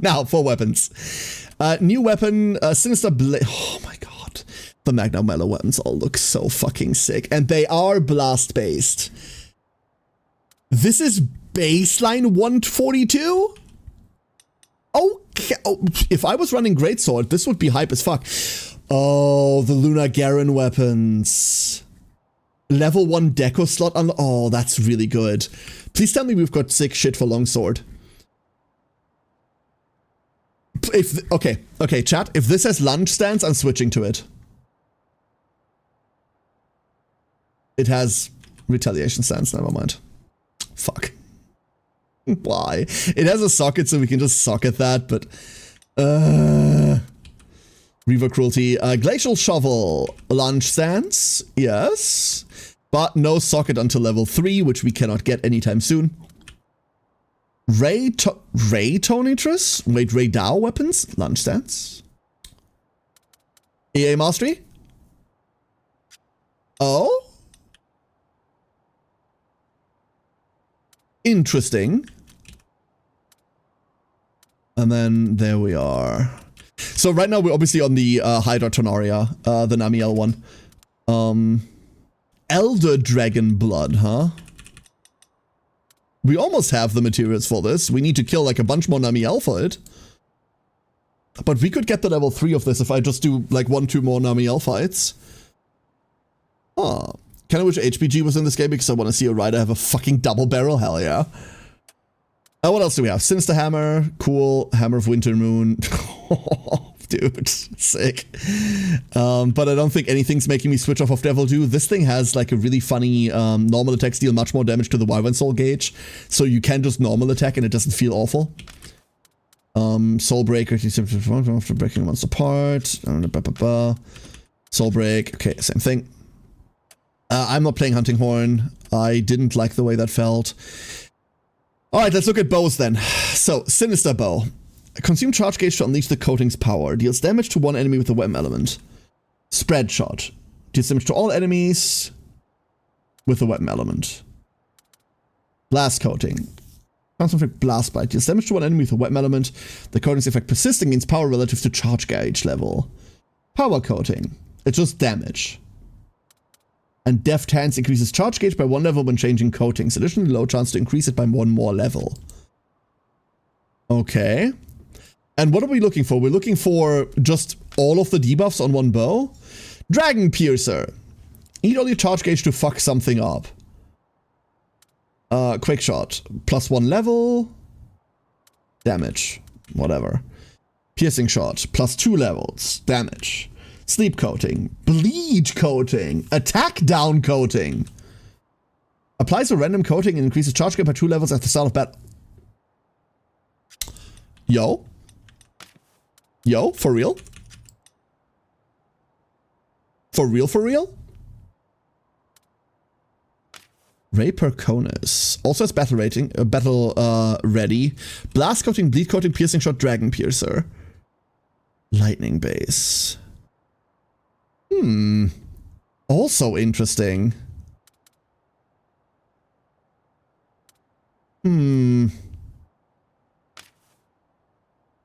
Now for weapons. New weapon, Sinister Blade. Oh my god. The Magna Mellow weapons all look so fucking sick. And they are blast based. This is baseline 142? Okay. Oh, if I was running Greatsword, this would be hype as fuck. Oh, the Luna Garen weapons. Level 1 deco slot. Oh, that's really good. Please tell me we've got sick shit for longsword. Okay, chat. If this has lunge stance, I'm switching to it. It has retaliation stance. Never mind. Fuck. Why? It has a socket, so we can just socket that. But Reaver Cruelty. Glacial Shovel. Lunge stance. Yes. But no socket until level 3, which we cannot get anytime soon. Ray Tonitrus? Wait, Ray Dow weapons? Lunge stance? EA Mastery? Oh? Interesting. And then there we are. So right now we're obviously on the Hydra Tonaria, the Namiel one. Elder Dragon Blood, huh? We almost have the materials for this. We need to kill like a bunch more Namiel for it. But we could get the level 3 of this if I just do like 1-2 more Namiel fights. Kind of wish HPG was in this game because I want to see a rider have a fucking double barrel. Hell yeah. What else do we have? Sinister Hammer. Cool. Hammer of Winter Moon. Dude, sick. But I don't think anything's making me switch off of Devil Dew. This thing has like a really funny normal attack deal much more damage to the Wyvern Soul gauge. So you can just normal attack and it doesn't feel awful. Soul Breaker, after breaking monster apart. Soul Break, okay, same thing. I'm not playing Hunting Horn. I didn't like the way that felt. Alright, let's look at bows then. So, Sinister Bow. Consume charge gauge to unleash the coating's power. Deals damage to one enemy with the weapon element. Spread shot. Deals damage to all enemies with the weapon element. Blast coating. Effect blast bite. Deals damage to one enemy with a weapon element. The coating's effect persisting gains power relative to charge gauge level. Power coating. It's just damage. And Deft Hands increases charge gauge by 1 level when changing coatings. Additionally, low chance to increase it by 1 more level. Okay. And what are we looking for? We're looking for just all of the debuffs on one bow. Dragon Piercer. Eat all your charge gauge to fuck something up. Quick Shot. Plus 1 level. Damage. Whatever. Piercing Shot. Plus 2 levels. Damage. Sleep Coating. Bleed Coating. Attack Down Coating. Applies a random coating and increases charge gauge by 2 levels at the start of battle. Yo. Yo, for real? For real, for real? Ray Perconus. Also has battle rating, battle ready. Blast Coating, Bleed Coating, Piercing Shot, Dragon Piercer. Lightning Base. Also interesting.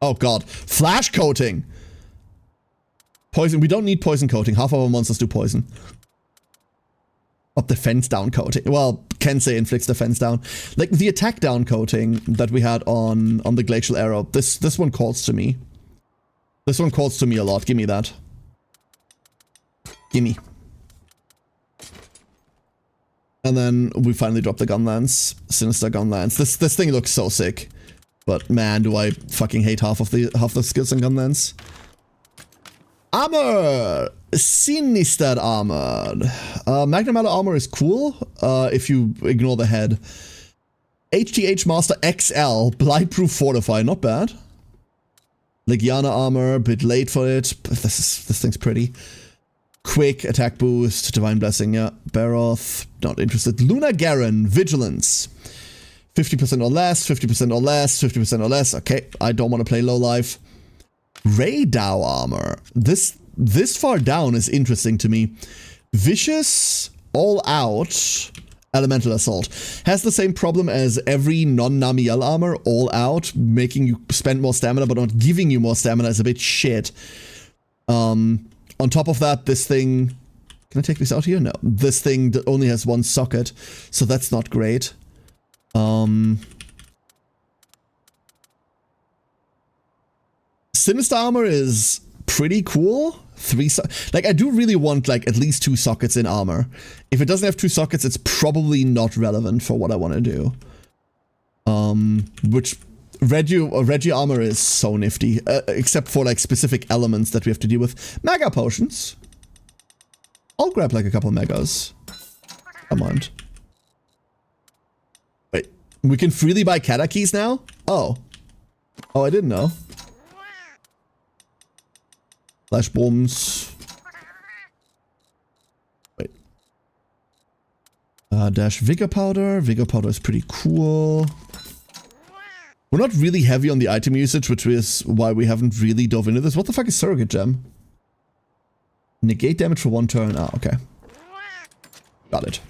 Oh god. Flash Coating. Poison. We don't need poison coating. Half of our monsters do poison. But defense down coating. Well, Kensei inflicts defense down. Like the attack down coating that we had on the Glacial Arrow. This one calls to me. This one calls to me a lot. Give me that. Gimme. And then we finally drop the gun lance. Sinister gun lance. This thing looks so sick. But man, do I fucking hate half the skills in gun lance. Armor! Sinister armor. Magnum Alloy armor is cool, if you ignore the head. HTH Master XL, Blightproof Fortify, not bad. Legiana armor, bit late for it. This thing's pretty. Quick attack boost, Divine Blessing, yeah. Baroth, not interested. Luna Garen, Vigilance. 50% or less, 50% or less, 50% or less. Okay, I don't want to play low life. Ray Dow armor. This far down is interesting to me. Vicious, all out, elemental assault. Has the same problem as every non-Namiel armor, all out, making you spend more stamina but not giving you more stamina is a bit shit. On top of that, this thing... Can I take this out here? No. This thing only has one socket, so that's not great. Sinister armor is pretty cool. Like, I do really want, like, at least 2 sockets in armor. If it doesn't have 2 sockets, it's probably not relevant for what I want to do. Which... Reggie armor is so nifty, except for like specific elements that we have to deal with. Mega potions. I'll grab like a couple megas. I mind. Wait, we can freely buy kata keys now? Oh. Oh, I didn't know. Flash bombs. Wait. Dash Vigor Powder. Vigor Powder is pretty cool. We're not really heavy on the item usage, which is why we haven't really dove into this. What the fuck is Surrogate Gem? Negate damage for 1 turn. Ah, okay. Got it.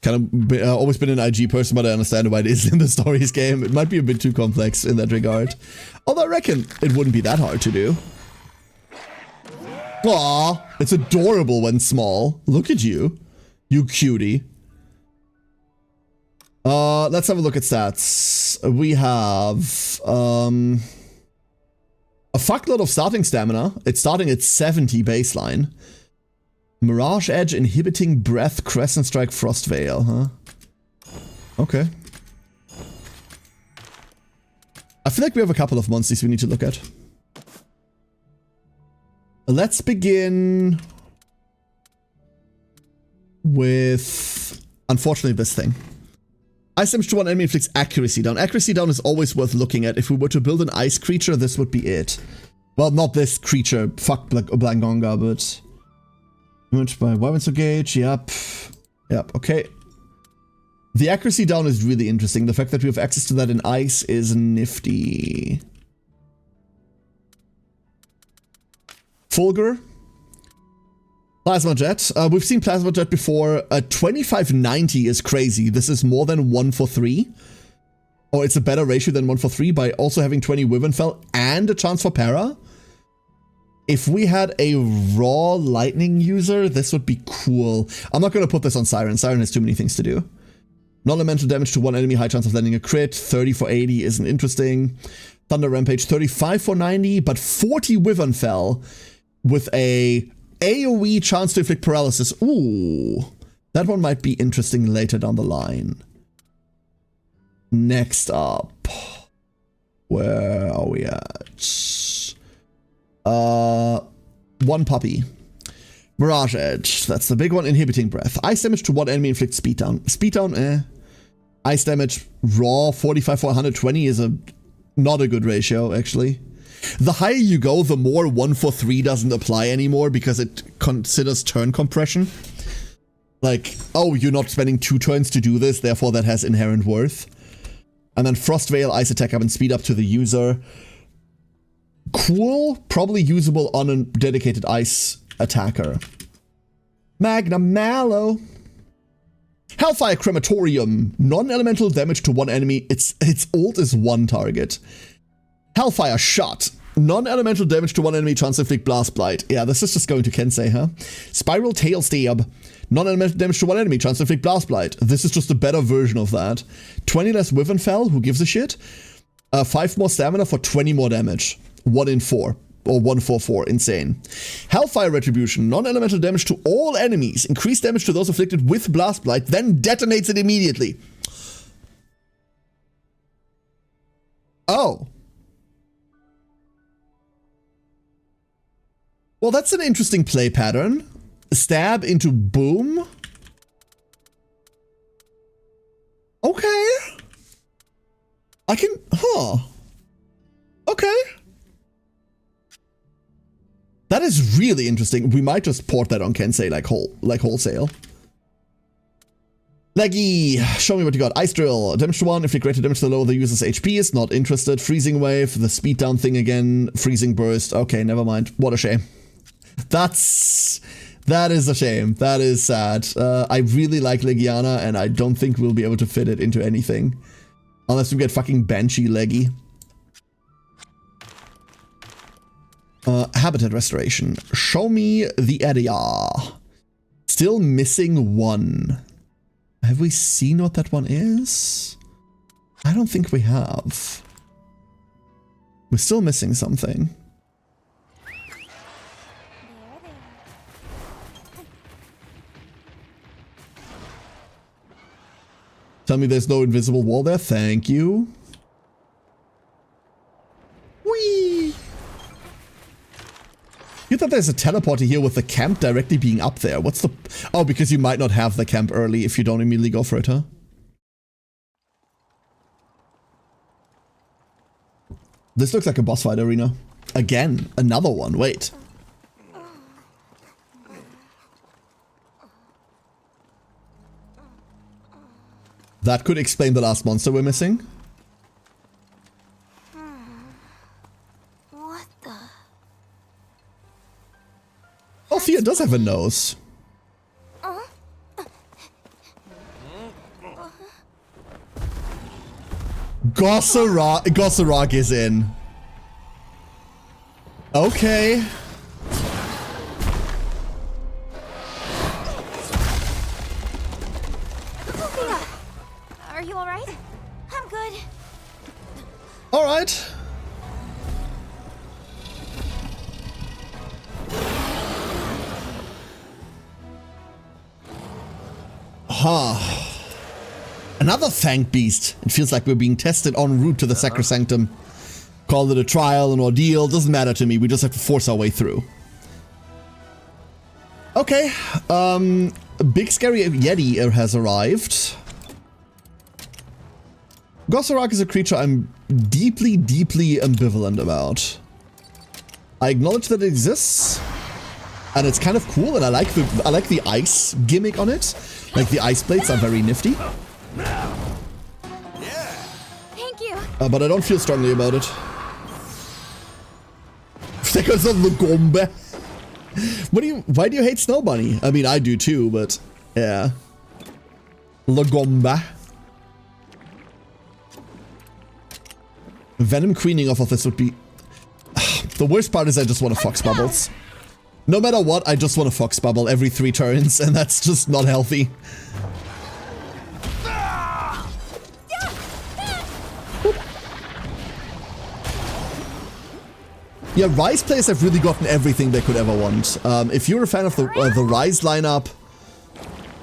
Kind of always been an IG person, but I understand why it is in the Stories game. It might be a bit too complex in that regard. Although I reckon it wouldn't be that hard to do. Aww, it's adorable when small. Look at you. You cutie. Let's have a look at stats. We have, a fuckload of starting stamina. It's starting at 70 baseline. Mirage Edge, Inhibiting Breath, Crescent Strike, Frost Veil, huh? Okay. I feel like we have a couple of monsters we need to look at. Let's begin with, unfortunately, this thing. Ice damage to 1 enemy inflicts accuracy down. Accuracy down is always worth looking at. If we were to build an ice creature, this would be it. Well, not this creature. Fuck Blangonga, but... Damage by Wyvern's Gauge. Yep. Yep, okay. The accuracy down is really interesting. The fact that we have access to that in ice is nifty. Fulgur. Plasma Jet. We've seen Plasma Jet before. 2590 is crazy. This is more than 1 for 3. Or it's a better ratio than 1 for 3 by also having 20 Wyvernfell and a chance for para. If we had a raw lightning user, this would be cool. I'm not going to put this on Siren. Siren has too many things to do. Non-elemental damage to 1 enemy, high chance of landing a crit. 30 for 80 isn't interesting. Thunder Rampage, 35 for 90, but 40 Wyvernfell with a AoE chance to inflict paralysis. Ooh, that one might be interesting later down the line. Next up, where are we at? One puppy. Mirage Edge, that's the big one. Inhibiting Breath. Ice damage to 1 enemy inflicts speed down. Speed down, eh. Ice damage, raw, 45 for 120 is not a good ratio, actually. The higher you go, the more 1 for 3 doesn't apply anymore because it considers turn compression. Like, oh, you're not spending 2 turns to do this, therefore that has inherent worth. And then Frost Veil, Ice Attack up and speed up to the user. Cool, probably usable on a dedicated ice attacker. Magna Mallow. Hellfire Crematorium. Non-elemental damage to 1 enemy. Its ult is 1 target. Hellfire Shot. Non-elemental damage to one enemy, chance to inflict blast blight. Yeah, this is just going to Kensei, huh? Spiral tail stab. Non-elemental damage to one enemy, chance to inflict blast blight. This is just a better version of that. 20 less Wyvern Fell, who gives a shit? 5 more stamina for 20 more damage. 1 in 4. Or 144, insane. Hellfire Retribution, non-elemental damage to all enemies. Increased damage to those afflicted with blast blight, then detonates it immediately. Oh. Well, that's an interesting play pattern. Stab into boom. Okay. I can, Okay. That is really interesting. We might just port that on Kensei like wholesale. Leggy, show me what you got. Ice Drill, damage to 1, inflict greater damage to lower the user's HP is not interested. Freezing Wave, the speed down thing again. Freezing Burst, okay, never mind. What a shame. That is a shame. That is sad. I really like Legiana, and I don't think we'll be able to fit it into anything. Unless we get fucking Banshee Leggy. Habitat Restoration. Show me the area. Still missing 1. Have we seen what that one is? I don't think we have. We're still missing something. Tell me there's no invisible wall there. Thank you. Whee! You thought there's a teleporter here with the camp directly being up there. What's the... Oh, because you might not have the camp early if you don't immediately go for it, huh? This looks like a boss fight arena. Again, another one. Wait. That could explain the last monster we're missing. What the? Oh, Thea does have a nose. Gossarock is in. Okay. Thea, are you alright? I'm good. Alright. Huh. Another Thank Beast. It feels like we're being tested en route to the Sacrosanctum. Call it a trial, an ordeal, doesn't matter to me. We just have to force our way through. Okay. Big Scary Yeti has arrived. Gossarock is a creature I'm deeply, deeply ambivalent about. I acknowledge that it exists. And it's kind of cool, and I like the ice gimmick on it. Like, the ice plates are very nifty. Thank you. But I don't feel strongly about it. Because of the Gombe. Why do you hate Snow Bunny? I mean, I do too, but yeah. Lagomba. Venom queening off of this would be... The worst part is I just want to Fox Bubbles. No matter what, I just want to Fox Bubble every 3 turns, and that's just not healthy. Yeah, Rise players have really gotten everything they could ever want. If you're a fan of the Rise lineup,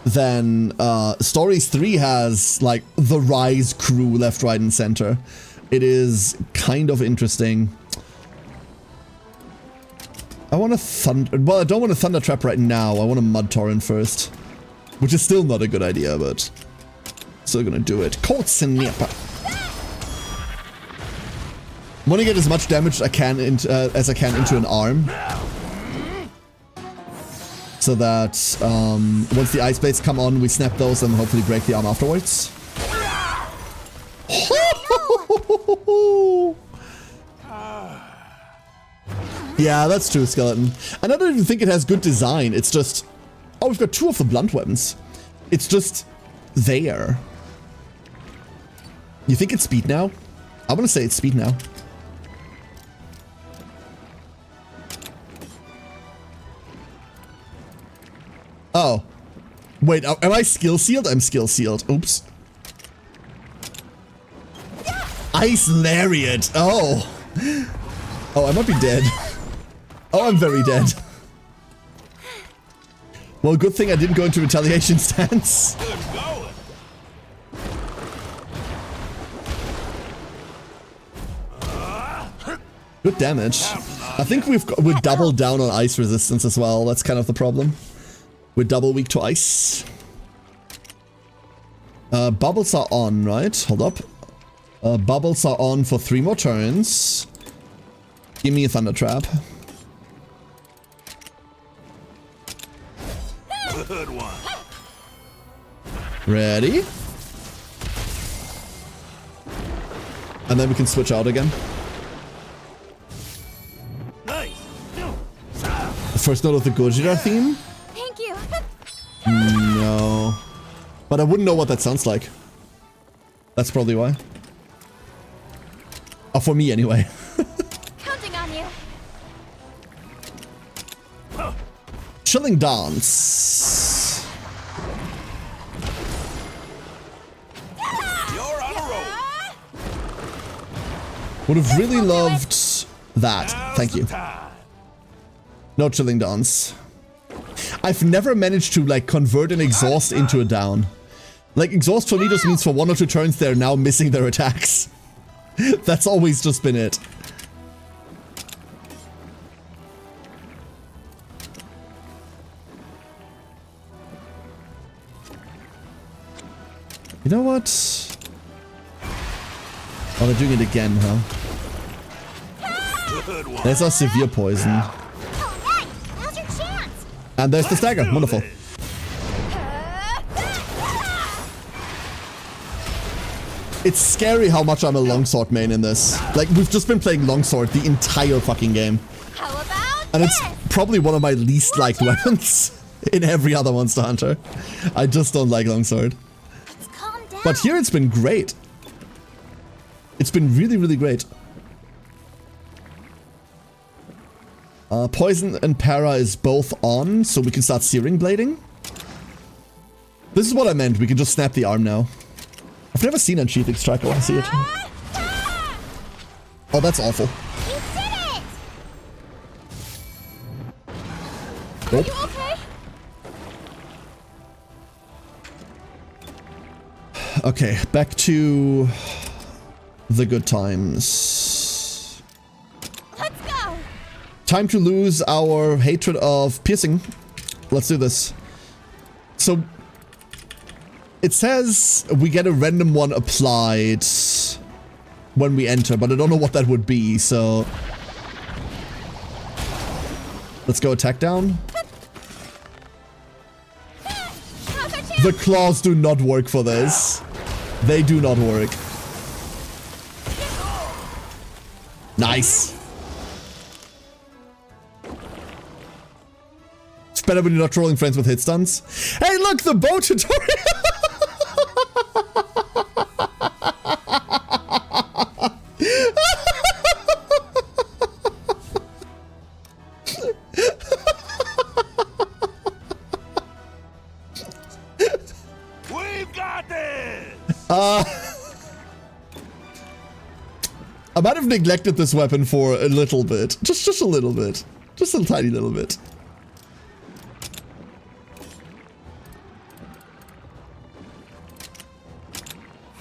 then Stories 3 has, like, the Rise crew left, right, and center. It is kind of interesting. I want to Thunder... Well, I don't want a Thunder Trap right now. I want a Mud Torrent first. Which is still not a good idea, but... Still gonna do it. Cold Snap! I want to get as much damage as I can into an arm. So that once the Ice Blades come on, we snap those and hopefully break the arm afterwards. Yeah, that's true, Skeleton. And I don't even think it has good design. It's just... Oh, we've got 2 of the blunt weapons. It's just... there. You think it's speed now? I want to say it's speed now. Oh. Wait, am I skill sealed? I'm skill sealed. Oops. Ice Lariat. Oh. Oh, I might be dead. Oh, I'm very dead. Well, good thing I didn't go into retaliation stance. Good damage. I think we're double down on ice resistance as well. That's kind of the problem. We're double weak to ice. Bubbles are on, right? Hold up. Bubbles are on for 3 more turns. Give me a Thunder Trap. Good one. Ready? And then we can switch out again. Nice. The first note of the Gojira theme? Thank you. No. But I wouldn't know what that sounds like. That's probably why. Oh, for me anyway. Counting on you. Chilling Dance. You're on a roll. Would have really loved that. Thank you. No Chilling Dance. I've never managed to like convert an exhaust into a down. Like exhaust for me just means for 1 or 2 turns they're now missing their attacks. That's always just been it. You know what? Oh, they're doing it again, huh? There's our severe poison. Now's your chance. And there's the stagger. Wonderful. It's scary how much I'm a longsword main in this. Like, we've just been playing longsword the entire fucking game. How about And it's probably one of my least liked weapons in every other Monster Hunter. I just don't like longsword. But here it's been great. It's been really, really great. Poison and Para is both on, so we can start Searing Blading. This is what I meant. We can just snap the arm now. I've never seen Unsheath Extract. I want to see it. Oh, that's awful. You did it! Nope. Are you okay? Okay, back to the good times. Let's go! Time to lose our hatred of piercing. Let's do this. So, it says we get a random one applied when we enter, but I don't know what that would be, so... Let's go attack down. The claws do not work for this. They do not work. Nice. It's better when you're not trolling friends with hit stuns. Hey, look, the bow tutorial! We've got this. I might have neglected this weapon for a little bit. Just a little bit. Just a tiny little bit.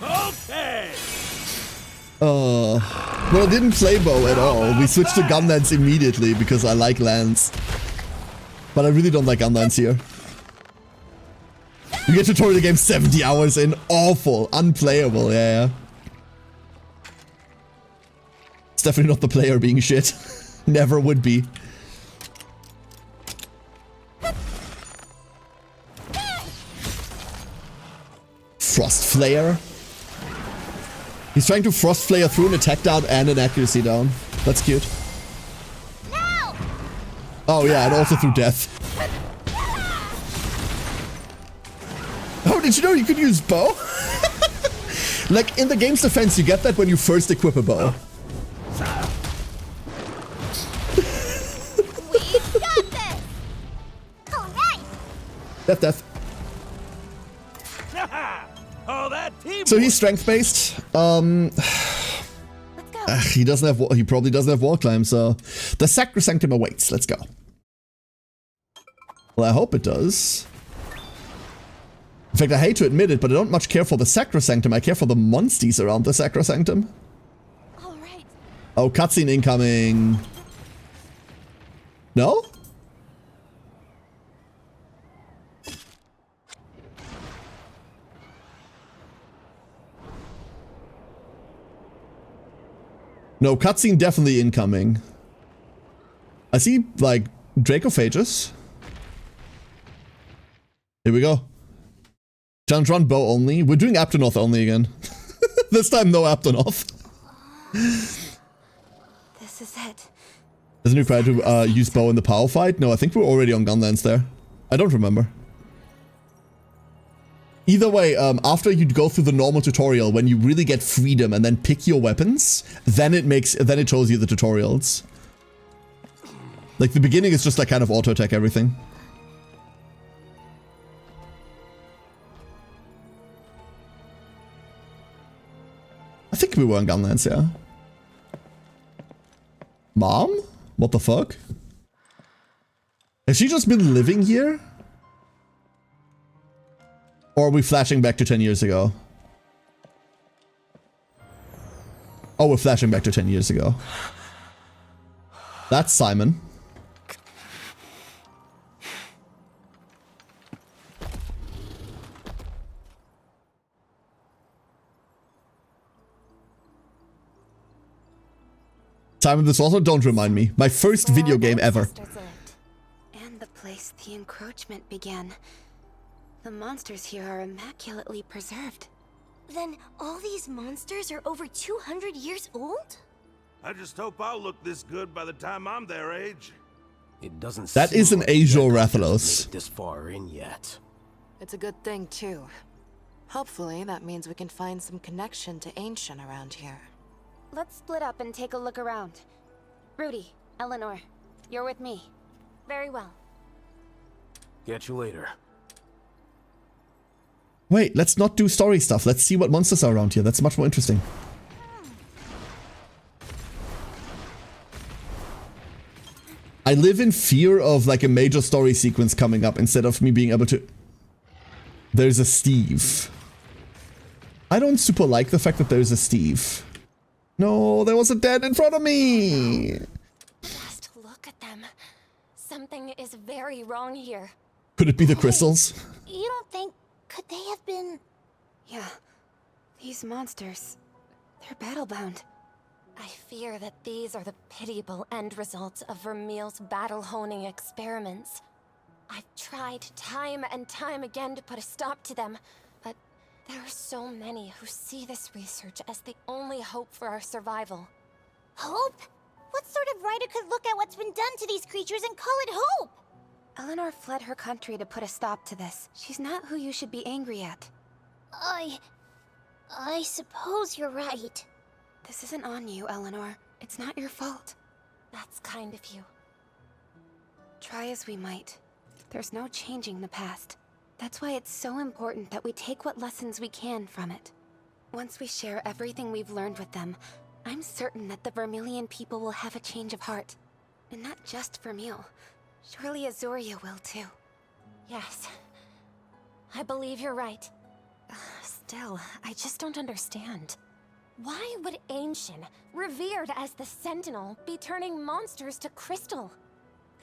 Okay. Well, I didn't play bow at all. We switched to gun lance immediately because I like lance. But I really don't like gun lance here. You get tutorial game 70 hours in. Awful. Unplayable. Yeah. It's definitely not the player being shit. Never would be. Frost Flare. He's trying to Frost Flare through an attack down and an accuracy down. That's cute. No! Oh yeah, and also through death. Oh, did you know you could use bow? Like, in the game's defense, you get that when you first equip a bow. We've got this! Oh, nice! Death. Oh, that team. So he's strength based. He doesn't have. He probably doesn't have wall climb. So the Sacrosanctum awaits. Let's go. Well, I hope it does. In fact, I hate to admit it, but I don't much care for the Sacrosanctum. I care for the monsties around the Sacrosanctum. All right. Oh, cutscene incoming. No? No, cutscene definitely incoming. I see, like, Dracophagus. Here we go. Challenge run bow only. We're doing Aptonoth only again. This time, no Aptonoth. This is it. Doesn't require to use bow in the power fight? No, I think we're already on Gunlands there. I don't remember. Either way, after you go through the normal tutorial, when you really get freedom and then pick your weapons, then it shows you the tutorials. Like the beginning is just like kind of auto attack everything. I think we were on Gunlands, yeah. Mom? What the fuck? Has she just been living here? Or are we flashing back to 10 years ago? Oh, we're flashing back to 10 years ago. That's Simon. Simon, this also don't remind me. My first video game ever. And the place the encroachment began. The monsters here are immaculately preserved. Then all these monsters are over 200 years old? I just hope I'll look this good by the time I'm their age. It doesn't That seem is an like Azure Gekko hasn't Rathalos. made it this far in yet. It's a good thing, too. Hopefully, that means we can find some connection to Ancient around here. Let's split up and take a look around. Rudy, Eleanor, you're with me. Very well. Catch you later. Wait, let's not do story stuff. Let's see what monsters are around here. That's much more interesting. I live in fear of like a major story sequence coming up instead of me being able to... There's a Steve. I don't super like the fact that there's a Steve. No, there was a dead in front of me! Just look at them. Something is very wrong here. Could it be the crystals? You don't think... could they have been... Yeah. These monsters... they're battle-bound. I fear that these are the pitiable end results of Vermeil's battle-honing experiments. I've tried time and time again to put a stop to them, but there are so many who see this research as the only hope for our survival. Hope? What sort of writer could look at what's been done to these creatures and call it hope? Eleanor fled her country to put a stop to this. She's not who you should be angry at. I suppose you're right. This isn't on you, Eleanor. It's not your fault. That's kind of you. Try as we might, there's no changing the past. That's why it's so important that we take what lessons we can from it. Once we share everything we've learned with them, I'm certain that the Vermilion people will have a change of heart. And not just Vermeil. Surely Azuria will too. Yes. I believe you're right. Still, I just don't understand. Why would Ancient, revered as the Sentinel, be turning monsters to crystal?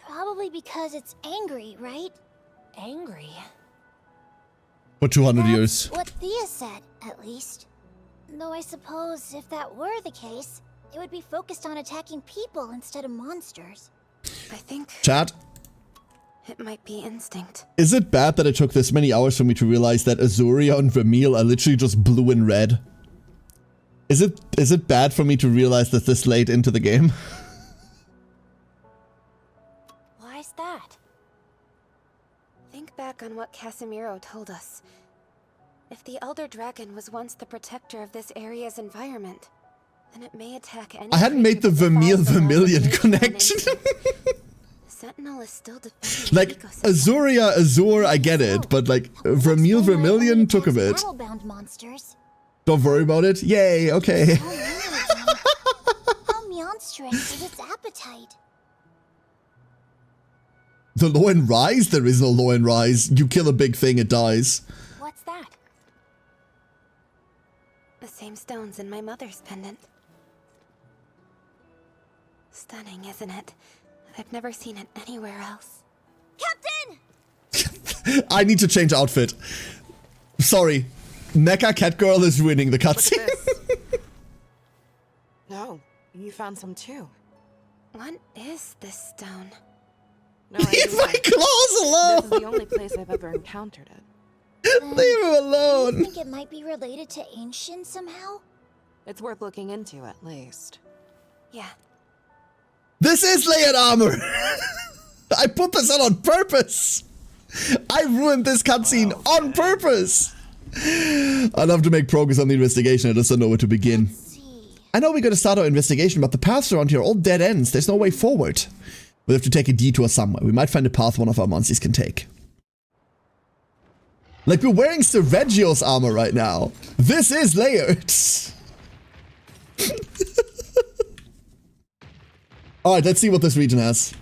Probably because it's angry, right? Angry? For 200 years. What Thea said, at least. Though I suppose if that were the case, it would be focused on attacking people instead of monsters. I think... Chat. It might be instinct. Is it bad that it took this many hours for me to realize that Azuria and Vermeil are literally just blue and red? Is it bad for me to realize that this late into the game? Why's that? Think back on what Casimiro told us. If the Elder Dragon was once the protector of this area's environment, then it may attack any... I hadn't made the Vermeil-Vermilion connection. Sentinel is still defending Like, Azuria, Azur, I get it, but like, Vermilion took a bit. Battle-bound monsters. Don't worry about it. Yay, okay. How monstrous is its appetite? The Loen Rise? There is no Loen Rise. You kill a big thing, it dies. What's that? The same stones in my mother's pendant. Stunning, isn't it? I've never seen it anywhere else. Captain! I need to change outfit. Sorry. Mecha Cat Girl is ruining the cutscene. No, you found some too. What is this stone? No, Leave my claws alone! This is the only place I've ever encountered it. Leave him alone! You think it might be related to Ancient somehow? It's worth looking into at least. Yeah. This is layered armor! I put this on purpose! I ruined this cutscene on purpose! I'd love to make progress on the investigation, I just don't know where to begin. I know we gotta start our investigation, but the paths around here are all dead ends. There's no way forward. We'll have to take a detour somewhere. We might find a path one of our monsters can take. Like, we're wearing Sergio's armor right now. This is layered. Alright, let's see what this region has.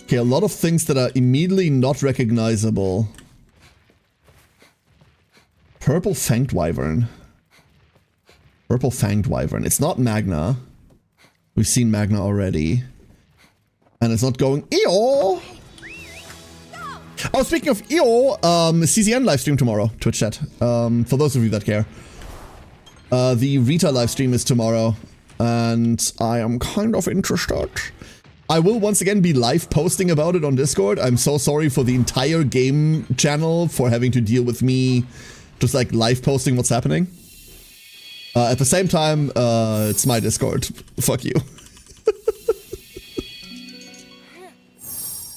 Okay, a lot of things that are immediately not recognizable. Purple Fanged Wyvern. Purple Fanged Wyvern. It's not Magna. We've seen Magna already. And it's not going EO! Oh, speaking of EO, CCN livestream tomorrow, Twitch chat. For those of you that care. The Rita livestream is tomorrow. And I am kind of interested. I will once again be live posting about it on Discord. I'm so sorry for the entire game channel for having to deal with me just like live posting what's happening. At the same time, it's my Discord. Fuck you.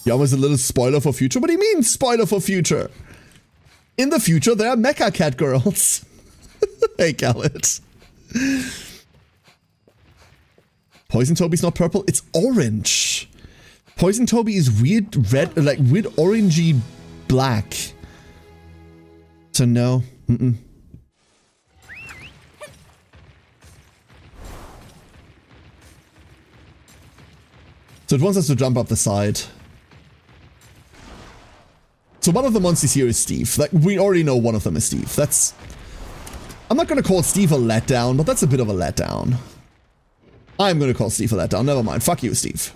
Yeah, was a little spoiler for future? What do you mean spoiler for future? In the future, there are Mecha Cat Girls. Hey, Khaled. Poison Toby's not purple, it's orange. Poison Toby is weird red, like weird orangey black. So no, So it wants us to jump up the side. So one of the monsters here is Steve. Like, we already know one of them is Steve. That's... I'm not gonna call Steve a letdown, but that's a bit of a letdown. I'm gonna call Steve a letdown. Never mind. Fuck you, Steve.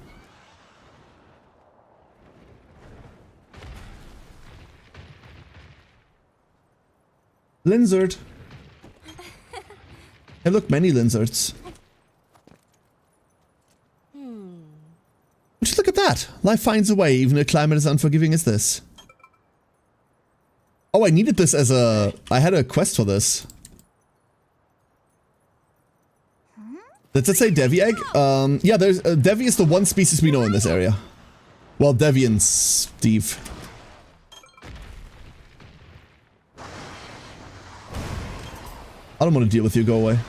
Lizard. Hey, look, many lizards. Just look at that. Life finds a way, even if climate is unforgiving as this. Oh, I needed this as a... I had a quest for this. Does it say Devi egg? Yeah, there's Devi is the one species we know in this area. Well, Devians, Steve. I don't want to deal with you. Go away.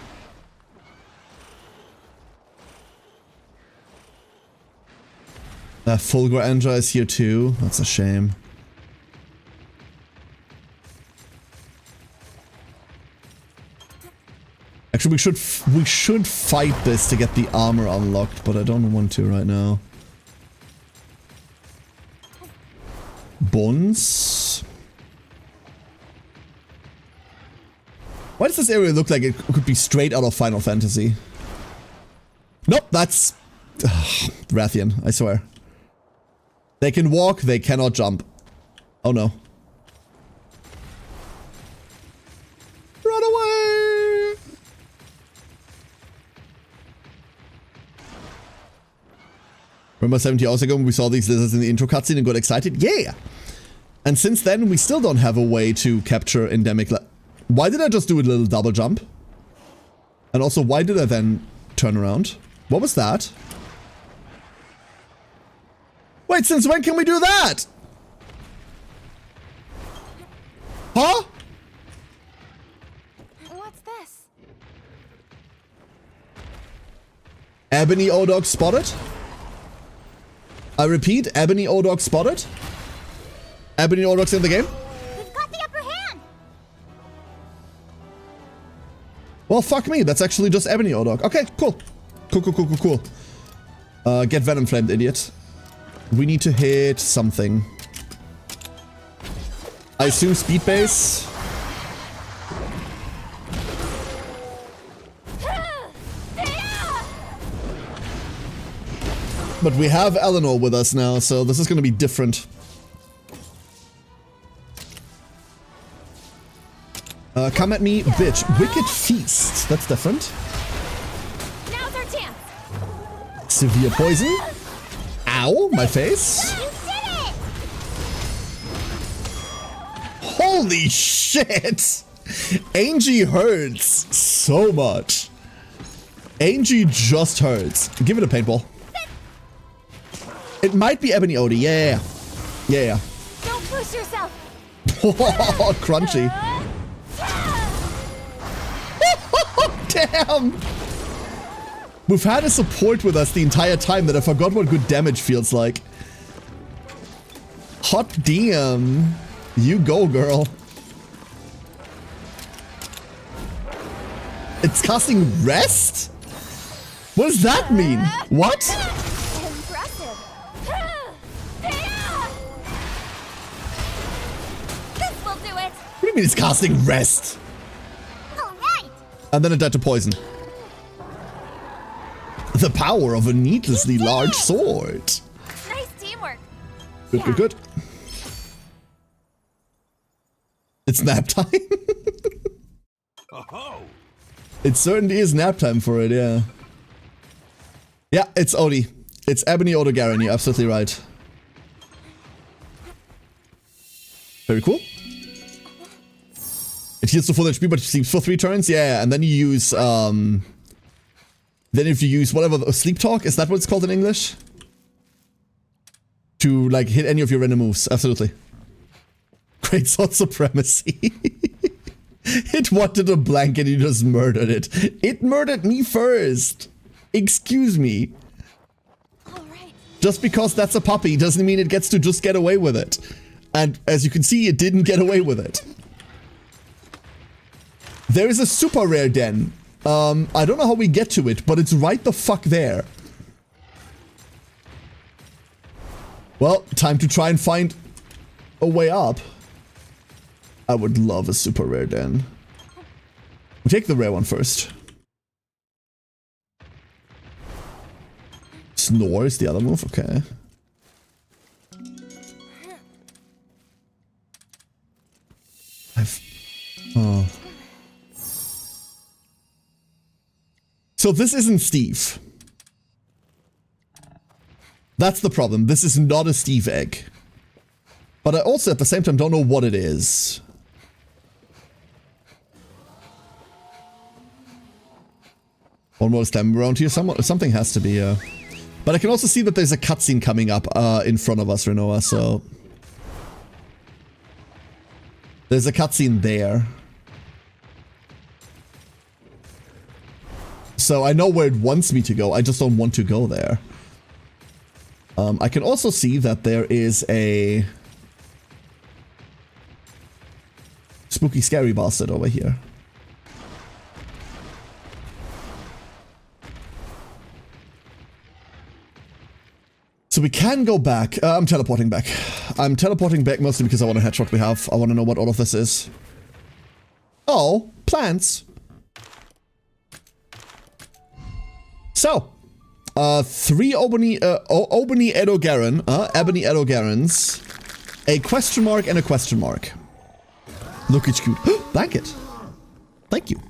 Fulgur Andra is here too. That's a shame. Actually, we should fight this to get the armor unlocked, but I don't want to right now. Bones. Why does this area look like it could be straight out of Final Fantasy? Nope, that's Rathian, I swear. They can walk, they cannot jump. Oh no. Run away! Remember 70 hours ago when we saw these lizards in the intro cutscene and got excited? Yeah! And since then, we still don't have a way to capture endemic... Why did I just do a little double jump? And also, why did I then turn around? What was that? Wait, since when can we do that? Huh? What's this? Ebony O-Dog spotted. I repeat, Ebony O-Dog spotted. Ebony O-Dog's in the game. We've got the upper hand. Well, fuck me. That's actually just Ebony O-Dog. Okay, cool. Cool. Get Venom Flamed, idiot. We need to hit something. I assume speed base. But we have Eleanor with us now, so this is going to be different. Come at me, bitch. Wicked Feast. That's different. Now's our chance. Severe poison. Ow, my face. You did it! Holy shit! Angie hurts so much. Angie just hurts. Give it a paintball. It might be Ebony Odie. Yeah. Don't push yourself. Crunchy. Damn! We've had a support with us the entire time that I forgot what good damage feels like. Hot damn. You go, girl. It's casting Rest? What does that mean? What? Impressive. This will do it. What do you mean it's casting Rest? All right. And then it died to poison. The power of a needlessly large sword. Nice teamwork. Good. It's nap time. It certainly is nap time for it, yeah. Yeah, it's Odie. It's Ebony Odogaron, you're absolutely right. Very cool. It heals to full HP, but it sleeps for 3 turns. Yeah, and then you use, then if you use whatever, Sleep Talk, is that what it's called in English? To, like, hit any of your random moves. Absolutely. Great Sword Supremacy. It wanted a blanket, you just murdered it. It murdered me first. Excuse me. Just because that's a puppy doesn't mean it gets to just get away with it. And as you can see, it didn't get away with it. There is a super rare den. I don't know how we get to it, but it's right the fuck there. Well, time to try and find a way up. I would love a super rare den. We take the rare one first. Snore is the other move, okay. Oh. So this isn't Steve. That's the problem. This is not a Steve egg. But I also at the same time don't know what it is. One more time around here. Something has to be. But I can also see that there's a cutscene coming up in front of us, Renoa, so... There's a cutscene there. So I know where it wants me to go, I just don't want to go there. I can also see that there is a... spooky scary bastard over here. So we can go back. I'm teleporting back. I'm teleporting back mostly because I want to headshot we have. I want to know what all of this is. Oh, plants. So, 3 Ebony Edogaron, Ebony Edogarons, a question mark and a question mark. Look, it's cute. Blanket. Thank you.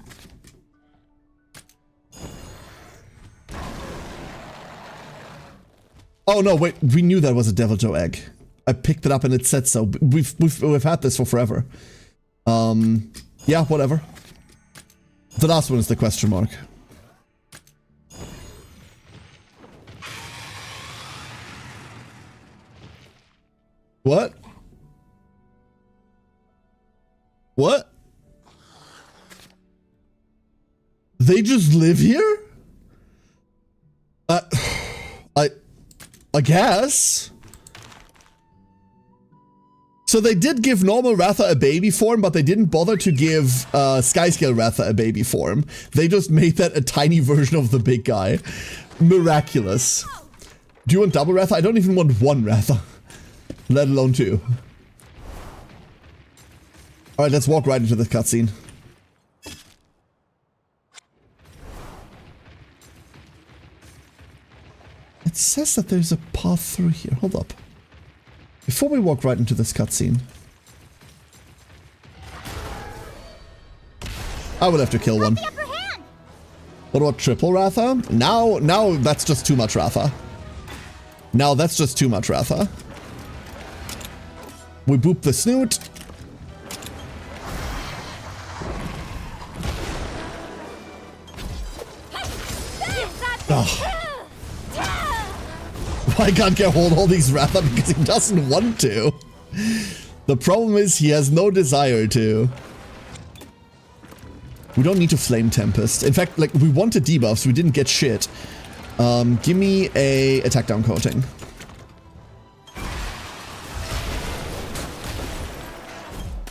Oh no, wait, we knew that was a Devil Joe egg. I picked it up and it said so. We've had this for forever. Yeah, whatever. The last one is the question mark. What? What? They just live here? guess. So they did give normal Ratha a baby form, but they didn't bother to give Skyscale Ratha a baby form. They just made that a tiny version of the big guy. Miraculous. Do you want double Ratha? I don't even want one Ratha, let alone two. Alright, let's walk right into the cutscene. It says that there's a path through here. Hold up. Before we walk right into this cutscene, I will have to kill one. What about triple Ratha? Now that's just too much Ratha. Now that's just too much Ratha. We boop the snoot. Oh. I can't get hold of all these Ratha because he doesn't want to. The problem is he has no desire to. We don't need to Flame Tempest. In fact, like, we wanted debuffs, we didn't get shit. Give me a attack down coating.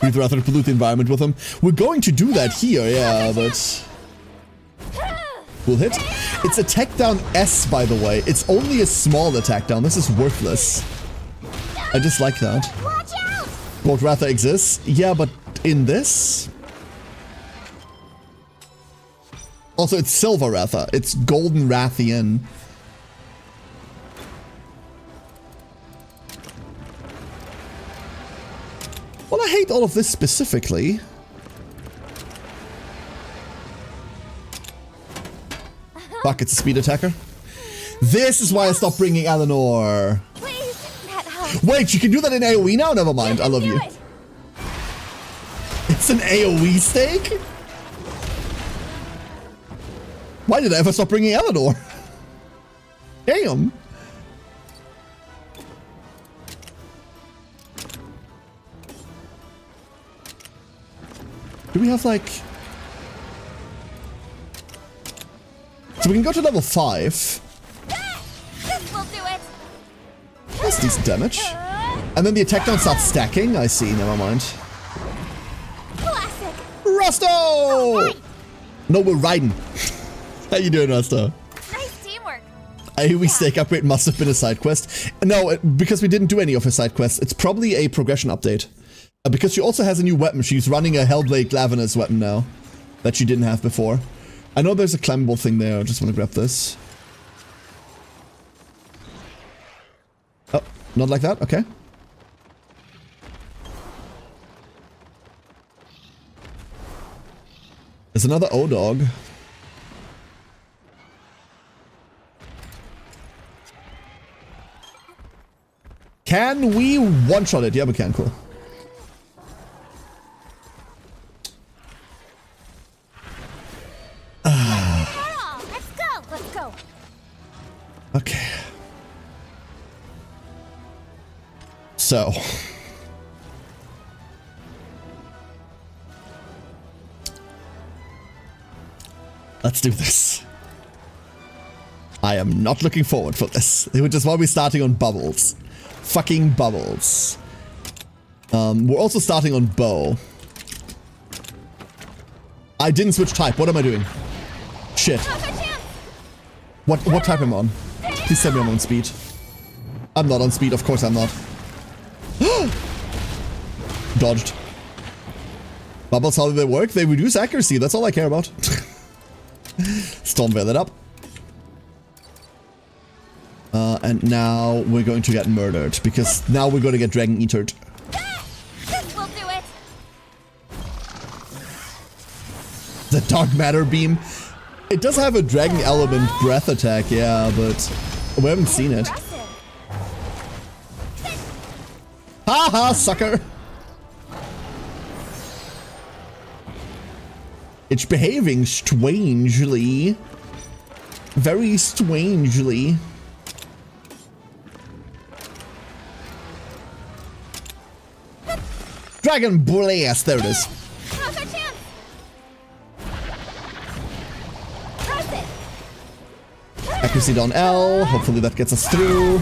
We'd rather pollute the environment with them. We're going to do that here, yeah, but... We'll hit. It's attack down S, by the way. It's only a small attack down. This is worthless. I just like that. Gold Ratha exists. Yeah, but in this? Also, it's Silver Ratha. It's Golden Rathian. Well, I hate all of this specifically. Fuck, it's a speed attacker. This is why I stopped bringing Eleanor. Wait, you can do that in AoE now? Never mind, I love you. It's an AoE stake? Why did I ever stop bringing Eleanor? Damn. Do we have like... So we can go to level 5. This will do it. That's decent damage. And then the attack down starts stacking. I see, never mind. Classic. Rusto! No, we're riding. How you doing, Rusto? Nice teamwork. AoE stake upgrade must have been a side quest. No, because we didn't do any of her side quests. It's probably a progression update. Because she also has a new weapon. She's running a Hellblade Glavenus weapon now. That she didn't have before. I know there's a climbable thing there. I just want to grab this. Oh, not like that? Okay. There's another O-Dog. Can we one-shot it? Yeah, we can. Cool. Let's go. Okay. So. Let's do this. I am not looking forward for this. Which is why we're starting on Bubbles. Fucking Bubbles. We're also starting on Bow. I didn't switch type. What am I doing? Shit. What type am I on? Please tell me I'm on speed. I'm not on speed. Of course I'm not. Dodged. Bubbles, how do they work? They reduce accuracy. That's all I care about. Stormveil it up. And now we're going to get murdered. Because now we're going to get Dragon Eatered. This will do it. The Dark Matter Beam. It does have a Dragon Element breath attack, yeah, but we haven't seen it. Haha, sucker! It's behaving strangely. Very strangely. Dragon Blast, there it is. Accuracy down L, hopefully that gets us through.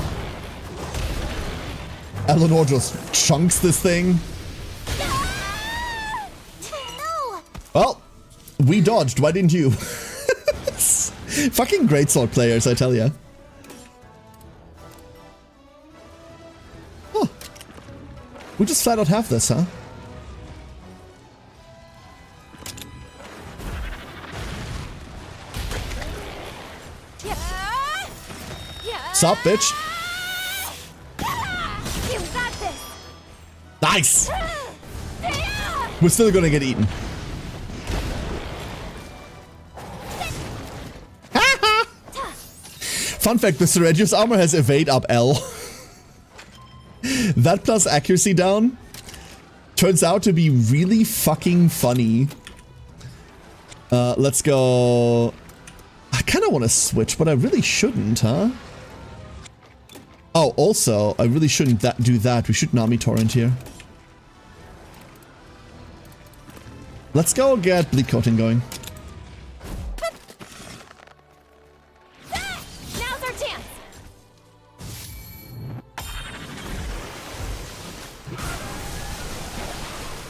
Eleanor just chunks this thing. Well, we dodged. Why didn't you? Fucking greatsword players, I tell ya. Huh. We just flat out have this, huh? Sup, bitch? You got this. Nice! We're still gonna get eaten. Fun fact, the Seregius armor has evade up L. That plus accuracy down turns out to be really fucking funny. Let's go. I kind of want to switch, but I really shouldn't, huh? Oh, also, I really shouldn't do that. We should Nami Torrent here. Let's go get Bleak Coating going. Now's our chance.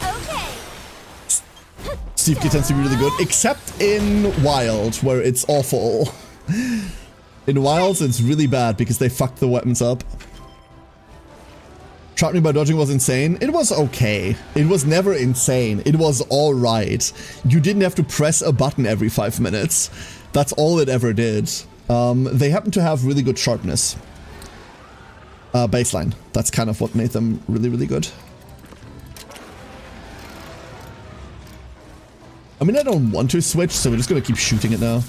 Okay. Steve K tends to be really good, except in Wild, where it's awful. In Wilds, it's really bad because they fucked the weapons up. Trapped me by dodging was insane. It was okay. It was never insane. It was alright. You didn't have to press a button every 5 minutes. That's all it ever did. They happen to have really good sharpness. Baseline. That's kind of what made them really, really good. I mean, I don't want to switch, so we're just gonna keep shooting it now.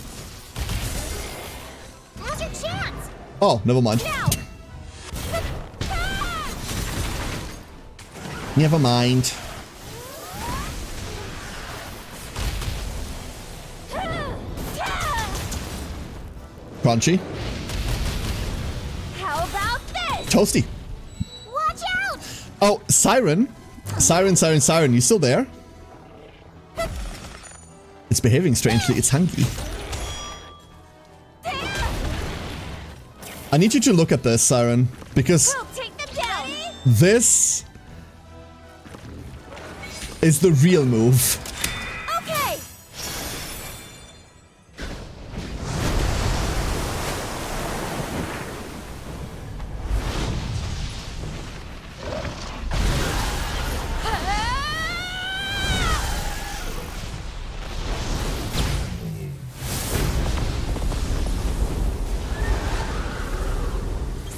Now's your chance. Oh, never mind. Now. Never mind. Crunchy. How about this? Toasty. Watch out! Oh, Siren. Siren. You still there? It's behaving strangely. It's hungry. I need you to look at this, Siren, because We'll take them down. this is the real move. Okay.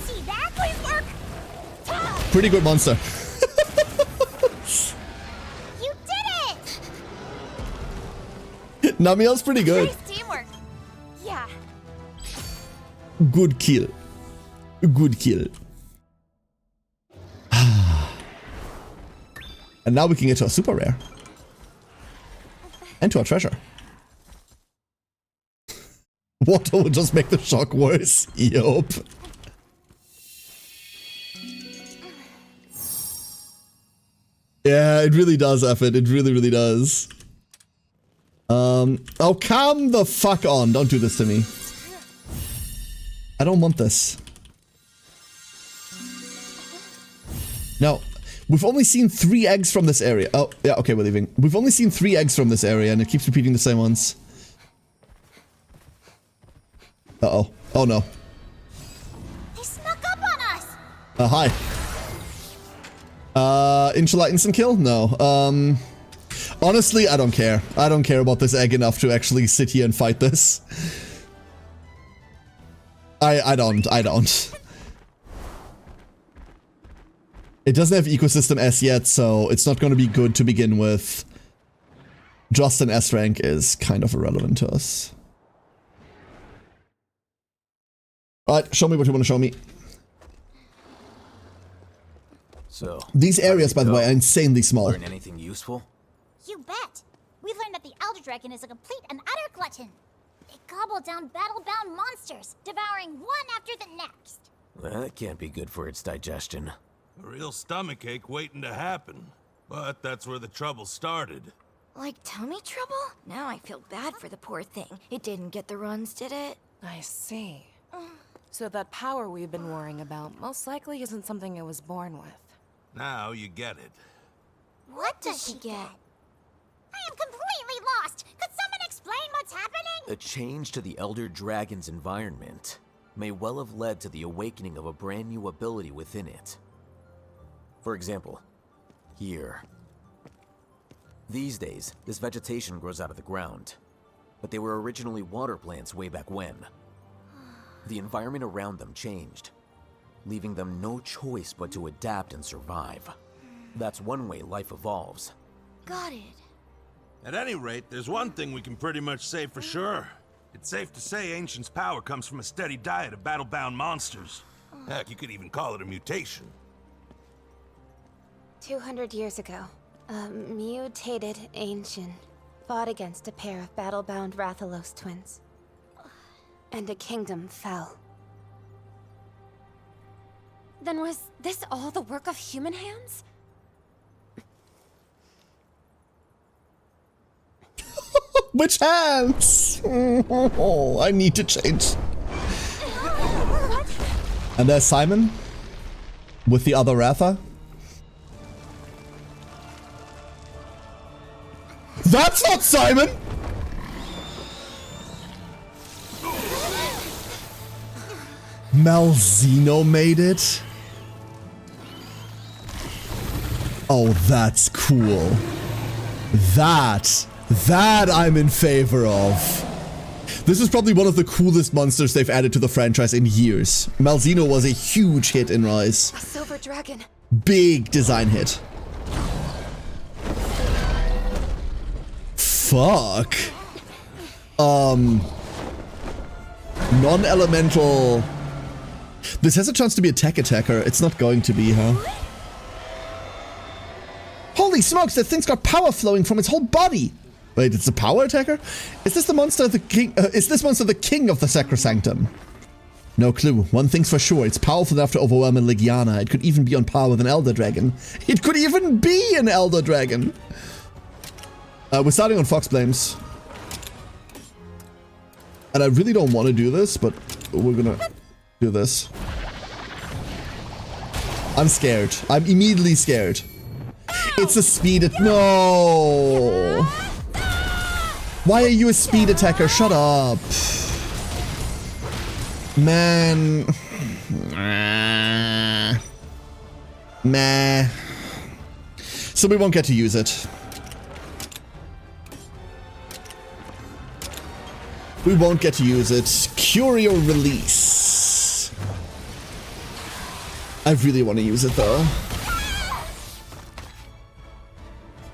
See that? Please work. Pretty good monster. You did it. Namiel's pretty good. Nice teamwork. Yeah. Good kill. Good kill. And now we can get to a super rare. And to a treasure. Water will just make the shock worse. Yup. Yeah, it really does, Effort. It really, really does. Oh, come the fuck on. Don't do this to me. I don't want this. No. We've only seen 3 eggs from this area. Oh, yeah, okay, we're leaving. We've only seen 3 eggs from this area, and it keeps repeating the same ones. Uh-oh. Oh, no. They snuck up on us. Hi. Inshallah instant kill? No. Honestly, I don't care. I don't care about this egg enough to actually sit here and fight this. I don't. It doesn't have ecosystem S yet, so it's not going to be good to begin with. Just an S rank is kind of irrelevant to us. Alright, show me what you want to show me. So, these areas, by the way, are insanely small. Learn anything useful? You bet. We learned that the Elder Dragon is a complete and utter glutton. They gobble down battle-bound monsters, devouring one after the next. Well, that can't be good for its digestion. A real stomachache waiting to happen. But that's where the trouble started. Like tummy trouble? Now I feel bad for the poor thing. It didn't get the runs, did it? I see. So that power we've been worrying about most likely isn't something I was born with. Now you get it. What does she get? I am completely lost! Could someone explain what's happening? A change to the Elder Dragon's environment may well have led to the awakening of a brand new ability within it. For example, here. These days, this vegetation grows out of the ground, but they were originally water plants way back when. The environment around them changed, leaving them no choice but to adapt and survive. That's one way life evolves. Got it. At any rate, there's one thing we can pretty much say for sure. It's safe to say Ancient's power comes from a steady diet of battle-bound monsters. Heck, you could even call it a mutation. 200 years ago, a mutated Ancient fought against a pair of battle-bound Rathalos twins. And a kingdom fell. Then was this all the work of human hands? Which hands? Oh, I need to change. And there's Simon with the other Ratha. That's not Simon! Malzeno made it? Oh, that's cool. That I'm in favor of. This is probably one of the coolest monsters they've added to the franchise in years. Malzeno was a huge hit in Rise. A silver dragon. Big design hit. Fuck. Non-elemental. This has a chance to be a tech attacker. It's not going to be, huh? Holy smokes, that thing's got power flowing from its whole body. Wait, it's a power attacker? Is this monster the king of the Sacrosanctum? No clue. One thing's for sure. It's powerful enough to overwhelm a Legiana. It could even be on par with an Elder Dragon. It could even be an Elder Dragon. We're starting on Fox Flames. And I really don't want to do this, but we're gonna do this. I'm scared. I'm immediately scared. It's a speed no! Why are you a speed attacker? Shut up. Man. Meh. So we won't get to use it. We won't get to use it. Curio release. I really want to use it though.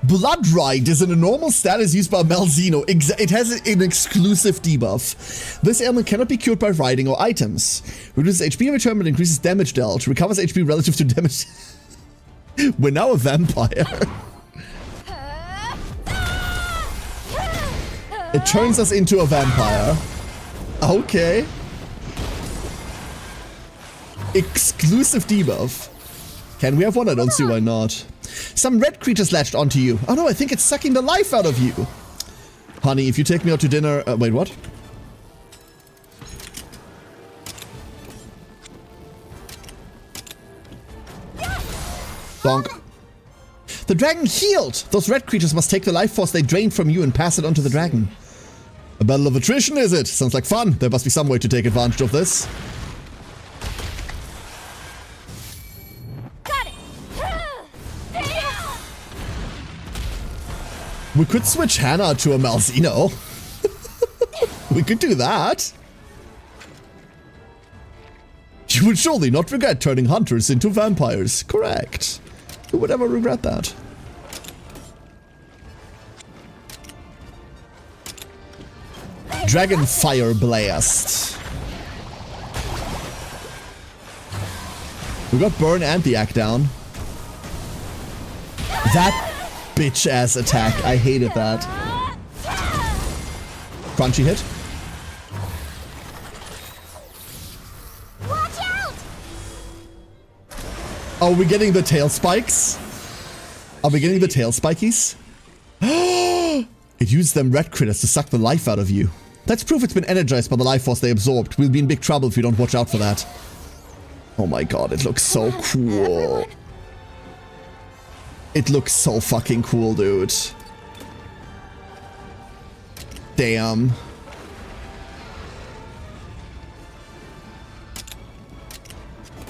Blood Ride is an normal status used by Malzeno. It has an exclusive debuff. This ailment cannot be cured by riding or items. Reduces HP every turn but increases damage dealt. Recovers HP relative to damage. We're now a vampire. It turns us into a vampire. Okay. Exclusive debuff. Can we have one? I don't see why not. Some red creatures latched onto you. Oh no, I think it's sucking the life out of you. Honey, if you take me out to dinner... wait, what? Donk. The dragon healed! Those red creatures must take the life force they drained from you and pass it on to the dragon. A battle of attrition, is it? Sounds like fun. There must be some way to take advantage of this. We could switch Hannah to a Malzeno. We could do that. You would surely not regret turning hunters into vampires. Correct. Who would ever regret that? Dragon Fire Blast. We got Burn and the Act down. That bitch ass attack. I hated that. Crunchy hit. Watch out! Are we getting the tail spikes? Are we getting the tail spikies? It used them red critters to suck the life out of you. That's proof it's been energized by the life force they absorbed. We'll be in big trouble if we don't watch out for that. Oh my god, it looks so cool. It looks so fucking cool, dude. Damn.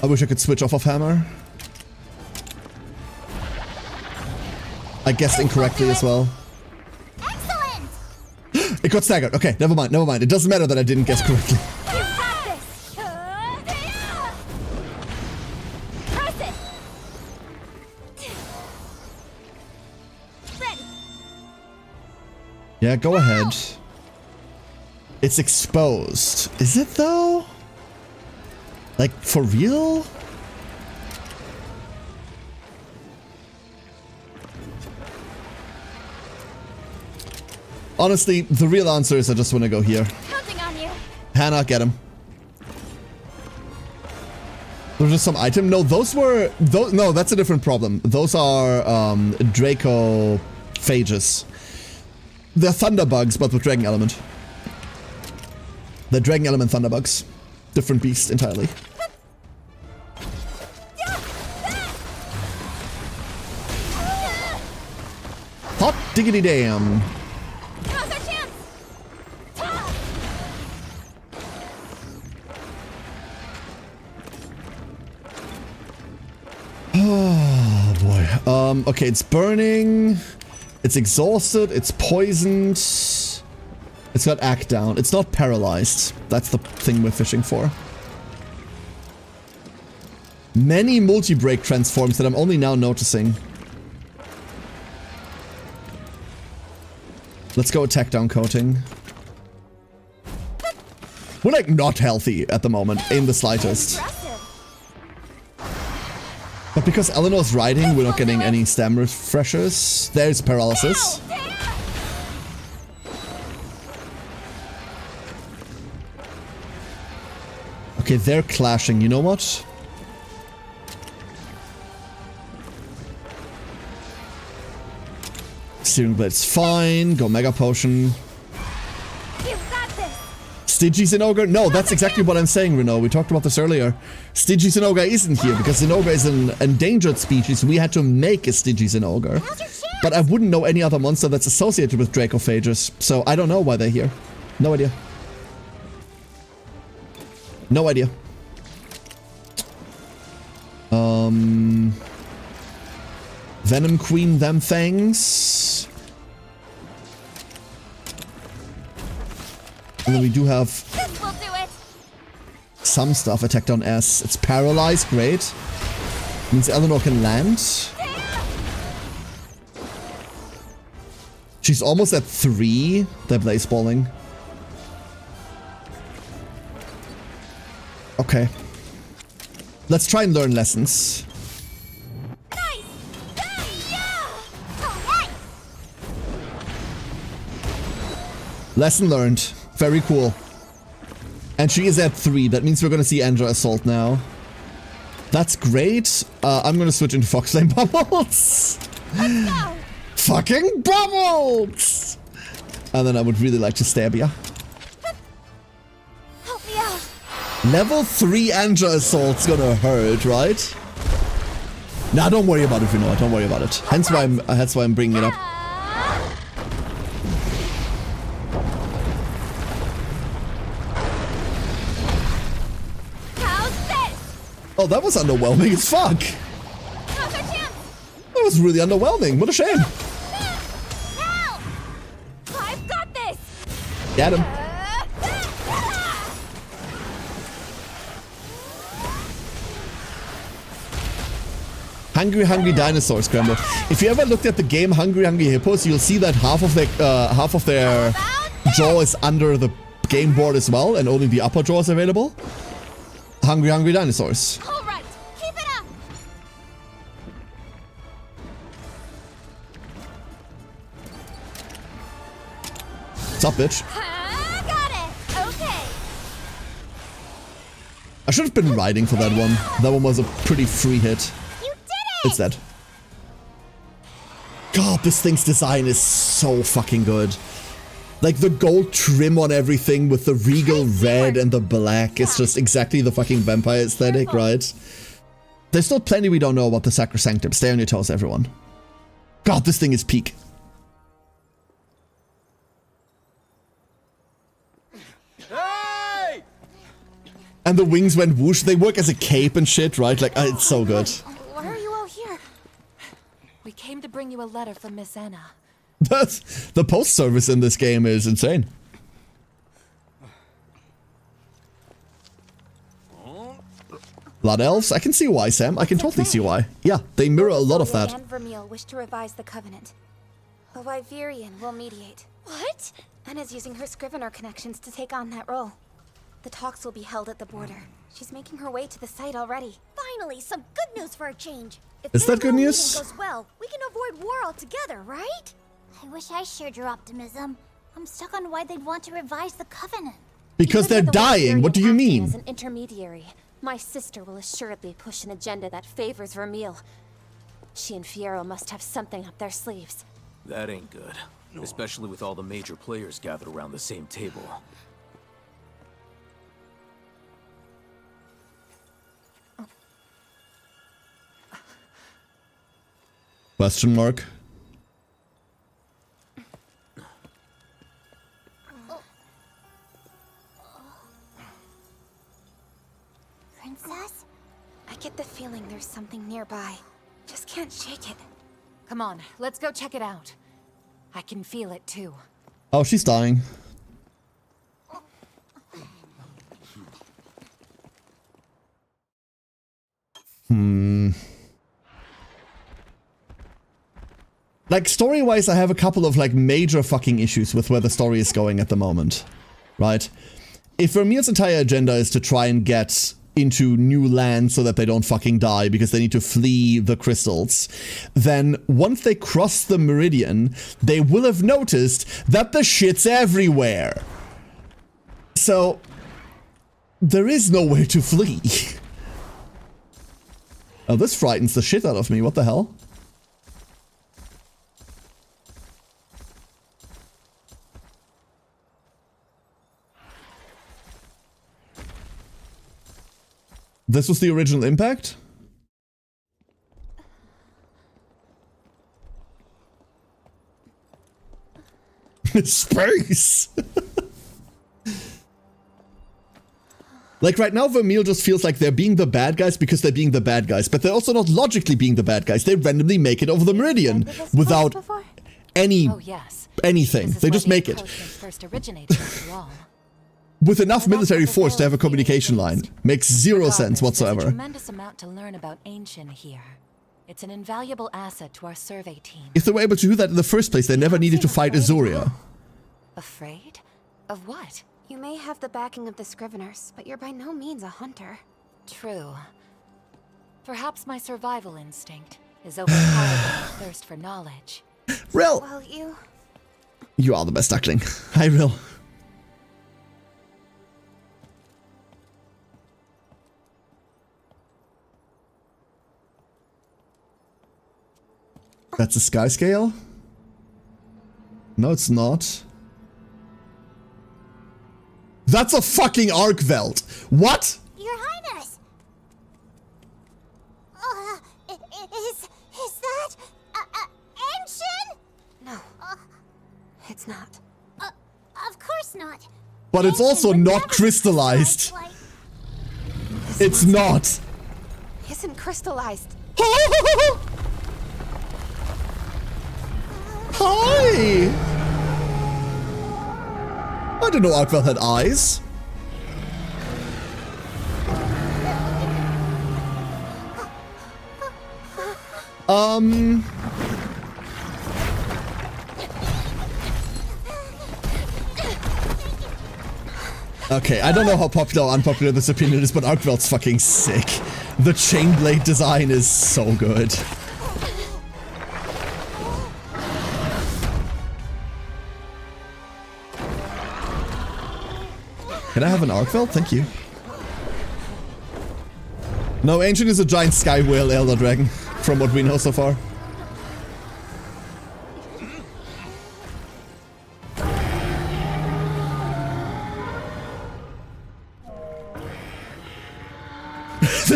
I wish I could switch off of hammer. I guessed incorrectly as well. Excellent! It got staggered. Okay, never mind, never mind. It doesn't matter that I didn't guess correctly. You got this! Press it! Ready! Yeah, go ahead. It's exposed. Is it though? Like, for real? Honestly, the real answer is I just want to go here. Counting on you. Hannah, get him. There's just some item. No, those were... no, that's a different problem. Those are Draco phages. They're thunderbugs, but with dragon element. They're dragon element thunderbugs. Different beast entirely. Hot diggity damn. Now's our chance. Oh boy. Okay, it's burning. It's exhausted. It's poisoned. It's got act down. It's not paralyzed. That's the thing we're fishing for. Many multi-break transforms that I'm only now noticing. Let's go attack down coating. We're like not healthy at the moment, in the slightest. But because Eleanor's riding, we're not getting any stam refreshers. There's paralysis. Okay, they're clashing. You know what? Steering blade's fine. Go Mega Potion. Stygian Zinogre? No, that's exactly what I'm saying, Renault. We talked about this earlier. Stygian Zinogre isn't here because Zinogre is an endangered species. We had to make a Stygian Zinogre. But I wouldn't know any other monster that's associated with Dracophages. So I don't know why they're here. No idea. No idea. Venom Queen, them things. And then we do have some stuff. Attack down S. It's paralyzed. Great. Means Eleanor can land. She's almost at 3. They're blaze balling. Okay. Let's try and learn lessons. Lesson learned. Very cool. And she is at 3. That means we're going to see Andra Assault now. That's great. I'm going to switch into Foxflame Bubbles. Fucking Bubbles! And then I would really like to stab ya. Help me out. Level 3 Andra Assault's gonna hurt, right? Nah, don't worry about it, you know. Don't worry about it. That's why I'm bringing it up. Oh, that was underwhelming as fuck. That was really underwhelming. What a shame. Help! I've got this. Get him. Hungry Hungry Dinosaurs, Scramble. If you ever looked at the game Hungry Hungry Hippos, you'll see that half of their jaw is under the game board as well, and only the upper jaw is available. Hungry Hungry Dinosaurs. All right, keep it up. What's up, bitch? Got it. Okay. I should have been riding for that one. That one was a pretty free hit. You did it. It's dead. God, this thing's design is so fucking good. Like the gold trim on everything with the regal red and the black. It's just exactly the fucking vampire aesthetic, right? There's still plenty we don't know about the Sacrosanctum. Stay on your toes, everyone. God, this thing is peak. Hey! And the wings went whoosh. They work as a cape and shit, right? Like, it's so good. Why are you all here? We came to bring you a letter from Miss Anna. The post service in this game is insane. Blood elves? I can see why, Sam. I can totally see why. Yeah, they mirror a lot of that. And Vermeil wish to revise the Covenant. A Wyverian will mediate. What? Anna's using her Scrivener connections to take on that role. The talks will be held at the border. She's making her way to the site already. Finally, some good news for a change. If Is that good news? If goes well, we can avoid war altogether, right? I wish I shared your optimism. I'm stuck on why they'd want to revise the Covenant. Because they're dying. What do you mean? As an intermediary, my sister will assuredly push an agenda that favors Vermeil. She and Fierro must have something up their sleeves. That ain't good. Especially with all the major players gathered around the same table. Question mark. Princess? I get the feeling there's something nearby. Just can't shake it. Come on, let's go check it out. I can feel it too. Oh, she's dying. Like, story-wise, I have a couple of, like, major fucking issues with where the story is going at the moment. Right? If Vermeil's entire agenda is to try and get into new land so that they don't fucking die because they need to flee the crystals, then once they cross the meridian, they will have noticed that the shit's everywhere. So, there is nowhere to flee. Oh, this frightens the shit out of me. What the hell? This was the original impact? Space! Like, right now, Vermeil just feels like they're being the bad guys because they're being the bad guys, but they're also not logically being the bad guys. They randomly make it over the meridian without anything. They just make it. First originated, after all. With enough military force to have a communication line. Makes zero sense whatsoever. There's a tremendous amount to learn about Ancient here. It's an invaluable asset to our survey team. If they were able to do that in the first place, they never needed to fight Azuria. Afraid? Of what? You may have the backing of the Scriveners, but you're by no means a hunter. True. Perhaps my survival instinct is overpowered by my thirst for knowledge. Rill! Well, You are the best duckling. Hi, Rill. That's a sky scale? No, it's not. That's a fucking Arkveld. What? Your Highness! Is that ancient? No, it's not. Of course not. But it's also not crystallized. It's not. Isn't crystallized. Hi! I didn't know Arkveld had eyes. Okay, I don't know how popular or unpopular this opinion is, but Arkveld's fucking sick. The chainblade design is so good. Can I have an Arkveld? Thank you. No, Ancient is a giant sky whale elder dragon, from what we know so far.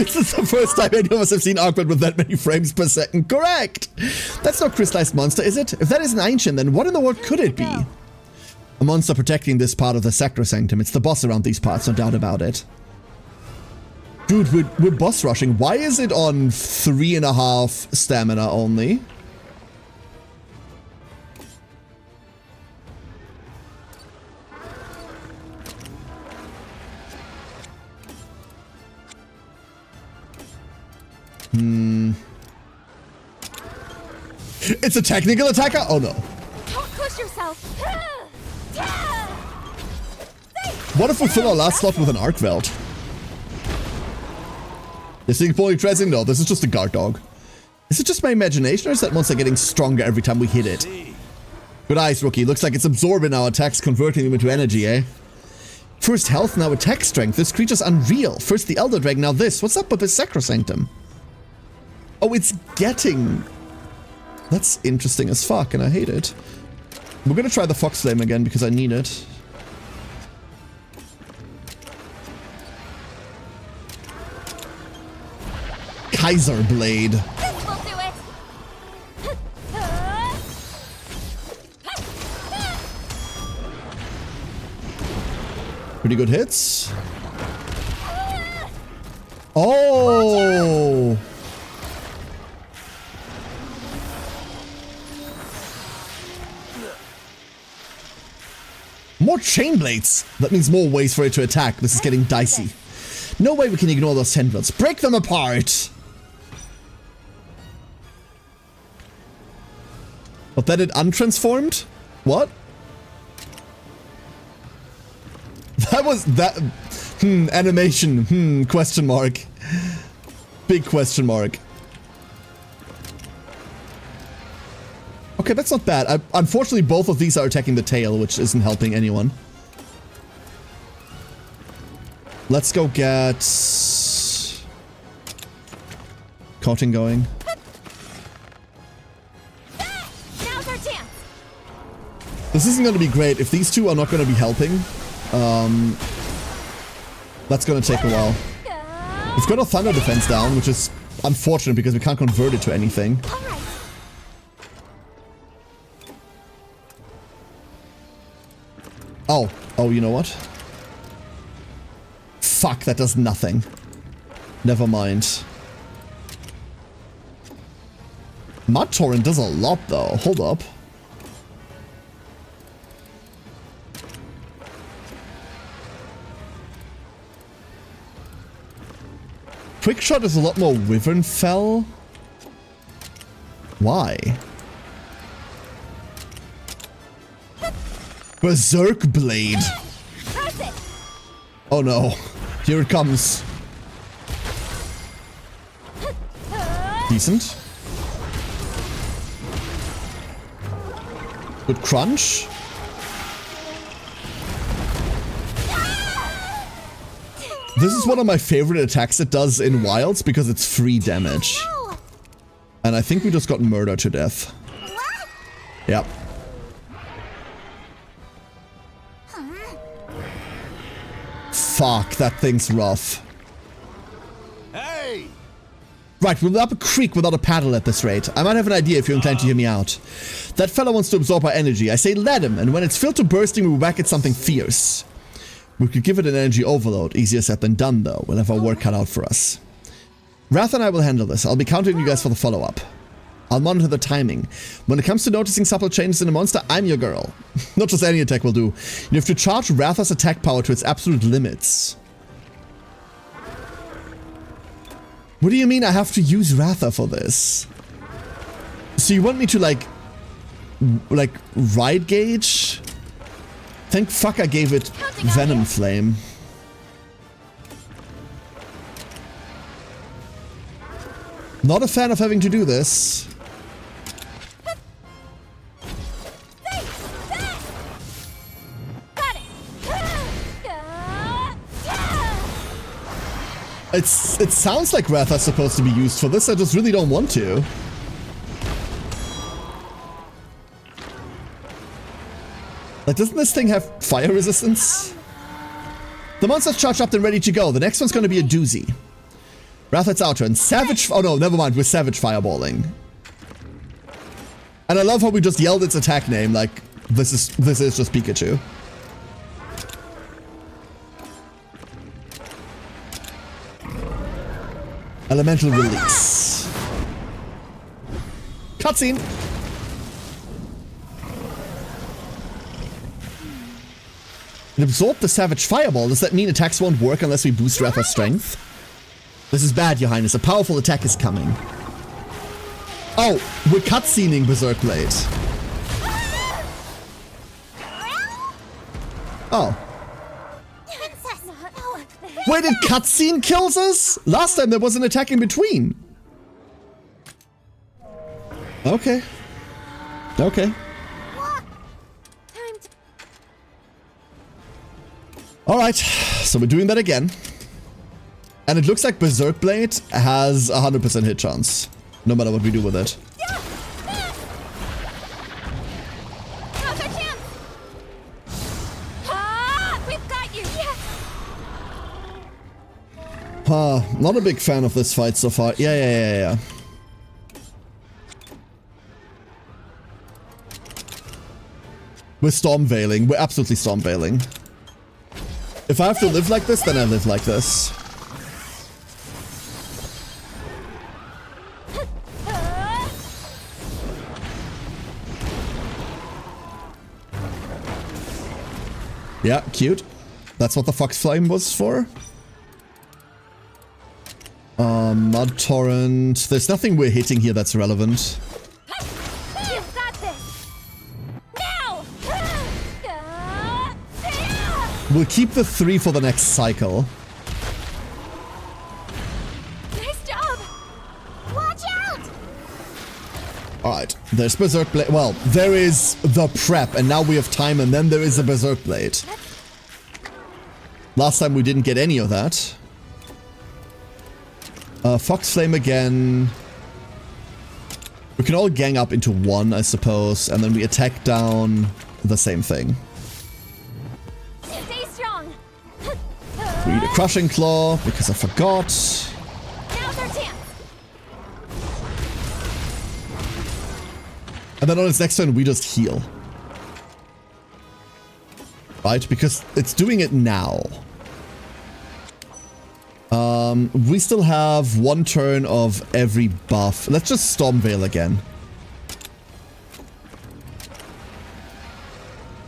This is the first time any of us have seen Awkward with that many frames per second. Correct! That's no crystallized monster, is it? If that is an ancient, then what in the world could it be? A monster protecting this part of the Sacrosanctum. It's the boss around these parts, no doubt about it. Dude, we're boss rushing. Why is it on 3.5 stamina only? It's a technical attacker? Oh no. Don't push yourself. What if we fill our last slot with an arc welt? This thing pulling treading? No, this is just a guard dog. Is it just my imagination, or is that monster getting stronger every time we hit it? Good eyes, rookie. Looks like it's absorbing our attacks, converting them into energy, eh? First health, now attack strength. This creature's unreal. First the Elder Dragon, now this. What's up with the Sacrosanctum? Oh, it's getting... That's interesting as fuck, and I hate it. We're gonna try the Fox Flame again, because I need it. Kaiser Blade. This will do it. Pretty good hits. Oh! More chain blades. That means more ways for it to attack. This is getting dicey. No way we can ignore those tendrils. Break them apart! But then it untransformed? What? That was that... animation. Question mark. Big question mark. Okay, that's not bad. Unfortunately, both of these are attacking the tail, which isn't helping anyone. Let's go get... Coating going. Now's our chance. This isn't going to be great. If these two are not going to be helping, that's going to take a while. We've got our Thunder Defense down, which is unfortunate because we can't convert it to anything. Oh, you know what? Fuck, that does nothing. Never mind. Mud Torrent does a lot though. Hold up. Quick Shot is a lot more Wyvern Fell. Why? Berserk Blade. Oh no. Here it comes. Decent. Good crunch. This is one of my favorite attacks it does in Wilds because it's free damage. And I think we just got murdered to death. Yep. Fuck, that thing's rough. Hey! Right, we'll up a creek without a paddle at this rate. I might have an idea if you're inclined to hear me out. That fella wants to absorb our energy. I say let him, and when it's filled to bursting, we'll whack at something fierce. We could give it an energy overload. Easier said than done, though. We'll have our work cut out for us. Wrath and I will handle this. I'll be counting on you guys for the follow-up. I'll monitor the timing. When it comes to noticing subtle changes in a monster, I'm your girl. Not just any attack will do. You have to charge Ratha's attack power to its absolute limits. What do you mean I have to use Ratha for this? So you want me to like ride gauge? Thank fuck I gave it Venom Flame. Not a fan of having to do this. It sounds like Ratha's supposed to be used for this, I just really don't want to. Like, doesn't this thing have fire resistance? The monster's charged up and ready to go. The next one's gonna be a doozy. Wrath, it's our turn. Savage... Oh no, never mind. We're Savage Fireballing. And I love how we just yelled its attack name like this is just Pikachu. Elemental Release. Cutscene. It absorbed the Savage Fireball. Does that mean attacks won't work unless we boost Ratha's strength? This is bad, Your Highness. A powerful attack is coming. Oh, we're cutscening Berserk Blade. Oh. Wait, did cutscene kills us? Last time there was an attack in between. Okay. Okay. Alright, so we're doing that again. And it looks like Berserk Blade has 100% hit chance, no matter what we do with it. Not a big fan of this fight so far. Yeah. We're storm veiling. We're absolutely storm veiling. If I have to live like this, then I live like this. Yeah, cute. That's what the Fox Flame was for. Mud Torrent. There's nothing we're hitting here that's relevant. You've got this. Now. We'll keep the 3 for the next cycle. Nice job. Watch out. Alright, there's Berserk Blade. Well, there is the prep, and now we have time, and then there is a Berserk Blade. Last time we didn't get any of that. Fox Flame again. We can all gang up into one, I suppose, and then we attack down the same thing. Stay strong. We need a Crushing Claw, because I forgot. Now's our chance. And then on its next turn, we just heal. Right? Because it's doing it now. We still have 1 turn of every buff. Let's just Storm Veil again.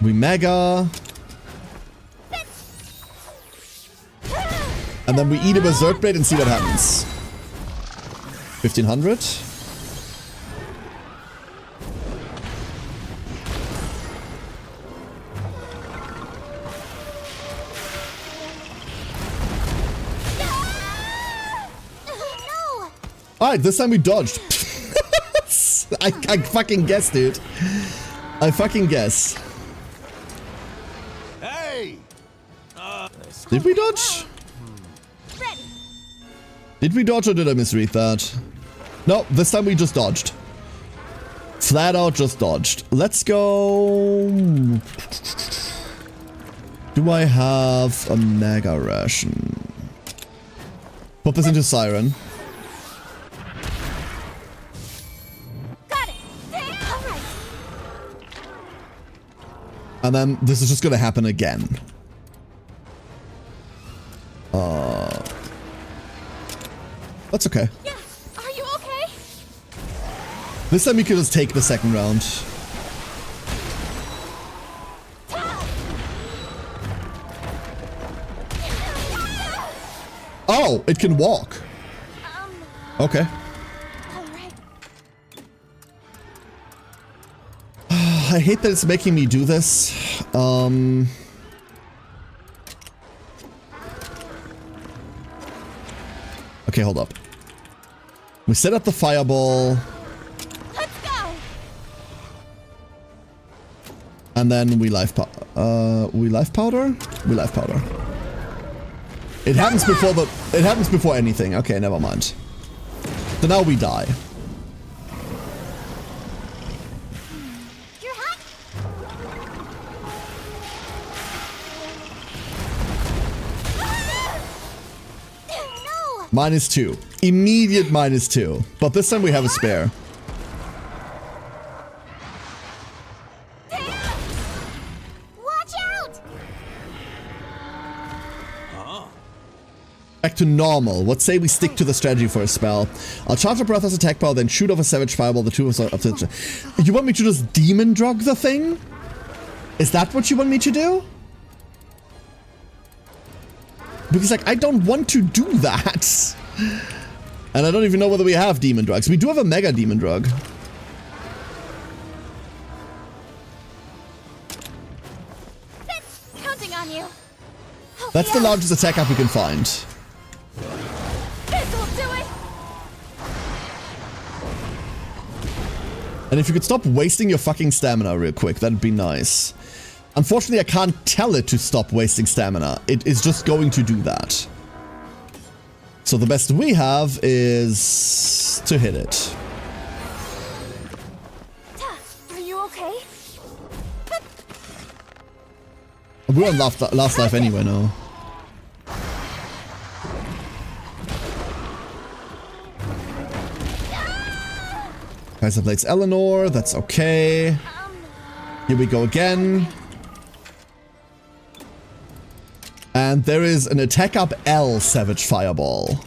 We Mega. And then we eat a Berserk Blade and see what happens. 1500. Alright, this time we dodged. I fucking guess, dude. I fucking guess. Hey! Did we dodge? Did we dodge or did I misread that? No, this time we just dodged. Flat out just dodged. Let's go... Do I have a Mega Ration? Put this into Siren. And then this is just gonna happen again. That's okay. Yeah. Are you okay? This time we can just take the second round. Oh, it can walk. Okay. I hate that it's making me do this. Okay, hold up. We set up the fireball. Let's go. And then we life powder. We life powder. It happens before it happens before anything. Okay, never mind. So now we die. -2. Immediate -2. But this time we have a spare. Watch out! Back to normal. What say we stick to the strategy for a spell? I'll charge up Breathless attack power, then shoot off a Savage Fireball. The two of us are... You want me to just demon drug the thing? Is that what you want me to do? Because, like, I don't want to do that. And I don't even know whether we have demon drugs. We do have a mega demon drug. Counting on you. That's the largest attack up we can find. This'll do it. And if you could stop wasting your fucking stamina real quick, that'd be nice. Unfortunately, I can't tell it to stop wasting stamina. It is just going to do that. So the best we have is to hit it. Are you okay? We're on last life anyway now. Kaiser Blades Eleanor, that's okay. Here we go again. And there is an attack up L Savage Fireball.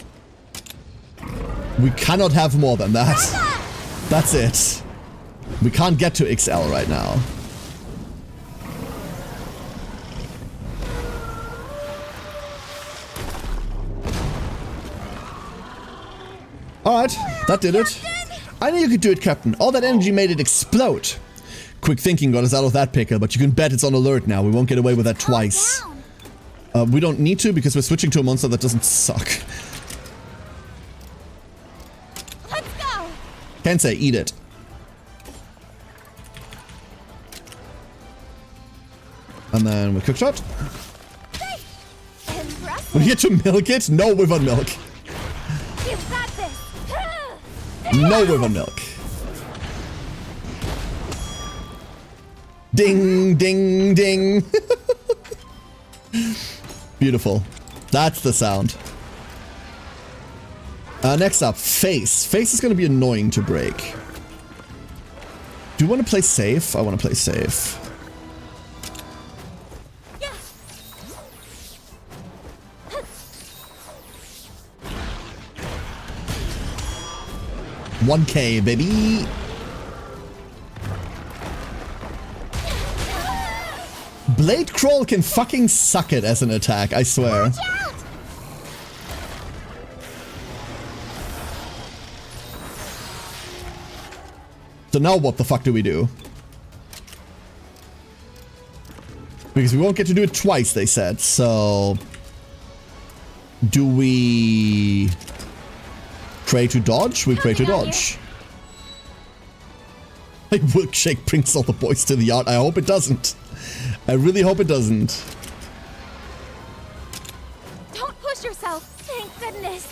We cannot have more than that. That's it. We can't get to XL right now. Alright, that did it. I knew you could do it, Captain. All that energy made it explode. Quick thinking got us out of that pickle, but you can bet it's on alert now. We won't get away with that twice. We don't need to because we're switching to a monster that doesn't suck. Let's go. Can't say eat it. And then we quick shot. We get to milk it? No Wyvern milk. You've got this. No Wyvern milk. Ding, ding, ding. Beautiful. That's the sound. Next up, Face. Face is going to be annoying to break. Do you want to play safe? I want to play safe. Yeah. 1K, baby. Blade Crawl can fucking suck it as an attack, I swear. So now what the fuck do we do? Because we won't get to do it twice, they said, so... Do we... Pray to dodge? We pray to dodge. Like, Milkshake brings all the boys to the yard. I hope it doesn't. I really hope it doesn't. Don't push yourself. Thank goodness.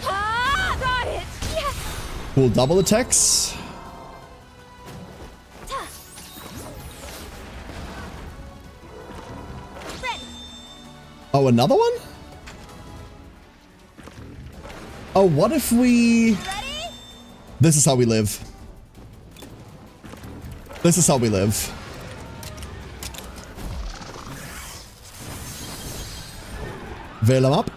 Ah, got it. Yes. Cool double attacks. Oh, another one? Oh, what if we... This is how we live. This is how we live. Veil him up.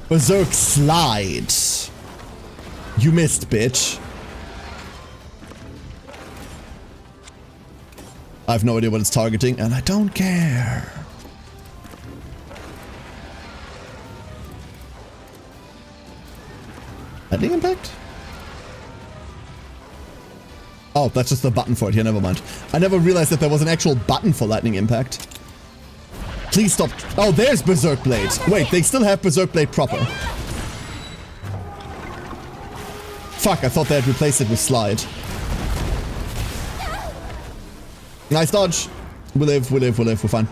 Berserk slide. You missed, bitch. I have no idea what it's targeting, and I don't care. Lightning impact? Oh, that's just the button for it here, never mind. I never realized that there was an actual button for lightning impact. Please stop. Oh, there's Berserk Blade. Wait, they still have Berserk Blade proper. Fuck, I thought they had replaced it with Slide. Nice dodge. We live, we live, we live, we're fine.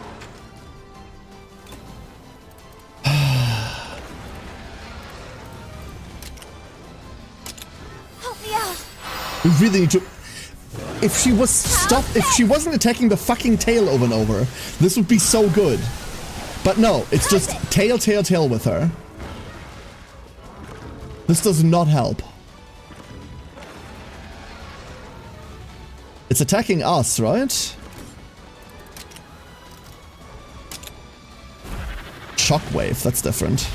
We really need to... if she wasn't attacking the fucking tail over and over, this would be so good. But no, it's just tail, tail, tail with her. This does not help. It's attacking us, right? Shockwave, that's different.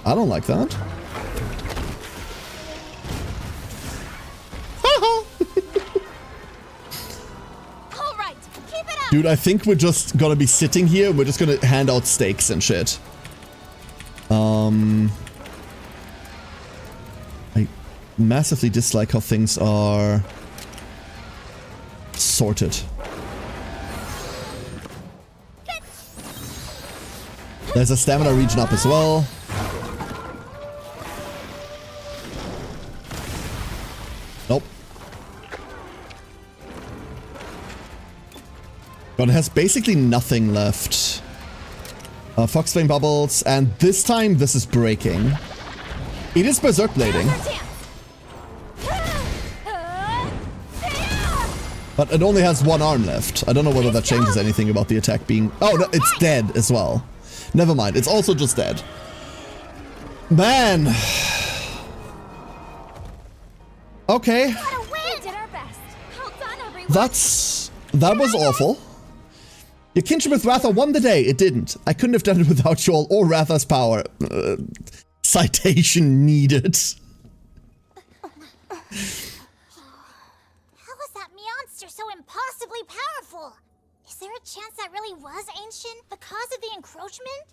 I don't like that. Dude, I think we're just gonna be sitting here. We're just gonna hand out steaks and shit. I massively dislike how things are sorted. There's a stamina regen up as well. Nope. But it has basically nothing left. Fox Flame Bubbles, and this time this is breaking. It is Berserk Blading. But it only has one arm left. I don't know whether that changes anything about the attack being... Oh, no, it's dead as well. Never mind, it's also just dead. Man. Okay. That was awful. Your kinship with Ratha won the day. It didn't. I couldn't have done it without you all or Ratha's power. Citation needed. How was that monster so impossibly powerful? Is there a chance that really was ancient? The cause of the encroachment?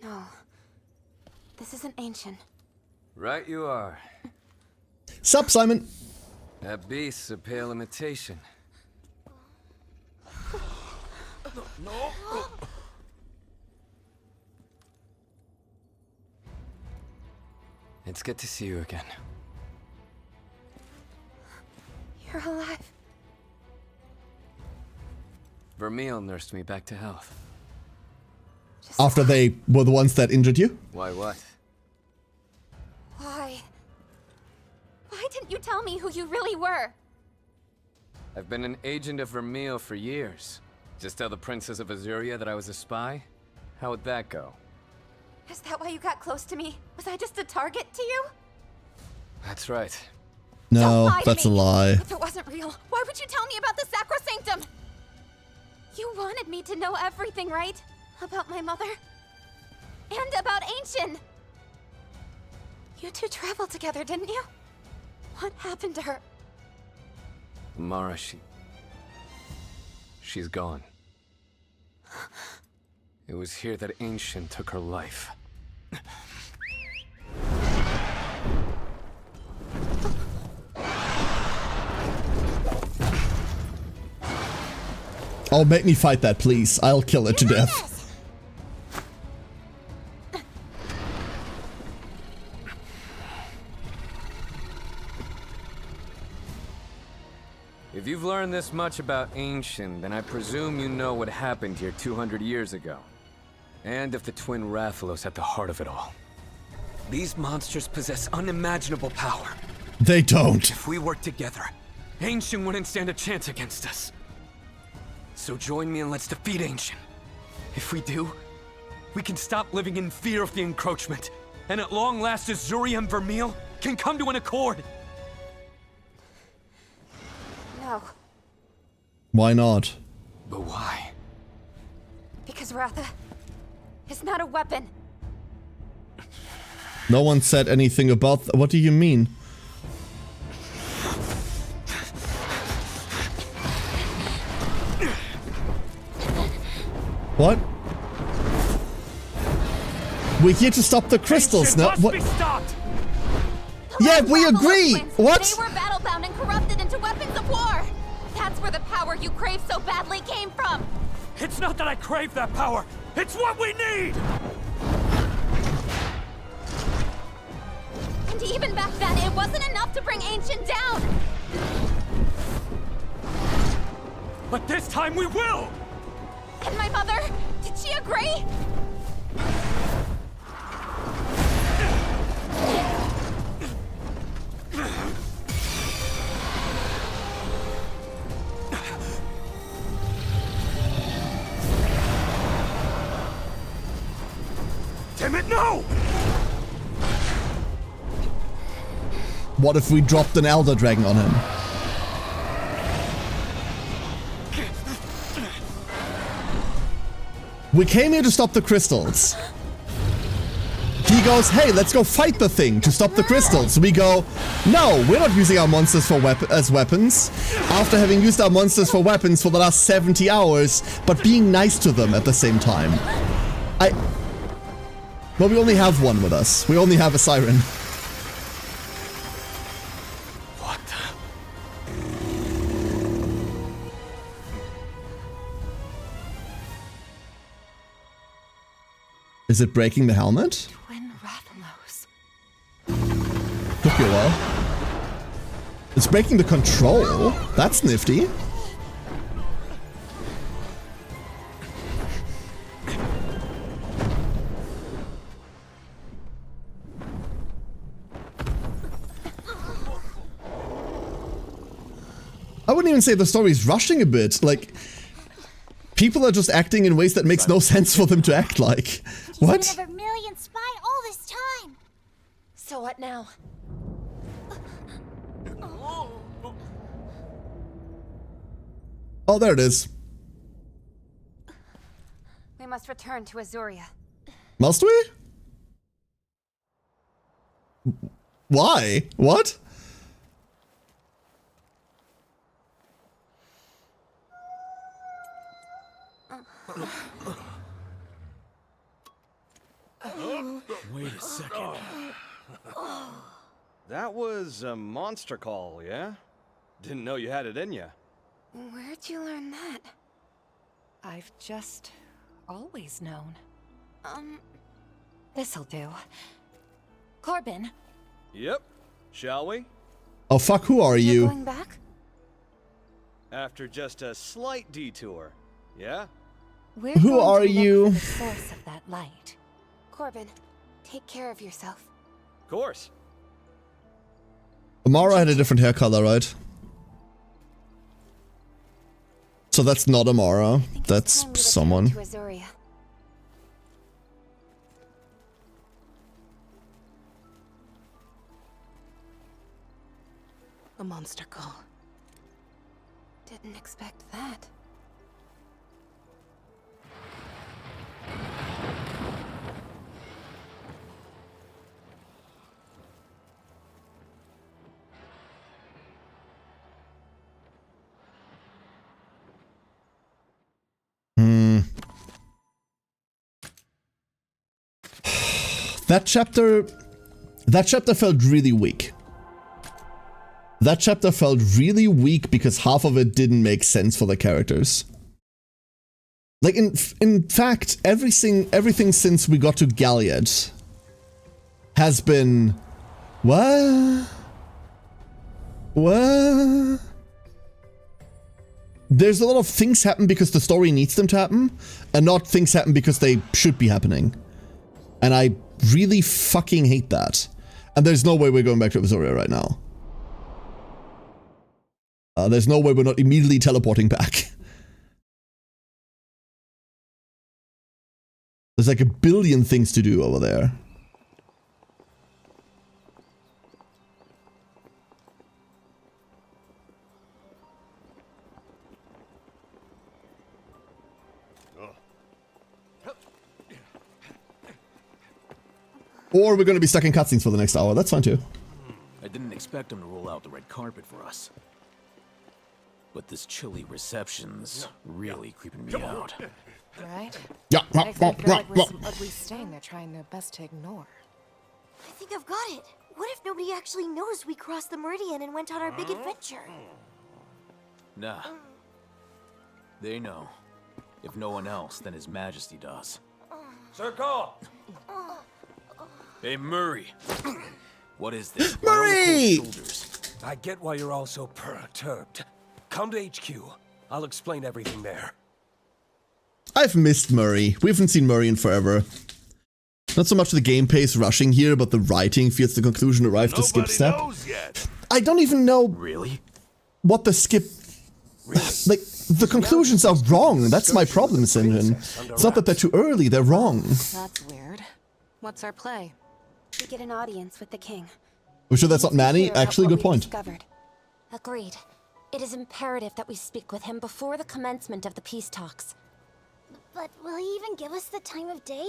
No. This isn't ancient. Right you are. Sup, Simon? That beast's a pale imitation. No. It's good to see you again. You're alive. Vermeil nursed me back to health. After they were the ones that injured you? Why what? Why? Why didn't you tell me who you really were? I've been an agent of Vermeil for years. Just tell the Princess of Azuria that I was a spy? How would that go? Is that why you got close to me? Was I just a target to you? That's right. No, that's a lie. If it wasn't real, why would you tell me about the Sacrosanctum? You wanted me to know everything, right? About my mother? And about Ancient! You two traveled together, didn't you? What happened to her? Mara, she's gone. It was here that Ancient took her life. Oh, make me fight that, please. I'll kill it to death. If you've learned this much about Ancient, then I presume you know what happened here 200 years ago. And if the twin Rathalos at the heart of it all. These monsters possess unimaginable power. They don't. If we work together, Ancient wouldn't stand a chance against us. So join me and let's defeat Ancient. If we do, we can stop living in fear of the encroachment, and at long last Azuria and Vermeil can come to an accord. No. Why not? But why? Because Ratha is not a weapon. No one said anything about what do you mean? What? We're here to stop the crystals, no? What? Yeah, we agree! What? They were battle-bound and corrupted into weapons of war! That's where the power you crave so badly came from! It's not that I crave that power! It's what we need! And even back then, it wasn't enough to bring Ancient down! But this time we will! And my mother, did she agree? Damn it, no! What if we dropped an Elder Dragon on him? We came here to stop the crystals. He goes, hey, let's go fight the thing to stop the crystals. We go, no, we're not using our monsters for as weapons. After having used our monsters for weapons for the last 70 hours, but being nice to them at the same time. Well, we only have one with us. We only have a siren. What the? Is it breaking the helmet? Twin Rathalos. Took you a while. It's breaking the control. That's nifty. I wouldn't even say the story's rushing a bit. Like, people are just acting in ways that makes no sense for them to act like. What? She's been a Vermilion spy all this time. So what now? Oh, there it is. We must return to Azuria. Must we? Why? What? Wait a second. That was a monster call, yeah? Didn't know you had it in you. Where'd you learn that? I've just always known. This'll do. Corbin. Yep. Shall we? Oh, fuck, who are you? Going back? After just a slight detour, yeah? Who are you? The source of that light. Corbin, take care of yourself. Of course. Amara had a different hair color, right? So that's not Amara. That's someone. To Azuria. A monster call. Didn't expect that. That chapter felt really weak. That chapter felt really weak because half of it didn't make sense for the characters. Like, in fact, everything since we got to Galliard has been... What? What? There's a lot of things happen because the story needs them to happen, and not things happen because they should be happening. And I really fucking hate that. And there's no way we're going back to Azuria right now. There's no way we're not immediately teleporting back. There's like a billion things to do over there. Or we're going to be stuck in cutscenes for the next hour. That's fine too. I didn't expect him to roll out the red carpet for us. But this chilly reception's really creeping me out. Right? Yeah. I feel like we're some ugly stain they're trying their best to ignore. I think I've got it. What if nobody actually knows we crossed the Meridian and went on our big adventure? Nah. They know. If no one else, then His Majesty does. Circle! Hey, Murray. What is this? Murray! I get why you're all so perturbed. Come to HQ. I'll explain everything there. I've missed Murray. We haven't seen Murray in forever. Not so much the game pace rushing here, but the writing feels the conclusion arrived to skip step. I don't even know what the skip... Like, the conclusions are wrong. That's my problem, Sinjin. It's not that they're too early, they're wrong. That's weird. What's our play? We get an audience with the king. We sure that's not Manny? Hear about Actually, what good we've point. discovered. Agreed. It is imperative that we speak with him before the commencement of the peace talks. But will he even give us the time of day?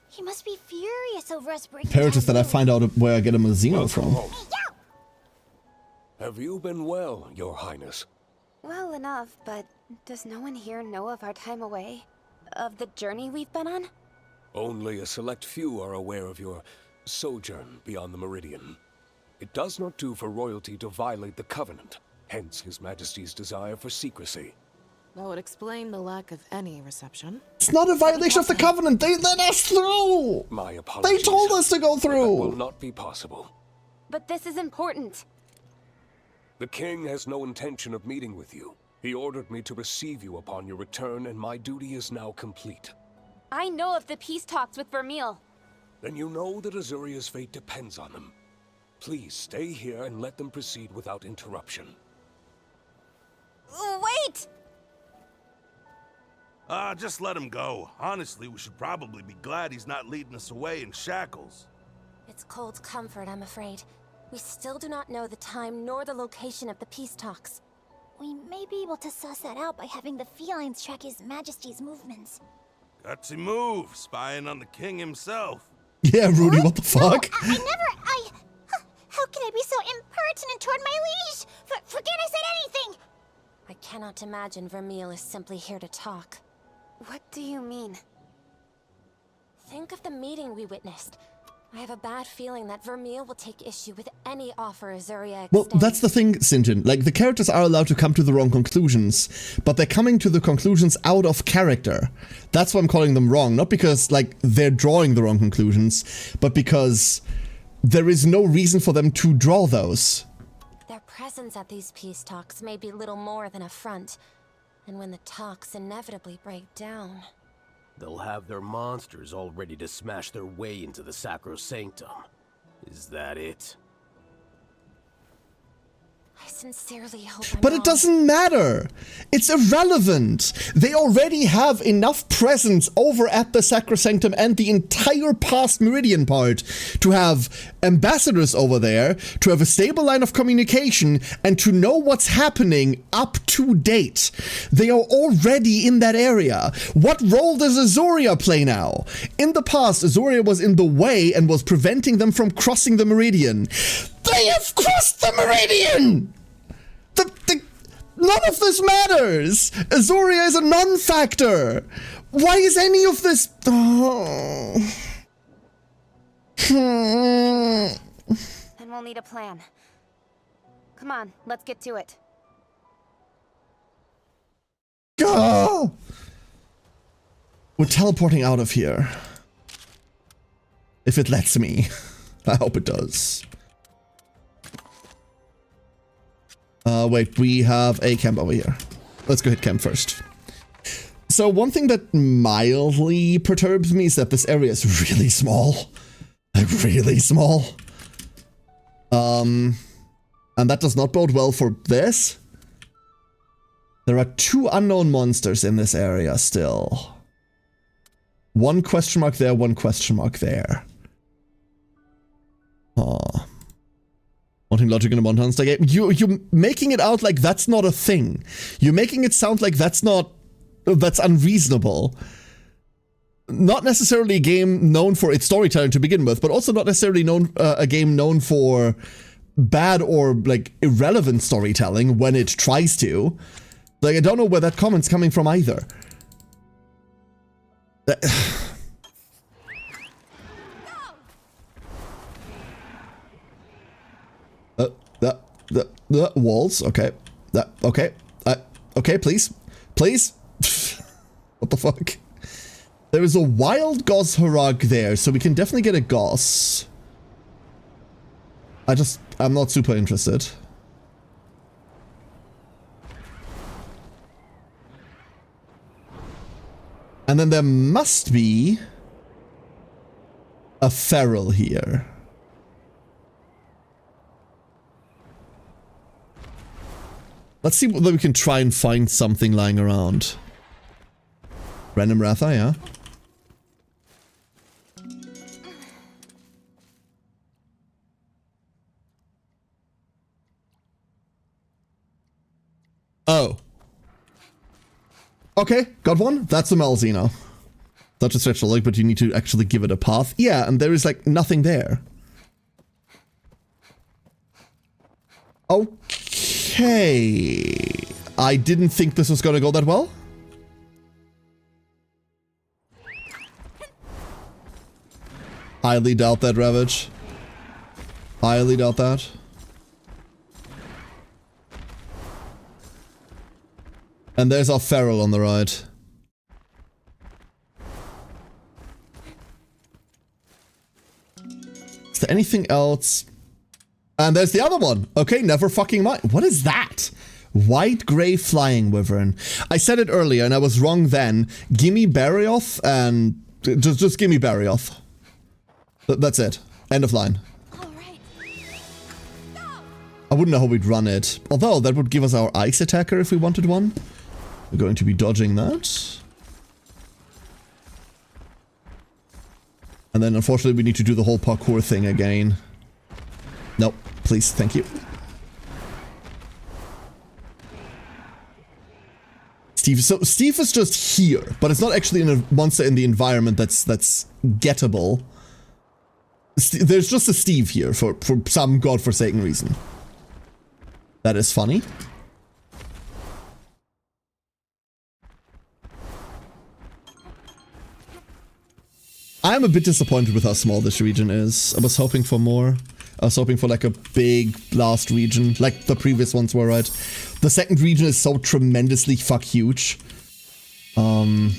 He must be furious over us breaking Imperative that I taboo. find out where I get a Mazino from. Have you been well, Your Highness? Well enough, but does no one here know of our time away? Of the journey we've been on? Only a select few are aware of your sojourn beyond the Meridian. It does not do for royalty to violate the Covenant, hence His Majesty's desire for secrecy. That would explain the lack of any reception. It's not a violation of the Covenant. They let us through. My apologies. They told us to go That through. will not be possible. But this is important. The King has no intention of meeting with you. He ordered me to receive you upon your return, and my duty is now complete. I know of the peace talks with Vermeil. Then you know that Azuria's fate depends on them. Please stay here and let them proceed without interruption. Wait! Just let him go. Honestly, we should probably be glad he's not leading us away in shackles. It's cold comfort, I'm afraid. We still do not know the time nor the location of the peace talks. We may be able to suss that out by having the felines track His Majesty's movements. Gutsy move, spying on the king himself. Yeah, Rudy, what the fuck? How can I be so impertinent toward my liege? Forget I said anything! I cannot imagine Vermeil is simply here to talk. What do you mean? Think of the meeting we witnessed. I have a bad feeling that Vermeil will take issue with any offer Azuria extends. Well, that's the thing, Sinjin. Like, the characters are allowed to come to the wrong conclusions, but they're coming to the conclusions out of character. That's why I'm calling them wrong. Not because, like, they're drawing the wrong conclusions, but because there is no reason for them to draw those. Their presence at these peace talks may be little more than a front. And when the talks inevitably break down... They'll have their monsters all ready to smash their way into the Sacrosanctum. Is that it? I sincerely hope I'm But it wrong. doesn't matter. It's irrelevant. They already have enough presence over at the Sacrosanctum and the entire past Meridian part to have ambassadors over there, to have a stable line of communication, and to know what's happening up to date. They are already in that area. What role does Azuria play now? In the past, Azuria was in the way and was preventing them from crossing the Meridian. They have crossed the Meridian! None of this matters! Azuria is a non-factor! Why is any of this... Oh. Then we'll need a plan. Come on, let's get to it. Gah! We're teleporting out of here. If it lets me. I hope it does. Wait, we have a camp over here. Let's go hit camp first. So one thing that mildly perturbs me is that this area is really small. Like, really small. And that does not bode well for this. There are 2 unknown monsters in this area still. 1 question mark there, 1 question mark there. Aw. Wanting logic in a MonHun Story game. You're making it out like that's not a thing. You're making it sound like that's unreasonable. Not necessarily a game known for its storytelling to begin with, but also not necessarily a game known for bad or like irrelevant storytelling when it tries to. Like, I don't know where that comment's coming from either. The walls, okay. Okay. Okay, please. Please. What the fuck? There is a wild Gosharag there, so we can definitely get a Gos. I'm not super interested. And then there must be a feral here. Let's see whether we can try and find something lying around. Random Ratha, yeah? Oh. Okay, got one. That's a Malzeno. Such a stretch the leg, but you need to actually give it a path. Yeah, and there is like nothing there. Okay. I didn't think this was gonna go that well. Highly doubt that, Ravage. Highly doubt that. And there's our feral on the right. Is there anything else? And there's the other one. Okay, never fucking mind. What is that? White gray flying wyvern. I said it earlier and I was wrong then. Gimme Barioth and just gimme Barioth. That's it. End of line. I wouldn't know how we'd run it. Although that would give us our ice attacker if we wanted one. We're going to be dodging that. And then unfortunately we need to do the whole parkour thing again. Nope. Please, thank you. Steve is just here, but it's not actually a monster in the environment that's gettable. There's just a Steve here for some godforsaken reason. That is funny. I'm a bit disappointed with how small this region is. I was hoping for more. I was hoping for like a big blast region, like the previous ones were, right? The second region is so tremendously huge. I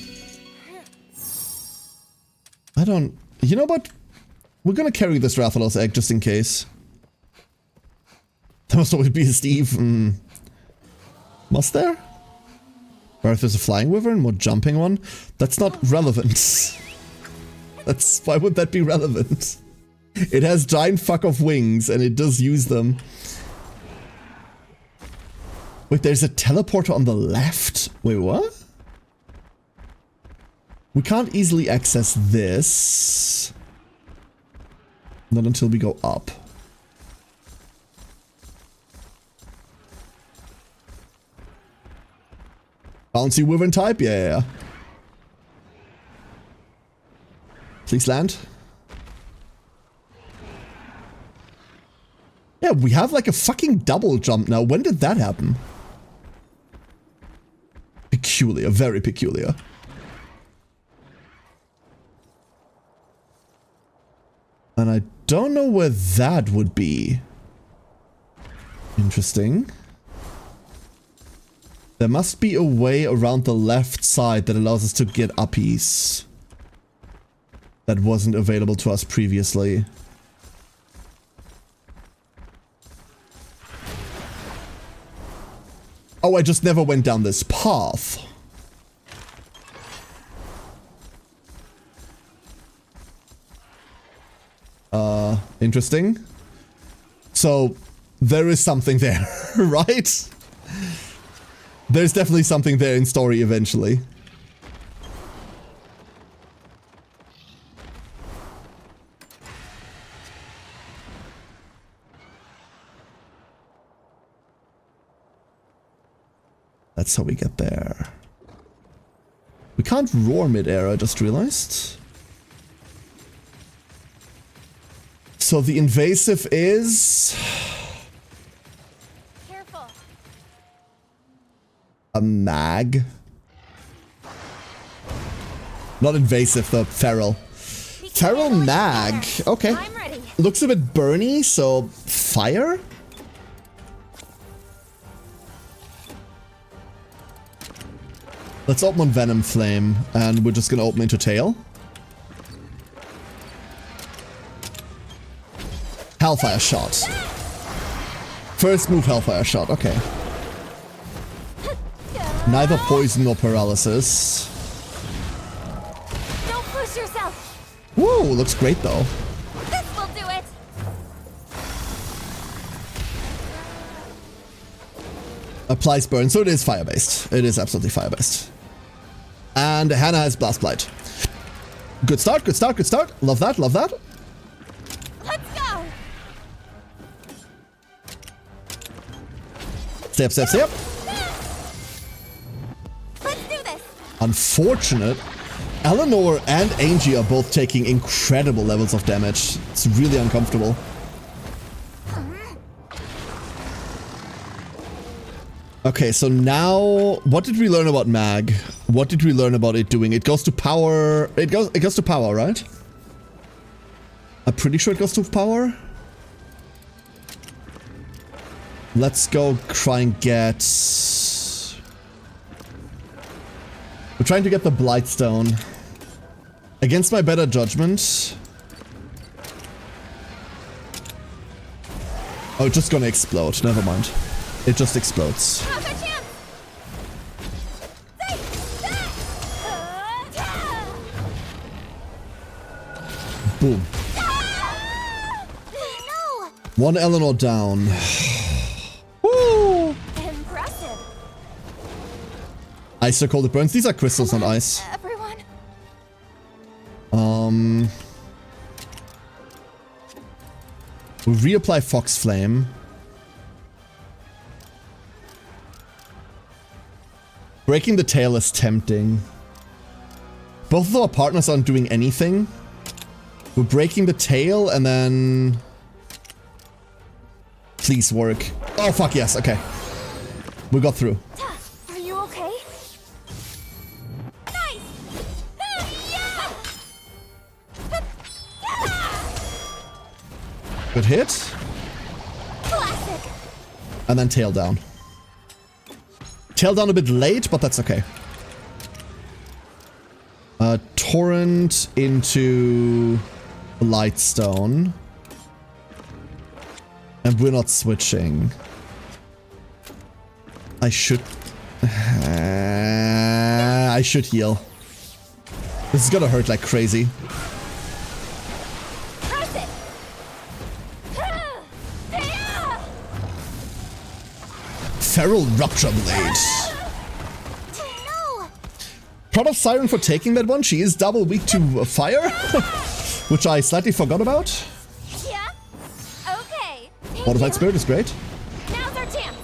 don't... You know what? We're gonna carry this Rathalos egg just in case. There must always be a Steve. Must there? Or if there's a flying wyvern, more jumping one? That's not relevant. Why would that be relevant? It has giant fuck off wings and it does use them. Wait, there's a teleporter on the left? Wait, what? We can't easily access this. Not until we go up. Bouncy wyvern type? Yeah. Please land. Yeah, we have like a fucking double jump now. When did that happen? Peculiar, very peculiar. And I don't know where that would be. Interesting. There must be a way around the left side that allows us to get uppies. That wasn't available to us previously. Oh, I just never went down this path. Interesting. So, there is something there, right? There's definitely something there in story eventually. That's how we get there. We can't roar mid-air, I just realized. So the invasive is... Careful. A mag. Not invasive, the feral. Feral mag. Okay. Looks a bit burny, so fire? Let's open on Venom Flame, and we're just gonna open into Tail. Hellfire Shot. First move, Hellfire Shot, okay. Neither poison nor paralysis. Don't push yourself. Whoa, looks great though. This will do it. Applies burn, so it is fire-based. It is absolutely fire-based. And Hannah has Blast Blight. Good start, good start, good start. Love that, love that. Let's go. Step, step, step. Unfortunate. Eleanor and Angie are both taking incredible levels of damage. It's really uncomfortable. Okay, so now what did we learn about Mag? What did we learn about it doing? It goes to power. It goes to power, right? I'm pretty sure it goes to power. Let's go try and get... We're trying to get the Blightstone. Against my better judgment. Oh, it's just gonna explode. Never mind. It just explodes. Boom. One Eleanor down. Woo! Impressive. Ice so cold it burns. These are crystals, not ice. Everyone. We'll reapply Fox Flame. Breaking the tail is tempting. Both of our partners aren't doing anything. We're breaking the tail and then... Please work. Oh fuck yes, okay. We got through. Are you okay? Nice! Good hit. Classic. And then tail down. Tail down a bit late, but that's okay. Torrent into Lightstone. And we're not switching. I should... I should heal. This is gonna hurt like crazy. Feral Rupture Blade. Proud of Siren for taking that one. She is double weak to fire, which I slightly forgot about. Yeah. Okay. Modified Spirit is great. Now's our chance.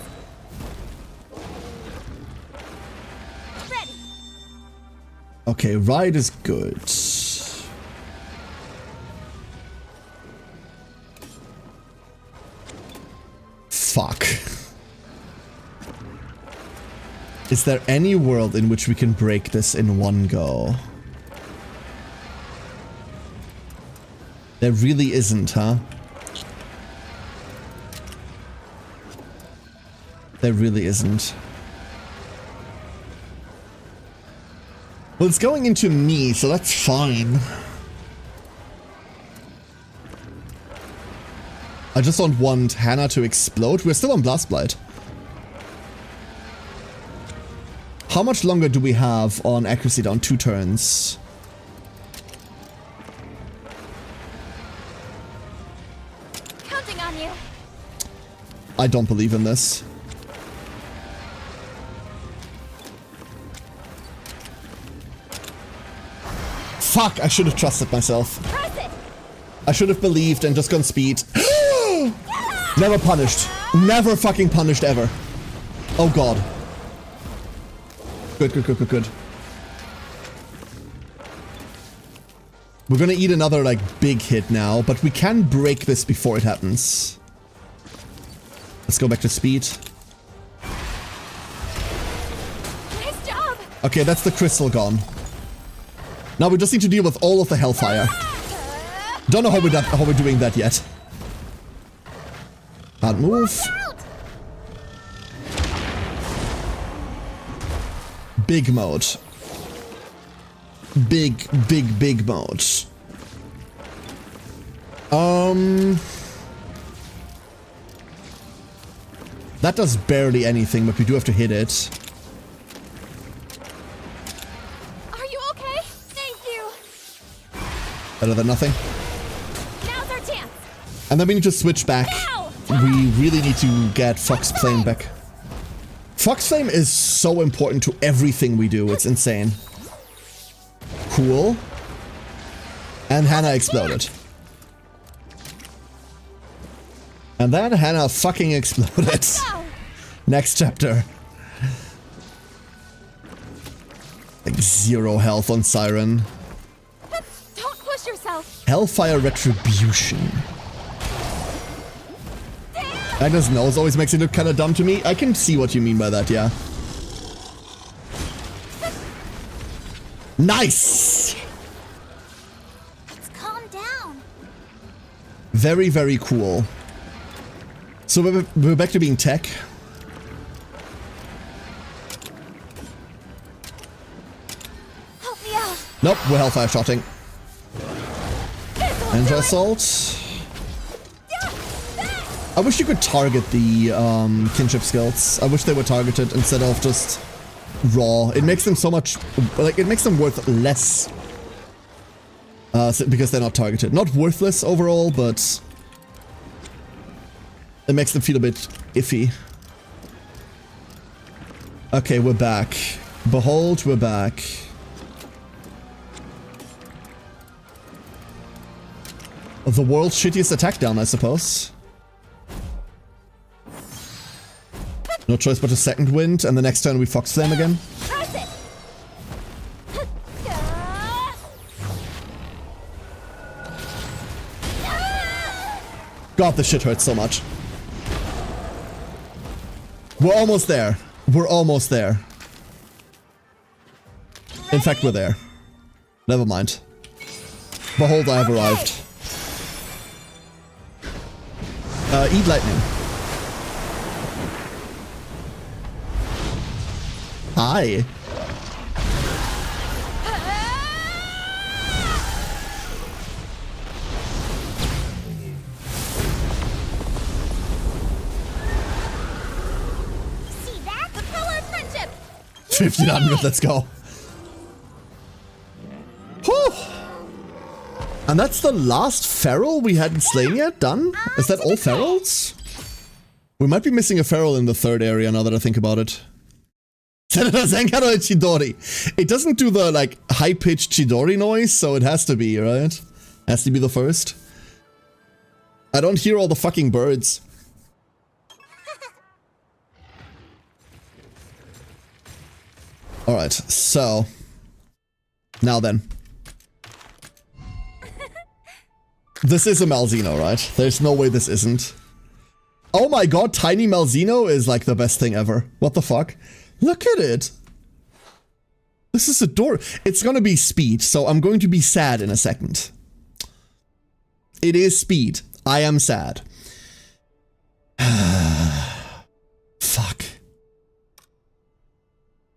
Ready. Okay, Ride is good. Fuck. Is there any world in which we can break this in one go? There really isn't, huh? There really isn't. Well, it's going into me, so that's fine. I just don't want Hannah to explode. We're still on Blast Blight. How much longer do we have on accuracy down? 2 turns. Counting on you. I don't believe in this. Fuck, I should have trusted myself. I should have believed and just gone speed. Never punished. Never fucking punished ever. Oh god. Good, good, good, good, good. We're gonna eat another, like, big hit now, but we can break this before it happens. Let's go back to speed. Nice job. Okay, that's the crystal gone. Now we just need to deal with all of the hellfire. Don't know how we're doing that yet. Can't move. Big mode. Big mode. That does barely anything, but we do have to hit it. Are you okay? Thank you. Better than nothing. Now's our chance. And then we need to switch back. We really need to get Fox Flame back. Fox Flame is so important to everything we do. It's insane. Cool. And Hannah exploded. And then Hannah fucking exploded. Next chapter. Like 0 health on Siren. Don't push yourself. Hellfire Retribution. Agnes' nose always makes it look kind of dumb to me. I can see what you mean by that, yeah. Nice! Let's calm down. Very, very cool. So we're back to being tech. Help me out. Nope, we're Hellfire shotting. Ninja Assault. I wish you could target the kinship skills. I wish they were targeted instead of just raw. It makes them so much, like, it makes them worth less. Because they're not targeted. Not worthless overall, but it makes them feel a bit iffy. Okay, we're back. Behold, we're back. The world's shittiest attack down, I suppose. No choice but a second wind, and the next turn we Fox Flame again. Press it. God, this shit hurts so much. We're almost there. We're almost there. In fact, we're there. Never mind. Behold, I have arrived. Eat lightning. Hi. See that? The power of friendship. 1500, let's go. Whew. And that's the last feral we hadn't slain yet? Done? Is that all ferals? We might be missing a feral in the third area now that I think about it. Senator Zenkaro Chidori. It doesn't do the, like, high-pitched Chidori noise, so it has to be, right? Has to be the first. I don't hear all the fucking birds. Alright, so... Now then. This is a Malzeno, right? There's no way this isn't. Oh my god, Tiny Malzeno is like the best thing ever. What the fuck? Look at it! This is adorable. It's gonna be speed, so I'm going to be sad in a second. It is speed. I am sad. Fuck.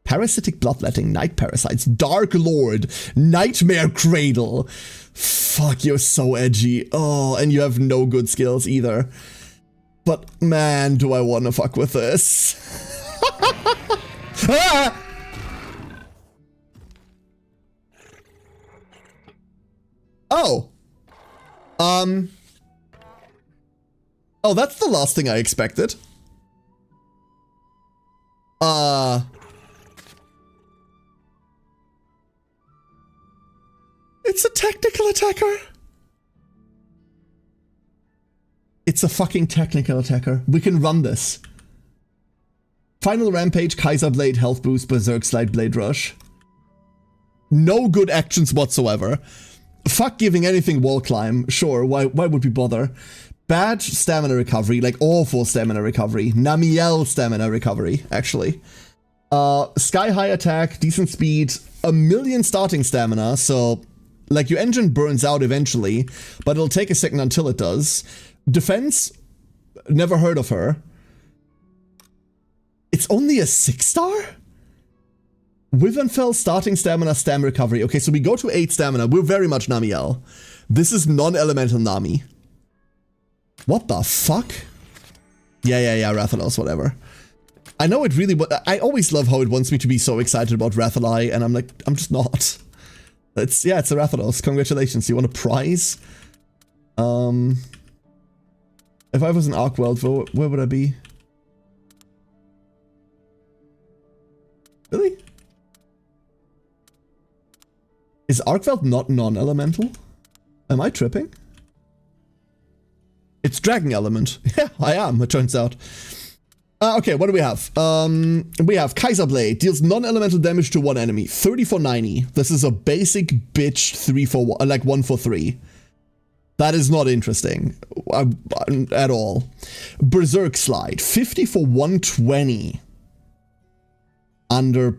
Parasitic Bloodletting, Night Parasites, Dark Lord, Nightmare Cradle. Fuck, you're so edgy. Oh, and you have no good skills either. But man, do I want to fuck with this. Ah! Oh. Oh, that's the last thing I expected. It's a technical attacker. It's a fucking technical attacker. We can run this. Final Rampage, Kaiser Blade, Health Boost, Berserk Slide, Blade Rush. No good actions whatsoever. Fuck giving anything Wall Climb. Sure, why would we bother? Bad Stamina Recovery, like awful Stamina Recovery. Namiel Stamina Recovery, actually. Sky High Attack, decent speed, a million starting stamina, so... Like, your engine burns out eventually, but it'll take a second until it does. Defense? Never heard of her. It's only a 6-star? Wyvernfell, starting stamina, stam recovery. Okay, so we go to 8 stamina. We're very much Namiel. This is non-elemental Nami. What the fuck? Yeah, Rathalos, whatever. I know it really... I always love how it wants me to be so excited about Rathalai, and I'm like, I'm just not. It's a Rathalos. Congratulations. You want a prize? If I was in Arc World, where would I be? Really? Is Arc World not non-elemental? Am I tripping? It's Dragon Element. Yeah, I am, it turns out. Okay, what do we have? We have Kaiser Blade. Deals non-elemental damage to one enemy. 30 for 90. This is a basic bitch 3 for 1, like 1 for 3. That is not interesting at all. Berserk Slide. 50 for 120. Under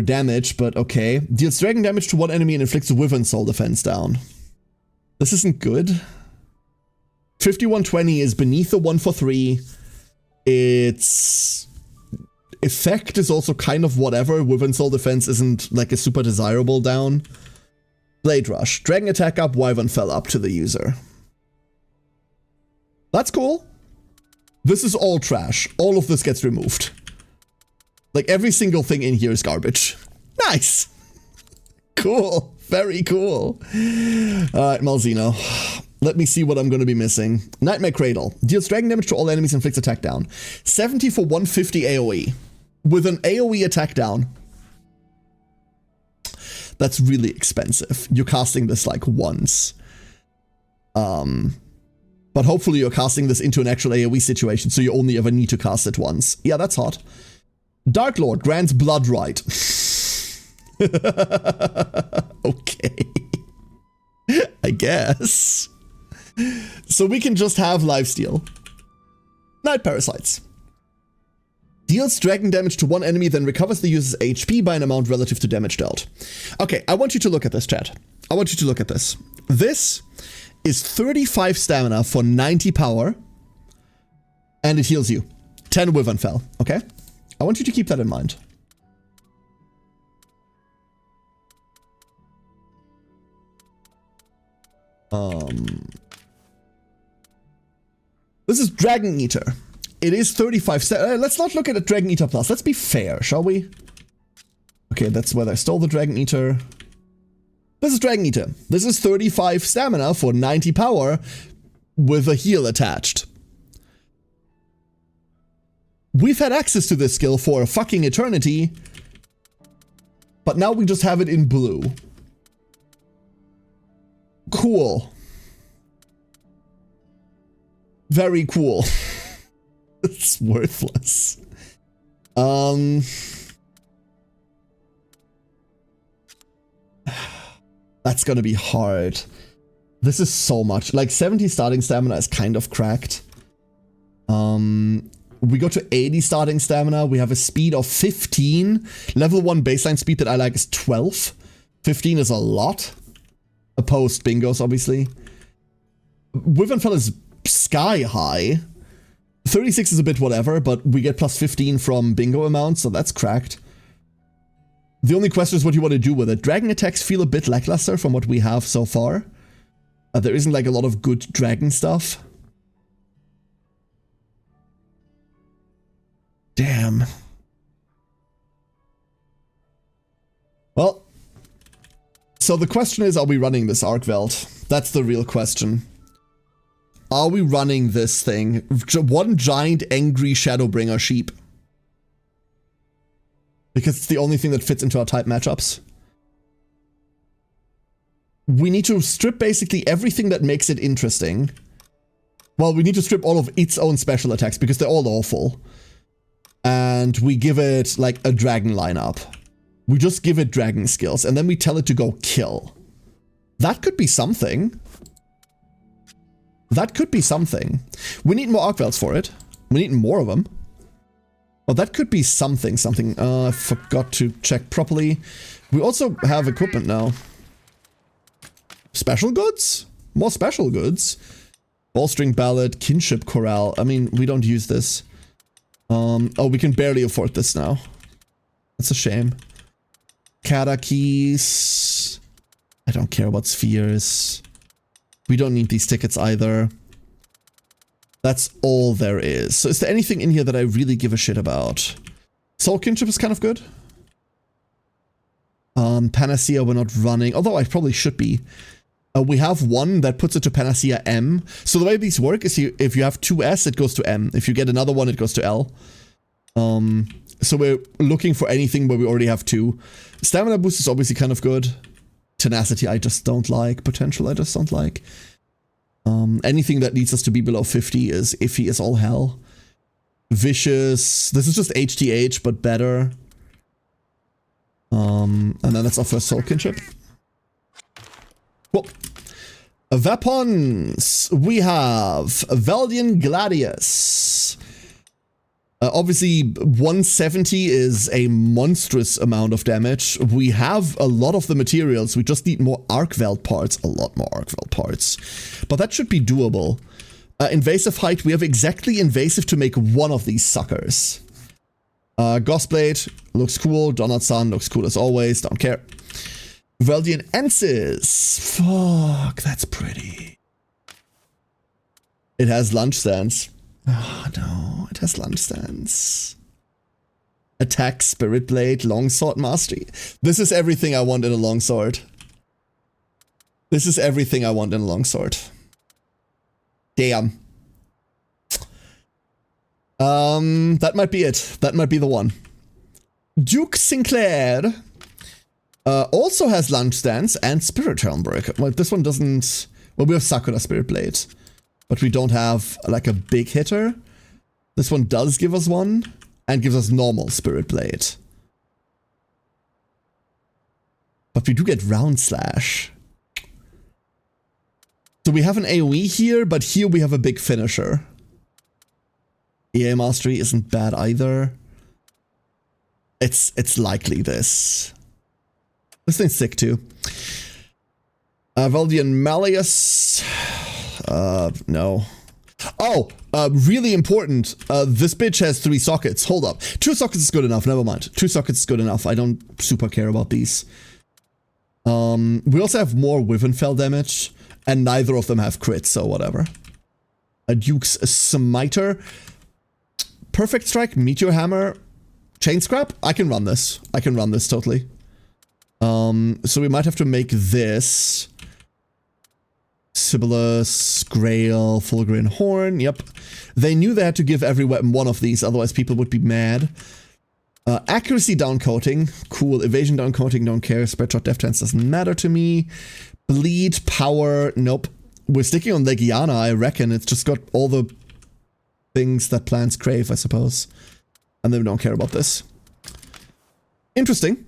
damage, but okay. Deals dragon damage to one enemy and inflicts a Wyvern Soul defense down. This isn't good. 5120 is beneath the 1 for 3. Its effect is also kind of whatever. Wyvern Soul defense isn't like a super desirable down. Blade Rush. Dragon attack up, Wyvern fell up to the user. That's cool. This is all trash. All of this gets removed. Like every single thing in here is garbage. Nice. Cool. Very cool. Alright, Malzeno. Let me see what I'm going to be missing. Nightmare Cradle. Deals dragon damage to all enemies and inflicts attack down. 70 for 150 AoE. With an AoE attack down. That's really expensive. You're casting this like once. But hopefully you're casting this into an actual AoE situation, so you only ever need to cast it once. Yeah, that's hot. Dark Lord grants Blood Right. Okay. I guess. So we can just have Lifesteal. Night Parasites. Deals dragon damage to one enemy, then recovers the user's HP by an amount relative to damage dealt. Okay, I want you to look at this, chat. I want you to look at this. This is 35 stamina for 90 power, and it heals you. 10 Wyvern Fell, okay? I want you to keep that in mind. This is Dragon Eater. It is 35 let's not look at a Dragon Eater Plus. Let's be fair, shall we? Okay, that's where I stole the Dragon Eater. This is Dragon Eater. This is 35 stamina for 90 power with a heal attached. We've had access to this skill for a fucking eternity, but now we just have it in blue. Cool. Very cool. It's worthless. That's gonna be hard. This is so much. Like 70 starting stamina is kind of cracked. We go to 80 starting stamina. We have a speed of 15. Level 1 baseline speed that I like is 12. 15 is a lot. Opposed bingos, obviously. Wyvern Fell is sky high. 36 is a bit whatever, but we get plus 15 from bingo amounts, so that's cracked. The only question is what you want to do with it. Dragon attacks feel a bit lackluster from what we have so far. There isn't like a lot of good dragon stuff. Damn. Well, so the question is, are we running this Arcveld? That's the real question. Are we running this thing? One giant angry Shadowbringer sheep. Because it's the only thing that fits into our type matchups. We need to strip basically everything that makes it interesting. Well, we need to strip all of its own special attacks because they're all awful. And we give it like a dragon lineup. We just give it dragon skills and then we tell it to go kill. That could be something. That could be something. We need more Arcvelds for it. We need more of them. Well, that could be something. I forgot to check properly. We also have equipment now. Special goods? More special goods. Ballstring Ballad, Kinship Corral. I mean, we don't use this. Oh, we can barely afford this now. That's a shame. Kata keys. I don't care about spheres. We don't need these tickets either. That's all there is. So is there anything in here that I really give a shit about? Soul Kinship is kind of good. Panacea we're not running, although I probably should be. We have one that puts it to Panacea M. So the way these work is if you have 2S, it goes to M. If you get another one, it goes to L. So we're looking for anything where we already have 2. Stamina boost is obviously kind of good. Tenacity I just don't like. Potential I just don't like. Anything that needs us to be below 50 is iffy as all hell. Vicious. This is just HTH, but better. And then that's our first soul kinship. Cool. Weapons. We have Valdian Gladius. Obviously, 170 is a monstrous amount of damage. We have a lot of the materials. We just need more Arcveld parts. A lot more Arcveld parts. But that should be doable. Invasive height. We have exactly invasive to make one of these suckers. Ghostblade looks cool. Donut Sun looks cool as always. Don't care. Valdian Ensis. Fuck, that's pretty. It has lunge stance. Oh no, it has lunge stance. Attack, Spirit Blade, Longsword Mastery. This is everything I want in a longsword. This is everything I want in a longsword. Damn. That might be it. That might be the one. Duke Sinclair also has lunge stance and Spirit Helm Breaker. Well, this one doesn't. Well, we have Sakura Spirit Blade, but we don't have like a big hitter. This one does give us one and gives us normal Spirit Blade. But we do get Round Slash. So we have an AoE here, but here we have a big finisher. EA Mastery isn't bad either. It's likely this. This thing's sick too. Valdian Malleus. No. Oh, really important. This bitch has 3 sockets. Hold up. 2 sockets is good enough. Never mind. 2 sockets is good enough. I don't super care about these. We also have more Wyvernfell damage, and neither of them have crits, so whatever. A Duke's Smiter. Perfect Strike, Meteor Hammer, Chain Scrap. I can run this. I can run this totally. So we might have to make this. Sibyllus, Grail, Fulgrim Horn. Yep. They knew they had to give every weapon one of these, otherwise people would be mad. Accuracy downcoating. Cool. Evasion downcoating, don't care. Spread shot death chance doesn't matter to me. Bleed, power. Nope. We're sticking on Legiana, I reckon. It's just got all the things that plants crave, I suppose. And then we don't care about this. Interesting.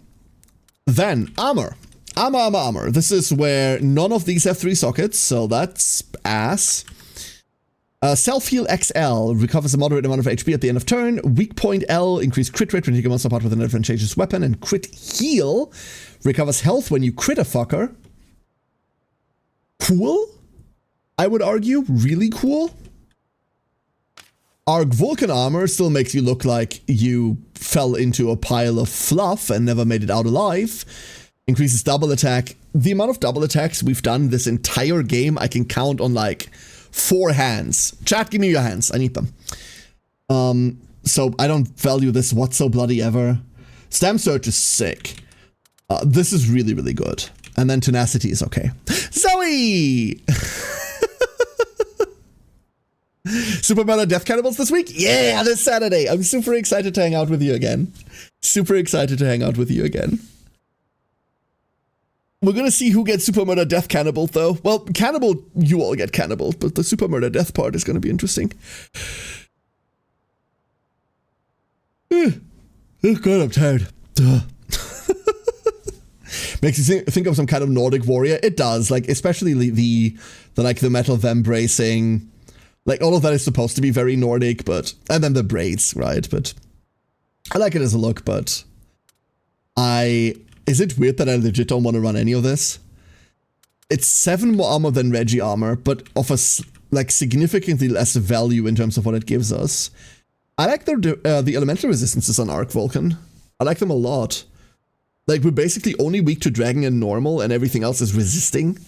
Then, armor. Armor. This is where none of these have 3 sockets, so that's ass. Self-heal XL recovers a moderate amount of HP at the end of turn. Weak point L, increase crit rate when you take a monster apart with an advantageous weapon. And crit heal recovers health when you crit a fucker. Cool? I would argue, really cool. Arc Vulcan armor still makes you look like you fell into a pile of fluff and never made it out alive. Increases double attack. The amount of double attacks we've done this entire game, I can count on like 4 hands. Chat, give me your hands. I need them. So I don't value this whatsoever. Stem Search is sick. This is really, really good. And then Tenacity is okay. Zoe! Super Murder Death Cannibals this week? Yeah, this Saturday. I'm super excited to hang out with you again. Super excited to hang out with you again. We're gonna see who gets Super Murder Death Cannibal, though. Well, Cannibal, you all get Cannibal, but the Super Murder Death part is gonna be interesting. Oh god, I'm tired. Duh. Makes you think of some kind of Nordic warrior. It does, like, especially the metal vambracing. Like, all of that is supposed to be very Nordic, but... And then the braids, right? But... I like it as a look, but... Is it weird that I legit don't want to run any of this? It's 7 more armor than Reggie armor, but offers, like, significantly less value in terms of what it gives us. I like the elemental resistances on Arc Vulcan. I like them a lot. Like, we're basically only weak to Dragon and Normal, and everything else is resisting.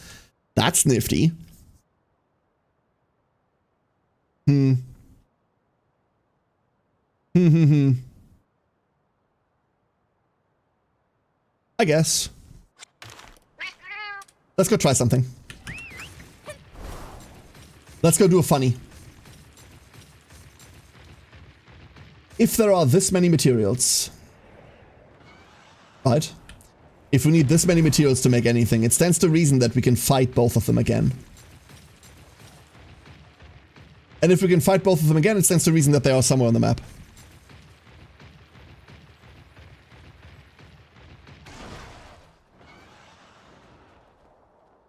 That's nifty. I guess. Let's go try something. Let's go do a funny. If there are this many materials, right? If we need this many materials to make anything, it stands to reason that we can fight both of them again. And if we can fight both of them again, it stands to reason that they are somewhere on the map.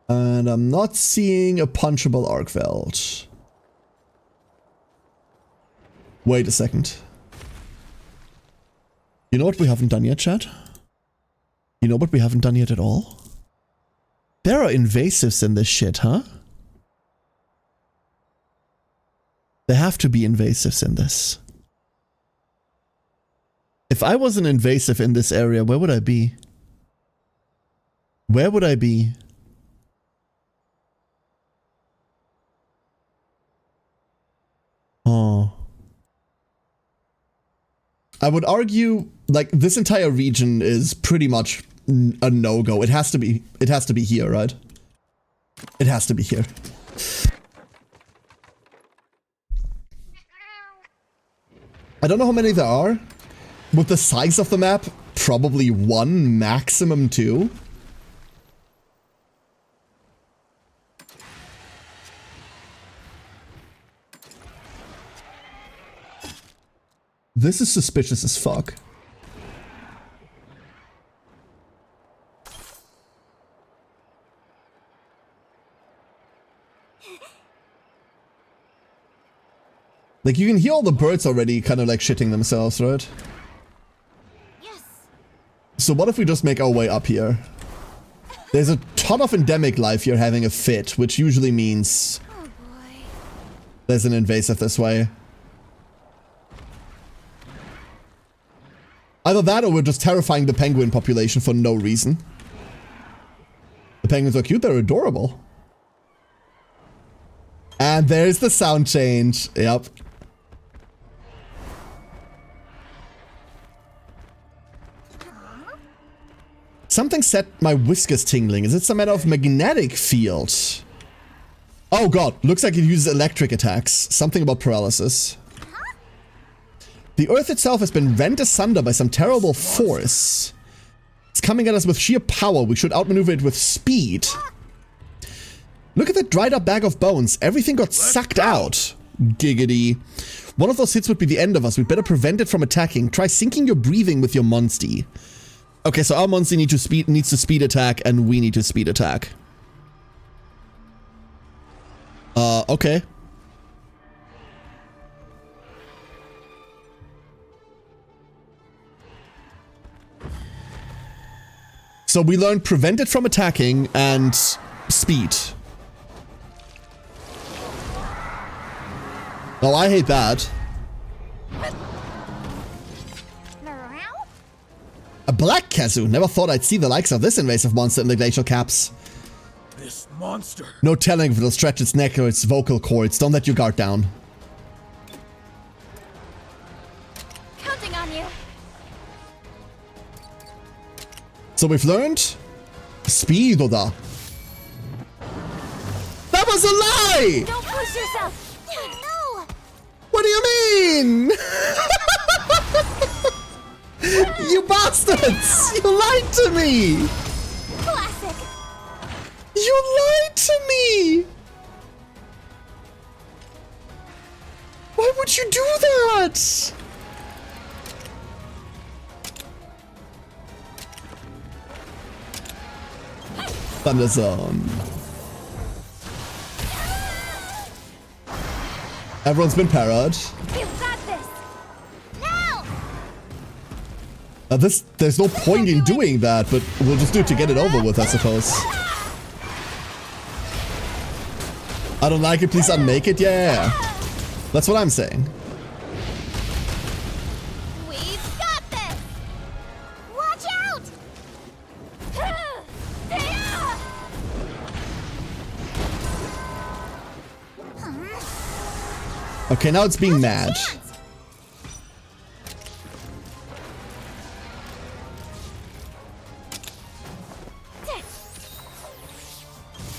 And I'm not seeing a punchable Arcveld. Wait a second. You know what we haven't done yet, chat? You know what we haven't done yet at all? There are invasives in this shit, huh? There have to be invasives in this. If I was an invasive in this area, where would I be? Where would I be? Oh. I would argue, like, this entire region is pretty much a no-go. It has to be here, right? It has to be here. I don't know how many there are. With the size of the map, probably 1, maximum 2. This is suspicious as fuck. Like, you can hear all the birds already kind of like shitting themselves, right? Yes. So what if we just make our way up here? There's a ton of endemic life here having a fit, which usually means there's an invasive this way. Either that or we're just terrifying the penguin population for no reason. The penguins are cute, they're adorable. And there's the sound change. Yep. Something set my whiskers tingling. Is it some matter of magnetic field? Oh god, looks like it uses electric attacks. Something about paralysis. The Earth itself has been rent asunder by some terrible force. It's coming at us with sheer power. We should outmaneuver it with speed. Look at that dried up bag of bones. Everything got sucked out. Giggity. One of those hits would be the end of us. We'd better prevent it from attacking. Try syncing your breathing with your monstie. Okay, so our monstie needs to speed attack, and we need to speed attack. Okay. So we learned prevent it from attacking and speed. Oh, I hate that. A black kazoo. Never thought I'd see the likes of this invasive monster in the glacial caps. This monster. No telling if it'll stretch its neck or its vocal cords. Don't let your guard down. Counting on you. So we've learned speed, Oda. That was a lie! Don't push yourself. No. What do you mean? You bastards! You lied to me! Classic. You lied to me! Why would you do that? Thunder Zone. Everyone's been parried. You've got this. Now. There's no point in doing that, but we'll just do it to get it over with, I suppose. I don't like it, please unmake it, yeah. That's what I'm saying. We've got this. Watch out. Okay, now it's being mad.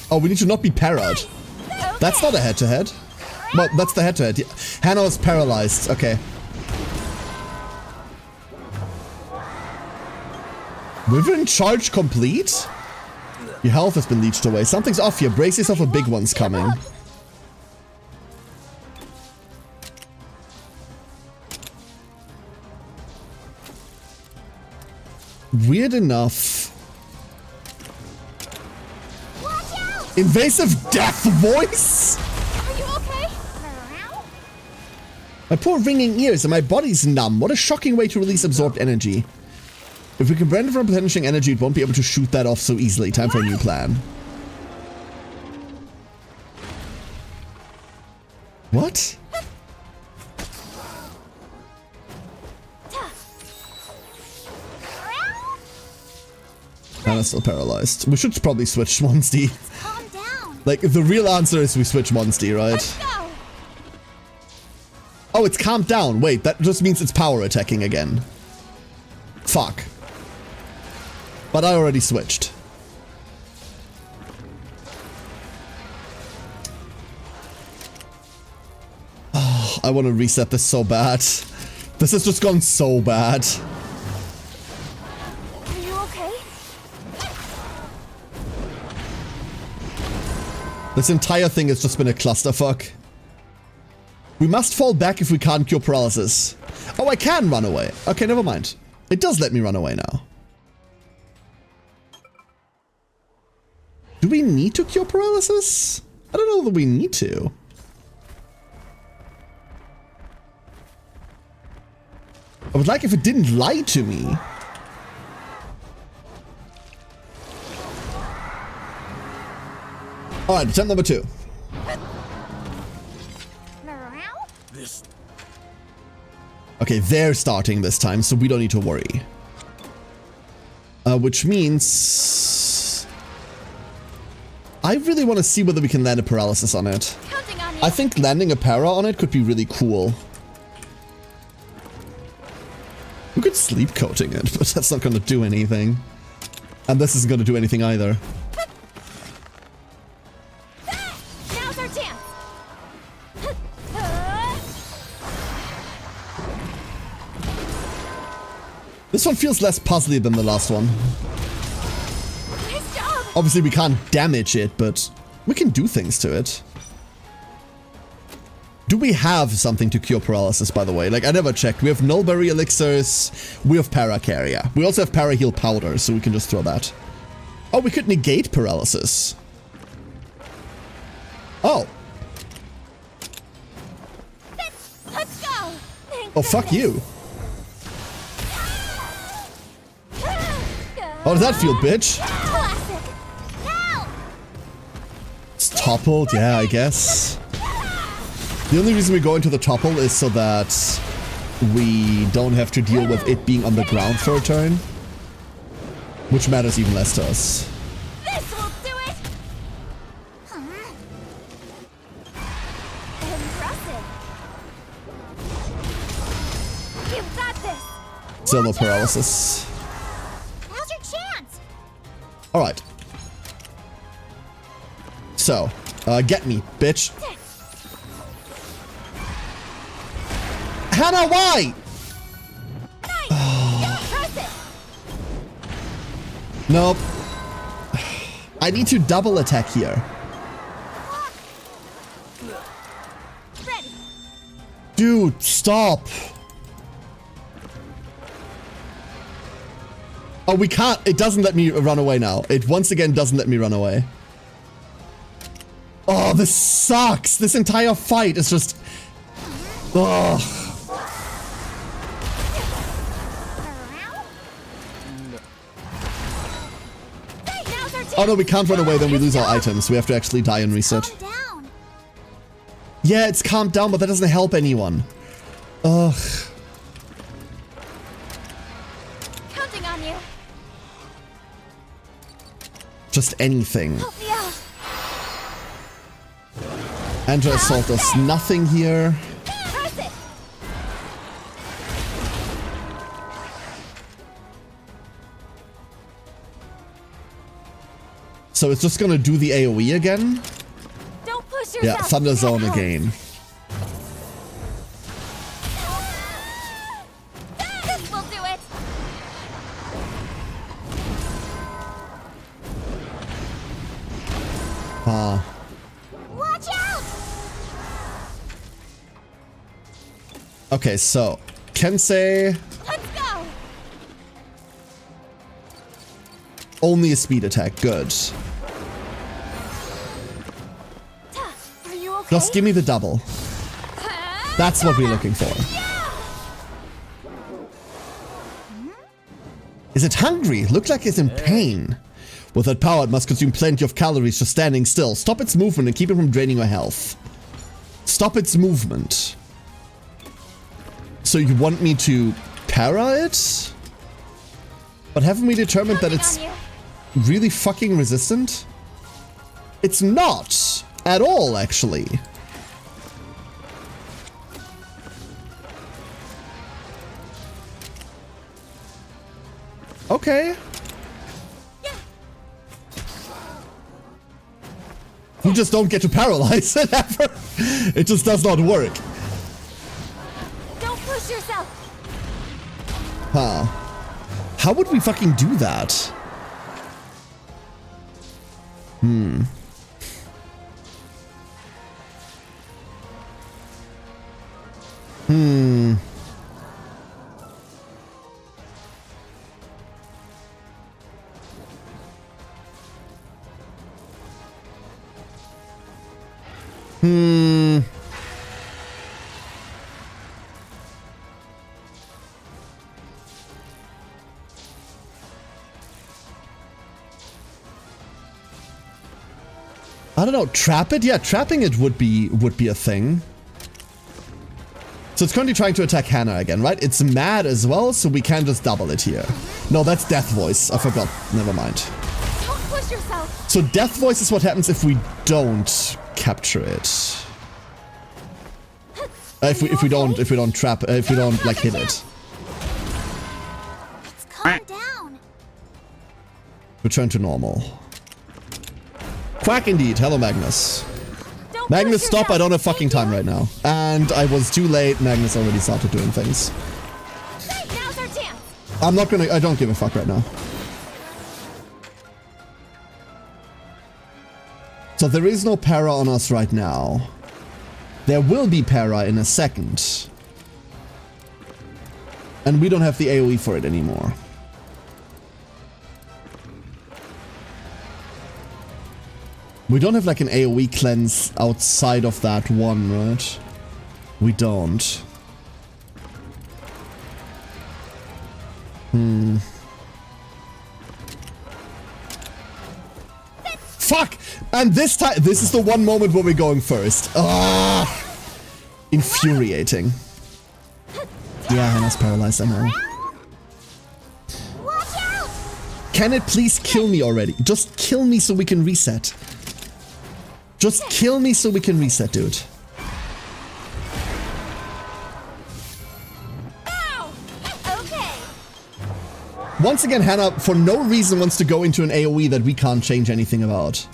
Oh, we need to not be parried. That's not a head-to-head. Well, that's the head-to-head. Hannah was paralyzed. Okay. Wyvern charge complete? Your health has been leached away. Something's off here. Brace yourself, a big one's coming. Weird enough. Invasive death voice? Are you okay? My poor ringing ears and my body's numb. What a shocking way to release absorbed energy. If we can prevent it from replenishing energy, it won't be able to shoot that off so easily. Time for a new plan. What? Anna's still paralyzed. We should probably switch Monsty. Like, the real answer is we switch Monsty, right? Oh, it's calmed down. Wait, that just means it's power attacking again. Fuck. But I already switched. Oh, I want to reset this so bad. This has just gone so bad. Are you okay? This entire thing has just been a clusterfuck. We must fall back if we can't cure paralysis. Oh, I can run away. Okay, never mind. It does let me run away now. Do we need to cure paralysis? I don't know that we need to. I would like if it didn't lie to me. Alright, attempt number 2. Okay, they're starting this time, so we don't need to worry. Which means... I really want to see whether we can land a paralysis on it. I think landing a para on it could be really cool. We could sleep coating it, but that's not going to do anything. And this isn't going to do anything either. Now's our chance. This one feels less puzzly than the last one. Obviously, we can't damage it, but we can do things to it. Do we have something to cure paralysis, by the way? Like, I never checked. We have Nullberry elixirs. We have Paracarrier. We also have Paraheal powder, so we can just throw that. Oh, we could negate paralysis. Oh. Let's go. Oh, fuck you. How does that feel, bitch? It's toppled, yeah, I guess. The only reason we go into the topple is so that we don't have to deal with it being on the ground for a turn. Which matters even less to us. This will do it. Impressive. You've got this. Still no paralysis. Now's your chance. Alright. So, get me, bitch. Hannah, why? Nope. I need to double attack here. Dude, stop. Oh, we can't. It doesn't let me run away now. It once again doesn't let me run away. Oh, this sucks. This entire fight is just... Ugh. Oh no, we can't run away, then we lose our items. We have to actually die and reset. Yeah, it's calmed down, but that doesn't help anyone. Ugh. Counting on you. Just anything. Help me out. Andra Assault does nothing here. Press it. So it's just gonna do the AoE again? Don't push yourself. Yeah, Thunder Zone again. This will do it. Ah. Watch out. Okay, so Kensei. Let's go. Only a speed attack. Good. Are you okay? Just give me the double. That's what we're looking for. Is it hungry? Looked like it's in pain. With that power, it must consume plenty of calories just standing still. Stop its movement and keep it from draining your health. Stop its movement. So you want me to para it? But haven't we determined that it's really fucking resistant? It's not at all, actually. Okay. We just don't get to paralyze it ever. It just does not work. Don't push yourself. Huh. How would we fucking do that? Hmm. I don't know, trap it? Yeah, trapping it would be a thing. So it's currently trying to attack Hannah again, right? It's mad as well, so we can just double it here. No, that's Death Voice. I forgot. Never mind. Don't push yourself. So Death Voice is what happens if we don't capture it. If we don't trap, if we don't like hit it. Calm down. Return to normal. Quack indeed. Hello, Magnus. Magnus, stop. I don't have fucking time right now. And I was too late. Magnus already started doing things. Now's our chance. I'm not gonna... I don't give a fuck right now. So there is no para on us right now. There will be para in a second. And we don't have the AoE for it anymore. We don't have like an AoE cleanse outside of that one, right? We don't. Fuck! And this time, this is the one moment where we're going first. Ah! Infuriating. Yeah, Hannah's paralyzed, I know. Can it please kill me already? Just kill me so we can reset. Just kill me so we can reset, dude. Once again, Hannah, for no reason, wants to go into an AoE that we can't change anything about.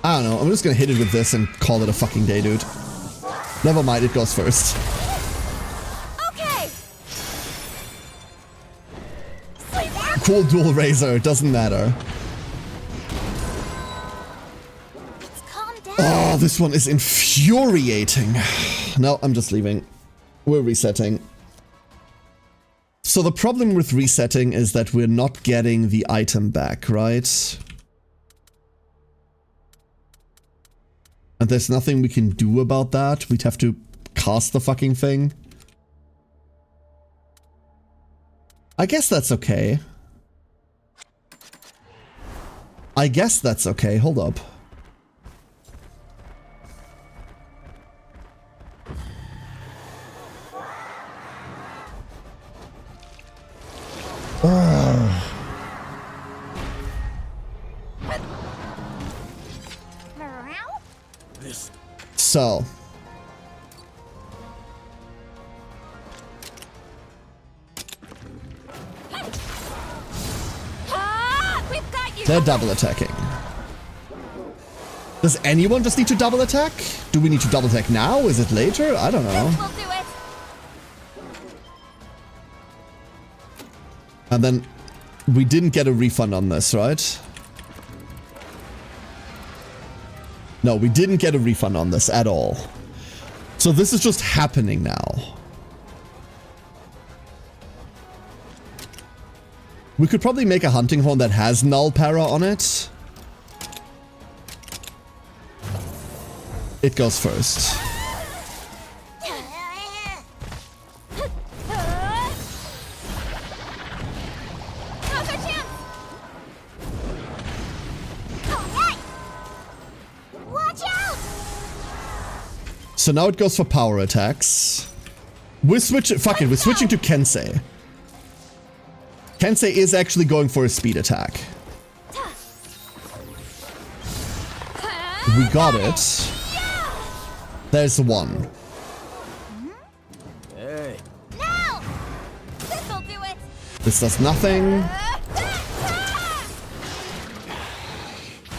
I don't know. I'm just gonna hit it with this and call it a fucking day, dude. Never mind, it goes first. Okay. Cool dual razor, doesn't matter. Oh, this one is infuriating. No, I'm just leaving. We're resetting. So the problem with resetting is that we're not getting the item back, right? And there's nothing we can do about that. We'd have to cast the fucking thing. I guess that's okay. I guess that's okay. Hold up. So. They're double attacking. Does anyone just need to double attack? Do we need to double attack now? Is it later? I don't know. We'll do it. And then we didn't get a refund on this, right? No, we didn't get a refund on this at all. So this is just happening now. We could probably make a hunting horn that has null para on it. It goes first. So now it goes for power attacks. We're switching. Fuck it. We're switching to Kensei. Kensei is actually going for a speed attack. We got it. There's one. Hey. No! This'll do it! This does nothing.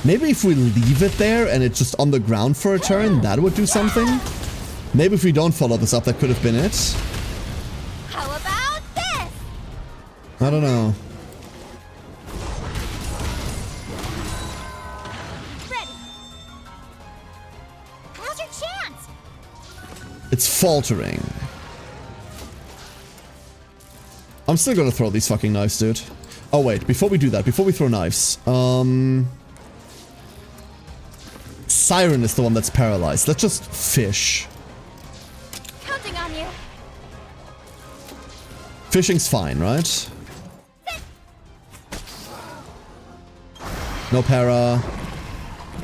Maybe if we leave it there and it's just on the ground for a turn, that would do something. Maybe if we don't follow this up, that could have been it. How about this? I don't know. Ready. Now's your chance. It's faltering. I'm still gonna throw these fucking knives, dude. Oh wait, before we do that, before we throw knives, Siren is the one that's paralyzed. Let's just fish. Counting on you. Fishing's fine, right? No para.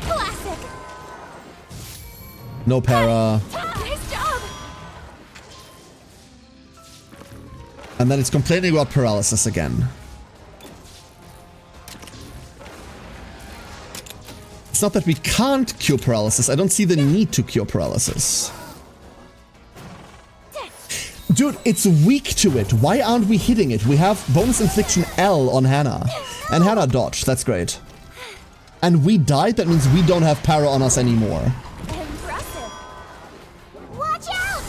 Classic. No para. Nice job. And then it's complaining about paralysis again. It's not that we can't cure paralysis. I don't see the need to cure paralysis. Dude, it's weak to it. Why aren't we hitting it? We have bonus infliction L on Hannah. And Hannah dodged. That's great. And we died. That means we don't have para on us anymore. Impressive. Watch out!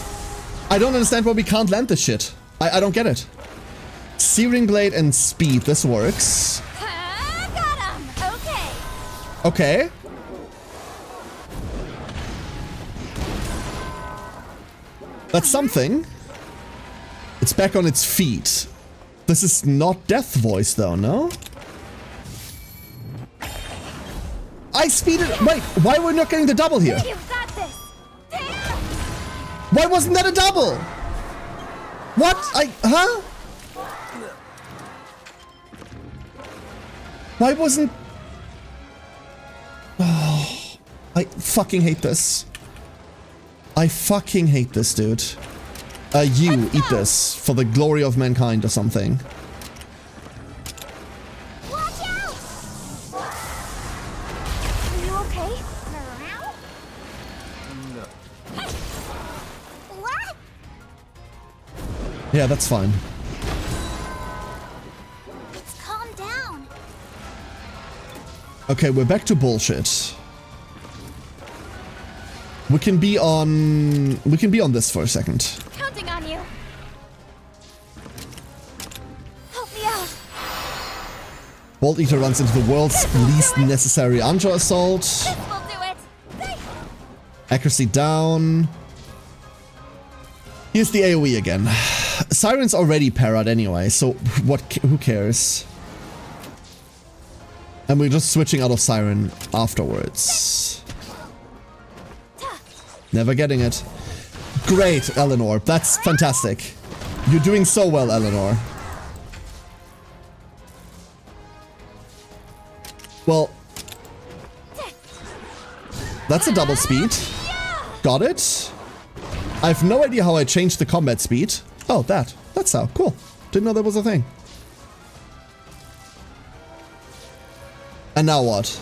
I don't understand why we can't land this shit. I don't get it. Searing Blade and Speed. This works. Got him. Okay. Okay. That's something. It's back on its feet. This is not Death Voice though, no? I speeded. Wait, why are we not getting the double here? You've got this. Why wasn't that a double? What? Huh? Why wasn't... Oh, I fucking hate this. I fucking hate this, dude. You, eat this for the glory of mankind or something. Watch out! Are you okay? No. What? Yeah, that's fine. Let's calm down. Okay, we're back to bullshit. We can be on this for a second. Counting on you. Help me out. Bolt Eater runs into the world's least necessary Anjo Assault. This will do it. Accuracy down. Here's the AoE again. Siren's already parried anyway, so who cares? And we're just switching out of Siren afterwards. Never getting it. Great, Eleanor. That's fantastic. You're doing so well, Eleanor. Well, that's a double speed. Got it. I have no idea how I changed the combat speed. Oh, that's how. Cool. Didn't know that was a thing. And now what?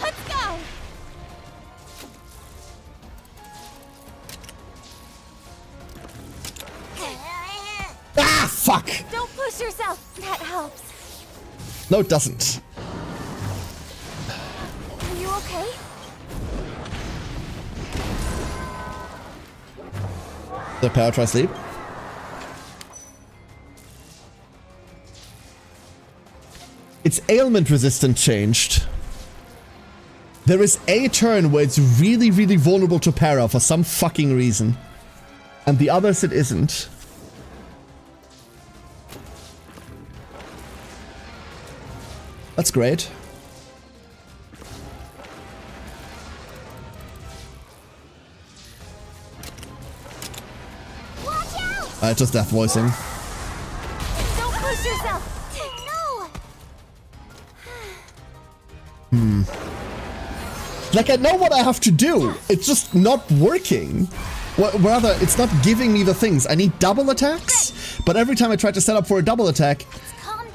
Let's go. Ah, fuck! Don't push yourself. That helps. No, it doesn't. Are you okay? The power try sleep. It's ailment resistant changed. There is a turn where it's really, really vulnerable to para for some fucking reason. And the others it isn't. That's great. Just death voicing. Don't push yourself. No. Like, I know what I have to do. It's just not working. Well, rather, it's not giving me the things. I need double attacks, but every time I try to set up for a double attack,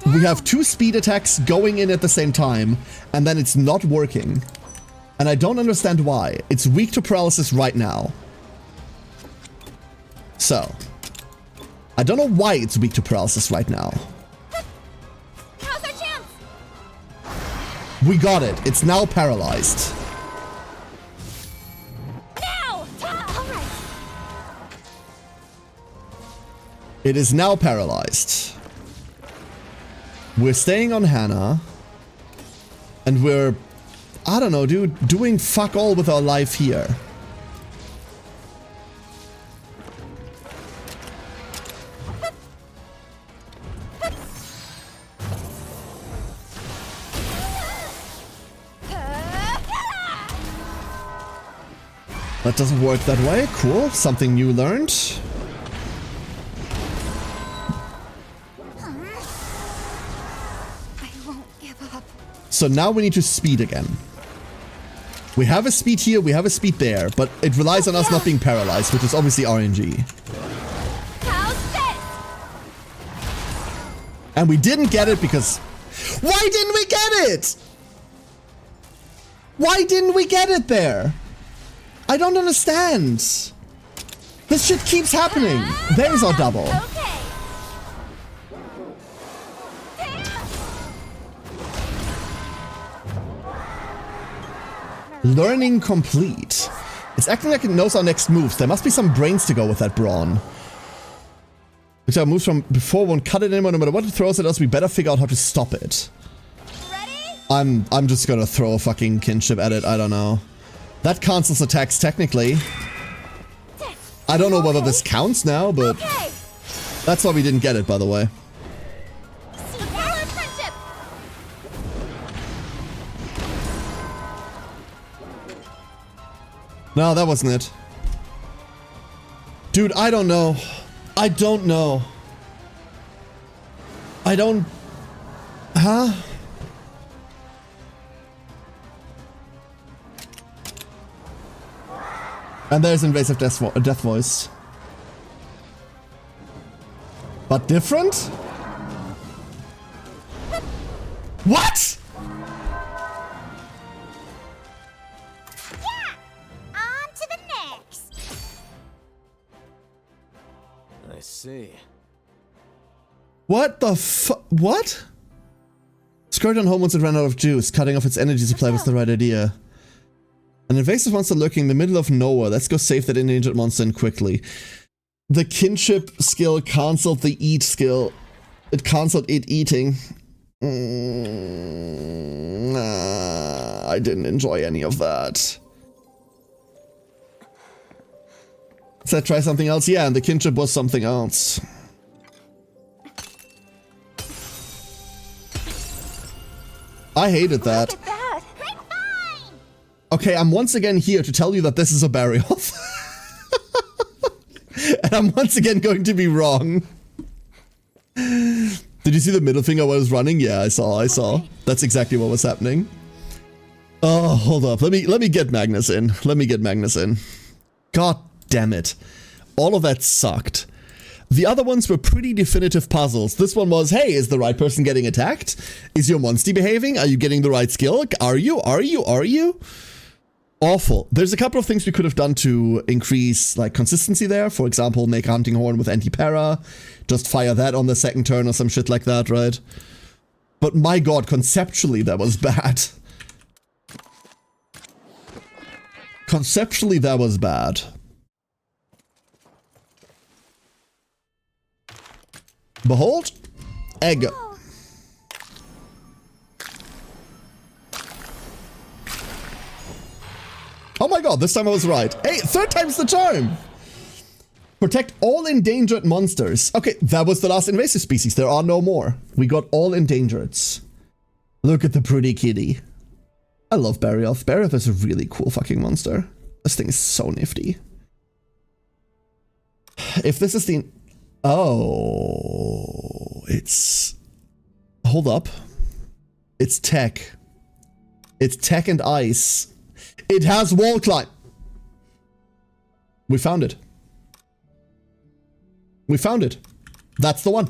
we have 2 speed attacks going in at the same time, and then it's not working. And I don't understand why. It's weak to paralysis right now. So, I don't know why it's weak to paralysis right now. Now's our chance. We got it. It's now paralyzed. Now! All right. It is now paralyzed. We're staying on Hannah. And we're, I don't know, dude, doing fuck all with our life here. That doesn't work that way. Cool. Something new learned. I won't give up. So now we need to speed again. We have a speed here, we have a speed there, but it relies on us not being paralyzed, which is obviously RNG. And we didn't get it because... Why didn't we get it? Why didn't we get it there? I don't understand. This shit keeps happening. There's our double. Learning complete. It's acting like it knows our next moves. There must be some brains to go with that brawn. Which our moves from before won't cut it anymore. No matter what it throws at us, we better figure out how to stop it. I'm just gonna throw a fucking kinship at it. I don't know. That cancels attacks technically. I don't know whether this counts now, but that's why we didn't get it, by the way. No, that wasn't it. Dude, I don't know. I don't know. I don't... Huh? And there's invasive death voice. But different? What? Yeah! On to the next! I see. What the what? Skirt on home once it ran out of juice. Cutting off its energy supply was the right idea. An invasive monster lurking in the middle of nowhere. Let's go save that endangered monster and quickly. The kinship skill cancelled the eat skill. It cancelled it eating. Nah, I didn't enjoy any of that. Let's try something else. Yeah, and the kinship was something else. I hated that. Okay, I'm once again here to tell you that this is a Barioth. And I'm once again going to be wrong. Did you see the middle finger while I was running? Yeah, I saw. That's exactly what was happening. Oh, hold up. Let me get Magnus in. God damn it. All of that sucked. The other ones were pretty definitive puzzles. This one was, hey, is the right person getting attacked? Is your monstie behaving? Are you getting the right skill? Are you? Awful. There's a couple of things we could have done to increase like consistency there. For example, make a hunting horn with anti-para. Just fire that on the second turn or some shit like that, right? But my god, conceptually that was bad. Conceptually that was bad. Behold, egg. Oh my god, this time I was right. Hey, third time's the charm! Protect all endangered monsters. Okay, that was the last invasive species. There are no more. We got all endangereds. Look at the pretty kitty. I love Barioth. Barioth is a really cool fucking monster. This thing is so nifty. If this is the... Oh... It's... Hold up. It's tech. It's tech and ice. It has wall climb. We found it. We found it. That's the one.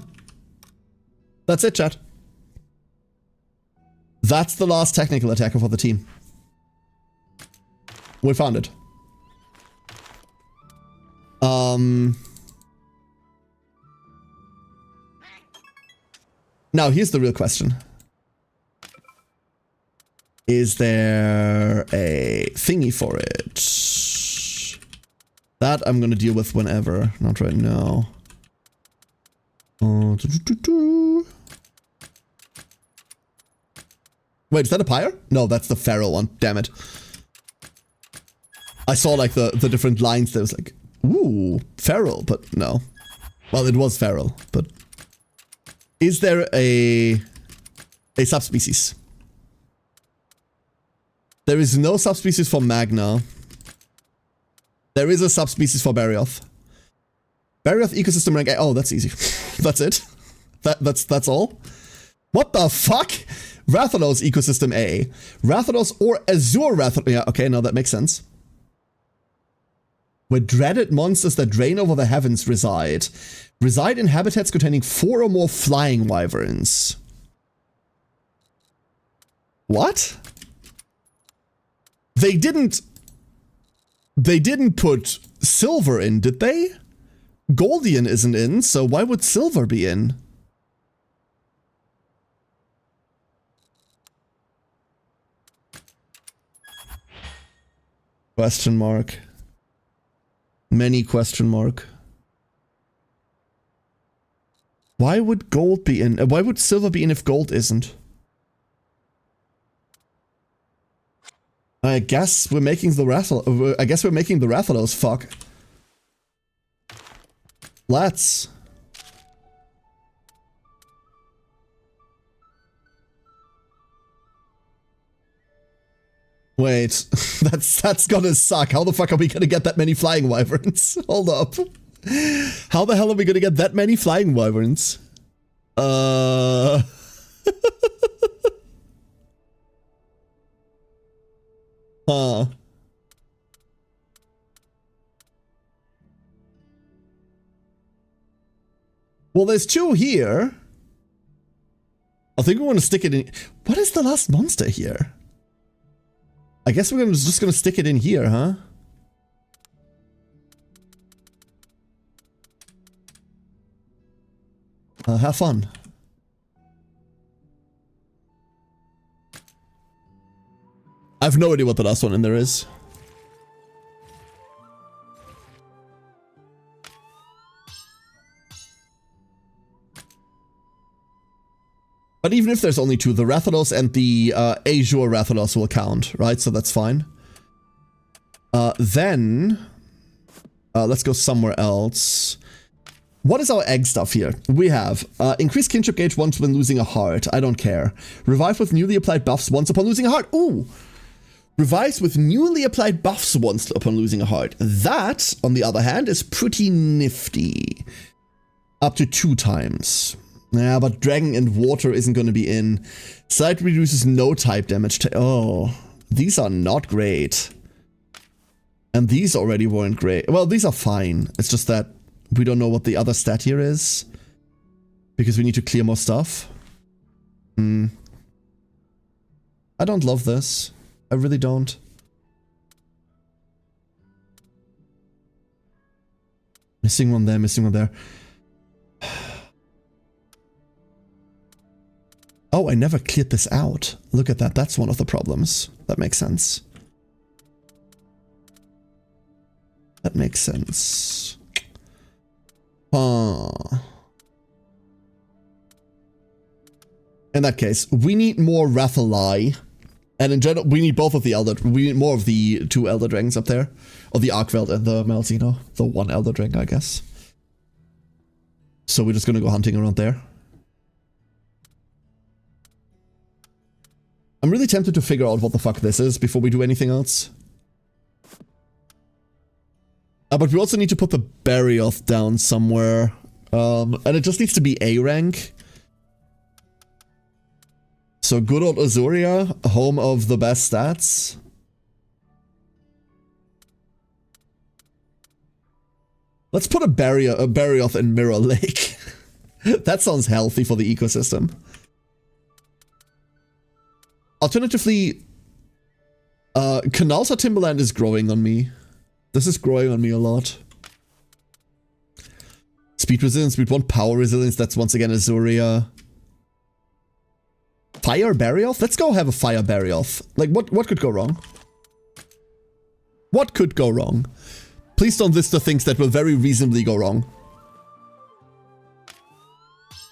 That's it, chat. That's the last technical attacker for the team. We found it. Now, here's the real question. Is there a thingy for it? That I'm gonna deal with whenever. Not right now. Wait, is that a pyre? No, that's the feral one. Damn it. I saw like the different lines. There was like, ooh, feral, but no. Well, it was feral, but is there a subspecies? There is no subspecies for Magna. There is a subspecies for Barioth. Barioth ecosystem rank A. Oh, that's easy. That's it. That's all. What the fuck? Rathalos ecosystem A. Rathalos or Azure Rathalos. Yeah, okay, no, that makes sense. Where dreaded monsters that reign over the heavens reside. Reside in habitats containing 4 or more flying wyverns. What? They didn't put silver in, did they? Goldian isn't in, so why would silver be in? Question mark. Many question mark. Why would gold be in? Why would silver be in if gold isn't? I guess we're making the Rathalos fuck. Let's. Wait, that's gonna suck. How the fuck are we gonna get that many flying wyverns? Hold up. How the hell are we gonna get that many flying wyverns? Huh. Well, there's 2 here. I think we want to stick it in. What is the last monster here? I guess we're just gonna stick it in here, huh? Have fun. I have no idea what the last one in there is. But even if there's only 2, the Rathalos and the Azure Rathalos will count, right? So that's fine. Then, let's go somewhere else. What is our egg stuff here? We have increase kinship gauge once when losing a heart. I don't care. Revive with newly applied buffs once upon losing a heart. Ooh! Revives with newly applied buffs once upon losing a heart. That, on the other hand, is pretty nifty. Up to 2 times. Yeah, but Dragon and Water isn't going to be in. Side reduces no type damage to... Oh, these are not great. And these already weren't great. Well, these are fine. It's just that we don't know what the other stat here is. Because we need to clear more stuff. I don't love this. I really don't. Missing one there, missing one there. Oh, I never cleared this out. Look at that. That's one of the problems. That makes sense. That makes sense. In that case, we need more Rathalai. And in general, we need both of the Elder... We need more of the 2 Elder Dragons up there. Or the Arkveld and the Malzeno. The 1 Elder Dragon, I guess. So we're just gonna go hunting around there. I'm really tempted to figure out what the fuck this is before we do anything else. But we also need to put the Barioth down somewhere. And it just needs to be A rank. So good old Azuria, home of the best stats. Let's put a Barioth in Mirror Lake. That sounds healthy for the ecosystem. Alternatively, Canalta Timberland is growing on me. This is growing on me a lot. Speed resilience, speed 1, power resilience, that's once again Azuria. Fire Barioth? Let's go have a Fire Barioth. Like, what could go wrong? What could go wrong? Please don't list the things that will very reasonably go wrong.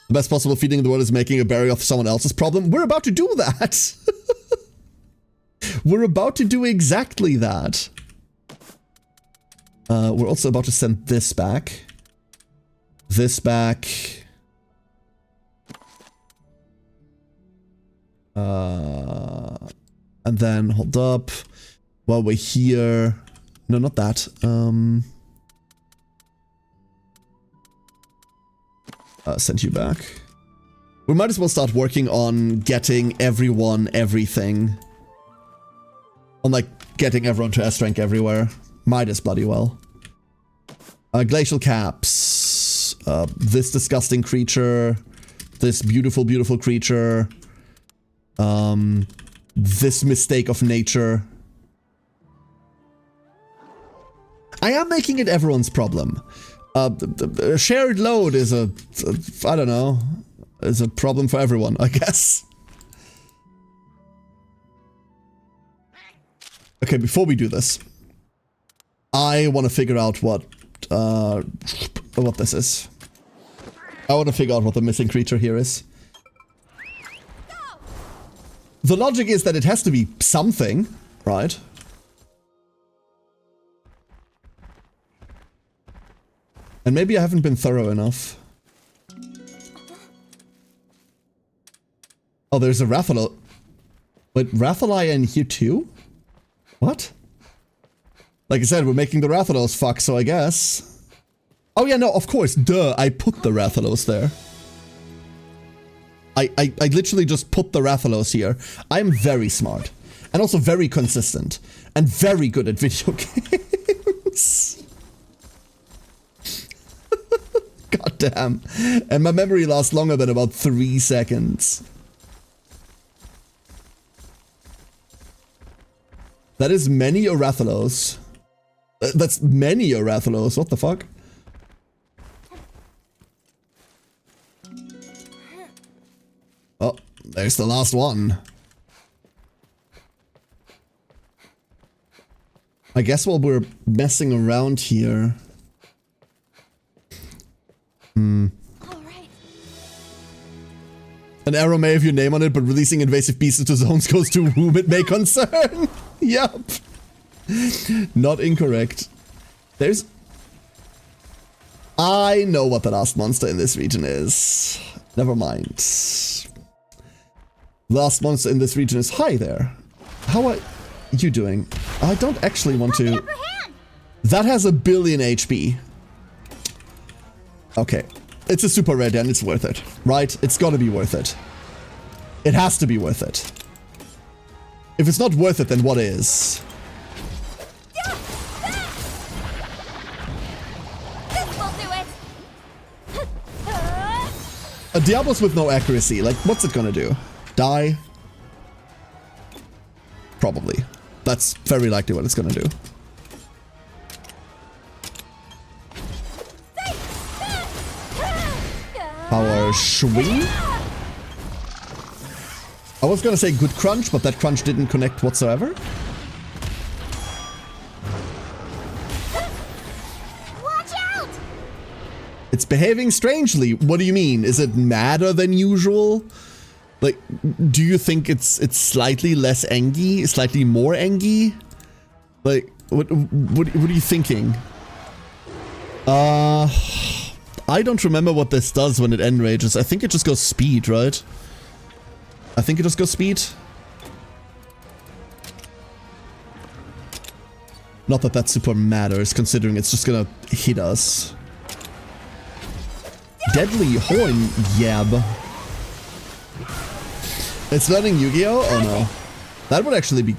The best possible feeling in the world is making a Barioth someone else's problem. We're about to do that! We're about to do exactly that. We're also about to send this back. This back. And then, hold up. While we're here... No, not that. Send you back. We might as well start working on getting everyone everything. On, like, getting everyone to S rank everywhere. Might as bloody well. Glacial caps. This disgusting creature. This beautiful, beautiful creature. This mistake of nature. I am making it everyone's problem. The shared load is I don't know, is a problem for everyone, I guess. Okay, before we do this, I want to figure out what this is. I want to figure out what the missing creature here is. The logic is that it has to be something, right? And maybe I haven't been thorough enough. Oh, there's a Rathalos. Wait, Rathalai in here too? What? Like I said, we're making the Rathalos fuck, so I guess. Oh yeah, no, of course, duh, I put the Rathalos there. I literally just put the Rathalos here. I'm very smart. And also very consistent. And very good at video games. God damn. And my memory lasts longer than about 3 seconds. That is many Rathalos. That's many Rathalos. What the fuck? Oh, there's the last one. I guess while we're messing around here... An arrow may have your name on it, but releasing invasive beasts into zones goes to whom it may concern. Yup. Not incorrect. There's... I know what the last monster in this region is. Never mind. Last monster in this region is... Hi there. How are you doing? I don't actually want to... That has 1 billion HP. Okay. It's a super rare and it's worth it. Right? It's gotta be worth it. It has to be worth it. If it's not worth it, then what is? A Diablos with no accuracy. Like, what's it gonna do? Die? Probably. That's very likely what it's gonna do. Power swing? I was gonna say good crunch, but that crunch didn't connect whatsoever. Watch out! It's behaving strangely. What do you mean? Is it madder than usual? Like, do you think it's slightly less Engi? Slightly more Engi? Like, what are you thinking? I don't remember what this does when it enrages. I think it just goes speed, right? I think it just goes speed. Not that that super matters, considering it's just gonna hit us. Deadly Horn Yab. It's learning Yu-Gi-Oh? Oh no. That would actually be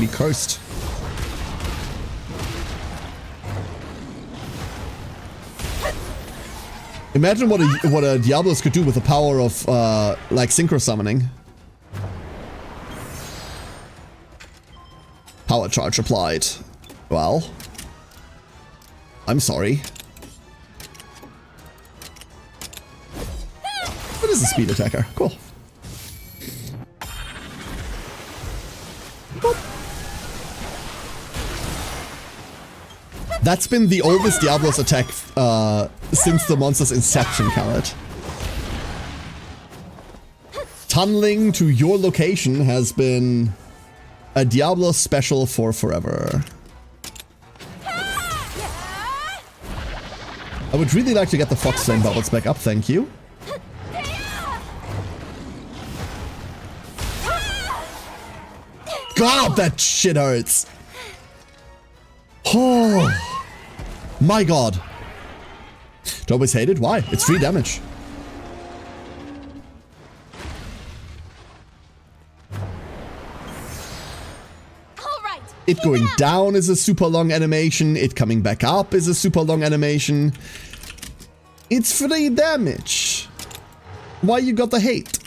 cursed. Imagine what a Diablos could do with the power of like synchro summoning. Power charge applied. Well, I'm sorry. What is a speed attacker? Cool. That's been the oldest Diablos attack since the monster's inception, Khaled. Tunneling to your location has been a Diablos special for forever. I would really like to get the Fox Flame bubbles back up, thank you. God, that shit hurts. Oh my god. Do I always hate it? Why? It's free damage. It going down is a super long animation. It coming back up is a super long animation. It's free damage. Why you got the hate?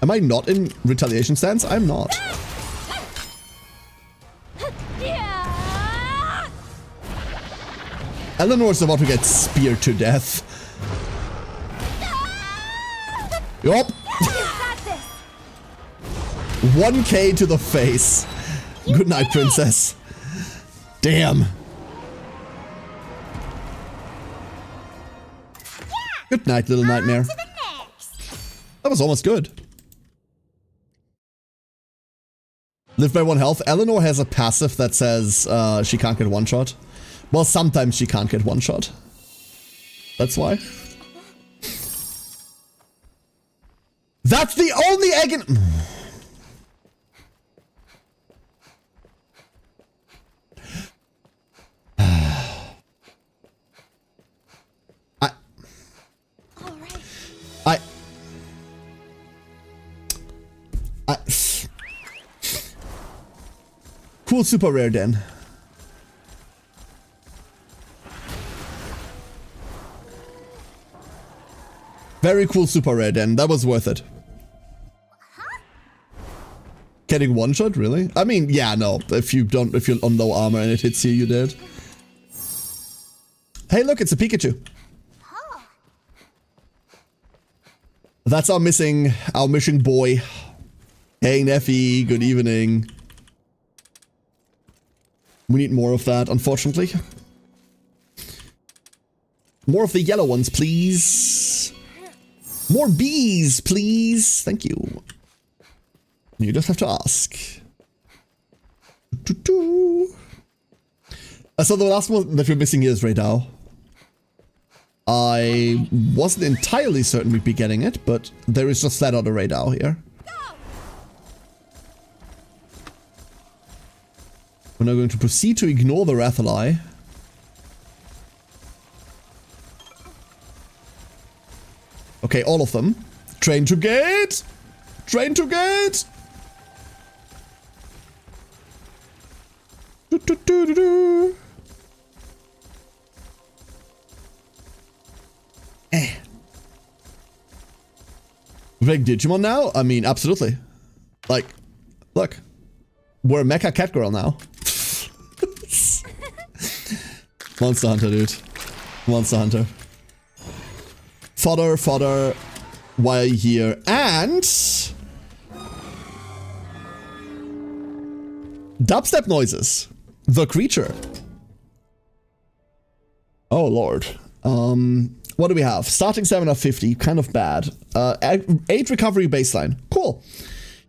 Am I not in retaliation stance? I'm not. Eleanor's about to get speared to death. Yup. 1k to the face. Good night, princess. Damn. Good night, little nightmare. That was almost good. Live by 1 health. Eleanor has a passive that says she can't get one shot. Well, sometimes she can't get one shot. That's why. That's the only egg in... Cool super rare den. Very cool super rare den. That was worth it. Getting one shot, really? I mean, yeah, no. If you're on low armor and it hits you, you're dead. Hey, look, it's a Pikachu. That's our missing boy. Hey, Neffy, good evening. We need more of that, unfortunately. More of the yellow ones, please. More bees, please. Thank you. You just have to ask. So the last one that we're missing here is Raydao. I wasn't entirely certain we'd be getting it, but there is just flat out a Raydao here. We're now going to proceed to ignore the Rathalai. Okay, all of them. Train to gate! Train to gate! Do, do, do, do, do. We're playing Digimon now? I mean, absolutely. Like, look. We're Mecha Catgirl now. Monster Hunter, dude. Monster Hunter. Fodder, fodder. Why are you here? And... dubstep noises. The creature. Oh, lord. What do we have? Starting stamina 50, kind of bad. 8 recovery baseline, cool.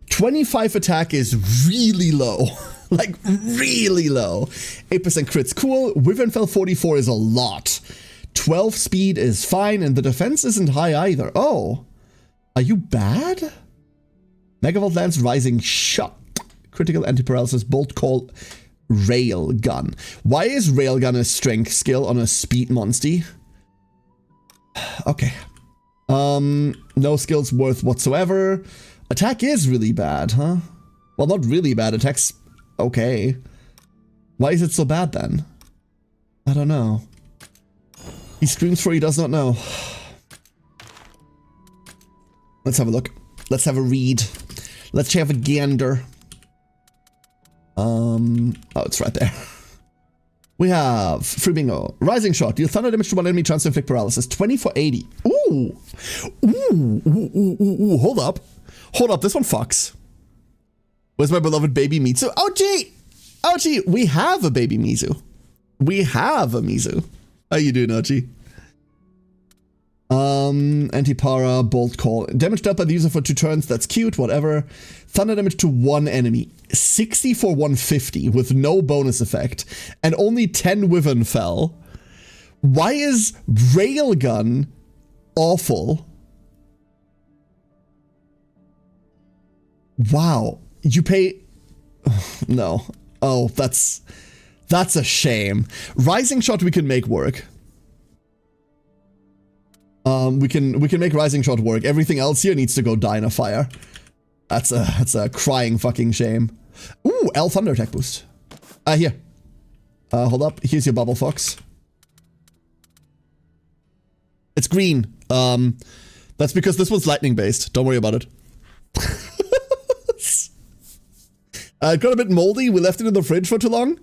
25 attack is really low. Like, really low. 8% crits, cool. Wyvern Fell 44 is a lot. 12 speed is fine, and the defense isn't high either. Oh. Are you bad? Megavolt Lance Rising Shot. Critical anti-paralysis bolt call Railgun. Why is Railgun a strength skill on a speed monstie? Okay. No skills worth whatsoever. Attack is really bad, huh? Well, not really bad. Attack's okay. Why is it so bad then? I don't know. He screams for he does not know. Let's have a look. Let's have a read. Let's have a gander. Oh, it's right there. We have free bingo. Rising shot. Deal thunder damage to one enemy, chance to inflict paralysis. 20 for 80. Ooh. Ooh. Hold up. Hold up. This one fucks. Where's my beloved baby Mizu? Ouchie! Ouchie! We have a baby Mizu. We have a Mizu. How you doing, Ouchie? Anti-para, bolt call. Damage dealt by the user for 2 turns. That's cute. Whatever. Thunder damage to one enemy. 60 for 150 with no bonus effect. And only 10 Wyvern Fell. Why is Railgun awful? Wow. You pay... No. Oh, that's a shame. Rising Shot we can make work. We can make Rising Shot work. Everything else here needs to go die in a fire. That's a crying fucking shame. Ooh, L Thunder attack boost. Here. Hold up. Here's your Bubble Fox. It's green. That's because this one's lightning based. Don't worry about it. It got a bit moldy. We left it in the fridge for too long.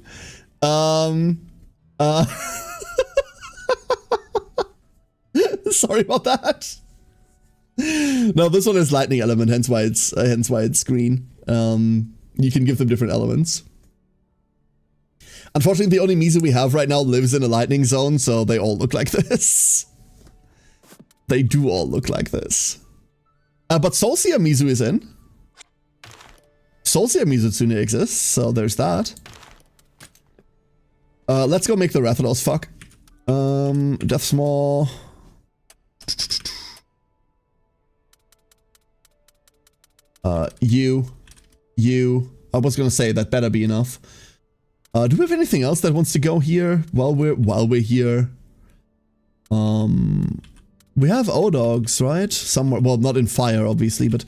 Sorry about that. No, this one is lightning element, hence why it's green. You can give them different elements. Unfortunately, the only Mizu we have right now lives in a lightning zone, so they all look like this. They do all look like this. But Solcia Mizu is in. Solcia Mizutsune exists, so there's that. Let's go make the Rathalos fuck. Death Small. You. I was gonna say that better be enough. Do we have anything else that wants to go here while we're here? We have O-Dogs, right? Somewhere, well, not in fire, obviously, but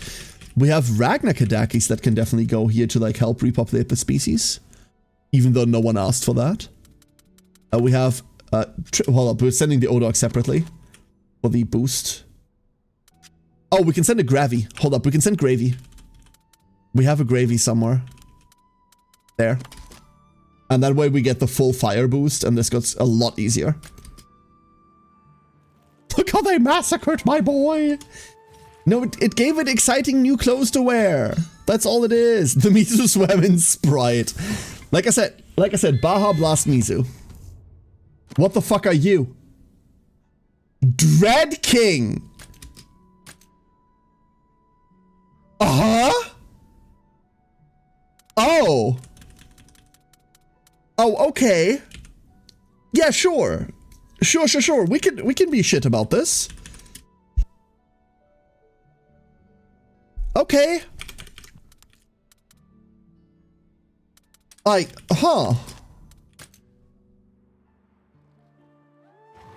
we have Ragnar Kadakis that can definitely go here to like help repopulate the species, even though no one asked for that. We have hold up, we're sending the O-Dog separately for the boost. Oh, we can send a Gravy. Hold up, we can send Gravy. We have a Gravy somewhere. There. And that way we get the full fire boost, and this gets a lot easier. Look how they massacred my boy! No, it gave it exciting new clothes to wear. That's all it is. The Mizu swam in Sprite. Like I said, Baja Blast Mizu. What the fuck are you? Dread King! Uh-huh? Oh. Oh, okay. Yeah, sure. Sure. We can be shit about this. Okay.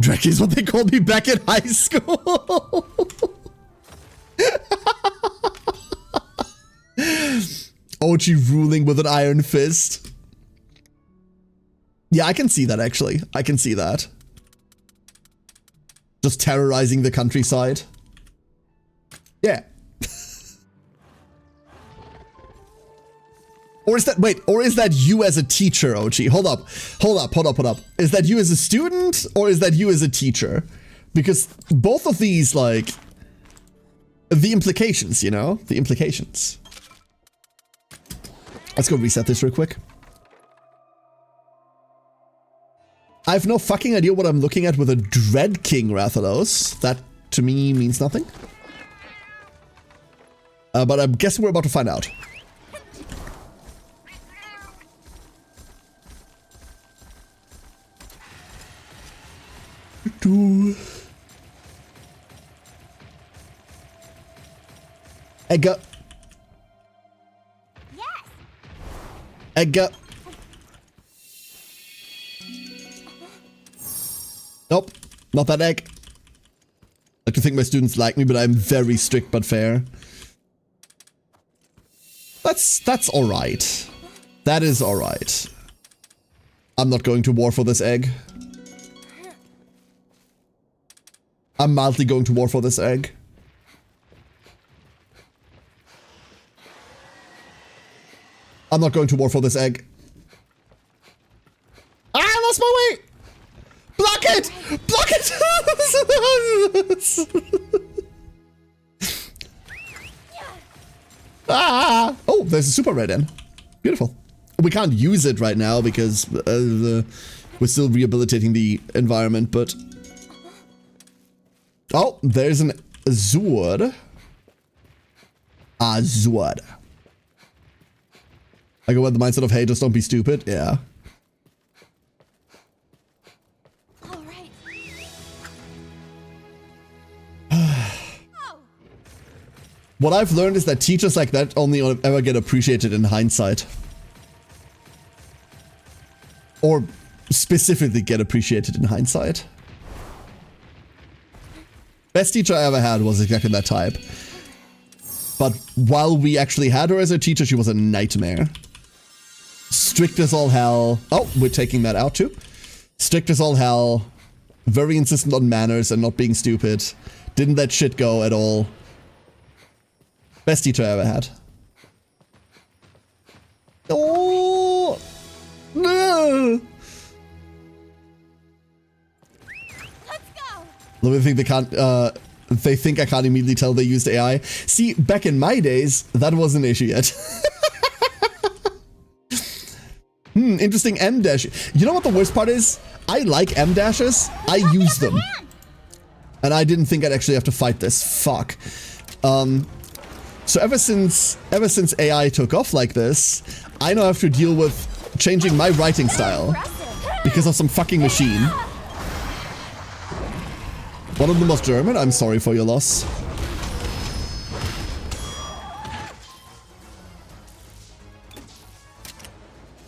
Drek is what they called me back in high school. Ochi ruling with an iron fist. Yeah, I can see that actually. I can see that. Just terrorizing the countryside. Yeah. Or is that you as a teacher, Ochi? Hold up. Is that you as a student or is that you as a teacher? Because both of these, like, the implications, you know? The implications. Let's go reset this real quick. I have no fucking idea what I'm looking at with a Dread King Rathalos. That, to me, means nothing. But I'm guessing we're about to find out. Egga. Yes. Egga. Nope, not that egg. I like to think my students like me, but I'm very strict but fair. That's alright. That is alright. I'm not going to war for this egg. I'm mildly going to war for this egg. I'm not going to war for this egg. Ah, I lost my way! Block it! Block it! Ah! Oh, there's a super red in. Beautiful. We can't use it right now because we're still rehabilitating the environment, but... Oh, there's an Azure. Azure. I go with the mindset of, hey, just don't be stupid. Yeah. What I've learned is that teachers like that only ever get appreciated in hindsight. Or specifically get appreciated in hindsight. Best teacher I ever had was exactly that type. But while we actually had her as a teacher, she was a nightmare. Strict as all hell. Oh, we're taking that out too. Strict as all hell. Very insistent on manners and not being stupid. Didn't let shit go at all. Best teacher I ever had. Oh! No! Let's go. They think they can't, they think I can't immediately tell they used AI. See, back in my days, that wasn't an issue yet. Interesting M dash. You know what the worst part is? I like M dashes. I use them. And I didn't think I'd actually have to fight this. Fuck. So ever since AI took off like this, I now have to deal with changing my writing style because of some fucking machine. One of them was German. I'm sorry for your loss.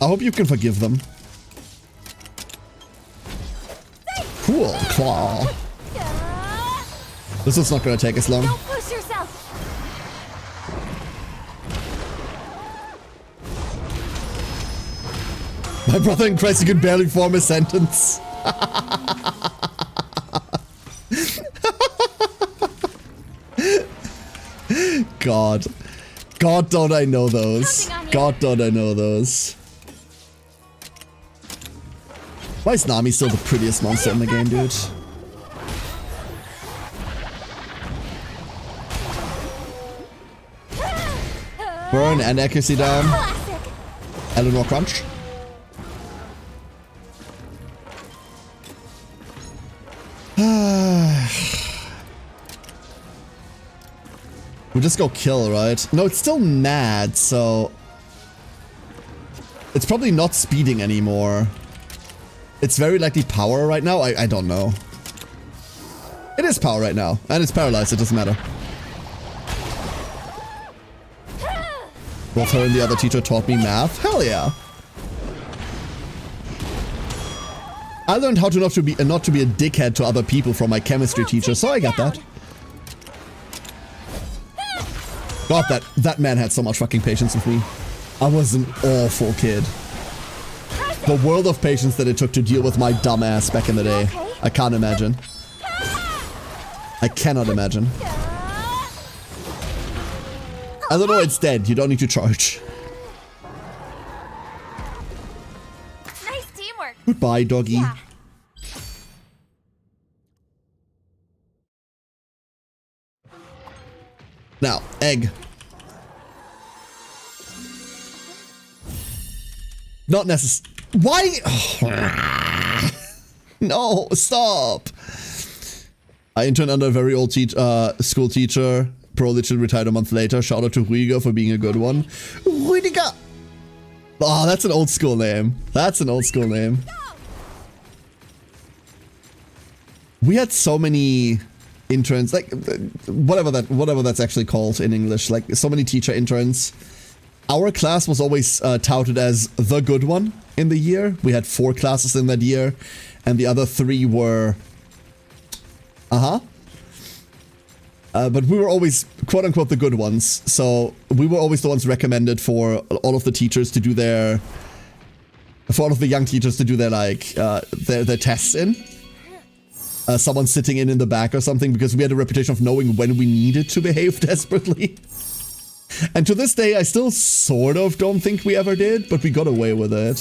I hope you can forgive them. Cool. Claw. This is not gonna take us long. Don't push yourself. My brother in Christ, you can barely form a sentence. God. God, don't I know those. God, don't I know those. Why is Nami still the prettiest monster in the game, dude? Burn and accuracy down. Eleanor Crunch. We'll just go kill, right? No, it's still mad, so... It's probably not speeding anymore. It's very likely power right now. I don't know. It is power right now. And it's paralyzed. It doesn't matter. Both her and the other teacher taught me math. Hell yeah. I learned how to not to be a dickhead to other people from my chemistry teacher, so I got that. God, that man had so much fucking patience with me. I was an awful kid. The world of patience that it took to deal with my dumb ass back in the day. I can't imagine. I cannot imagine. I don't know, it's dead. You don't need to charge. Nice teamwork. Goodbye, doggy. Yeah. Now, egg. Not necessary. Why? No, stop. I interned under a very old school teacher. Pro literally retired a month later. Shout out to Rüdiger for being a good one. Rüdiger! Oh, that's an old school name. That's an old school name. We had so many interns, like whatever that's actually called in English, like so many teacher interns. Our class was always touted as the good one in the year. We had 4 classes in that year, and the other 3 were but we were always quote unquote the good ones. So we were always the ones recommended for all of the teachers to do their, for all of the young teachers to do their like their tests in. Someone sitting in the back or something, because we had a reputation of knowing when we needed to behave desperately. And to this day, I still sort of don't think we ever did, but we got away with it.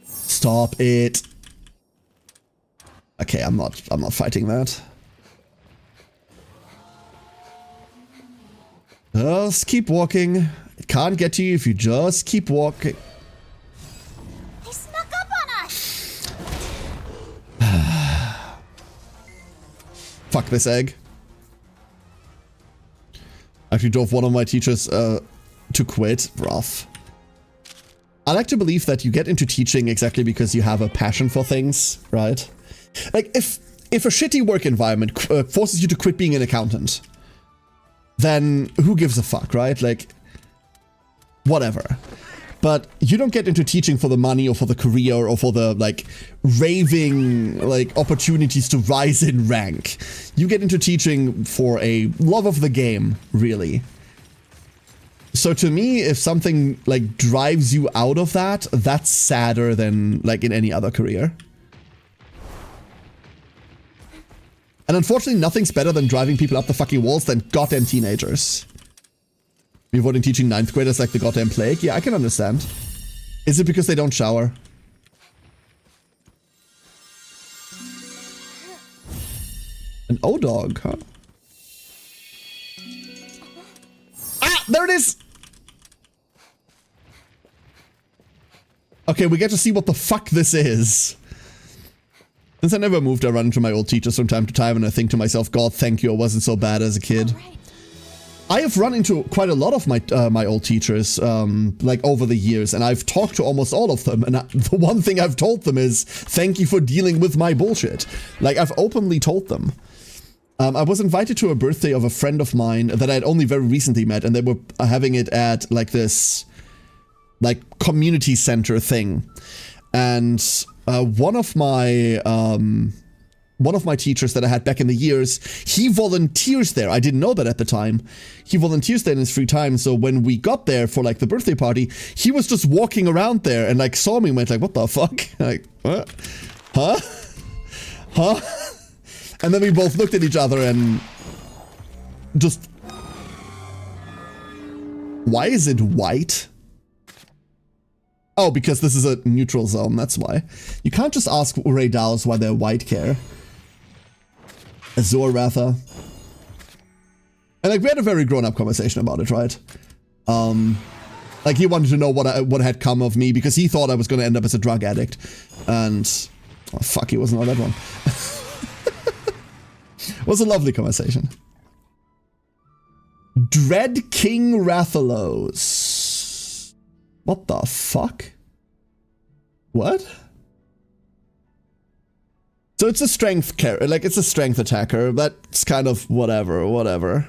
Stop it. Okay, I'm not fighting that. Just keep walking. It can't get to you if you just keep walking. They snuck up on us! Fuck this egg. Actually drove one of my teachers to quit. Rough. I like to believe that you get into teaching exactly because you have a passion for things, right? Like, if a shitty work environment forces you to quit being an accountant, then who gives a fuck, right? Like, whatever. But you don't get into teaching for the money or for the career or for the, like, raving, like, opportunities to rise in rank. You get into teaching for a love of the game, really. So to me, if something, like, drives you out of that, that's sadder than, like, in any other career. And unfortunately, nothing's better than driving people up the fucking walls than goddamn teenagers. You're avoiding teaching 9th graders like the goddamn plague? Yeah, I can understand. Is it because they don't shower? An O-dog, huh? Ah, there it is! Okay, we get to see what the fuck this is. Since I never moved, I run into my old teachers from time to time, and I think to myself, God, thank you, I wasn't so bad as a kid. I have run into quite a lot of my my old teachers, like over the years, and I've talked to almost all of them, and the one thing I've told them is, thank you for dealing with my bullshit. Like, I've openly told them. I was invited to a birthday of a friend of mine that I had only very recently met, and they were having it at, like, this, like, community center thing. And one of my teachers that I had back in the years, he volunteers there. I didn't know that at the time. He volunteers there in his free time. So when we got there for like the birthday party, he was just walking around there and like saw me and went like, what the fuck? Like, what? Huh? Huh? And then we both looked at each other and just... Why is it white? Oh, because this is a neutral zone, that's why. You can't just ask Ray Dow's why they're white, care. Azor Ratha. And like, we had a very grown-up conversation about it, right? Like, he wanted to know what had come of me, because he thought I was going to end up as a drug addict. And... oh, fuck, he wasn't on that one. It was a lovely conversation. Dread King Rathalos. What the fuck? What? So it's a strength like it's a strength attacker. That's kind of whatever.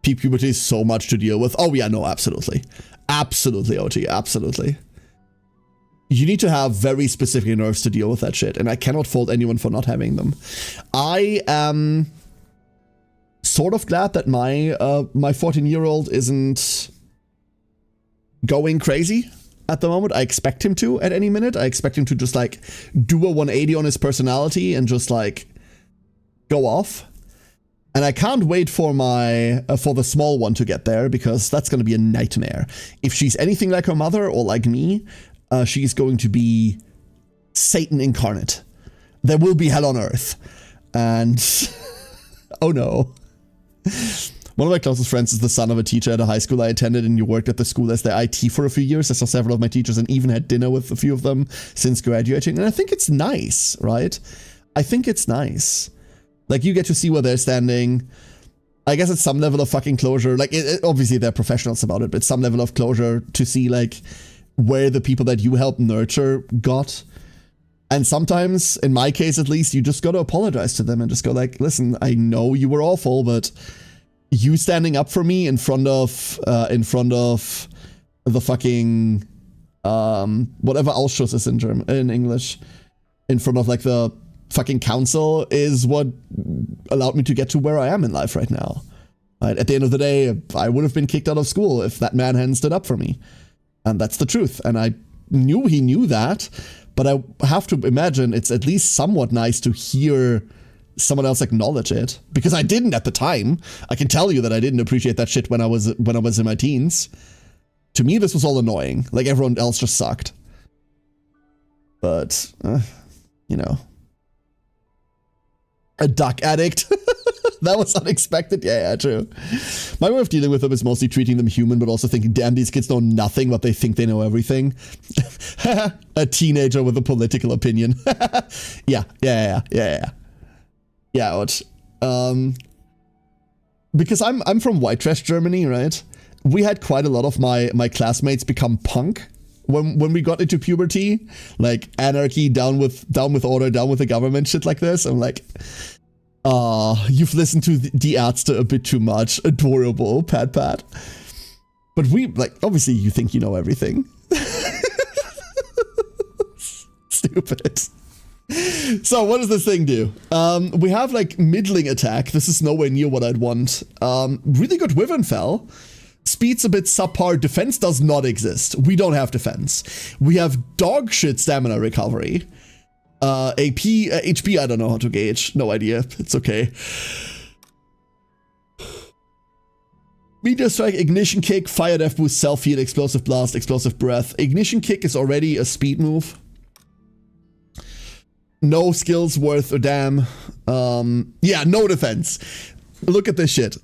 Puberty is so much to deal with. Oh yeah, no, absolutely. Absolutely, OT, absolutely. You need to have very specific nerves to deal with that shit, and I cannot fault anyone for not having them. I am sort of glad that my 14-year-old isn't going crazy at the moment. I expect him to at any minute. I expect him to just like do a 180 on his personality and just like go off. And I can't wait for for the small one to get there, because that's going to be a nightmare. If she's anything like her mother or like me, she's going to be Satan incarnate. There will be hell on earth. And oh no. One of my closest friends is the son of a teacher at a high school I attended, and he worked at the school as their IT for a few years. I saw several of my teachers and even had dinner with a few of them since graduating. And I think it's nice, right? I think it's nice. Like, you get to see where they're standing. I guess it's some level of fucking closure. Like, obviously they're professionals about it, but it's some level of closure to see, like, where the people that you helped nurture got. And sometimes, in my case at least, you just gotta apologize to them and just go like, listen, I know you were awful, but you standing up for me in front of the fucking, whatever Ausschuss is in English, in front of like the fucking council is what allowed me to get to where I am in life right now. Right? At the end of the day, I would have been kicked out of school if that man hadn't stood up for me. And that's the truth. And I knew he knew that, but I have to imagine it's at least somewhat nice to hear someone else acknowledge it, because I didn't at the time. I can tell you that I didn't appreciate that shit when I was in my teens. To me, this was all annoying. Like, everyone else just sucked. But, you know. A duck addict. That was unexpected. Yeah, true. My way of dealing with them is mostly treating them human, but also thinking, damn, these kids know nothing, but they think they know everything. A teenager with a political opinion. Yeah. Because I'm from white trash Germany, right? We had quite a lot of my classmates become punk when we got into puberty, like anarchy, down with order, down with the government, shit like this. I'm like, you've listened to the Ärzte a bit too much. Adorable, pat. But we, like, obviously you think you know everything. Stupid. So what does this thing do? We have like middling attack. This is nowhere near what I'd want. Really good Wyvern Fell. Speed's a bit subpar. Defense does not exist. We don't have defense. We have dog shit stamina recovery. AP, HP, I don't know how to gauge. No idea. It's okay. Meteor Strike, Ignition Kick, Fire Death Boost, Self Heal, Explosive Blast, Explosive Breath. Ignition Kick is already a speed move. No skills worth a damn. Yeah, no defense. Look at this shit.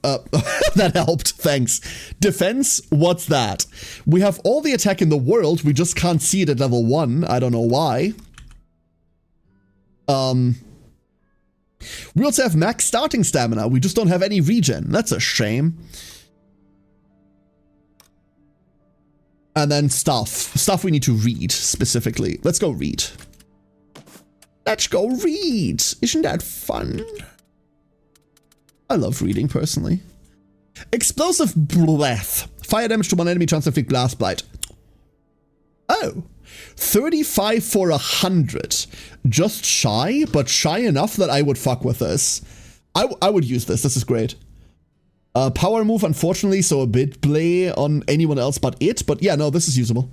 That helped, thanks. Defense, what's that? We have all the attack in the world, we just can't see it at level 1. I don't know why. We also have max starting stamina, we just don't have any regen. That's a shame. And then stuff we need to read specifically. Let's go read. Let's go read. Isn't that fun? I love reading, personally. Explosive Breath. Fire damage to one enemy, chance to inflict Blast Blight. Oh. 35 for 100. Just shy, but shy enough that I would fuck with this. I would use this. This is great. Power move, unfortunately, so a bit play on anyone else but it. But yeah, no, this is usable.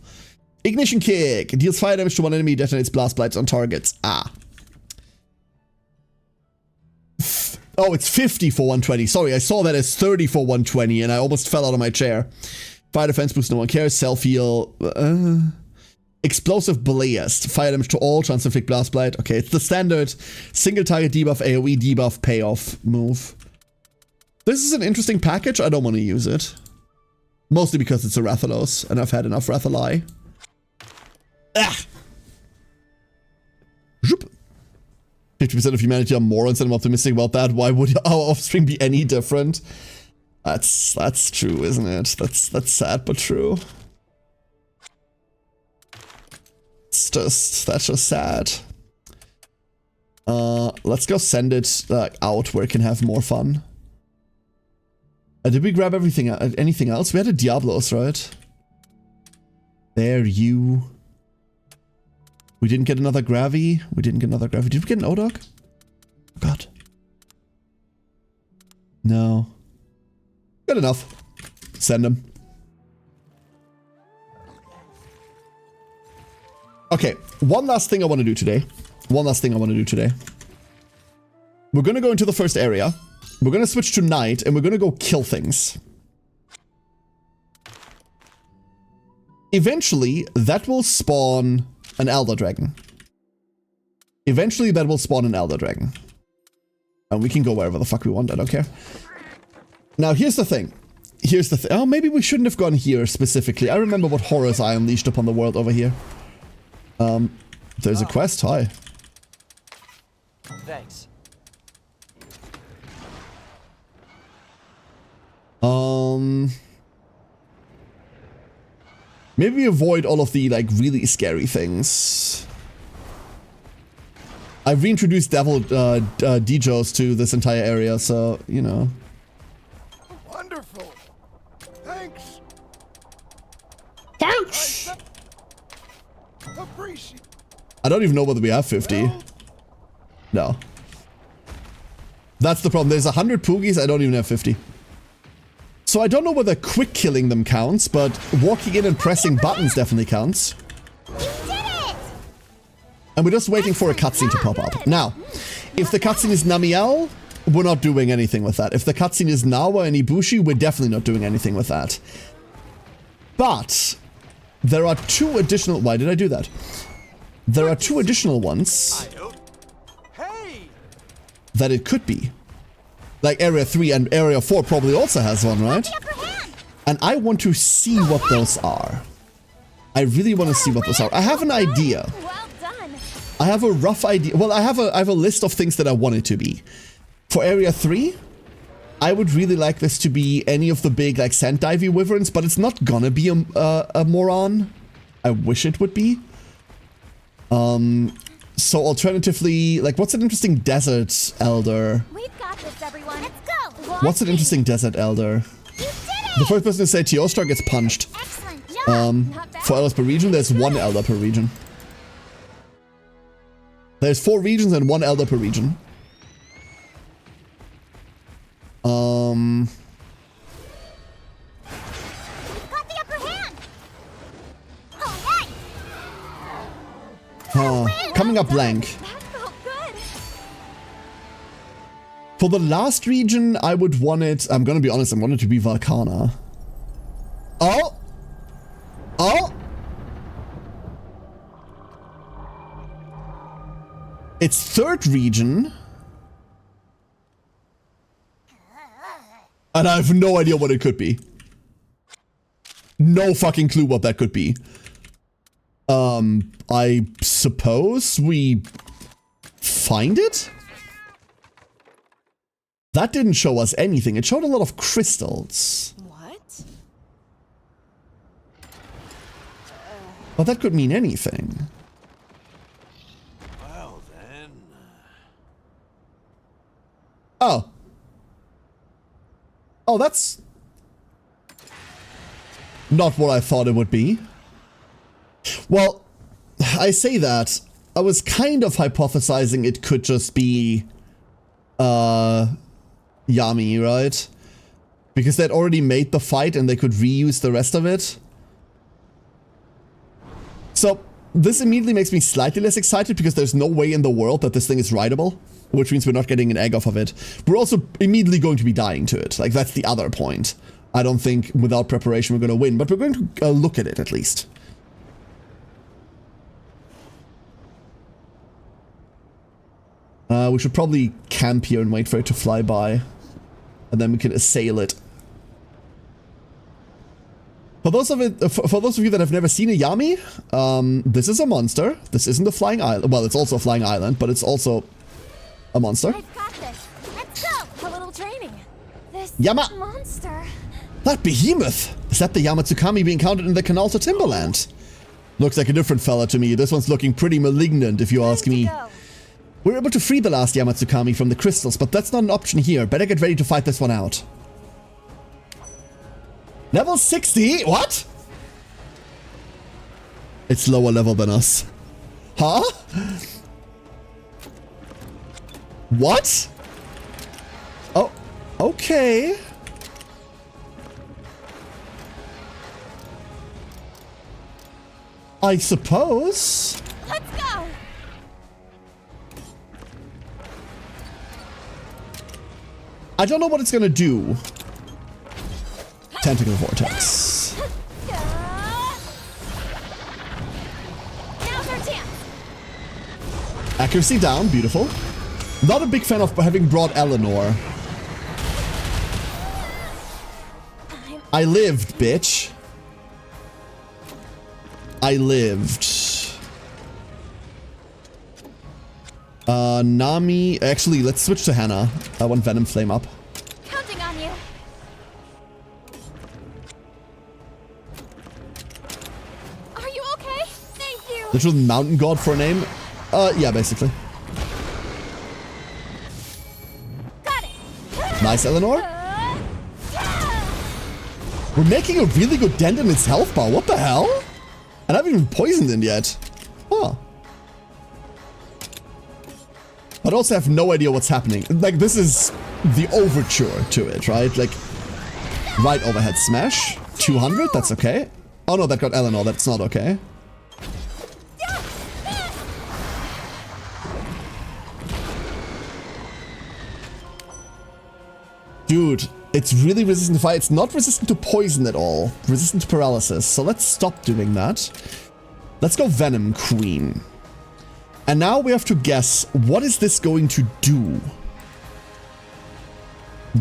Ignition Kick. Deals fire damage to one enemy, detonates Blast Blights on targets. Oh, it's 50 for 120. Sorry, I saw that as 30 for 120 and I almost fell out of my chair. Fire defense boost, no one cares. Self heal. Explosive Blast. Fire damage to all, chance to inflict Blast Blight. Okay, it's the standard single target debuff, AoE debuff, payoff move. This is an interesting package. I don't want to use it. Mostly because it's a Rathalos and I've had enough Rathalai. 50% of humanity are morons and I'm optimistic about that. Why would our offspring be any different? That's true, isn't it? That's sad but true. That's just sad. Let's go send it out where it can have more fun. Did we grab anything else? We had a Diablos, right? There, you. We didn't get another Gravy. Did we get an O-Dog? Oh, God. No. Good enough. Send them. Okay, one last thing I want to do today. We're going to go into the first area. We're going to switch to night, and we're going to go kill things. Eventually, that will spawn an Elder Dragon. And we can go wherever the fuck we want, I don't care. Now, here's the thing. Oh, maybe we shouldn't have gone here specifically. I remember what horrors I unleashed upon the world over here. There's a quest. Hi. Thanks. Maybe we avoid all of the, like, really scary things. I've reintroduced devil Djos to this entire area, so, you know. Wonderful. Thanks. Thanks! Appreciate. I don't even know whether we have 50. No. That's the problem. There's 100 Poogies, I don't even have 50. So I don't know whether quick killing them counts, but walking in and pressing buttons definitely counts. You did it! And we're just waiting for a cutscene to pop up. Now, if the cutscene is Namiel, we're not doing anything with that. If the cutscene is Nawa and Ibushi, we're definitely not doing anything with that. But there are 2 additional... Why did I do that? There are 2 additional ones that it could be. Like Area 3 and Area 4 probably also has one, right? And I want to see what those are. I really want to see what those are. I have an idea. I have a rough idea. Well, I have a list of things that I want it to be. For Area 3, I would really like this to be any of the big, like, sand divey wyverns, but it's not gonna be a moron. I wish it would be. So alternatively, like, what's an interesting desert elder? We've got this, everyone. Let's go. What's an interesting desert elder? The first person to say Teostra gets punched. For elders per region, there's 1 elder per region. There's 4 regions and 1 elder per region. Got the upper hand. All right. Coming up blank. For the last region, I would want it... I'm gonna be honest, I want it to be Valkana. Oh! Oh! It's 3rd region. And I have no idea what it could be. No fucking clue what that could be. I suppose we find it? That didn't show us anything. It showed a lot of crystals. What? But that could mean anything. Well then. Oh. Oh, that's not what I thought it would be. Well, I say that. I was kind of hypothesizing it could just be Yami, right? Because they'd already made the fight and they could reuse the rest of it. So this immediately makes me slightly less excited because there's no way in the world that this thing is rideable, which means we're not getting an egg off of it. We're also immediately going to be dying to it. Like, that's the other point. I don't think without preparation we're going to win, but we're going to look at it at least. We should probably camp here and wait for it to fly by. And then we can assail it. For those of you that have never seen a Yami, this is a monster. This isn't a flying island. Well, it's also a flying island, but it's also a monster. I've got this. Let's go. A little training. This Yama! monster. That behemoth! Is that the Yamatsukami we encountered in the canal to Timberland? Looks like a different fella to me. This one's looking pretty malignant, if you ask me. We're able to free the last Yamatsukami from the crystals, but that's not an option here. Better get ready to fight this one out. Level 60? What? It's lower level than us. Huh? What? Oh, okay. I suppose. Let's go. I don't know what it's gonna do. Tentacle Vortex. Now's our chance. Accuracy down, beautiful. Not a big fan of having brought Eleanor. I lived, bitch. I lived. Nami. Actually, let's switch to Hannah. I want Venom Flame up. Counting on you. Are you okay? Thank you. Literal mountain god for a name? Yeah, basically. Got it. Nice, Eleanor. We're making a really good dent in its health bar. What the hell? And I haven't even poisoned it yet. Huh. But I also have no idea what's happening. Like, this is the overture to it, right? Like, right overhead smash. 200, that's okay. Oh no, that got Eleanor, that's not okay. Dude, it's really resistant to fire. It's not resistant to poison at all. Resistant to paralysis. So let's stop doing that. Let's go Venom Queen. And now we have to guess, what is this going to do?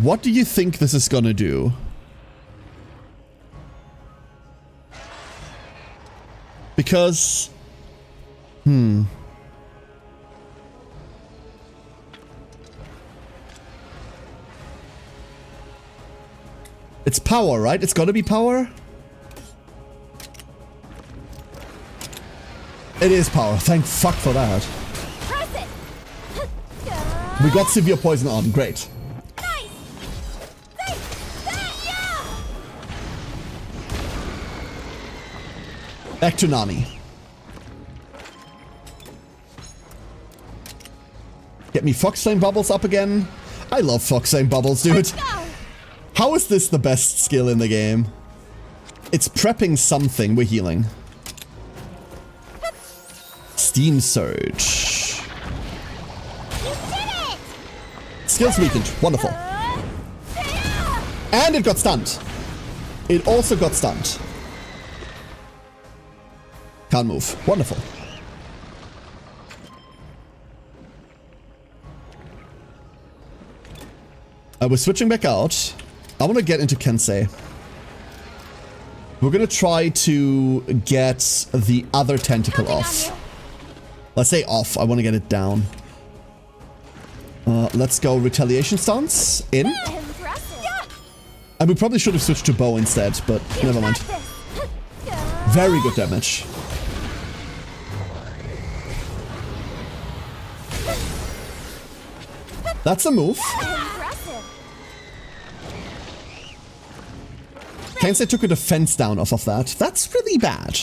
What do you think this is gonna do? Because... It's power, right? It's gotta be power? It is power. Thank fuck for that. Press it. We got severe poison on. Great. Back to Nami. Get me Fox Flame Bubbles up again. I love Fox Flame Bubbles, dude. How is this the best skill in the game? It's prepping something. We're healing. Steam Surge. You did it! Skills weakened. Wonderful. And it got stunned. It also got stunned. Can't move. Wonderful. We're switching back out. I want to get into Kensei. We're going to try to get the other tentacle off. Let's say off. I want to get it down. Let's go Retaliation Stance. In. And we probably should have switched to bow instead, but never mind. Very good damage. That's a move. Kensei took a defense down off of that. That's really bad.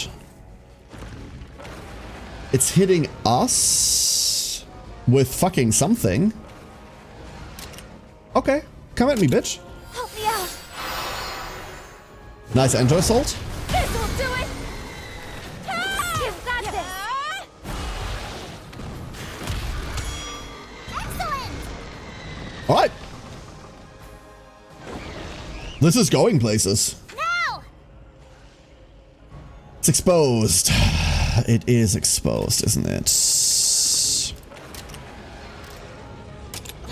It's hitting us with fucking something. Okay, come at me, bitch. Help me out. Nice Enjoy Assault. This'll do it. You've got this. Excellent. All right. This is going places. Now. It's exposed. It is exposed, isn't it?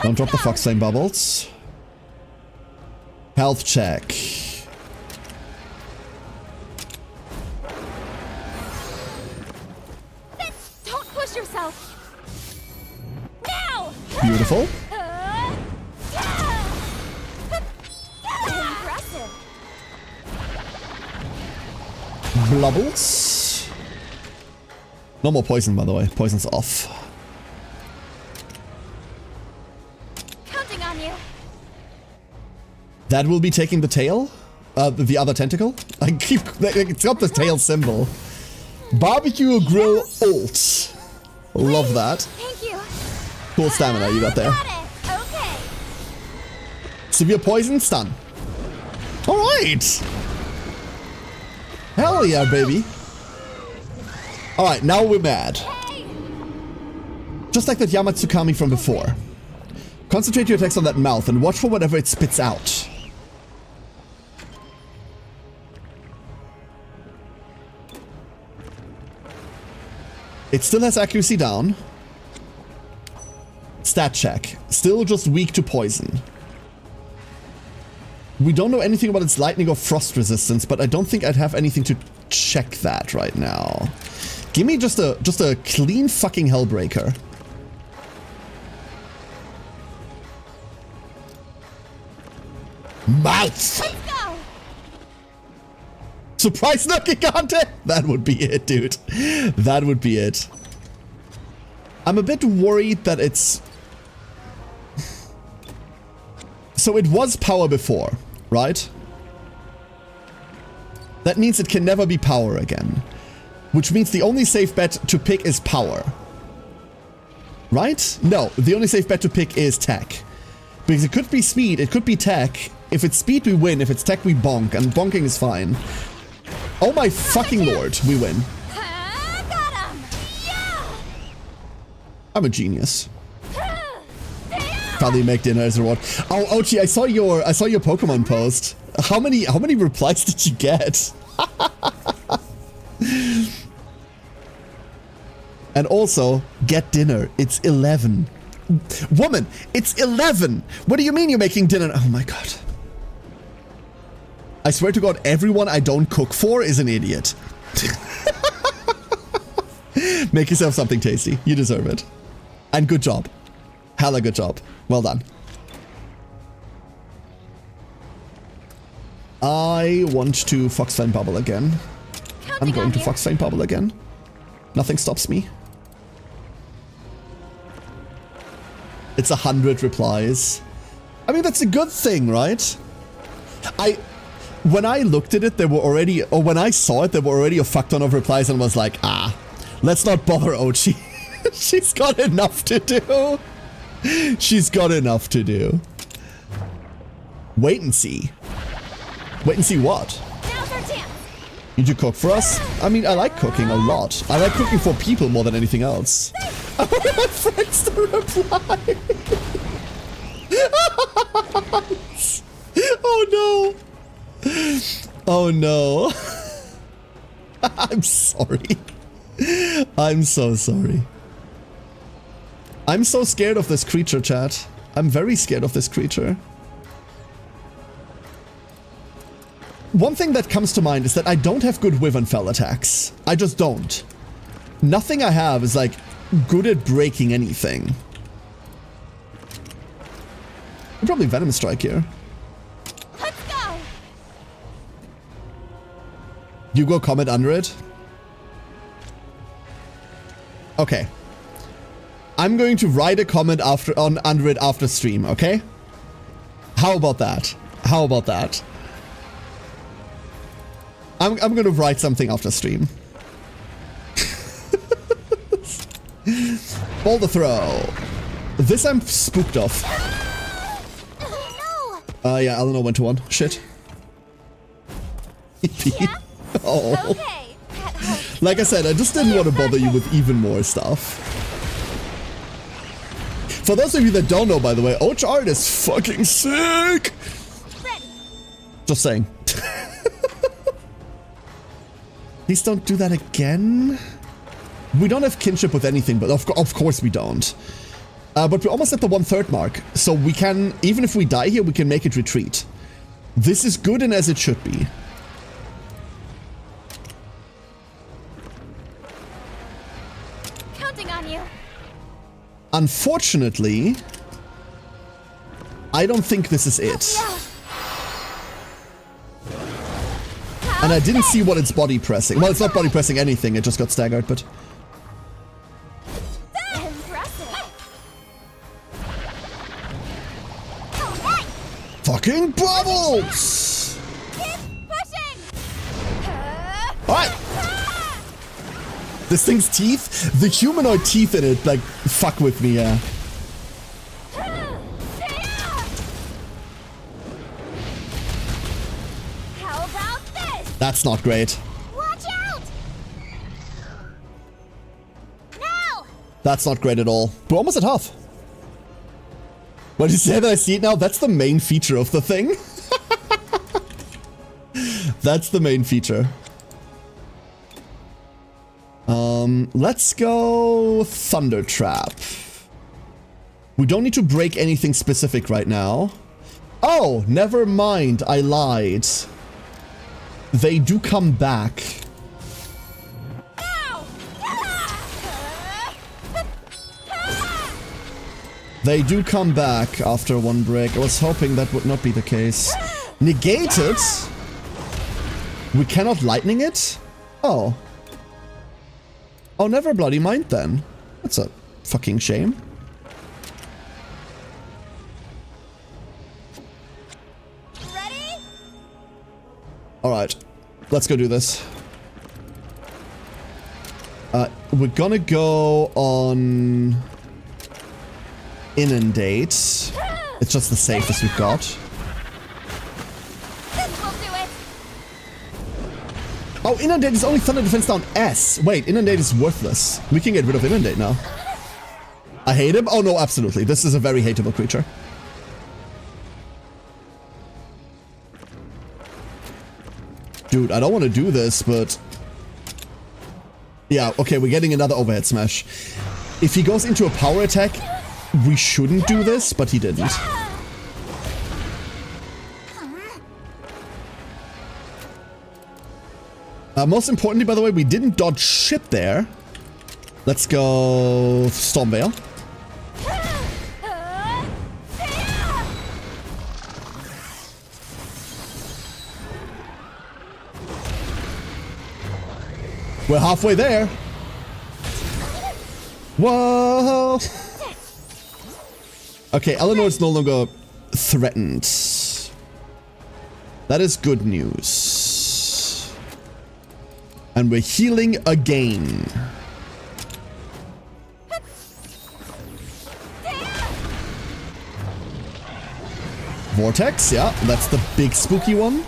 Don't drop the Fox Flame Bubbles. Health check. Don't push yourself. Now. Beautiful. Impressive. Blubbles. No more poison, by the way. Poison's off. Counting on you. That will be taking the tail? The other tentacle? I keep... It's got the tail symbol. Barbecue Grill ult. Love that. Thank you. Cool stamina you got there. Okay. Severe poison, stun. Alright. Hell yeah, baby. Alright, now we're mad. Just like that Yamatsukami from before. Concentrate your attacks on that mouth and watch for whatever it spits out. It still has accuracy down. Stat check. Still just weak to poison. We don't know anything about its lightning or frost resistance, but I don't think I'd have anything to check that right now. Give me just a clean fucking Hellbreaker. Mouth! Let's go! Surprise no Gigante! That would be it, dude. That would be it. I'm a bit worried that it's... So it was power before, right? That means it can never be power again. Which means the only safe bet to pick is power. Right? No, the only safe bet to pick is tech. Because it could be speed, it could be tech. If it's speed, we win. If it's tech, we bonk. And bonking is fine. Oh my fucking lord, we win. I'm a genius. Probably make dinner as a reward. Oh, Ochi, I saw your Pokemon post. How many replies did you get? And also, get dinner. It's 11. Woman, it's 11. What do you mean you're making dinner? Oh my god. I swear to god, everyone I don't cook for is an idiot. Make yourself something tasty. You deserve it. And good job. Hella good job. Well done. I want to Foxfang Bubble again. I'm going to Foxfang Bubble again. Nothing stops me. It's 100 replies. I mean, that's a good thing, right? When I looked at it, there were already, or when I saw it, there were already a fuck ton of replies and was like, let's not bother Ochi. She's got enough to do. She's got enough to do. Wait and see. Wait and see what? Did you cook for us? I mean, I like cooking a lot. I like cooking for people more than anything else. I want my friends to reply. Oh no. Oh no. I'm sorry. I'm so sorry. I'm so scared of this creature, chat. I'm very scared of this creature. One thing that comes to mind is that I don't have good Wyvern Fell attacks. I just don't. Nothing I have is like good at breaking anything. I'll probably Venom Strike here. Let's go. You go comment under it. Okay. I'm going to write a comment under it after stream, okay? How about that? How about that? I'm gonna write something after stream. Boulder Throw. This I'm spooked of. No. Yeah, Eleanor went to one. Shit. Yeah? Oh. Okay. Like I said, I just didn't want to bother you with even more stuff. For those of you that don't know, by the way, Ouch Art is fucking sick! Ready. Just saying. Please don't do that again. We don't have kinship with anything, but of course we don't. But we're almost at the 1/3 mark, so we can, even if we die here, we can make it retreat. This is good and as it should be. Counting on you. Unfortunately, I don't think this is it. And I didn't see what it's body pressing. Well, it's not body pressing anything, it just got staggered, but... Fucking bubbles! Alright! This thing's teeth? The humanoid teeth in it, like, fuck with me, yeah. How about this? That's not great. Watch out! No! That's not great at all. We're almost at half. When you say that I see it now, that's the main feature of the thing. That's the main feature. Let's go Thunder Trap. We don't need to break anything specific right now. Oh, never mind. I lied. They do come back. They do come back after one break. I was hoping that would not be the case. Negated? We cannot lightning it? Oh. Oh, never bloody mind then. That's a fucking shame. Alright, let's go do this. We're gonna go on Inundate. It's just the safest we've got. Oh, Inundate is only Thunder Defense down S. Wait, Inundate is worthless. We can get rid of Inundate now. I hate him? Oh no, absolutely. This is a very hateable creature. Dude, I don't want to do this, but... Yeah, okay, we're getting another overhead smash. If he goes into a power attack, we shouldn't do this, but he didn't. Most importantly, by the way, we didn't dodge shit there. Let's go Stormveil. We're halfway there. Whoa. Okay, Eleanor is no longer threatened. That is good news. And we're healing again. Vortex, yeah, that's the big spooky one.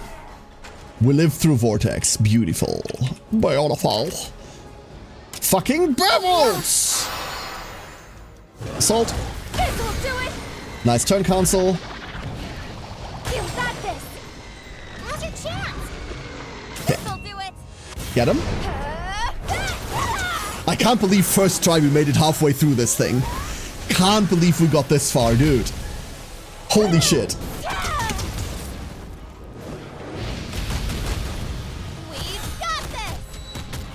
We live through Vortex. Beautiful. Beautiful. Fucking bevels! Assault. Nice turn, Council. Okay. Get him. I can't believe first try we made it halfway through this thing. Can't believe we got this far, dude. Holy shit.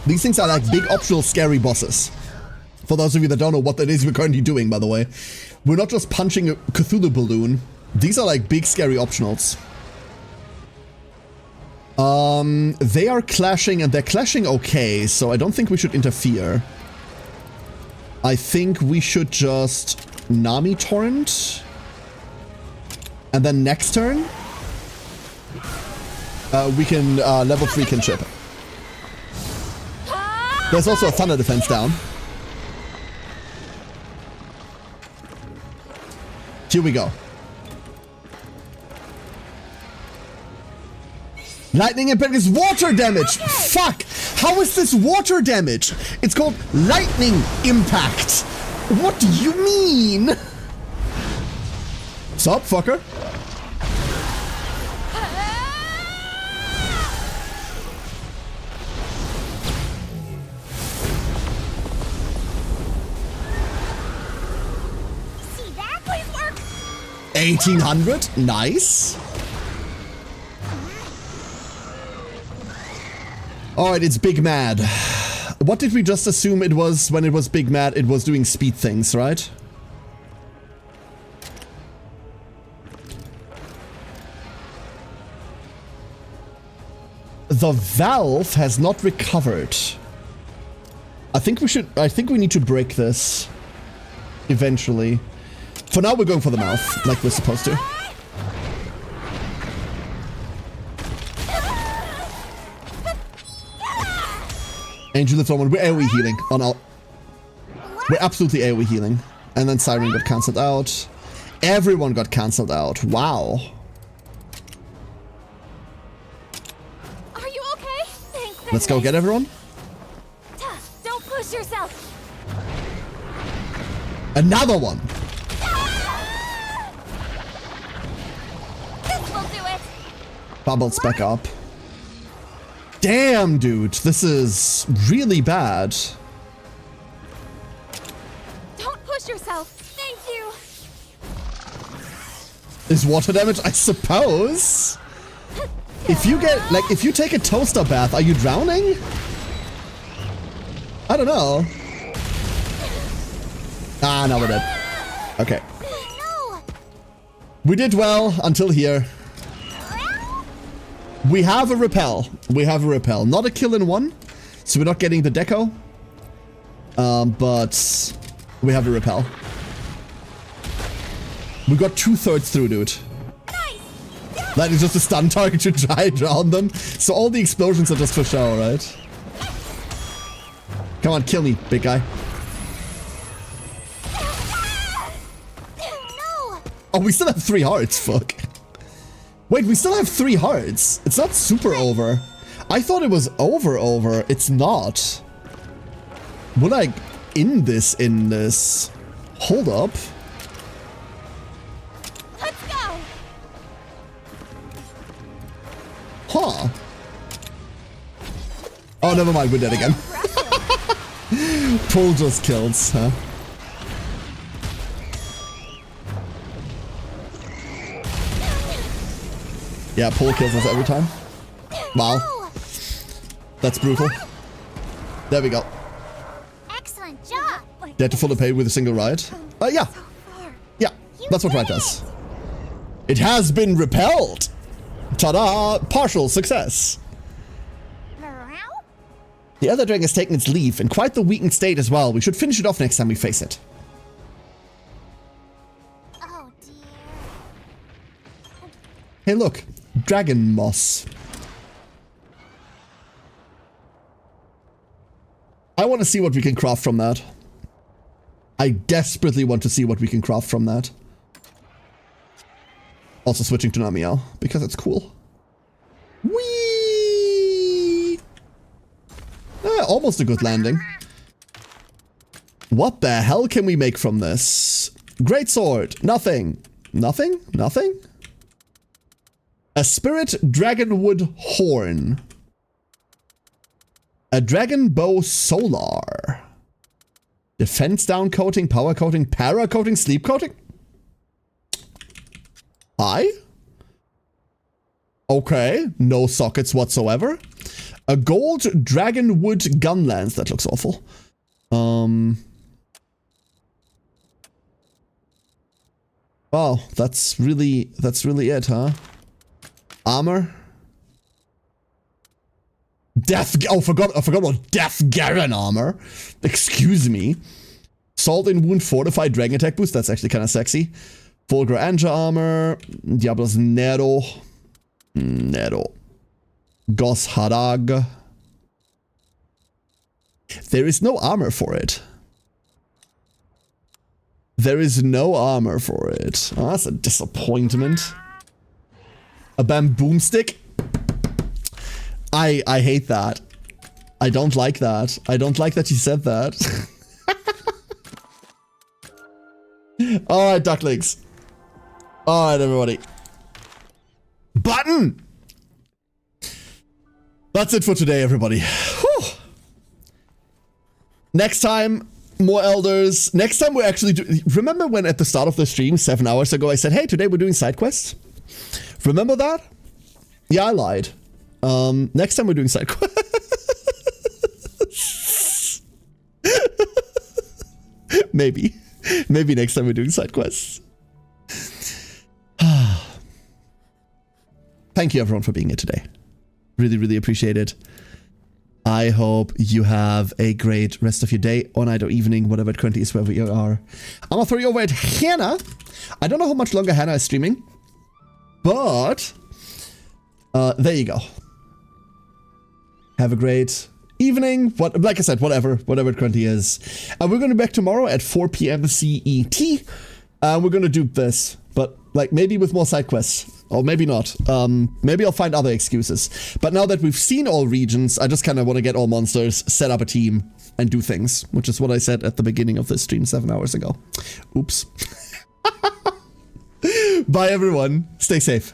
These things are like big optional scary bosses. For those of you that don't know what that is we're currently doing, by the way. We're not just punching a Cthulhu balloon. These are like big scary optionals. They are clashing and they're clashing okay, so I don't think we should interfere. I think we should just Nami Torrent. And then next turn, we can level 3 kinship. There's also a Thunder Defense down. Here we go. Lightning Impact is water damage! Fuck! How is this water damage? It's called Lightning Impact! What do you mean? Sup, fucker? See that place work? 1800? Nice. Alright, it's Big Mad. What did we just assume it was when it was Big Mad? It was doing speed things, right? The valve has not recovered. I think we need to break this eventually. For now, we're going for the mouth, like we're supposed to. Angel the Thorn, we're AoE healing on our... We're absolutely AoE healing. And then Siren got cancelled out. Everyone got cancelled out. Wow. Are you okay? Thanks. Let's go get everyone. Don't push yourself. Another one. This will do it. Bubbles back up. Damn, dude. This is really bad. Don't push yourself. Thank you. Is water damage? I suppose. If you get, like, if you take a toaster bath, are you drowning? I don't know. Ah, now we're dead. Okay. We did well until here. We have a repel. We have a repel. Not a kill in one, so we're not getting the deco. But we have a repel. We got 2/3 through, dude. That is just a stun target to try and drown them. So all the explosions are just for show, right? Come on, kill me, big guy. Oh, we still have 3 hearts, fuck. Wait, we still have 3 hearts. It's not super over. I thought it was over. It's not. Would I in this? Hold up. Let's go. Huh. Oh, never mind. We're dead again. Pull just kills, huh? Yeah, pull kills us every time. Wow. That's brutal. There we go. Excellent job. Dead to full pay with a single ride. Yeah. Yeah, that's what Ride does. It has been repelled. Ta-da! Partial success. The other dragon has taken its leave, in quite the weakened state as well. We should finish it off next time we face it. Oh dear. Hey look, dragon moss. I want to see what we can craft from that. I desperately want to see what we can craft from that. Also switching to Namiel, because it's cool. Whee! Almost a good landing. What the hell can we make from this? Great sword. Nothing. Nothing? Nothing? A spirit dragonwood horn. A dragon bow solar. Defense down coating, power coating, para coating, sleep coating? Okay, no sockets whatsoever. A gold dragonwood gun lance. That looks awful. Oh, that's really it, huh? Armor. Forgot about Death Garen armor. Excuse me. Salt and Wound fortified dragon attack boost. That's actually kind of sexy. Fulgur Anja armor. Diablos Nero. Gos Harag. There is no armor for it. There is no armor for it. Oh, that's a disappointment. A bamboo stick? I hate that. I don't like that. I don't like that you said that. Alright, ducklings. Alright, everybody. Button! That's it for today, everybody. Whew. Next time, more elders. Next time we're actually remember when at the start of the stream 7 hours ago I said, hey, today we're doing side quests? Remember that? Yeah, I lied. Next time we're doing side quests. Maybe next time we're doing side quests. Thank you everyone for being here today. Really appreciate it. I hope you have a great rest of your day or night or evening, whatever it currently is, wherever you are. I'm gonna throw you over at Hannah. I don't know how much longer Hannah is streaming, but there you go. Have a great evening. Like I said, whatever it currently is. And we're going to be back tomorrow at 4 p.m. CET. We're going to do this, but like maybe with more side quests. Or maybe not. Maybe I'll find other excuses. But now that we've seen all regions, I just kind of want to get all monsters, set up a team, and do things. Which is what I said at the beginning of this stream 7 hours ago. Oops. Bye everyone. Stay safe.